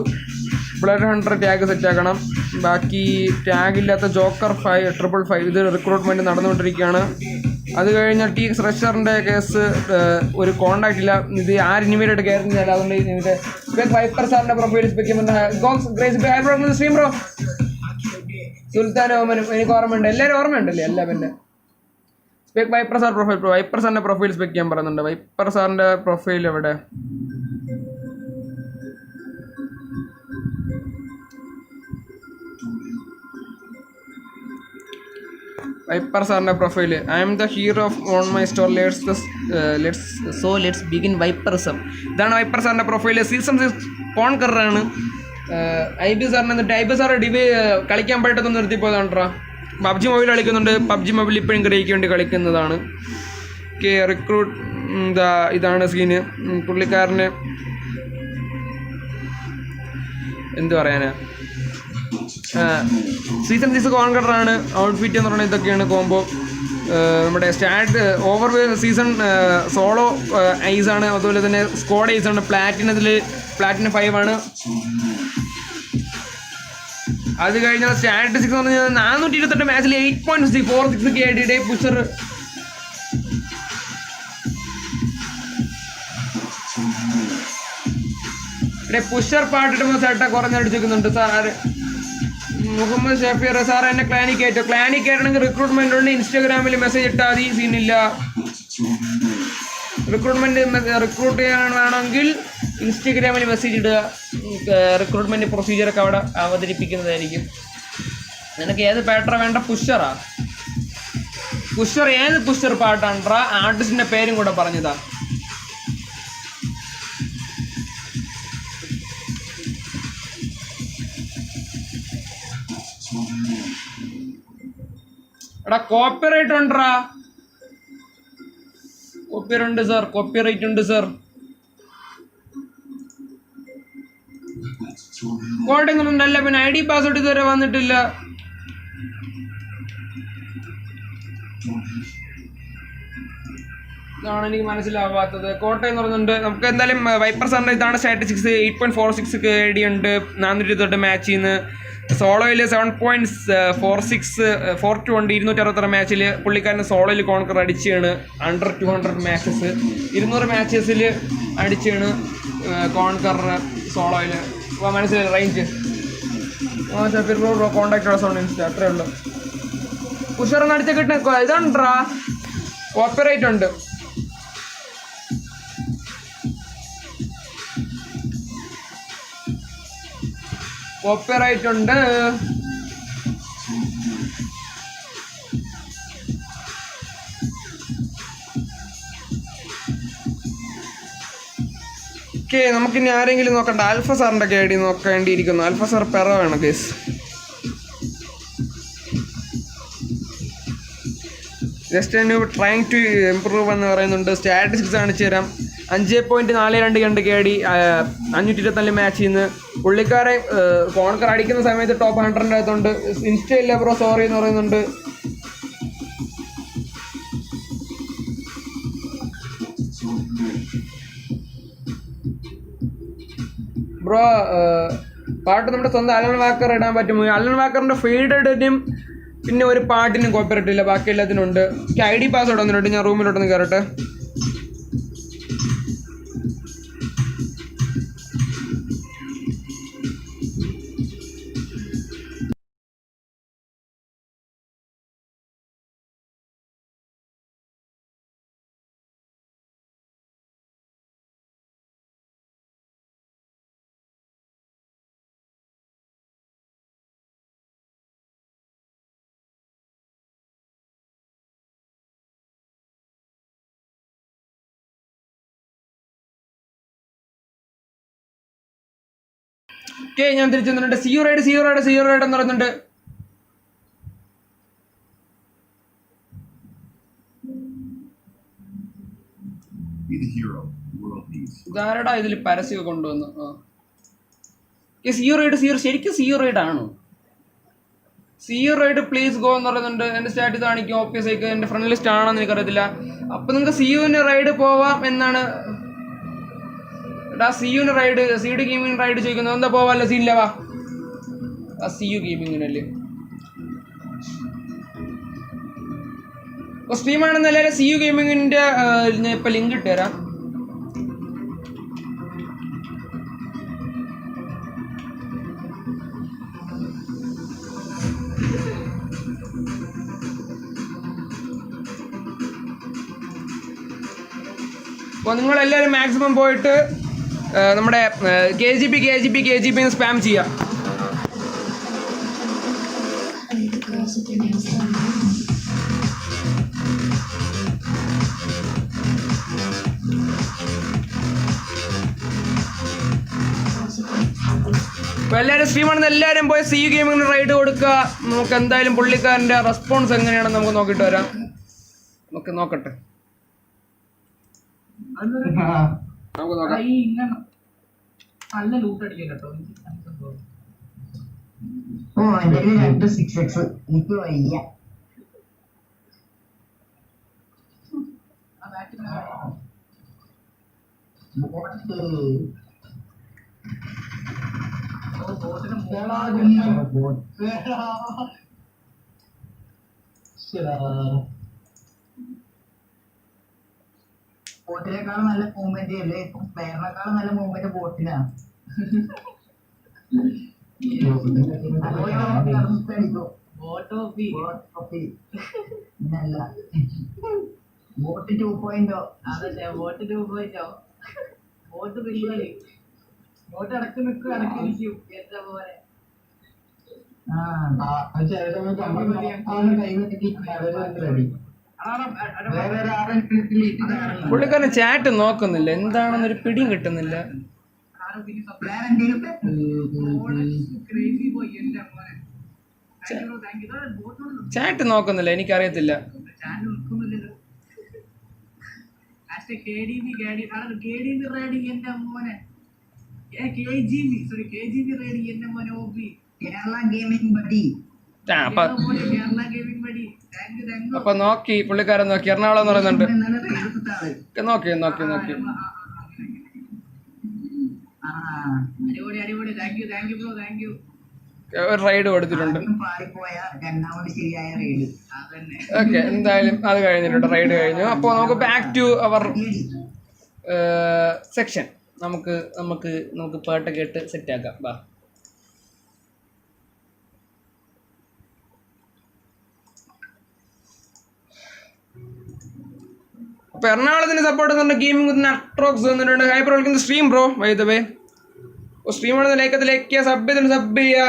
ബ്ലഡ് ഹണ്ടർ ടാഗ് സെറ്റാക്കണം. ബാക്കി ടാഗില്ലാത്ത ജോക്കർ 555 ഇത് റിക്രൂട്ട്മെൻറ്റ് നടന്നുകൊണ്ടിരിക്കുകയാണ്. അത് കഴിഞ്ഞാൽ ടി ഫ്രഷറിൻ്റെ കേസ് ഒരു കോണ്ടാക്റ്റ് ഇല്ല. ഇത് ആരിനിമേലായിട്ട് കയറുന്നില്ല. അതുകൊണ്ട് ഇതിൻ്റെ വൈപ്പർ സാറിൻ്റെ പ്രൊഫൈൽ സ്ട്രീം ബ്രോ സുൽത്താൻ ഓമനും എനിക്ക് ഓർമ്മയുണ്ട്. എല്ലാവരും ഓർമ്മയുണ്ടല്ലേ? എല്ലാം പിന്നെ വൈപ്പർ സാർ പ്രൊഫൈൽ വൈപ്പർ സാറിൻ്റെ പ്രൊഫൈൽ സ്പെക്ക് ചെയ്യാൻ പറയുന്നുണ്ട്. വൈപ്പർ സാറിൻ്റെ പ്രൊഫൈൽ എവിടെ? വൈപ്പർ സാറിൻ്റെ profile I am the hero of on my store let's begin വൈപ്പർസം. ഇതാണ് വൈപ്പർ സാറിൻ്റെ പ്രൊഫൈൽ. സീസൺ 6 കോൺകറാണ്. IB സാറിന് എന്നിട്ട് IB സാറ് കളിക്കാൻ പറ്റത്തൊന്നും നിർത്തിപ്പോയതാണ്ട്രാ. PUBG മൊബൈൽ കളിക്കുന്നുണ്ട്. PUBG മൊബൈൽ ഇപ്പോഴും ഗ്രേക്ക് വേണ്ടി കളിക്കുന്നതാണ്. റിക്രൂട്ട് ഇതാണ് സീന്. പുള്ളിക്കാരന് എന്ത് പറയാനാ, സീസൺ 6 കോൺകറാണ്. ഔട്ട്ഫിറ്റ് എന്ന് പറയുന്നത് ഇതൊക്കെയാണ് കോംബോ. നമ്മുടെ ഓവർ സീസൺ സോളോ ഐസാണ്, അതുപോലെ തന്നെ സ്ക്വാഡ് ഐസാണ്. പ്ലാറ്റിനം 5 ആണ്. അത് കഴിഞ്ഞാൽ സ്റ്റാറ്റിസ്റ്റിക്സ് എന്ന് പറഞ്ഞാൽ 428 മാച്ചിൽ 8.46 KD പുഷർ. പുഷർ പാട്ടിടുമ്പോൾ ചേട്ടാ കുറഞ്ഞടിച്ചിരിക്കുന്നുണ്ട് സാർ. മുഹമ്മദ് ഷഫീർ സാർ എന്നെ ക്ലാനിൽ കയറ്റണമെങ്കിൽ റിക്രൂട്ട്മെന്റ് ഉണ്ട്. ഇൻസ്റ്റാഗ്രാമിൽ മെസ്സേജ് ഇട്ടാൽ മതി, സീനില്ല. റിക്രൂട്ട് ചെയ്യാനാണെങ്കിൽ ഇൻസ്റ്റാഗ്രാമിൽ മെസ്സേജ് ഇടുക. റിക്രൂട്ട്മെന്റ് പ്രൊസീജിയറൊക്കെ അവിടെ അവതരിപ്പിക്കുന്നതായിരിക്കും. നിനക്ക് ഏത് പാട്ടറാ വേണ്ട? പുഷർ ഏത് പുഷർ പാട്ടാണ്ട്രാ? ആർട്ടിസ്റ്റിന്റെ പേരും കൂടെ പറഞ്ഞതാ. എടാ കോപ്പിറൈറ്റ് ഉണ്ടോ? കോപ്പിറൈറ്റ് ഉണ്ട് സാർ. കോട്ടയം ഉണ്ടല്ല. പിന്നെ ID പാസ്വേഡ് ഇതുവരെ വന്നിട്ടില്ല. ഇതാണ് എനിക്ക് മനസ്സിലാവാത്തത്. കോട്ടയം എന്ന് പറയുന്നുണ്ട്. നമുക്ക് എന്തായാലും വൈപ്പർ സാറിൻ്റെ ഇതാണ് സ്റ്റാറ്റിസ്റ്റിക്സ്. 8.46 KD ഉണ്ട് 428 മാച്ചിൽ നിന്ന്. സോളോയിൽ 7.42 ഉണ്ട് 266 മാച്ചിൽ. പുള്ളിക്കാരൻ സോളോയിൽ കോൺകർ അടിച്ചാണ്. അണ്ടർ 200 മാച്ചസ് 200 മാച്ചസിൽ അടിച്ചാണ് കോൺകർ സോളോയിൽ. മനസ്സിലായി range. Shafeer bro contact zone insta അത്രേ ഉള്ളൂ. പുഷറൊന്നും അടിച്ച കിട്ടുന്ന ഇതാണ്ട്രാ. കോപ്പിറൈറ്റ് ഉണ്ട്. കോപ്പിറൈറ്റ് ഉണ്ട്. നമുക്കിനി ആരെങ്കിലും നോക്കണ്ട. ആൽഫ സാറിൻ്റെ KD നോക്കേണ്ടിയിരിക്കുന്നു. ആൽഫ സാർ പെറവാണ് കേസ്. ജസ്റ്റ് ട്രൈങ് ടു ഇംപ്രൂവ് എന്ന് പറയുന്നുണ്ട്. സ്റ്റാറ്റിസ്റ്റിക്സ് കാണിച്ചു തരാം. 5.42 KD 524 മാച്ചിൽ നിന്ന്. പുള്ളിക്കാരെ കോൺകർ അടിക്കുന്ന സമയത്ത് ടോപ്പ് 100 അകത്തുണ്ട്. ഇൻസ്റ്റ ഇല്ല ബ്രോ സോറി എന്ന് പറയുന്നുണ്ട്. ബ്രോ പാട്ട് നമ്മുടെ സ്വന്തം അലൻ വാക്കർ ഇടാൻ പറ്റുമോ? അലൻ വാക്കറിൻ്റെ ഫീഡഡിനും പിന്നെ ഒരു പാട്ടിനും കോപ്പിറൈറ്റ് ഇല്ല. ബാക്കി എല്ലാത്തിനും ഉണ്ട്. ID പാസ്വേഡ് വന്നിട്ടുണ്ട്. ഞാൻ റൂമിലോട്ടൊന്ന് കയറട്ടെ. ഓക്കെ ഞാൻ തിരിച്ചു വന്നിട്ടുണ്ട്. സിയു റൈഡ് എന്ന് പറയുന്നുണ്ട്. ഇതാരടാ ഇതിൽ പരസ്യം കൊണ്ടുവന്നു? സിയു റൈഡ് ശരിക്കും സിയു റൈഡ് ആണോ? സിയു റൈഡ് പ്ലീസ് ഗോ എന്ന് പറയുന്നുണ്ട്. എൻ്റെ സ്റ്റാറ്റസ് കാണിക്കും. ഓപ്യസ് ആയിക്ക് എൻ്റെ ഫ്രണ്ട് ലിസ്റ്റ് ആണെന്ന് എനിക്കറിയത്തില്ല. അപ്പം നിങ്ങൾക്ക് സിയുവിന് റൈഡ് പോവാം എന്നാണ്. സിയുവിന് റൈഡ് സിയുടെ ഗെയിമിങ് റൈഡ് ചോദിക്കുന്നത്. എന്താ പോവാല്ല സീനില്ല വാ. സിയു ഗെയിമിങ്ങിനല്ലേ സ്ട്രീം ആണെന്ന് എല്ലാവരും സിയു ഗെയിമിങ്ങിൻ്റെ ഞാൻ ഇപ്പം ലിങ്ക് ഇട്ടുതരാം. അപ്പോൾ നിങ്ങളെല്ലാവരും മാക്സിമം പോയിട്ട് നമ്മുടെ KGP സ്പാം ചെയ്യാം. അപ്പോൾ എല്ലാവരും സ്ട്രീമാണെന്ന് എല്ലാവരും പോയി സിയു ഗെയിമിങ്ങിന് റൈഡ് കൊടുക്കുക. നമുക്ക് എന്തായാലും പുള്ളിക്കാരൻ്റെ റെസ്പോൺസ് എങ്ങനെയാണെന്ന് നമുക്ക് നോക്കിയിട്ട് വരാം. നമുക്ക് നോക്കട്ടെ. നമുക്ക് നോക്കാം. നല്ല ലൂട്ട് അടിക്കാൻ കേട്ടോ. എനിക്ക് വയ്യ. ബോട്ടിനേക്കാളും നല്ല മൂവ്മെന്റ് അല്ലേ? പ്ലെയറിനേക്കാളും നല്ല മൂവ്മെന്റ് ബോട്ടിനാ. ബോട്ട് 2.0 അതല്ലേ? ബോട്ട് 2.0 ബോട്ട് പിള്ളേര് ബോട്ട് ഇടക്ക് നിൽക്കും ഇടക്ക് ഇരിക്കും. എന്താ പോലെ പുള്ളിക്കാരൻ ചാറ്റ് നോക്കുന്നില്ല. എന്താണെന്നൊരു പിടിയും കിട്ടുന്നില്ല. ചാറ്റ് നോക്കുന്നില്ല. എനിക്കറിയത്തില്ല. അപ്പൊ നോക്കി പുള്ളിക്കാരൻ നോക്കി എറണാകുളം എന്ന് പറയുന്നുണ്ട്. നോക്കി ഒരു റൈഡ് കൊടുത്തിട്ടുണ്ട്. ഓക്കെ എന്തായാലും അത് കഴിഞ്ഞിട്ടുണ്ട്. റൈഡ് കഴിഞ്ഞു. അപ്പോൾ നമുക്ക് ബാക്ക് ടു അവർ സെക്ഷൻ. നമുക്ക് പാട്ടൊക്കെ ഇട്ട് സെറ്റ് ആക്കാം. ബാ. അപ്പോൾ എറണാകുളത്തിന് സപ്പോർട്ട് ചെയ്യുന്നുണ്ട്. ഗെയിമിംഗ് വിത്ത് നട്രോക്സ് വന്നിട്ടുണ്ട്. ഹൈപ്പർ വിളിക്കുന്ന stream bro bye the way. Stream ആണ്. ലൈക്ക് ചെയ്യുക, സബ് ചെയ്യുക.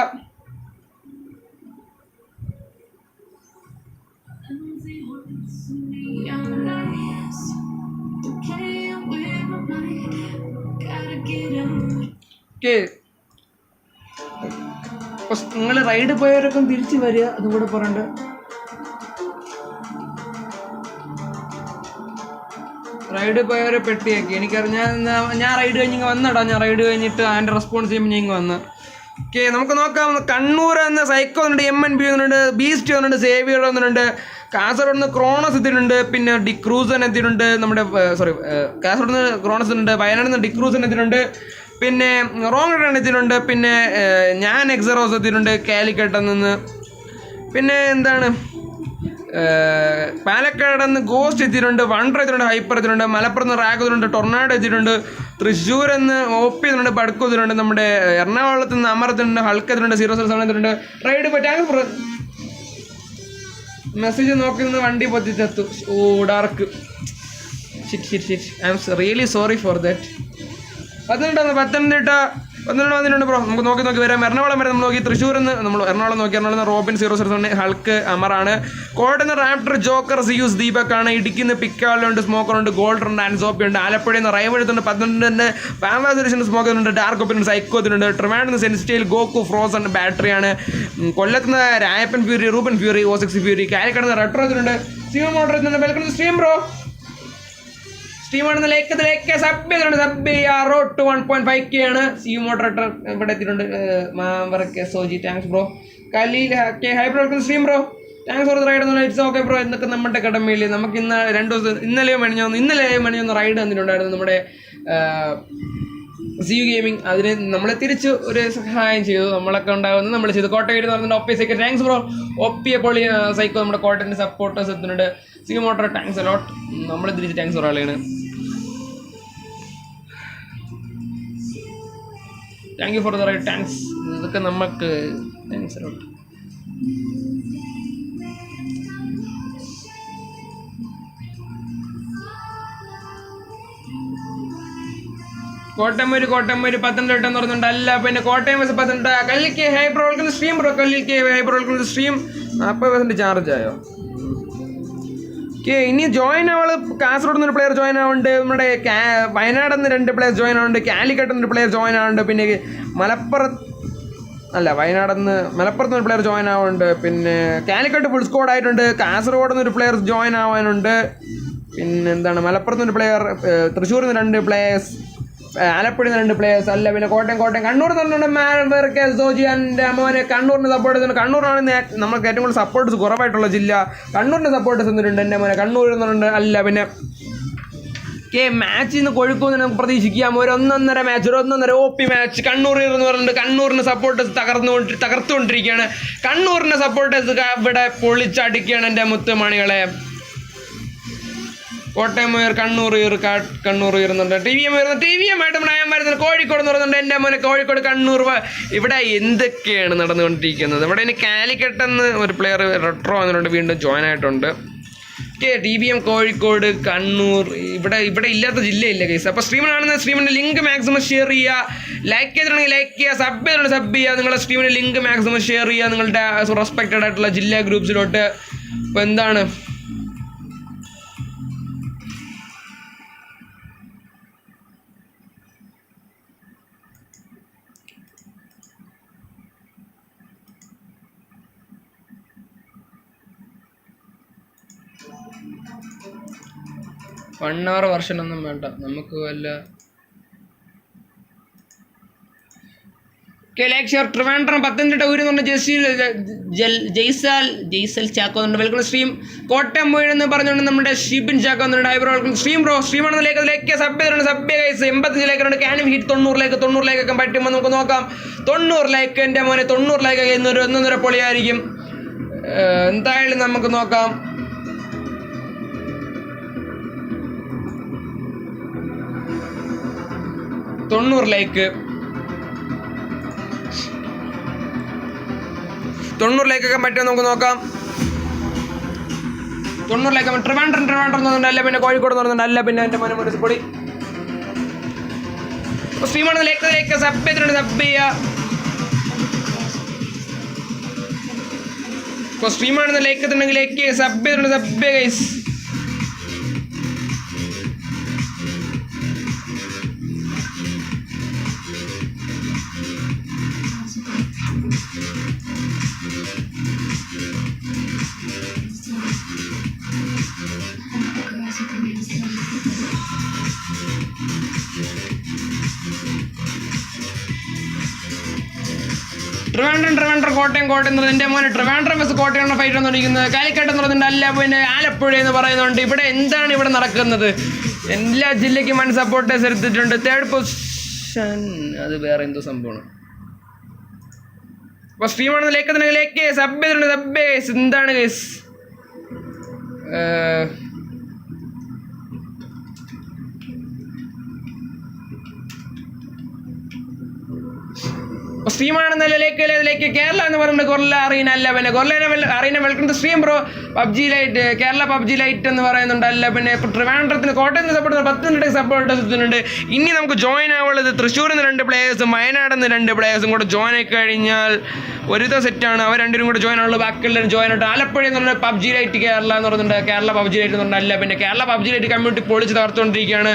നിങ്ങൾ റൈഡ് പോയവരൊക്കെ തിരിച്ചു വരിക. അതും കൂടെ പറയണ്ട. റൈഡ് പോയവരെ പെട്ടിയാക്കി. എനിക്കറിയാം. ഞാൻ റൈഡ് കഴിഞ്ഞ് വന്നടാ. ഞാൻ റൈഡ് കഴിഞ്ഞിട്ട് അതിൻ്റെ റെസ്പോൺസ് ചെയ്യുമ്പോൾ ഞാൻ വന്ന്. ഓക്കെ നമുക്ക് നോക്കാം. കണ്ണൂർ എന്ന സൈക്കോ വന്നിട്ടുണ്ട്. MNB വന്നിട്ടുണ്ട്. ബീസ്റ്റ് വന്നിട്ടുണ്ട്. സേവിയർ വന്നിട്ടുണ്ട്. കാസർഗോഡ് നിന്ന് ക്രോണസ് എത്തിയിട്ടുണ്ട്. പിന്നെ ഡിക്രൂസൻ എത്തിയിട്ടുണ്ട്. നമ്മുടെ കാസർഗോഡ് നിന്ന് ക്രോണസ് ഉണ്ട്. വയനാട് നിന്ന് ഡിക്രൂസൻ എത്തിയിട്ടുണ്ട്. പിന്നെ റോങ് റൺ എത്തിയിട്ടുണ്ട്. പിന്നെ ഞാൻ എക്സറോസ് എത്തിയിട്ടുണ്ട് കാലിക്കട്ടിൽ നിന്ന്. പിന്നെ എന്താണ് പാലക്കാട് നിന്ന് ഗോസ്റ്റ് എത്തിയിട്ടുണ്ട്. വണ്ടർ എത്തിയിട്ടുണ്ട്. ഹൈപ്പർ എത്തിയിട്ടുണ്ട്. മലപ്പുറത്ത് നിന്ന് റാഗ് എത്തിയിട്ടുണ്ട്. ടൊർണാഡോ എത്തിയിട്ടുണ്ട്. തൃശ്ശൂർ എന്ന് OP എത്തിയിട്ടുണ്ട്. ബഡ്കോ എത്തിയിട്ടുണ്ട്. നമ്മുടെ എറണാകുളത്ത് നിന്ന് അമരത്തിനുണ്ട്. ഹൾക്ക് എത്തിയിട്ടുണ്ട്. 007 എത്തിയിട്ടുണ്ട്. റൈഡ് പറ്റാൻ മെസ്സേജ് നോക്കി നിന്ന് വണ്ടി പൊത്തിച്ചെത്തു. Oh dark shit I am really sorry for that. Pathanamthitta വന്നിട്ടുണ്ട് ബ്രോ. നമുക്ക് നോക്കി വരാം. എറണാകുളം വരെ നമ്മൾ നോക്കി. തൃശ്ശൂരിൽ നിന്ന് നമ്മൾ എറണാകുളം നോക്കി. എറണാകുളം റോബിൻ 001 ഹൾക്ക് അമറാണ്. കോട്ടയം റാപ്റ്റർ ജോക്കർ സിയൂസ് ദീപക്കാണ്. ഇടുക്കിന്ന് പിക്കാളുണ്ട്, സ്മോക്കറുണ്ട്, ഗോൾഡർ ഉണ്ട്, ആൻസോപ്പി ഉണ്ട്. ആലപ്പുഴയിൽ നിന്ന് റൈവെടുത്തുണ്ട് 12 പാമ്പാസുരേഷൻ സ്മോക്കറുണ്ട്, ഡാർക്ക് ഒപ്പിനുണ്ട്, സൈക്കോത്തിനുണ്ട്. ട്രിവാൻഡ്രത്ത് സെൻസ്റ്റൈൽ ഗോക്കു ഫ്രോസൺ ബാറ്ററിയാണ്. കൊല്ലത്തുനിന്ന് Rayappan Fury, Ruben Fury, O6 Fury. കാലിക്കടുന്ന് റെട്രോത്തിനുണ്ട്. സിയോ മോട്ടർ വെൽക്കം സ്ട്രീം ബ്രോ. സ്ട്രീമാണെന്ന് ലേക്ക് സബ് ചെയ്തിട്ടുണ്ട്. സബ് ചെയ്യുക. റോഡ് ടു 1.5K ആണ്. സി മോഡറേറ്റർ ഇവിടെ എത്തിയിട്ടുണ്ട്. മാമ്പറക്കെ സോജി താങ്ക്സ് ബ്രോ. കലീൽ hi bro stream bro. Thanks for ride. It's okay bro. എന്നൊക്കെ നമ്മുടെ കടമയിൽ നമുക്ക് ഇന്ന് 2 ദിവസം ഇന്നലെ മണിഞ്ഞൊന്ന് റൈഡ് തന്നിട്ടുണ്ടായിരുന്നു നമ്മുടെ സിയു ഗെയിമിംഗ്. അതിന് നമ്മളെ തിരിച്ച് ഒരു സഹായം ചെയ്തു. നമ്മളൊക്കെ ഉണ്ടാകുന്നത് നമ്മൾ ചെയ്തു. കോട്ടയം എന്ന് പറഞ്ഞിട്ട് ഒപ്പി സൈക്കിൾ താങ്ക്സ് ബ്രോ. ഒപ്പിയെ പൊളി സൈക്കോ നമ്മുടെ കോട്ടയത്തിൻ്റെ സപ്പോർട്ടേഴ്സ് എത്തുന്നുണ്ട്. C motor thanks a lot. നമ്മൾ തിരിച്ച് താങ്ക്സ് ഒരാളെയാണ്. Thank you for the right. Thanks. ഇതൊക്കെ നമുക്ക് താങ്ക്സ് അലോട്ട്. കോട്ടയം പത്തനംതിട്ട എന്ന് പറഞ്ഞിട്ടുണ്ട്. അല്ല പിന്നെ കോട്ടയം ബസ് പത്തനംതിട്ട. കല്ലിക്ക് ഹൈബ്രോ കൊടുക്കുന്ന സ്ട്രീം ബ്രോ. കല്ലിക്ക് ഹൈബ്രോ കൊടുക്കുന്ന സ്ട്രീം 40% ചാർജ് ആയോ? ഓക്കെ, ഇനി ജോയിൻ അവള് കാസർഗോഡ് നിന്ന് ഒരു പ്ലെയർ ജോയിൻ ആവുന്നുണ്ട്. നമ്മുടെ വയനാട് നിന്ന് 2 പ്ലെയർ ജോയിൻ ആവുന്നുണ്ട്. കാലിക്കട്ട് നിന്ന് ഒരു പ്ലെയർ ജോയിൻ ആവുന്നുണ്ട്. പിന്നെ വയനാട് നിന്ന് മലപ്പുറത്ത് നിന്ന് ഒരു പ്ലെയർ ജോയിൻ ആവുന്നുണ്ട്. പിന്നെ കാലിക്കട്ട് ഫുൾ സ്ക്വാഡ് ആയിട്ടുണ്ട്. കാസർഗോഡ് നിന്ന് ഒരു പ്ലെയർ ജോയിൻ ആവാനുണ്ട്. പിന്നെ എന്താണ് മലപ്പുറത്ത് നിന്ന് ഒരു പ്ലെയർ, തൃശ്ശൂരിൽ നിന്ന് 2 പ്ലെയേഴ്സ്, ആലപ്പുഴയിൽ നിന്ന് 2 പ്ലെയേഴ്സ്. അല്ല പിന്നെ കോട്ടയം കണ്ണൂർ തന്നിട്ടുണ്ട്. സോജിയാൻ്റെ മോനെ കണ്ണൂരിന് സപ്പോർട്ട് ചെയ്യുന്നുണ്ട്. കണ്ണൂരാണ് നമുക്ക് ഏറ്റവും കൂടുതൽ സപ്പോർട്ടേഴ്സ് കുറവായിട്ടുള്ള ജില്ല. കണ്ണൂരിൻ്റെ സപ്പോർട്ടേഴ്സ് തന്നിട്ടുണ്ട്. എൻ്റെ മോനെ കണ്ണൂരിൽ നിന്നുണ്ട്. അല്ല പിന്നെ മാച്ചിൽ നിന്ന് കോഴിക്കോട് നമുക്ക് പ്രതീക്ഷിക്കാം. ഒരു 1.5 മാച്ച്, ഒരു 1.5 OP മാച്ച് കണ്ണൂരിൽ എന്ന് പറഞ്ഞിട്ട് കണ്ണൂരിൻ്റെ സപ്പോർട്ടേഴ്സ് തകർത്തുകൊണ്ടിരിക്കുകയാണ്. കണ്ണൂരിൻ്റെ സപ്പോർട്ടേഴ്സ് ഇവിടെ പൊളിച്ചടിക്കുകയാണ് എൻ്റെ മുത്തുമണികളെ. കോട്ടയം ഉയർ, കണ്ണൂർ ഉയർന്നുണ്ട്. ടി വി എം ആയിട്ട് പ്രായം വരുന്നത്. കോഴിക്കോട് എന്ന് പറയുന്നുണ്ട്. എൻ്റെ മോനെ കോഴിക്കോട് കണ്ണൂർ. ഇവിടെ എന്തൊക്കെയാണ് നടന്നുകൊണ്ടിരിക്കുന്നത്? ഇവിടെ ഇനി കാലിക്കട്ടെന്ന് ഒരു പ്ലെയർ റെട്രോ വന്നിട്ടുണ്ട്, വീണ്ടും ജോയിൻ ആയിട്ടുണ്ട്. T V M Kozhikode Kannur ഇവിടെ ഇല്ലാത്ത ജില്ലയില്ല കേസ്. അപ്പോൾ സ്ട്രീമിൻ്റെ ലിങ്ക് മാക്സിമം ഷെയർ ചെയ്യുക. ലൈക്ക് ചെയ്തിട്ടുണ്ടെങ്കിൽ ലൈക്ക് ചെയ്യുക. സബ് ചെയ്യുക. നിങ്ങളുടെ സ്ട്രീമിൻ്റെ ലിങ്ക് മാക്സിമം ഷെയർ ചെയ്യുക നിങ്ങളുടെ റെസ്പെക്റ്റഡ് ആയിട്ടുള്ള ജില്ലാ ഗ്രൂപ്പ്സിലോട്ട്. അപ്പോൾ എന്താണ് 1 hour വർഷനൊന്നും വേണ്ട നമുക്ക് വല്ല. ട്രിവാൻഡ്രം പത്തനംതിട്ട ഊരുന്നുണ്ട്. ജയ്സൽ ചാക്കോ എന്നുണ്ട്. Welcome stream. കോട്ടയം വീഴെന്ന് പറഞ്ഞുകൊണ്ട് നമ്മുടെ ഷിബിൻ ചാക്കോ എന്നുണ്ട്. Hi bro stream bro. സ്ട്രീമാണെന്ന് ലേക്ക് സബ് ചെയ്തിട്ടുണ്ട്. സബ് 85 ലൈക്കുണ്ട്. ക്യാനും ഹിറ്റ് 90 ലൈക്കൊക്കെ പറ്റുമ്പോൾ നമുക്ക് നോക്കാം. 90 ലൈക്ക് എൻ്റെ മോനെ. 90 ലൈക്കൊക്കെ ഇന്നൊരു 1.5 പൊളിയായിരിക്കും. എന്തായാലും നമുക്ക് നോക്കാം. 90 ലൈക്ക് 90 ലൈക്കൊക്കെ പറ്റുമോ നമുക്ക് നോക്കാം. 90 ലൈക്ക്. ട്രിവാൻഡ്രം തോന്നുന്നുണ്ട്. അല്ല പിന്നെ കോഴിക്കോട് തോന്നുന്നുണ്ട്. അല്ല പിന്നെ എൻ്റെ മോനെ മുനിസിപ്പൊടി. സ്ട്രീമാണ് ലേക്ക് സബ് ചെയ്തിട്ടുണ്ട്. സബ് ചെയ്യുക. ഇപ്പോൾ സ്ട്രീമാണെന്ന് ലേക്ക് എത്തുന്നുണ്ടെങ്കിൽ ലേക്ക് സബ് ചെയ്തിട്ടുണ്ട്. Sub guys. ട്രിവാൻഡ്രം കോട്ടയം എൻ്റെ മോനെ. ട്രിവാൻഡ്രം ബസ് കോട്ടയം ഫൈറ്റ് വന്നിരിക്കുന്നത്. കാലിക്കട്ട് എന്ന് പറയുന്നുണ്ട്. അല്ല പിന്നെ ആലപ്പുഴ എന്ന് പറയുന്നുണ്ട്. ഇവിടെ എന്താണ് ഇവിടെ നടക്കുന്നത്? എല്ലാ ജില്ലയ്ക്കും 1 സപ്പോർട്ടേഴ്സ് എടുത്തിട്ടുണ്ട്. 3rd പൊസിഷൻ അത് വേറെ എന്തോ സംഭവമാണ്. അപ്പോൾ സ്ട്രീമാണെന്ന് ലേക്ക് സബ് ചെയ്തിട്ടുണ്ട്. Sub guys. എന്താണ് ഗൈസ്? സ്ട്രീമാണെന്ന ലേക്ക് കേരള എന്ന് പറയുന്നത് ഗൊറില്ല അറീന അല്ല, പിന്നെ gorilla arena welcome to stream bro. PUBG lite Kerala PUBG lite എന്ന് പറയുന്നുണ്ട്. അല്ല പിന്നെ ഇപ്പോൾ ട്രിവാൻഡ്രത്തിന് കോട്ടയത്തിന് സപ്പോർട്ട് 10 മിനിറ്റ് സപ്പോർട്ടേഴ്സ് എത്തുന്നുണ്ട്. ഇനി നമുക്ക് ജോയിൻ ആവുള്ളത് തൃശ്ശൂരിൽ നിന്ന് 2 പ്ലേയേഴ്സും വയനാട്ടിൽ നിന്ന് 2 പ്ലേയേഴ്സും കൂടെ ജോയിൻ ആയി കഴിഞ്ഞാൽ ഒരുത സെറ്റാണ്. അവർ രണ്ടുപേരും കൂടെ ജോയിൻ ആവുള്ളൂ. ബാക്കിയുള്ളവരും ജോയിൻ ആയിട്ട് ആലപ്പുഴ എന്ന് പറഞ്ഞാൽ പബ്ജി ലൈറ്റ് കേരള എന്ന് പറയുന്നുണ്ട്. കേരള പബ്ജി ലൈറ്റ് എന്ന് പറഞ്ഞാൽ അല്ല, പിന്നെ കേരള പബ്ജി ലൈറ്റ് കമ്മ്യൂണിറ്റി പൊളിച്ച് തകർത്തുകൊണ്ടിരിക്കുകയാണ്.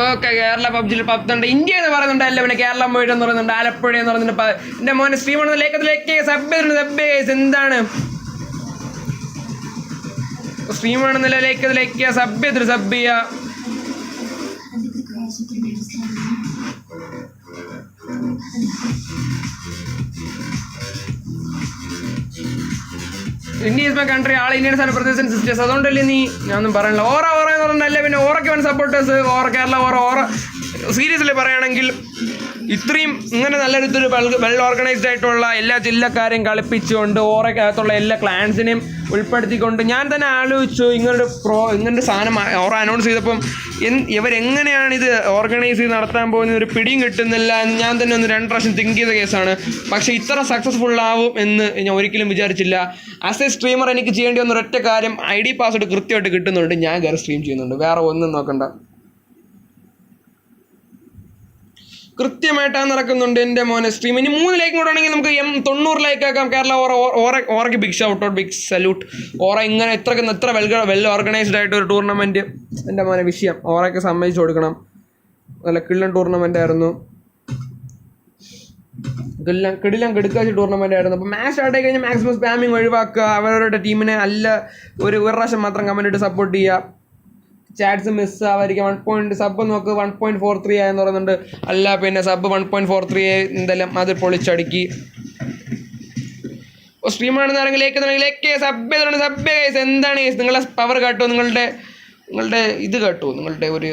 ഓക്കെ, കേരള പബ്ജിയിൽ 10 ഇന്ത്യ എന്ന് പറയുന്നുണ്ട്. അല്ല പിന്നെ കേരളം പോയിട്ട് എന്ന് പറയുന്നുണ്ട്. ആലപ്പുഴ എന്ന് പറയുന്നുണ്ട്. എൻ്റെ മോനെ സ്ട്രീമാണ് ലേക്ക് സബ് എന്താണ് സ്ട്രീമാണെന്നല്ല ലേക്ക് സബ് ചെയ്യുക. India is my country, all Indians ആണ് ബ്രദേഴ്സ് ആൻഡ് സിസ്റ്റേഴ്സ്. അതുകൊണ്ടല്ലേ നീ ഞാനൊന്നും പറയണില്ല. ഓറ എന്ന് പറഞ്ഞാൽ പിന്നെ ഓറയ്ക്ക് വേണ്ട സപ്പോർട്ടേഴ്സ് കേരള ഓറ സീരിയസ്ലി പറയുകയാണെങ്കിൽ ഇത്രയും ഇങ്ങനെ നല്ലൊരു വെൽ ഓർഗനൈസ്ഡ് ആയിട്ടുള്ള എല്ലാ ജില്ലക്കാരെയും കളിപ്പിച്ചുകൊണ്ട് ഓറയ്ക്കകത്തുള്ള എല്ലാ ക്ലാൻസിനെയും ഉൾപ്പെടുത്തിക്കൊണ്ട് ഞാൻ തന്നെ ആലോചിച്ചു ഇങ്ങനൊരു സാധനം ഓറ അനൗൺസ് ചെയ്തപ്പം ഇവരെങ്ങനെയാണ് ഇത് ഓർഗനൈസ് ചെയ്ത് നടത്താൻ പോകുന്ന ഒരു പിടിയും കിട്ടുന്നില്ല എന്ന് ഞാൻ തന്നെ 2 പ്രാവശ്യം തിങ്ക് ചെയ്ത കേസാണ്. പക്ഷേ ഇത്ര സക്സസ്ഫുൾ ആവും എന്ന് ഞാൻ ഒരിക്കലും വിചാരിച്ചില്ല. ആസ് എ സ്ട്രീമർ എനിക്ക് ചെയ്യേണ്ടി വന്ന ഒരൊറ്റ കാര്യം, ID പാസ്വേഡ് കൃത്യമായിട്ട് കിട്ടുന്നുണ്ട്, ഞാൻ കയറി സ്ട്രീം ചെയ്യുന്നുണ്ട്, വേറെ ഒന്നും നോക്കണ്ട. കൃത്യമായിട്ടാണ് നടക്കുന്നുണ്ട് എൻ്റെ മോനെ സ്ട്രീം. ഇനി 3 ലൈക്കും കൂടെ ആണെങ്കിൽ നമുക്ക് 90 ലൈക്ക് ആക്കാം. കേരള ഓറയ്ക്ക് big shout out, big salute. Aura ഇങ്ങനെ എത്ര വെൽ ഓർഗനൈസ്ഡ് ആയിട്ട് ഒരു ടൂർണമെൻറ്റ് എൻ്റെ മോനെ വിഷയം ഓറയ്ക്ക് സമ്മതിച്ചു കൊടുക്കണം. നല്ല കിള്ളൻ ടൂർണമെൻ്റ് ആയിരുന്നു, കിടുക്കാച്ച ടൂർണമെൻ്റ് ആയിരുന്നു. അപ്പോൾ മാച്ച് സ്റ്റാർട്ട് ആയി കഴിഞ്ഞാൽ മാക്സിമം സ്പാമിങ് ഒഴിവാക്കുക. അവരവരുടെ ടീമിനെ അല്ല ഒരു പ്രാവശ്യം മാത്രം കമൻ്റ് ഇട്ട് സപ്പോർട്ട് ചെയ്യുക. Chats miss ആവാതിരിക്കാം. സബ് നോക്ക് 1.43 ആയെന്ന് പറയുന്നുണ്ട്. അല്ല പിന്നെ സബ് 1.43 എന്തെല്ലാം അത് പൊളിച്ചടുക്കി. സ്ട്രീമാണെന്ന് ആരെങ്കിലേക്ക് സബ് എന്താണ് നിങ്ങളുടെ പവർ കാട്ടൂ, നിങ്ങളുടെ ഇത് കാട്ടൂ, നിങ്ങളുടെ ഒരു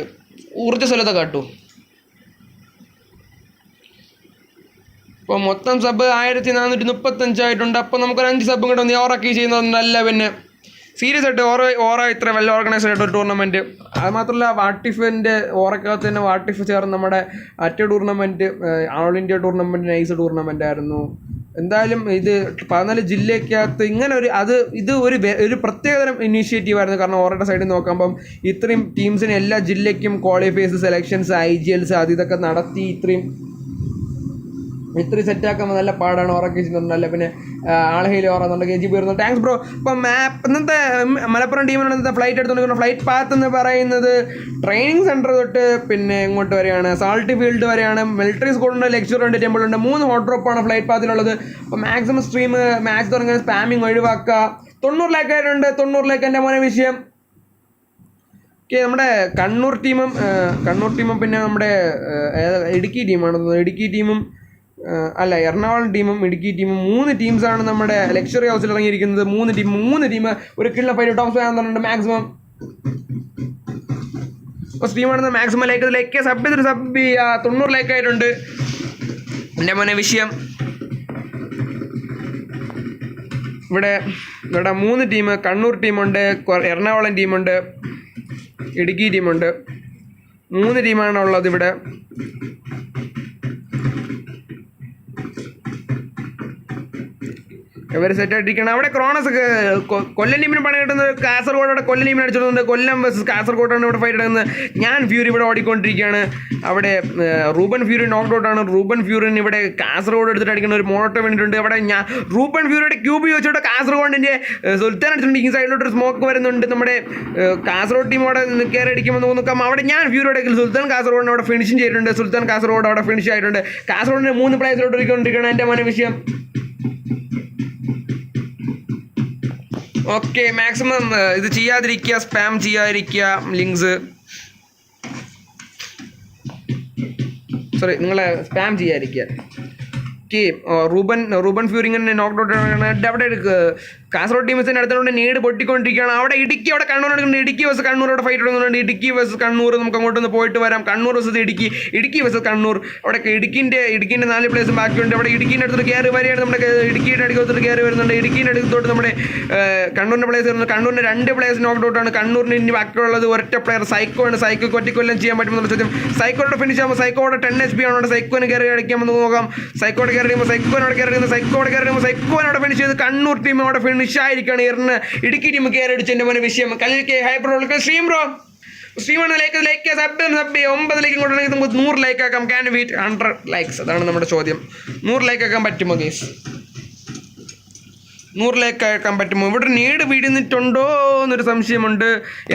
ഊർജ്ജസ്വലത കാട്ടൂ. ഇപ്പോൾ മൊത്തം സബ് 1435 ആയിട്ടുണ്ട്. അപ്പോൾ നമുക്കൊരു 5 സബും കൂടെ ഓറക്കി ചെയ്യുന്നുണ്ട്. അല്ല പിന്നെ സീരിയസ് ആയിട്ട് ഓറ ഇത്ര വെൽ ഓർഗനൈസ്ഡ് ആയിട്ട് ഒരു ടൂർണമെൻറ്റ്. അത് മാത്രമല്ല വാട്ടിഫിൻ്റെ ഓറക്കകത്ത് തന്നെ വാട്ടിഫ് ചേർന്ന് നമ്മുടെ tournament all India tournament nice tournament ആയിരുന്നു. എന്തായാലും ഇത് 14 ജില്ലയ്ക്കകത്ത് ഇങ്ങനെ ഒരു പ്രത്യേകതരം ഇനീഷ്യേറ്റീവ് ആയിരുന്നു. കാരണം ഓറയുടെ സൈഡിൽ നോക്കുമ്പം ഇത്രയും ടീംസിന് എല്ലാ ജില്ലയ്ക്കും ക്വാളിഫയേഴ്സ്, സെലക്ഷൻസ്, IGLs അത് ഇതൊക്കെ നടത്തി ഇത്രയും സെറ്റാക്കുമ്പോൾ നല്ല പാടാണ്. ഓറൊക്കെ ചെയ്യുന്നുണ്ട്. പിന്നെ ആളഹയിൽ ഓറുന്നുണ്ട്, KGB വരുന്നു. Thanks bro. ഇപ്പം ഇന്നത്തെ മലപ്പുറം ടീമിനാണ് ഇന്നത്തെ ഫ്ലൈറ്റ് എടുത്തുകൊണ്ടിരിക്കുന്നത്. ഫ്ലൈറ്റ് പാത്ത് എന്ന് പറയുന്നത് ട്രെയിനിങ് സെൻറ്റർ തൊട്ട് പിന്നെ ഇങ്ങോട്ട് വരെയാണ്, സാൾട്ട് ഫീൽഡ് വരെയാണ്. മിലിറ്ററി സ്കൂളുണ്ട്, ലെക്ചർ ഉണ്ട്, ടെമ്പിൾ ഉണ്ട്. 3 ഹോട്ട് ഡ്രോപ്പാണ് ഫ്ലൈറ്റ് പാത്തിലുള്ളത്. അപ്പോൾ മാക്സിമം സ്ട്രീം മാച്ച് തുടങ്ങിയ സ്പാമിങ് ഒഴിവാക്കുക. 90 ലാക്ക് ആയിട്ടുണ്ട്. 90 ലാക്ക് എൻ്റെ മോനെ വിഷയം. നമ്മുടെ കണ്ണൂർ ടീമും പിന്നെ നമ്മുടെ ഇടുക്കി ടീമും അല്ല എറണാകുളം ടീമും ഇടുക്കി ടീമും 3 ടീംസാണ് നമ്മുടെ ലക്ഷറി ഹൗസിൽ ഇറങ്ങിയിരിക്കുന്നത്. 3 ടീം ഒരു കിള്ള ഫൈറ്റ് ടോപ്പ് ചെയ്യാൻ പറഞ്ഞിട്ടുണ്ട്. മാക്സിമം സ്ട്രീമാണെന്ന് മാക്സിമം ലൈക്ക് സബ് 90 ലൈക്ക് ആയിട്ടുണ്ട് എൻ്റെ മോനെ വിഷയം. ഇവിടെ 3 ടീം, കണ്ണൂർ ടീമുണ്ട്, എറണാകുളം ടീമുണ്ട്, ഇടുക്കി ടീമുണ്ട്. 3 ടീമാണ് ഉള്ളത് ഇവിടെ. ഇവർ സെറ്റായിട്ടിരിക്കണം. അവിടെ ക്രോണസ് കൊല്ലം ടീമിന് പണി കിട്ടുന്നത് കാസർഗോഡ് കൊല്ലം ടീമിനെ അടിച്ചിട്ടുണ്ട്. കൊല്ലം വേഴ്സസ് കാസർഗോഡാണ് ഇവിടെ ഫൈറ്റ് എടുക്കുന്നത്. ഞാൻ ഫ്യൂരി ഇവിടെ ഓടിക്കൊണ്ടിരിക്കുകയാണ്. അവിടെ റൂബൻ ഫ്യൂരി നോക്ക് ഔട്ടാണ്. റൂബൻ ഫ്യൂറിന് ഇവിടെ കാസർഗോഡ് എടുത്തിട്ട് അടിക്കുന്ന ഒരു മോട്ടോ വേണ്ടിയിട്ടുണ്ട്. അവിടെ റൂബൻ ഫ്യൂരിയുടെ ക്യൂബ് ചോദിച്ചിട്ട് കാസർഗോഡിൻ്റെ സുൽത്താൻ അടിച്ചിട്ടുണ്ട്. ഈ സൈഡിലോട്ടൊരു സ്മോക്ക് വരുന്നുണ്ട്. നമ്മുടെ കാസർഗോഡ് ടീം അവിടെ കയറി അടിക്കുമ്പോൾ നോക്കാം. അവിടെ ഞാൻ ഫ്യൂരിയുടെ സുൽത്താൻ കാസർഗോഡിനെ അവിടെ ഫിനിഷും ചെയ്തിട്ടുണ്ട്. സുൽത്താൻ കാസർഗോഡ് അവിടെ ഫിനിഷ് ആയിട്ടുണ്ട്. കാസർഗോഡിൻ്റെ 3 പ്ലേയേഴ്സിലോട്ട് ഒരുക്കൊണ്ടിരിക്കുകയാണ് എൻ്റെ മോനെ വിഷയം. ഓക്കെ, മാക്സിമം ഇത് ചെയ്യാതിരിക്കുക, സ്പാം ചെയ്യാതിരിക്കുക. ലിങ്ക്സ് നിങ്ങളെ സ്പാം ചെയ്യാതിരിക്കുക. ഓക്കെ റൂബൻ ഫ്യൂരിങ്ങനെ നോക്ക് ഔട്ട് അവിടെ കാസർഗോഡ് ടീംസിൻ്റെ അടുത്തുകൊണ്ട് നീട് പൊട്ടിക്കൊണ്ടിരിക്കുകയാണ്. അവിടെ അവിടെ കണ്ണൂർ എടുക്കുന്നുണ്ട്. ഇടുക്കി വേഴ്സസ് കണ്ണൂർ അവിടെ ഫൈറ്റ് എടുക്കുന്നുണ്ട്. ഇടുക്കി വേഴ്സസ് കണ്ണൂർ നമുക്ക് അങ്ങോട്ടൊന്ന് പോയിട്ട് വരാം. Kannur versus Idukki versus Kannur. അവിടെ ഇടുക്കിൻ്റെ 4 പ്ലേസും ബാക്കിയുണ്ട്. അവിടെ ഇടുക്കിൻ്റെ അടുത്തോട്ട് കയറി വരികയാണ്. നമ്മുടെ ഇടുക്കിയുടെ അടുത്തോട്ട് കയറി വരുന്നുണ്ട്. ഇടുക്കിൻ്റെ അടുത്തോട്ട് നമ്മുടെ കണ്ണൂരിൻ്റെ പ്ലേസ് വരുന്നത്. കണ്ണൂരിൻ്റെ 2 പ്ലേസ് നോക്ക് ഔട്ടാണ്. കണ്ണൂരിന് ഇനി ബാക്കിയുള്ളത് ഒറ്റ പ്ലെയർ സൈക്കോ ആണ്. സൈക്കോക്ക് ഒറ്റക്കൊല്ലം ചെയ്യാൻ പറ്റുമെന്നുള്ള ചോദ്യം. സൈക്കോയുടെ ഫിനിഷ് ആകുമ്പോൾ സൈക്കോയുടെ 10 HP ആണ്. അവിടെ സൈക്കോന് കയറി അടിക്കാമെന്ന് നോക്കാം. സൈക്കോടെ കയറി സൈക്കോനോടെ ഫിനിഷ് ചെയ്ത് കണ്ണൂർ ടീം അവിടെ ഫിനിഷ് ആയിരിക്കുകയാണ്. ഇടുക്കി ടീം കയറി അടിച്ചു. എൻ്റെ മോനെ വിഷയം കല്ലിക്ക് ഹൈബ്രോ സ്ട്രീം ബ്രോ സ്ട്രീമാണ്. ലൈക്ക് സബ് 9 ലൈക്കും കൊണ്ടുണ്ടെങ്കിൽ നമുക്ക് 100 ലൈക്ക് ആക്കാം. Can we hit 100 likes? അതാണ് നമ്മുടെ ചോദ്യം. 100 ലൈക്ക് ആക്കാൻ പറ്റുമോ ഗേസ്? 100 ലൈക്ക് ആക്കാൻ പറ്റുമോ? ഇവിടെ നീട് വീടുന്നിട്ടുണ്ടോ എന്നൊരു സംശയമുണ്ട്.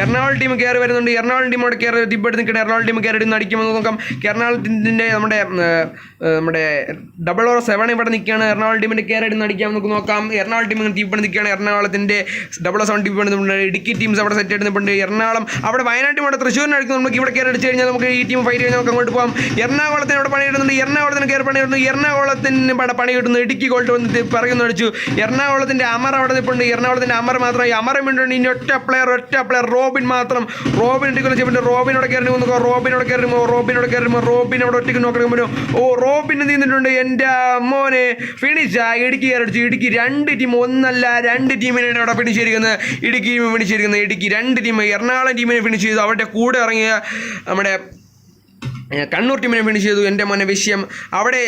എറണാകുളം ടീം കയറി വരുന്നുണ്ട്. എറണാകുളം ടീം അവിടെ കയറി തിപ്പെടുത്ത് നിൽക്കണം. എറണാകുളം ടീം കയറി അടിക്കുമെന്ന് നോക്കാം. എറണാകുളത്തിൻ്റെ നമ്മുടെ 007 ഇവിടെ നിൽക്കുകയാണ്. എറണാകുളം ടീമിൻ്റെ കയറി അടിക്കാമെന്ന് നോക്കാം. എറണാകുളം ടീം ഇങ്ങനെ തീപ്പെട്ട് നിൽക്കുകയാണ്. എറണാകുളത്തിൻ്റെ 007 ടീം നിൽപ്പുണ്ട്. ഇടുക്കി ടീംസ് അവിടെ സെറ്റ് ചെയ്ത് നിൽപ്പുണ്ട്. എറണാകുളം അവിടെ വയനാട് ടീം അവിടെ തൃശ്ശൂരിന് അടിക്കുന്നു. നമുക്ക് ഇവിടെ കയറി അടിച്ച് കഴിഞ്ഞാൽ നമുക്ക് ഈ ടീം ഫൈറ്റ് കഴിഞ്ഞാൽ നമുക്ക് അങ്ങോട്ട് പോകാം. എറണാകുളത്തിന് അവിടെ പണി കിട്ടുന്നുണ്ട്. എറണാകുളത്തിന് കയറി പണി കിട്ടുന്നു. എറണാകുളത്തിന് ഇവിടെ പണി കിട്ടുന്നു. ഇടുക്കി ഗോൾട്ട് വന്നിട്ട് പറയുന്നു അടിച്ചു. എറണാകുളത്തിൻ്റെ അമർ അവിടെ നിൽപ്പുണ്ട്. എറണാകുളത്തിൻ്റെ അമർ മാത്രം അമരം വേണ്ടി ഇനി ഒറ്റ പ്ലെയർ റോബിൻ മാത്രം. റോബിൻ ഇട്ടിക്കുന്ന ചെയ്യുമ്പോൾ റോബിനോട് കയറി നോക്കുക. റോബിൻ അവിടെ ഒറ്റയ്ക്ക് നോക്കണം. റോബിൻ നീന്നിട്ടുണ്ട്. എൻ്റെ മോനെ ഫിനിഷ് ഇടുക്കി കയറടിച്ചു. ഇടുക്കി 2 ടീം ഒന്നല്ല 2 ടീമിനാണ് അവിടെ ഫിനിഷ് ചെയ്തിരിക്കുന്നത്. ഇടുക്കി ടീം ഫിനിഷ് ചെയ്തിരിക്കുന്നത്. ഇടുക്കി 2 ടീം എറണാകുളം ടീമിനെ ഫിനിഷ് ചെയ്തു. അവരുടെ കൂടെ ഇറങ്ങിയ നമ്മുടെ കണ്ണൂർ ടീമിനെ ഫിനിഷ് ചെയ്തു. എൻ്റെ മോനെ വിഷയം അവിടെ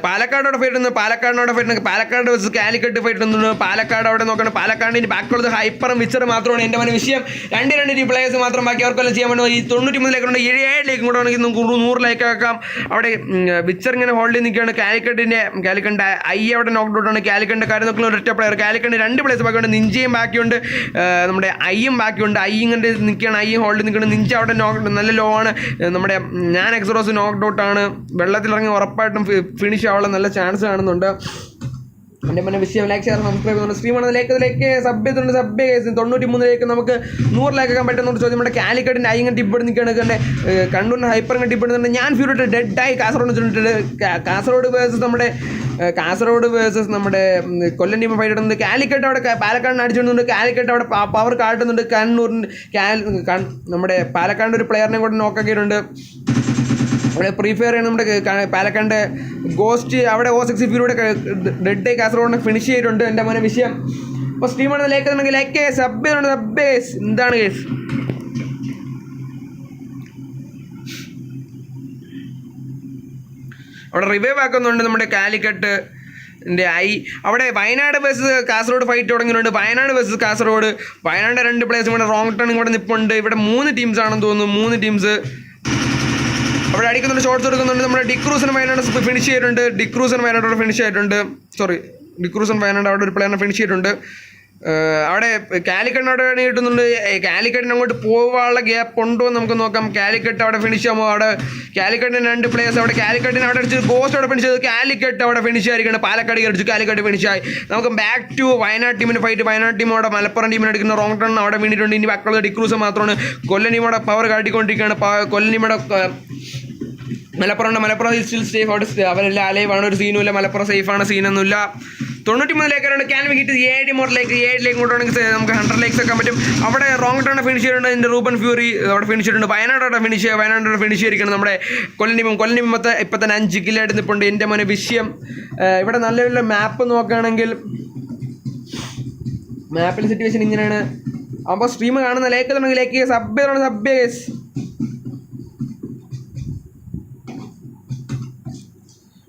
പാലക്കാടോടെ ഫൈറ്റ് ഉണ്ട്. പാലക്കാട് വെച്ച് കാലിക്കട്ട് ഫൈറ്റ് ഉണ്ട്. പാലക്കാട് അവിടെ നോക്കണം. പാലക്കാടിന് ബാക്കിയുള്ളത് ഹൈപ്പറും വിച്ചറും മാത്രമാണ്. എൻ്റെ മോനെ വിഷയം 2 ടീം പ്ലേയേഴ്സ് മാത്രം ബാക്കി അവർക്കെല്ലാം ചെയ്യാൻ പറ്റും. ഈ 93 ലൈക്കുണ്ട്. 7 ലൈക്കും കൂടെ ആണെങ്കിൽ 100 ലൈക്ക് ആക്കാം. അവിടെ വിച്ചർ ഇങ്ങനെ ഹോൾഡ് ചെയ്ത് നിൽക്കുകയാണ്. കാലിക്കട്ടിൻ്റെ അവിടെ നോക്ക് ഔട്ടാണ്. കാലിക്കട്ടിൻ്റെ കാര്യം നോക്കുന്ന ഒരൊറ്റ പ്ലെയർ. കാലിക്കട്ടിന് 2 പ്ലേയേഴ്സ് ബാക്കിയുണ്ട്. നിഞ്ചയും ബാക്കിയുണ്ട്. നമ്മുടെ ഐയും ബാക്കിയുണ്ട്. ഐ ഇങ്ങനെ നിൽക്കുകയാണ്. ഐ ഹോൾഡ് ചെയ്ത് നിൽക്കുകയാണ്. നിഞ്ച അവിടെ നല്ല ലോ ആണ്. നമ്മുടെ ഞാൻ എക്സ്റോസ് നോക്ക് ഔട്ടാണ്. വെള്ളത്തിലിറങ്ങി ഉറപ്പായിട്ടും ഫിനിഷ് ആവാനുള്ള നല്ല ചാൻസ് കാണുന്നുണ്ട്. എൻ്റെ പിന്നെ വിഷയം ലൈക്ക് ഷെയർ സബ്സ്ക്രൈബ് ചെയ്യുന്നുണ്ട്. സ്ട്രീമാണ് ലൈക്ക് സബ് ചെയ്തിട്ടുണ്ട്. 93 ലൈക്ക് നമുക്ക് 100 ലൈക്ക് ആക്കാൻ പറ്റുന്ന ചോദ്യം. നമ്മുടെ കാലിക്കട്ടിൻ്റെ ഐ ഇങ്ങനെ ടിപ്പ് നിൽക്കുകയാണ്. കണ്ണൂരിന് ഹൈപ്പർ ഇങ്ങനെ ടിപ്പ് ഇടുന്നുണ്ട്. ഞാൻ ഫ്യൂരിട്ട് ഡെഡായി കാസർഗോഡ് വെച്ചിട്ടുണ്ട്. കാസർഗോഡ് വേഴ്സസ് നമ്മുടെ കൊല്ലം ടീം ഫൈറ്റ് ഇടുന്നുണ്ട്. കാലിക്കട്ട് അവിടെ പാലക്കാടിന് അടിച്ചിടുന്നുണ്ട്. കാലിക്കട്ട് അവിടെ പവർ കാട്ടുന്നുണ്ട്. നമ്മുടെ പാലക്കാടിൻ്റെ ഒരു പ്ലെയറിനെ കൂടെ നോക്കാക്കിയിട്ടുണ്ട്. അവിടെ പ്രീ ഫയർ ആണ്. നമ്മുടെ പാലക്കാടിൻ്റെ ഗോസ്റ്റ് അവിടെ O6 ഡെഡ് കാസർഗോഡിനെ ഫിനിഷ് ചെയ്തിട്ടുണ്ട്. എൻ്റെ മോനെ വിഷയം. അപ്പോൾ സ്ട്രീമാണ് ലൈക്ക് സബ് എന്താണ് കേസ്? അവിടെ റിവൈവ് ആക്കുന്നുണ്ട് നമ്മുടെ കാലിക്കട്ട് അവിടെ വയനാട് വേഴ്സസ് കാസർഗോഡ് ഫൈറ്റ് തുടങ്ങിയിട്ടുണ്ട്. വയനാട് വേഴ്സസ് കാസർഗോഡ്. വയനാട് 2 പ്ലേയേഴ്സ് ഇവിടെ റോങ് ടേൺ ഇവിടെ നിൽപ്പുണ്ട്. ഇവിടെ 3 ടീംസ് ആണെന്ന് തോന്നുന്നു. 3 ടീംസ് അവിടെ അടിക്കുന്നുണ്ട്. ഷോട്ട്സ് എടുക്കുന്നുണ്ട്. നമ്മുടെ ഡിക്രൂസൻ വയനാട് ഫിനിഷ് ചെയ്തിട്ടുണ്ട്. ഡിക്രൂസൻ വയനാട് അവിടെ ഒരു പ്ലെയറിനെ ഫിനിഷ് ചെയ്തിട്ടുണ്ട്. അവിടെ കാലിക്കട്ടിനോട് കിട്ടുന്നുണ്ട്. കാലിക്കട്ടിന് അങ്ങോട്ട് പോകാനുള്ള ഗ്യാപ്പ് ഉണ്ടോ എന്ന് നമുക്ക് നോക്കാം. കാലിക്കട്ട് അവിടെ ഫിനിഷ് ആകുമ്പോൾ അവിടെ കാലിക്കട്ടിന് 2 പ്ലേയേഴ്സ് അവിടെ കാലിക്കട്ടിന് അവിടെ അടിച്ച് ഗോസ്റ്റ് അവിടെ ഫിനിഷ് ചെയ്തു. കാലിക്കട്ട് അവിടെ ഫിനിഷ് ആയിരിക്കണം. പാലക്കാട് അടിച്ചു. കാലിക്കട്ട് ഫിനിഷായി. നമുക്ക് ബാക്ക് ടു വയനാട് ടീമിന് ഫൈറ്റ്. വയനാട് ടീം അവിടെ മലപ്പുറം ടീമിന് അടിക്കുന്ന റോങ് ടേൺ അവിടെ വീണിട്ടുണ്ട്. ഇനി ബാക്കിയുള്ളത് ഡിക്രൂസ് മാത്രമാണ്. കൊല്ലം ടീം അവിടെ പവർ കാട്ടിക്കൊണ്ടിരിക്കുകയാണ്. കൊല്ലം ടീം അവിടെ മലപ്പുറം സ്റ്റിൽ സേഫ്. അവിടെ അവരെല്ലാം അലൈവാണ്. ഒരു സീനുമില്ല. മലപ്പുറം സേഫാണ്. സീനൊന്നുമില്ല. 93 ലൈക്കാണ്. ക്യാൻ വി ഹിറ്റ് 7 ലൈക്ക് കൊണ്ടുണ്ടെങ്കിൽ നമുക്ക് 100 ലൈക്സ് ആക്കാൻ പറ്റും. അവിടെ റോങ് ടേൺ ഫിനിഷ് ചെയ്തിട്ടുണ്ട്. അതിൻ്റെ റൂബൻ ഫ്യൂറി അവിടെ ഫിനിഷ് ചെയ്തിട്ടുണ്ട്. വയനാട് ഫിനിഷ് ചെയ്തിരിക്കണം. നമ്മുടെ കൊല്ലം ടീം ഇപ്പം തന്നെ 5 കില്ലായിട്ട് നിൽപ്പുണ്ട്. എൻ്റെ മോനെ വിഷയം. ഇവിടെ നല്ല മാപ്പ് നോക്കുകയാണെങ്കിൽ മാപ്പിൽ സിറ്റുവേഷൻ ഇങ്ങനെയാണ്. അപ്പോൾ സ്ട്രീം കാണുന്ന ലൈക്ക് സബ്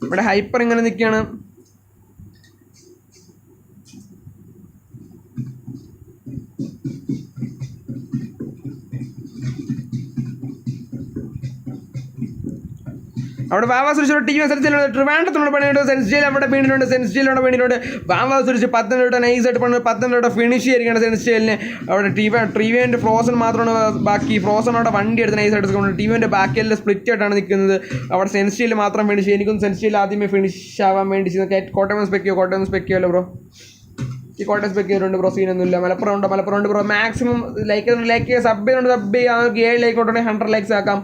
ഇവിടെ ഹൈപ്പർ ഇങ്ങനെ നിൽക്കുകയാണ്. അവിടെ വാവാസുരിച്ച് ടീം ട്രിവാൻഡ്രത്തിനോട് പണിയുണ്ട്. സെൻസ്റ്റൈൽ അവിടെ വീണിട്ടുണ്ട്. വാവാസുരിച്ച് 10 നൈസായിട്ട് പണി 10 ഫിനിഷ് ചെയ്തിരിക്കുകയാണ് സെൻസ്റ്റൈലിനെ. അവിടെ ട്രീവിൻ്റെ ഫ്രോസൺ മാത്രമാണ് ബാക്കി. ഫ്രോസൺ അവിടെ വണ്ടി എടുത്ത് നൈസായിട്ട് എടുക്കുന്നത്. ടീമിൻ്റെ ബാക്കിയെല്ലാം സ്പ്ലിറ്റ് ആയിട്ടാണ് നിൽക്കുന്നത്. അവിടെ സെൻസ്റ്റൈൽ മാത്രം ഫിനിഷ്. എനിക്കൊന്ന് സെൻസ്റ്റൈൽ ആദ്യമേ ഫിനിഷ് ആവാൻ വേണ്ടി കോട്ടയം സ്പെക്കിയോ ബ്രോ. ഈ കോട്ടയം സ്പെക്കിയോണ്ട് ബ്രോ. സീനൊന്നുമില്ല. മലപ്പുറം ഉണ്ട് ബ്രോ. മാക്സിമം ലൈക്ക് സബ് ചെയ്യുന്നുണ്ട്. 7 ലൈക്ക് കൊണ്ടുണ്ടെങ്കിൽ 100 ലൈക്സ് ആക്കാം.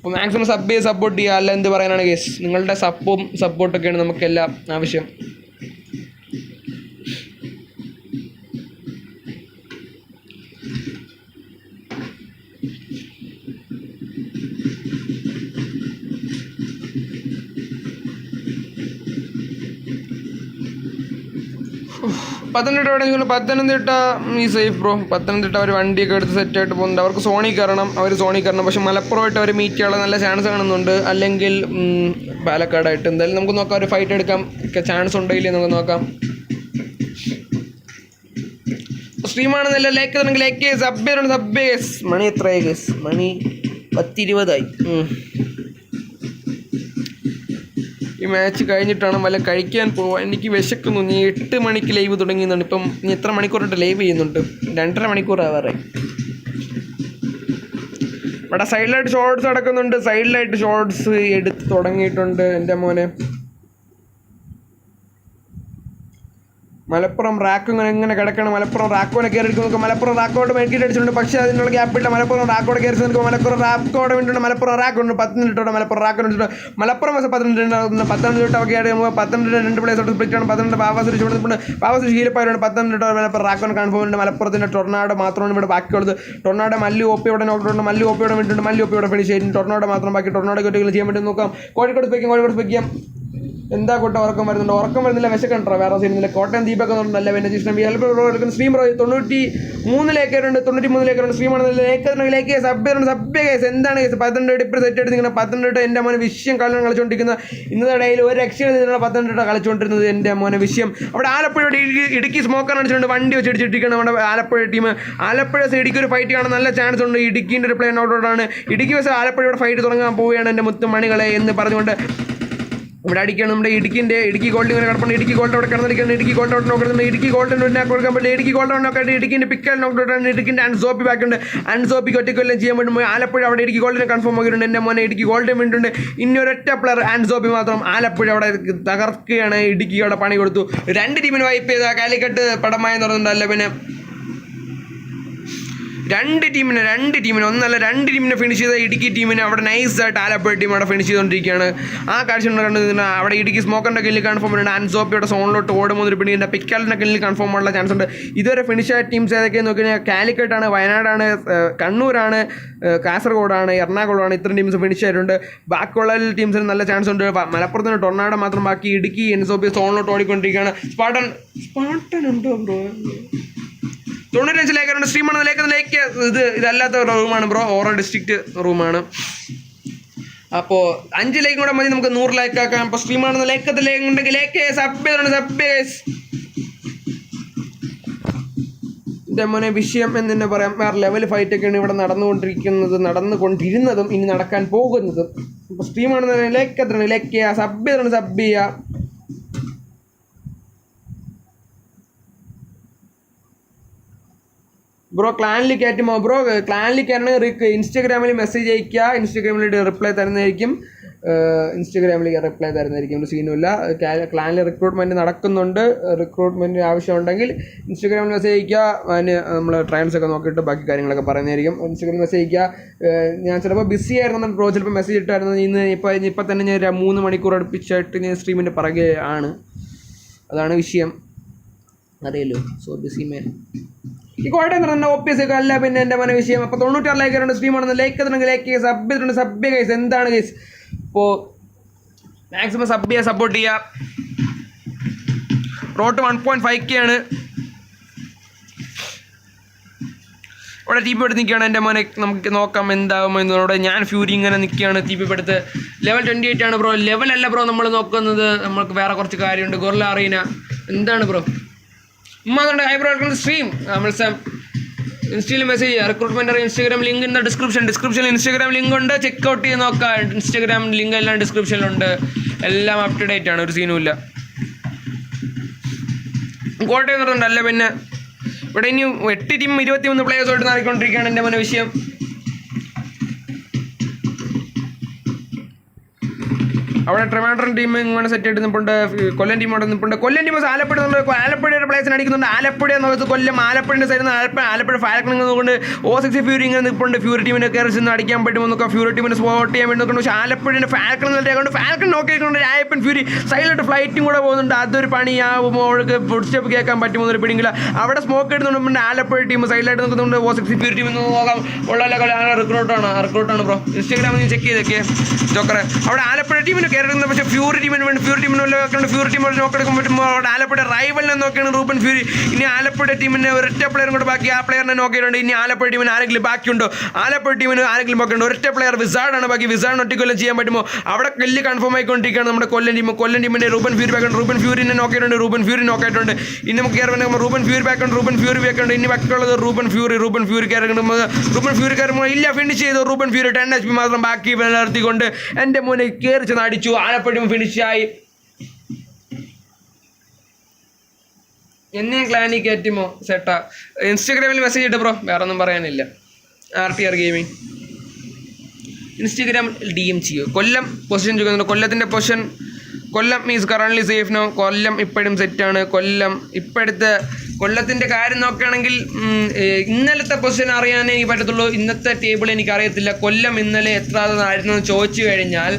അപ്പോൾ മാക്സിമം സപ്പോർട്ട് ചെയ്യുക. അല്ല എന്ത് പറയാനാണ് ഗൈസ്, നിങ്ങളുടെ സപ്പോർട്ടൊക്കെയാണ് നമുക്കെല്ലാം ആവശ്യം. പത്തനംതിട്ട ഈ സേഫ് ബ്രോ. പത്തനംതിട്ട അവർ വണ്ടിയൊക്കെ എടുത്ത് സെറ്റായിട്ട് പോകുന്നുണ്ട്. അവർക്ക് സോണി കയറണം, പക്ഷെ മലപ്പുറമായിട്ട് അവർ മീറ്റ് ചെയ്യാനുള്ള നല്ല ചാൻസ് കാണുന്നുണ്ട്. അല്ലെങ്കിൽ പാലക്കാടായിട്ട് എന്തായാലും നമുക്ക് നോക്കാം, ഒരു ഫൈറ്റ് എടുക്കാം. ചാൻസ് ഉണ്ടെങ്കിൽ നമുക്ക് നോക്കാം. സ്ട്രീമാണെന്നല്ല ലൈക്ക് സബ് മണി എത്രയായി ഗേസ്? മണി 10:20 ഈ മാച്ച് കഴിഞ്ഞിട്ടാണ് വല്ല കഴിക്കാൻ പോവാൻ. എനിക്ക് വിശക്കുന്നു. 8 മണിക്ക് ലൈവ് തുടങ്ങിയെന്നുണ്ട്. ഇപ്പം ഇനി എത്ര മണിക്കൂറായിട്ട് ലൈവ് ചെയ്യുന്നുണ്ട്? 2.5 മണിക്കൂർ ആവാറായി. ഇവിടെ സൈഡിലായിട്ട് ഷോർട്സ് നടക്കുന്നുണ്ട്. സൈഡിലായിട്ട് ഷോർട്സ് എടുത്ത് തുടങ്ങിയിട്ടുണ്ട് എൻ്റെ മോനെ. മലപ്പുറം റാക്ക് എങ്ങനെ കിടക്കണം? മലപ്പുറം റാക്കോനെ കയറി എടുക്കും നോക്കുക. മലപ്പുറം റാക്കോട് മെഡിക്കേറ്റ് അടിച്ചിട്ടുണ്ട്, പക്ഷേ അതിനുള്ള ഗ്യാപ്പില്ല. മലപ്പുറം റാക്കോടെ കയറി നിൽക്കും. മലപ്പുറം റാക്കോടെ വേണ്ടിയിട്ട് മലപ്പുറം റാക്കുണ്ട്. 10 മലപ്പുറം റാക്കുണ്ട്. മലപ്പുറം 15 ഒക്കെയായിട്ട് നമുക്ക് 15 2 പ്ലേസോട്ട് സ്പ്ലിറ്റ് ആണ്. 15 പാവാസ് ചൂടുന്നുണ്ട്. പാവാസ് ഹീലപ്പായാണ്. 15 മലപ്പുറം റാക്കോൺ കൺഫേം ഉണ്ട്. മലപ്പുറത്തിൻ്റെ ടൊർണാഡോ മാത്രമാണ് ഇവിടെ ബാക്കിയുള്ളത്. ടൊർണാഡോ മല്ലി ഓപ്പിയോടെ നോക്കിയിട്ടുണ്ട്. മല്ലി ഓപ്പിയോടെ വേണ്ടിയിട്ടുണ്ട്. മല്ലി ഓപ്പിയോടെ ഫിനിഷ് ചെയ്തിട്ടുണ്ട്. ടൊർണാഡോ മാത്രം ബാക്കി. ടൊർണാഡോ ഒറ്റ ചെയ്യാൻ വേണ്ടി നോക്കാം. കോഴിക്കോട് സ്പെക്കിക്കാം. എന്താ കൂട്ട ഉറക്കം വരുന്നില്ല. വിശക്കണ്ടോ? വേറെ സീനുന്നില്ല. കോട്ടയം ദീപൊക്കെ നല്ല പിന്നെ സ്ട്രീം 93 സ്ട്രീമാണ്. സബ് എന്താണ് 12 ഇപ്പോൾ സെറ്റ് എടുത്തിരിക്കുന്നത്. 12 എൻ്റെ മോനെ വിഷയം കളിച്ചുകൊണ്ടിരിക്കുന്ന ഇന്നത്തെ ഡേയിൽ ഒരു രക്ഷയില്ല. 12 കളിച്ചുകൊണ്ടിരുന്നത് എൻ്റെ മോനെ വിഷയം. അവിടെ ആലപ്പുഴയുടെ ഇടുക്കി സ്മോക്കർ അടിച്ചിട്ടുണ്ട്. വണ്ടി വെച്ച് അടിച്ചിട്ടിരിക്കുകയാണ് നമ്മുടെ ആലപ്പുഴ ടീം. ആലപ്പുഴ ഇടുക്കി ഒരു ഫൈറ്റ് കാണാൻ നല്ല ചാൻസ് ഉണ്ട്. ഇടുക്കിൻ്റെ ഒരു പ്ലേ ഔട്ടാണ്. ഇടുക്കി വെച്ച് ആലപ്പുഴയുടെ ഫൈറ്റ് തുടങ്ങാൻ പോവുകയാണ് എൻ്റെ മുത്തുമണികളെ എന്ന് പറഞ്ഞുകൊണ്ട് ഇവിടെ അടിക്കണം. നമ്മുടെ ഇടുക്കി ഗോൾഡ് ഇങ്ങനെ കിടപ്പുണ്ട്. ഇടുക്കി ഗോൾഡ് അവിടെ കിടന്നിരിക്കുകയാണ്. ഇടുക്കി ഗോൾഡ് ഔട്ട് നോക്കുന്നുണ്ട്. ഇടുക്കി ഗോൾഡിന് കൊടുക്കാൻ പറ്റില്ല. ഇടുക്കി ഗോൾഡ് ഔട്ട് നോക്കായിട്ട് ഇടുക്കിൻ്റെ പിക്കൽ നോക്കിയിട്ടാണ്. ഇടുക്കിൻ്റെ അൻസോപ്പി ബാക്കുണ്ട്. അൻസോപ്പിക്ക് ഒറ്റയ്ക്കെല്ലാം ചെയ്യാൻ വേണ്ടി ആലപ്പുഴ അവിടെ ഇടുക്കി ഗോൾഡിനെ കൺഫേം ആക്കിയിട്ടുണ്ട്. എൻ്റെ മോനെ ഇടുക്കി ഗോൾഡിന് വേണ്ടിയിട്ടുണ്ട്. ഇനി ഒരൊറ്റ പ്ലെയർ അൻസോപ്പി മാത്രം. ആലപ്പുഴ അവിടെ തകർക്കുകയാണ്. ഇടുക്കി അവിടെ പണി കൊടുത്തു. 2 ടീമിന് വൈപ്പ് ചെയ്ത കാലിക്കട്ട് പടമായി തുറന്നുണ്ട്. അല്ല പിന്നെ 2 ടീമിനെ ഒന്നല്ല 2 ടീമിനെ ഫിനിഷ് ചെയ്ത ഇടുക്കി ടീമിനെ അവിടെ നൈസായിട്ട് ആലപ്പുഴ ടീം അവിടെ ഫിനിഷ് ചെയ്തുകൊണ്ടിരിക്കുകയാണ്. ആ കാഴ്ച കണ്ടു. അവിടെ ഇടുക്കി സ്മോക്കറിൻ്റെ കില്ലിൽ കൺഫേം ഉണ്ട്. അൻസോപ്പിയുടെ സോണിലോട്ട് ഓടുമ്പോൾ പിന്നീട് പിക്കാലിൻ്റെ കില്ലിൽ കൺഫേം ഉള്ള ചാൻസ് ഉണ്ട്. ഇതുവരെ ഫിനിഷ് ആയ ടീംസ് ഏതൊക്കെയെന്ന് നോക്കി കഴിഞ്ഞാൽ കാലിക്കട്ടാണ്, വയനാടാണ്, കണ്ണൂരാണ്, കാസർഗോഡാണ്, എറണാകുളമാണ്. ഇത്രയും ടീംസ് ഫിനിഷ് ആയിട്ടുണ്ട്. ബാക്കിയുള്ള ടീംസിന് നല്ല ചാൻസ് ഉണ്ട്. മലപ്പുറത്തിന് ടൊർണാഡോ മാത്രം ബാക്കി. ഇടുക്കി എൻസോപ്പി സോണിലോട്ട് ഓടിക്കൊണ്ടിരിക്കുകയാണ്. സ്പാർട്ടൻ ഉണ്ടോ ബ്രോ? 95 ലേക്കാരുണ്ട്. സ്ട്രീമാണ്. ലേക്ക് ഇതല്ലാത്ത റൂമാണ് ബ്രോ. ഓറോ ഡിസ്ട്രിക്റ്റ് റൂമാണ്. അപ്പോൾ 5 ലൈക്കും കൂടെ മതി നമുക്ക് 100 ലൈക്ക് ആക്കാം. അപ്പോൾ സ്ട്രീമാണ്. ലേക്കത്തെ ലേക്ക് ഉണ്ടെങ്കിൽ ലേക്ക് സബ് എൻ്റെ മോനെ വിഷയം എന്ന് തന്നെ പറയാം. വേറെ ലെവൽ ഫൈറ്റൊക്കെയാണ് ഇവിടെ നടന്നുകൊണ്ടിരുന്നതും ഇനി നടക്കാൻ പോകുന്നതും. അപ്പോൾ സ്ട്രീമാണ്. ലേക്കത്തിന് ലേക്ക് ചെയ്യുക, സബ് ചെയ്യുക. ബ്രോ ക്ലാനിൽ കയറ്റുമോ? ബ്രോ ക്ലാനിൽ കയറണമെങ്കിൽ ഇൻസ്റ്റാഗ്രാമിൽ മെസ്സേജ് അയയ്ക്കുക. ഇൻസ്റ്റാഗ്രാമിൽ റിപ്ലൈ തരുന്നതായിരിക്കും. ഒരു സീനുമില്ല. ക്ലാനിൽ റിക്രൂട്ട്മെൻറ്റ് നടക്കുന്നുണ്ട്. റിക്രൂട്ട്മെൻറ്റ് ആവശ്യമുണ്ടെങ്കിൽ ഇൻസ്റ്റാഗ്രാമിൽ മെസ്സേജ് അയയ്ക്കുക. അതിന് നമ്മൾ ട്രയൽസ് ഒക്കെ നോക്കിയിട്ട് ബാക്കി കാര്യങ്ങളൊക്കെ പറയുന്നതായിരിക്കും. ഇൻസ്റ്റാഗ്രാമിൽ മെസ്സേജ് അയയ്ക്കുക. ഞാൻ ചിലപ്പോൾ ബിസി ആയിരുന്നു ബ്രോ. ചിലപ്പോൾ മെസ്സേജ് ഇട്ടായിരുന്നു. ഇപ്പം തന്നെ ഞാൻ 3 മണിക്കൂർ അടുപ്പിച്ചായിട്ട് ഞാൻ സ്ട്രീമിൻ്റെ പുറകെ ആണ്. അതാണ് വിഷയം, അറിയല്ലോ. So busy man. ഈ കോട്ടയം തന്നെ OPS ഒക്കെ അല്ല പിന്നെ എൻ്റെ മന വിഷയം. അപ്പോൾ 96 ലൈക്കാരുണ്ട്. സ്ട്രീമാണെന്ന് ലേക്ക് സബ് ഗൈസ്. എന്താണ് ഗൈസ്? ഇപ്പോൾ മാക്സിമം സപ്പോർട്ട് ചെയ്യുക. റോട്ട് 1.5K ആണ്. ഇവിടെ TP എടുത്ത് നിൽക്കുകയാണ് എൻ്റെ മോനെ. നമുക്ക് നോക്കാം എന്താകുമോ എന്നോടെ. ഞാൻ ഫ്യൂരി ഇങ്ങനെ നിൽക്കുകയാണ്. TP എടുത്ത് ലെവൽ 28 ആണ് ബ്രോ. ലെവലല്ല ബ്രോ നമ്മൾ നോക്കുന്നത്. നമ്മൾക്ക് വേറെ കുറച്ച് കാര്യമുണ്ട്. ഗൊറില്ല അറീന എന്താണ് ബ്രോ? അതുകൊണ്ട് ഹൈബ്രോ സ്ട്രീം നമ്മൾ ഇൻസ്റ്റയിൽ മെസ്സേജ് ചെയ്യുക. റിക്രൂട്ട്മെൻറ്റ് ഇൻസ്റ്റാഗ്രാം ലിങ്ക് ഇൻ ഡിസ്ക്രിപ്ഷനിൽ ഇൻസ്റ്റാഗ്രാം ലിങ്ക് ഉണ്ട്. ചെക്കൗട്ട് ചെയ്ത് നോക്കാം. ഇൻസ്റ്റാഗ്രാം ലിങ്ക് എല്ലാം ഡിസ്ക്രിപ്ഷനിലുണ്ട്. എല്ലാം അപ് ടു ഡേറ്റ് ആണ്. ഒരു സീനുമില്ല. കോട്ടയം പറഞ്ഞിട്ടുണ്ട്. അല്ല പിന്നെ ഇവിടെ ഇനി 8 ടീം 21 പ്ലേയേഴ്സോട്ട് നടക്കൊണ്ടിരിക്കുകയാണ് എൻ്റെ മോനെ വിഷയം. അവിടെ ട്രിവാൻഡ്രം ടീം ഇങ്ങനെ സെറ്റ് ആയിട്ട് നിൽപ്പുണ്ട്. കൊല്ലം ടീം അവിടെ നിൽപ്പുണ്ട്. കൊല്ലം ടീം ആലപ്പുഴയുടെ പ്ലേസിന് അടിക്കുന്നുണ്ട്. ആലപ്പുഴ എന്ന് കൊല്ലം ആലപ്പുഴയുടെ സൈഡിൽ നിന്ന് ആലപ്പുഴ ഫാൽക്കൺ നോക്കുന്നുണ്ട്. O6 ഫ്യൂരി ഇങ്ങനെ നിൽപ്പുണ്ട്. ഫ്യൂരി ടീമിനെ കയറി ചെന്ന് അടിക്കാൻ പറ്റുമെന്നൊക്കെ ഫ്യൂരി ടീമിനെ സ്പോട്ട് ചെയ്യാൻ വേണ്ടി നോക്കുന്നു. പക്ഷേ ആലപ്പുഴയുടെ ഫാൽക്കൺ കൊണ്ട് ഫാൽക്കൺ നോക്കിയിട്ടുണ്ട്. രായപ്പൻ ഫ്യൂരി സൈഡിലോട്ട് ഫ്ലൈറ്റും കൂടെ പോകുന്നുണ്ട്. അതൊരു പണിയാവുമ്പോൾ അവൾക്ക് ഫുഡ് സ്റ്റെപ്പ് കേൾക്കാൻ പറ്റുമെന്നൊരു പിടിങ്ങില്ല. അവിടെ സ്മോക്ക് എടുത്തുകൊണ്ട് ആലപ്പുഴ ടീം സൈഡിലായിട്ട് നോക്കുന്നുണ്ട്. O6 ഫ്യൂരി ടീം നോക്കാം. ഉള്ള റിക്രൂട്ടാണ് ബ്രോ. ഇൻസ്റ്റാഗ്രാമിൽ നിന്ന് ചെക്ക് ചെയ്തൊക്കെ ജോക്കറെ അവിടെ ആലപ്പുഴ ടീമിന് കയറുന്നത്. പക്ഷേ ഫ്യൂരി ടീമിന് വേണ്ടി ഫ്യൂരി ടീം നോക്കെടുക്കാൻ പറ്റുമ്പോൾ അവിടെ ആലപ്പുഴ റൈവലിനെ നോക്കിയാണ് റൂബൻ ഫ്യൂരി. ഇനി ആലപ്പുഴ ടീമിന് ഒരൊറ്റ പ്ലെയറും കൂടെ ബാക്കി. ആ പ്ലെയറിനെ നോക്കിയിട്ടുണ്ട്. ഇനി ആലപ്പുഴ ടീമിന് ആരെങ്കിലും ബാക്കിയുണ്ടോ? ആലപ്പുഴ ടീമിന് ആരെങ്കിലും ബാക്കിയുണ്ടോ? ഒരൊറ്റ പ്ലെയർ വിസാർഡാണ് ബാക്കി. വിസാർഡ് ഒറ്റക്കൊല്ലം ചെയ്യാൻ പറ്റുമോ? അവിടെ വലിയ കൺഫേം ആയിക്കൊണ്ടിരിക്കുകയാണ് നമ്മുടെ കൊല്ലം ടീമിൻ്റെ റൂബൻ ഫ്യൂരി ബാക്കുണ്ട്. റൂബൻ ഫ്യൂരിനെ നോക്കിയിട്ടുണ്ട്. റൂബൻ ഫ്യൂരി നോക്കിയിട്ടുണ്ട്. ഇനി നമുക്ക് കയറി റൂബൻ ഫ്യൂരി ബാക്കുണ്ട്. റൂബൻ ഫ്യൂരി ബാക്കുണ്ട്. ഇനി ബാക്കിയുള്ളത് റൂബൻ ഫ്യൂരി കയറുമ്പോൾ ഇല്ല ഫിനിഷ് ചെയ്തു. റൂബൻ ഫ്യൂരി 10 HP മാത്രം ബാക്കി നിലനിർത്തിക്കൊണ്ട് എൻ്റെ മുന്നേ കയറി ചെന്ന് അടിച്ചു. ആലപ്പുഴ ടീം ഫിനിഷായി. എന്നെ ക്ലാനിൽ കയറ്റുമോ സെട്ടാ? ഇൻസ്റ്റാഗ്രാമിൽ മെസ്സേജ് ഇട്ട് ബ്രോ. വേറെ ഒന്നും പറയാനില്ല. RTR ഗെയിമിംഗ് ഇൻസ്റ്റാഗ്രാം DM ചെയ്യൂ. കൊല്ലം പൊസിഷൻ ചോദിക്കുന്നുണ്ട്. കൊല്ലത്തിൻ്റെ പൊസിഷൻ കൊല്ലം മീൻസ് കറണ്ട്ലി സേഫ് നോ. കൊല്ലം ഇപ്പോഴും സെറ്റാണ്. കൊല്ലം ഇപ്പോഴത്തെ കൊല്ലത്തിൻ്റെ കാര്യം നോക്കുകയാണെങ്കിൽ ഇന്നലത്തെ പൊസിഷൻ അറിയാനേ എനിക്ക് പറ്റത്തുള്ളൂ. ഇന്നത്തെ ടേബിൾ എനിക്ക് അറിയത്തില്ല. കൊല്ലം ഇന്നലെ എത്ര ആയിരുന്നു എന്ന് ചോദിച്ചു കഴിഞ്ഞാൽ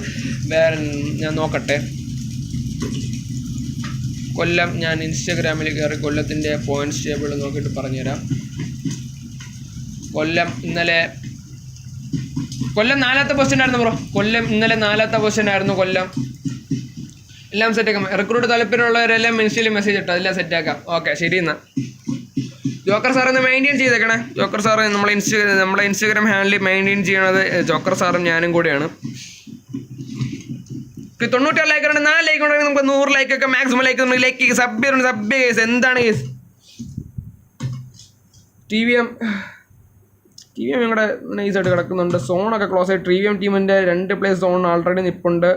വേറെ ഞാൻ നോക്കട്ടെ. കൊല്ലം ഞാൻ ഇൻസ്റ്റാഗ്രാമിൽ കയറി കൊല്ലത്തിൻ്റെ പോയിന്റ്സ് ടേബിൾ നോക്കിയിട്ട് പറഞ്ഞുതരാം. കൊല്ലം ഇന്നലെ 4ാമത്തെ പൊസിഷൻ ആയിരുന്നു ബ്രോ. കൊല്ലം ഇന്നലെ 4ാമത്തെ പൊസിഷൻ ആയിരുന്നു. കൊല്ലം എല്ലാം സെറ്റാക്കാം. റിക്രൂട്ട് താല്പര്യമുള്ളവരെല്ലാം ഇൻസ്റ്റയിൽ മെസ്സേജ് ഇട്ടോ. എല്ലാം സെറ്റാക്കാം. ഓക്കെ ശരി എന്നാൽ ജോക്കർ സാർ ഒന്ന് മെയിൻറ്റെയിൻ ചെയ്തേക്കണേ. ജോക്കർ സാറ് നമ്മളെ ഇൻസ്റ്റാഗ്രാം ഹാൻഡിൽ മെയിൻറ്റെയിൻ ചെയ്യണത് ജോക്കർ സാറും ഞാനും കൂടെയാണ്. 96 ലൈക്ക് ഉണ്ട്. 4 ലൈക്ക് ഉണ്ടെങ്കിൽ നമുക്ക് 100 ലൈക്കൊക്കെ മാക്സിമം ലൈക്ക് സബ് കേസ് എന്താണ് കേസ്. TVM ഞങ്ങളുടെ നൈസായിട്ട് കിടക്കുന്നുണ്ട്. സോണൊക്കെ ക്ലോസ് ആയിട്ട് TVM ടീമിൻ്റെ 2 പ്ലേസ് സോൺ ആൾറെഡി നിൽപ്പുണ്ട്.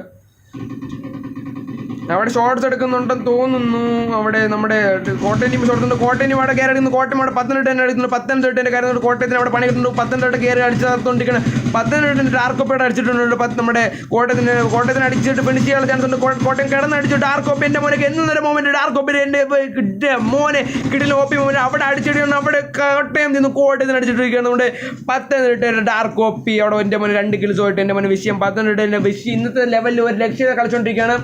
അവിടെ ഷോർട്സ് എടുക്കുന്നുണ്ടെന്ന് തോന്നുന്നു. അവിടെ നമ്മുടെ കോട്ടയം ടീം ഷോർട്സ് ഉണ്ട്. കോട്ടയം ടീം അവിടെ കയറി അടിക്കുന്നു. കോട്ടയം അവിടെ 15 തന്നെ അടിക്കുന്നു. 15 കാര്യം കോട്ടയത്തിന് അവിടെ പണി കിട്ടുന്നു. 15 കയറി അടിച്ച് നടത്തുകൊണ്ടിരിക്കണം. 15 ഡാർക്കോപ്പയുടെ അടിച്ചിട്ടുണ്ട്. നമ്മുടെ കോട്ടയത്തിന് അടിച്ചിട്ട് ഫിനിഷ് ചെയ്യാനുള്ള ചാൻസ് ഉണ്ട്. കോട്ടയം കിടന്ന് അടിച്ചു. ഡാർക്കോപ്പ എൻ്റെ മോനെ എന്നൊരു മൊമെന്റ് ഡാർക്കോപ്പിന് എൻ്റെ മോനെ കിടില OP മൊമെന്റ് അവിടെ അടിച്ചിട്ടുണ്ട്. അവിടെ കോട്ടയം നിന്ന് കോട്ടയത്തിന് അടിച്ചിട്ടിരിക്കുകയാണ്. നമ്മുടെ 15 ഡാർക്കോപ്പി അവിടെ എൻ്റെ മോനെ 2 കിൽസ് പോയിട്ട് എൻ്റെ മോനെ വിഷയം 15 വിഷയം ഇന്നത്തെ ലെവലിൽ ഒരു ലക്ഷ്യത കളിച്ചുകൊണ്ടിരിക്കുകയാണ്.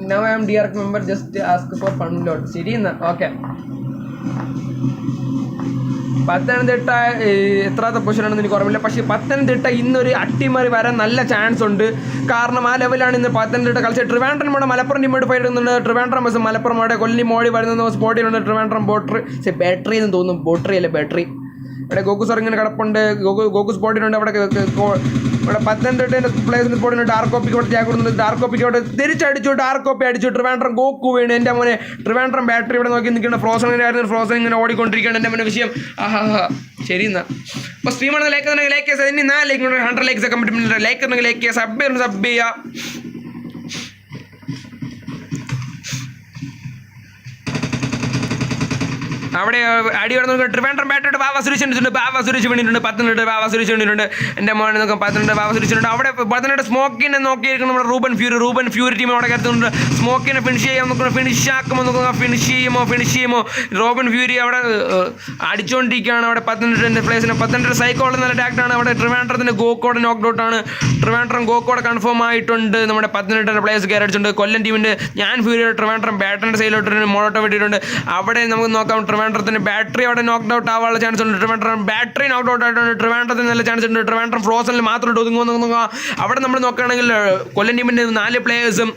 Now I am DRK member, just ask for fun load. ശരി എന്നാ ഓക്കെ. പത്തനംതിട്ട എത്രാമത്തെ പൊസിഷനാണെന്ന് എനിക്ക് ഓർമ്മയില്ല. പക്ഷേ പത്തനംതിട്ട ഇന്നൊരു അട്ടിമറി വരാൻ നല്ല ചാൻസ് ഉണ്ട്. കാരണം ആ ലെവലാണ് ഇന്ന് പത്തനംതിട്ട കളിച്ചത്. ട്രിവാൻഡ്രം ഇവിടെ മലപ്പുറം ടീമായിട്ട് ഫൈറ്റ് ചെയ്യുന്നുണ്ട്. ട്രിവാൻഡ്രം ബസ് മലപ്പുറം അവിടെ കൊല്ലി മോടി വരുന്ന സ്പോട്ടിലുണ്ട്. ട്രിവാൻഡ്രം ബാറ്ററി എന്ന് തോന്നുന്നു. ബാറ്ററി ഇവിടെ ഗോകു സാർ ഇങ്ങനെ കിടപ്പുണ്ട്. ഗോകു സ്പോട്ടിലുണ്ട്. അവിടെ ഇവിടെ പത്തനംതിട്ടേൻ്റെ പ്ലേസിന് സ്പോട്ടിലുണ്ട്. ഡാർക്കോപ്പിക്ക് ഇവിടെ ടാഗ് കൊടുക്കുന്നുണ്ട്. ഡാർക്കോപ്പിക്ക് അവിടെ തിരിച്ചടിച്ചു. ഡാർക്കോപ്പി അടിച്ചു. ട്രിവാൻഡ്രം ഗോകു വീണ്. എൻ്റെ മോനെ ട്രിവാൻഡ്രം ബാറ്ററി ഇവിടെ നോക്കി നിൽക്കുന്ന ഫ്രോസൺ ഇങ്ങനെ ഓടിക്കൊണ്ടിരിക്കുകയാണ്. എൻ്റെ മോനെ വിഷയം. ശരി എന്നാ അപ്പോൾ സ്ട്രീമാണ് ലൈക്ക് ഇനി 4 ലൈക്ക് 100 ലൈക്സ് ഒക്കെ പറ്റും. ലൈക്ക് ഉണ്ടെങ്കിൽ ലൈക്ക് ചെയ്യുക. സബ് ചെയ്യുക. അവിടെ അടി വരുന്ന ട്രിവാൻഡ്രം ബാറ്ററിയുടെ ബാബ സുരേഷ് വേണ്ടിയിട്ടുണ്ട്. 15 ബാബ സുരേഷ് വേണ്ടിയിട്ടുണ്ട്. എൻ്റെ മോനെ നോക്കാം 15 ബാബ സുരേഷിട്ടുണ്ട്. അവിടെ 15 സ്മോക്കിനെ നോക്കിയിരിക്കണം. നമ്മുടെ റൂബൻ ഫ്യൂരി ടീം അവിടെ കയറ്റുന്നുണ്ട്. സ്മോക്കിനെ ഫിനിഷ് ചെയ്യാൻ നോക്കണം. ഫിനിഷ് ചെയ്യുമോ റോബൻ ഫ്യൂരി അവിടെ അടിച്ചുകൊണ്ടിരിക്കുകയാണ്. അവിടെ 15 പ്ലേസിന് 15 സൈക്കോള് നല്ല ടാക്റ്റാണ്. അവിടെ ട്രിവാൻഡ്രത്തിൻ്റെ ഗോക്കോടെ നോക്ക്ഡൗട്ടാണ്. ട്രിവാൻഡ്രം ഗോക്കോടെ കൺഫേം ആയിട്ടുണ്ട്. നമ്മുടെ 15 പ്ലേസ് കയറി അടിച്ചിട്ടുണ്ട്. കൊല്ലം ടീമിൻ്റെ ഞാൻ ഫ്യൂരി ട്രിവാൻഡ്രം ബാറ്ററിൻ്റെ സൈഡിലോട്ട് മോട്ടോ വിട്ടിട്ടുണ്ട്. അവിടെ നമുക്ക് നോക്കാം ട്രിവാൻഡ്രത്തിന് ബാറ്ററി അവിടെ നോക്ക്ഡ് ഔട്ട് ആവാനുള്ള ചാൻസ് ഉണ്ട്. ട്രിവാൻഡ്രം ബാറ്ററി നോക്ക്ഡ് ഔട്ട് ആയിട്ടുണ്ട്. ട്രിവാൻഡ്രത്തിന് നല്ല ചാൻസ് ഉണ്ട്. ട്രിവാൻഡ്രം ഫ്രോസണിൽ മാത്രം ഒതുങ്ങുമെന്ന് അവിടെ നമ്മൾ നോക്കുകയാണെങ്കിൽ കൊല്ലം ടീമിൻ്റെ 4 പ്ലേയേഴ്സും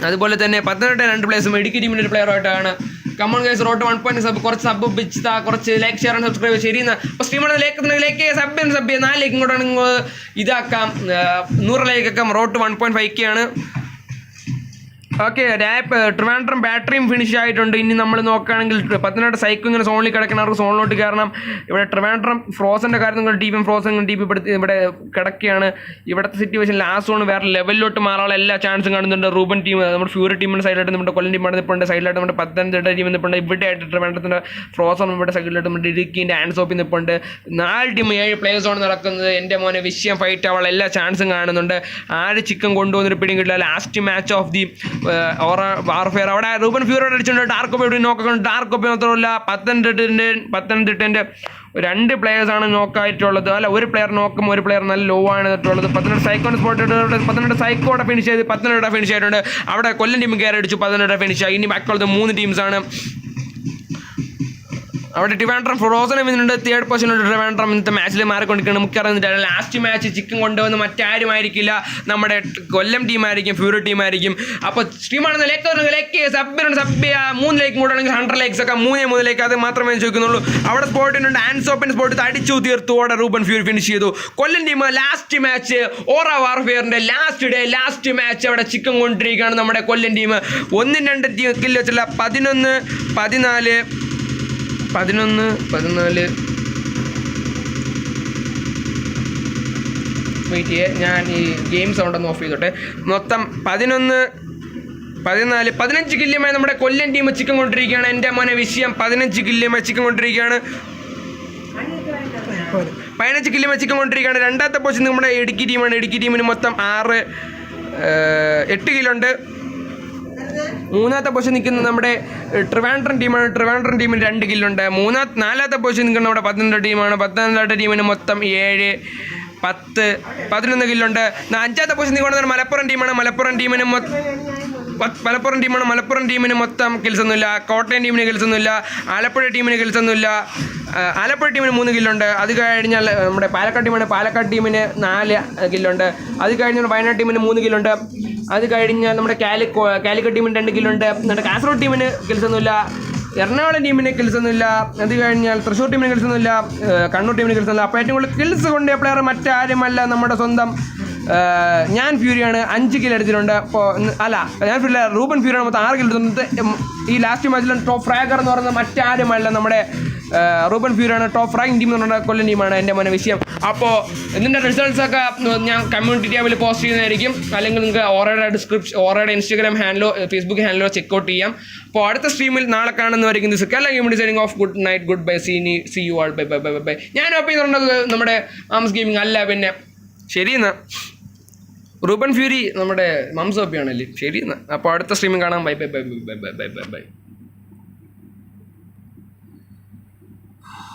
അതുപോലെ തന്നെ 15 2 പ്ലേയേഴ്സും ഇടുക്കി ടീമിൻ്റെ ഒരു പ്ലെയറായിട്ടാണ്. കമോൺ ഗൈസ് റോട്ട് 1 സബ് കുറച്ച് സബ് പിച്ചാ കുറച്ച് ലൈക്ക് ഷെയർ ആൻഡ് സബ്സ്ക്രൈബ്. ശരി എന്നാൽ അപ്പോൾ സ്ട്രീമാണ് ലൈക്ക് ചെയ്യുക. സബ് ചെയ്യുക. 4 ലൈക്കും കൂടെ ഇതാക്കാം. 100 ലൈക്കൊക്കെ റോട്ട് 1.5K ആണ്. ഓക്കെ ട്രിവാൻഡ്രം ബാറ്ററിയും ഫിനിഷ് ആയിട്ടുണ്ട്. ഇനി നമ്മൾ നോക്കുകയാണെങ്കിൽ 15 സൈക്കിൾ ഇങ്ങനെ സോണിൽ കിടക്കുന്നവർക്ക് സോണിലോട്ട് കയറണം. ഇവിടെ ട്രിവാൻഡ്രം ഫ്രോസൻ്റെ കാര്യം ഫ്രോസൺ ഇവിടെ കിടക്കുകയാണ്. ഇവിടുത്തെ സിറ്റുവേഷൻ ലാസ്റ്റ് സോൺ വേറെ ലെവലിലോട്ട് മാറാനുള്ള എല്ലാ ചാൻസും കാണുന്നുണ്ട്. റൂബൻ ടീം നമ്മുടെ ഫ്യൂരി ടീമിൻ്റെ സൈഡിലായിട്ട് നമ്മുടെ കൊല്ലം ടീം നിൽപ്പുണ്ട്. സൈഡിലായിട്ട് നമ്മുടെ 15 ടീം നിൽപ്പുണ്ട്. ഇവിടെ ആയിട്ട് ട്രിവാൻഡ്രത്തിൻ്റെ ഫ്രോസൺ ഇവിടെ സൈഡിലായിട്ട് നമ്മുടെ ഇടുക്കിൻ്റെ ആൻസോപ്പി നിൽപ്പുണ്ട്. 4 ടീം 7 പ്ലേയേഴ്സാണ് നടക്കുന്നത്. എൻ്റെ മോനെ വിഷയം ഫൈറ്റ് ആവാനുള്ള എല്ലാ ചാൻസും കാണുന്നുണ്ട്. ആര് ചിക്കൻ കൊണ്ടുപോകുന്നൊരു പിടിയും കിട്ടില്ല. Last match of the aura warfare അവിടെ റൂബൻ ഫ്യൂറിയോട് അടിച്ചിട്ടുണ്ട്. ഡാർക്ക് കോപ്പി ഇവിടെ നോക്കുന്നുണ്ട്. ഡാർക്ക് കോപ്പി മാത്രമല്ല പത്തനംതിട്ടൻ്റെ 2 പ്ലെയേഴ്സാണ് നോക്കായിട്ടുള്ളത്. അല്ല, ഒരു പ്ലെയർ നോക്കും, ഒരു പ്ലെയർ നല്ല ലോ ആണ് ഇട്ടുള്ളത്. 18 സൈക്കോൺ സ്പോട്ട് 18 സൈക്കോടെ ഫിനിഷ് ചെയ്ത് 18 ഫിനിഷ് ആയിട്ടുണ്ട്. അവിടെ കൊല്ലം ടീം കയറി അടിച്ചു 18 ഫിനിഷ് ആയി. ഇനി ബാക്കിയുള്ളത് 3 ടീംസാണ്. അവിടെ ട്രിവാൻഡ്രം ഫ്രോസനും ഇന്നുണ്ട്. 3rd പൊസിഷനിലുണ്ട് ട്രിവാൻഡ്രം. ഇന്നത്തെ മാച്ചിൽ മാറിക്കൊണ്ടിരിക്കുകയാണ്. മുഖ്യറിഞ്ഞിട്ട് ലാസ്റ്റ് മാച്ച് ചിക്കൻ കൊണ്ടുവന്ന് മറ്റാരുമായിരിക്കില്ല, നമ്മുടെ കൊല്ലം ടീമായിരിക്കും, ഫ്യൂറി ടീമായിരിക്കും. അപ്പോൾ സ്ട്രീമാണെന്ന് ലൈക്ക് സബ് 3 ലൈക്ക് കൂടാണെങ്കിൽ 100 ലൈക്സ് ഒക്കെ 3 ലൈക്ക് അത് മാത്രമേ ചോദിക്കുന്നുള്ളൂ. അവിടെ സ്പോട്ടിനുണ്ട്. ആൻസ് ഓപ്പൺ സ്പോട്ട് അടിച്ചു തീർത്തു. അവിടെ റൂബൻ ഫ്യൂറി ഫിനിഷ് ചെയ്തു. കൊല്ലം ടീം ലാസ്റ്റ് മാച്ച് ഓറ വാർഫെയറിന്റെ ലാസ്റ്റ് മാച്ച് അവിടെ ചിക്കൻ കൊണ്ടിരിക്കുകയാണ് നമ്മുടെ കൊല്ലം ടീം. 1-2 കില്ല് വെച്ചുള്ള 11, 14 വെയിറ്റ് ചെയ്യേ, ഞാൻ ഈ ഗെയിം സൗണ്ട് ഒന്ന് ഓഫ് ചെയ്തോട്ടെ. മൊത്തം 11, 14, 15 കില്ലുമായി നമ്മുടെ കൊല്ലം ടീം ചിക്കൻ കൊണ്ടിരിക്കുകയാണ്. എൻ്റെ മോനെ വിഷയം 15 കില്ലുമായി ചിക്കൻ കൊണ്ടിരിക്കുകയാണ്. 15 കില്ലുമായി ചിക്കൻ കൊണ്ടിരിക്കുകയാണ്. രണ്ടാമത്തെ പൊസിഷൻ നമ്മുടെ ഇടുക്കി ടീമാണ്. ഇടുക്കി ടീമിന് മൊത്തം 8 കില്ലുണ്ട്. മൂന്നാമത്തെ പൊസിഷൻ നിൽക്കുന്നത് നമ്മുടെ ട്രിവാൻഡ്രം ടീമാണ്. ട്രിവാൻഡ്രം ടീമിന് 2 കില്ലുണ്ട്. നാലാമത്തെ പൊസിഷൻ നിൽക്കുന്നത് നമ്മുടെ പത്തനംതിട്ട ടീമാണ്. പത്തനംതിട്ട ടീമിന് മൊത്തം 7, 10, 11 കില്ലുണ്ട്. അഞ്ചാമത്തെ പൊസിഷൻ നിൽക്കുന്നത് മലപ്പുറം ടീമാണ്. മലപ്പുറം ടീമിന് മൊത്തം കിൽസൊന്നുമില്ല. കോട്ടയം ടീമിന് കിൽസൊന്നുമില്ല. ആലപ്പുഴ ടീമിന് കിൽസൊന്നുമില്ല. ആലപ്പുഴ ടീമിന് 3 കില്ലുണ്ട്. അത് കഴിഞ്ഞാൽ നമ്മുടെ പാലക്കാട് ടീമാണ്. പാലക്കാട് ടീമിന് 4 കില്ലുണ്ട്. അത് കഴിഞ്ഞാൽ വയനാട് ടീമിന് 3 കില്ലുണ്ട്. അത് കഴിഞ്ഞാൽ നമ്മുടെ കാലിക്കറ്റ് ടീമിന് 2 കില്ലുണ്ട്. നമ്മുടെ കാസർഗോഡ് ടീമിന് കിൽസൊന്നുമില്ല. എറണാകുളം ടീമിന് കിൽസൊന്നുമില്ല. അത് കഴിഞ്ഞാൽ തൃശ്ശൂർ ടീമിന് കിൽസൊന്നുമില്ല. കണ്ണൂർ ടീമിന് കിൽസൊന്നുമില്ല. അപ്പോൾ ഏറ്റവും കൂടുതൽ കിൽസ് കൊണ്ട പ്ലെയർ മറ്റാരുമല്ല, നമ്മുടെ സ്വന്തം ഞാൻ ഫ്യൂരിയാണ്. 5 കില്ല് അടിച്ചിട്ടുണ്ട്. അപ്പോൾ ഞാൻ ഫ്യൂരിയല്ല, റൂബൻ ഫ്യൂരിയാണ്. മൊത്തം 6 കില്ല് എടുത്തിട്ടുണ്ട്. ഈ ലാസ്റ്റ് മാച്ചിൽ ടോപ്പ് ഫ്രാഗർ എന്ന് പറയുന്നത് മറ്റാരുമല്ല, നമ്മുടെ റൂബൻ ഫ്യൂരിയാണ്. ടോപ്പ് ഫ്രാഗിങ് ടീം എന്ന് പറഞ്ഞാൽ കൊല്ലം ടീമാണ്. എൻ്റെ മോനെ വിഷയം. അപ്പോൾ ഇതിൻ്റെ റിസൾട്ട്സൊക്കെ ഞാൻ കമ്മ്യൂണിറ്റി ടാബിൽ പോസ്റ്റ് ചെയ്യുന്നതായിരിക്കും. അല്ലെങ്കിൽ നിങ്ങൾക്ക് ഓറയുടെ ഇൻസ്റ്റാഗ്രാം ഹാൻഡിലോ ഫേസ്ബുക്ക് ഹാൻഡിലോ ചെക്കൗട്ട് ചെയ്യാം. അപ്പോൾ അടുത്ത സ്ട്രീമിൽ നാളെ കാണുന്നവരെയും this Kerala gaming signing off. Good night, goodbye, see you all, bye. ഞാൻ ഓപ്പൺ ചെയ്തിട്ടുള്ളത് നമ്മുടെ ആംസ് ഗെയിമിംഗ് അല്ല. പിന്നെ ശരി എന്നാ, റൂബൻ ഫ്യൂരി നമ്മുടെ മംസ് ഓപ്പിയാണല്ലേ. ശരി എന്നാ, അപ്പോൾ അടുത്ത സ്ട്രീമിൽ കാണാം. ബൈ.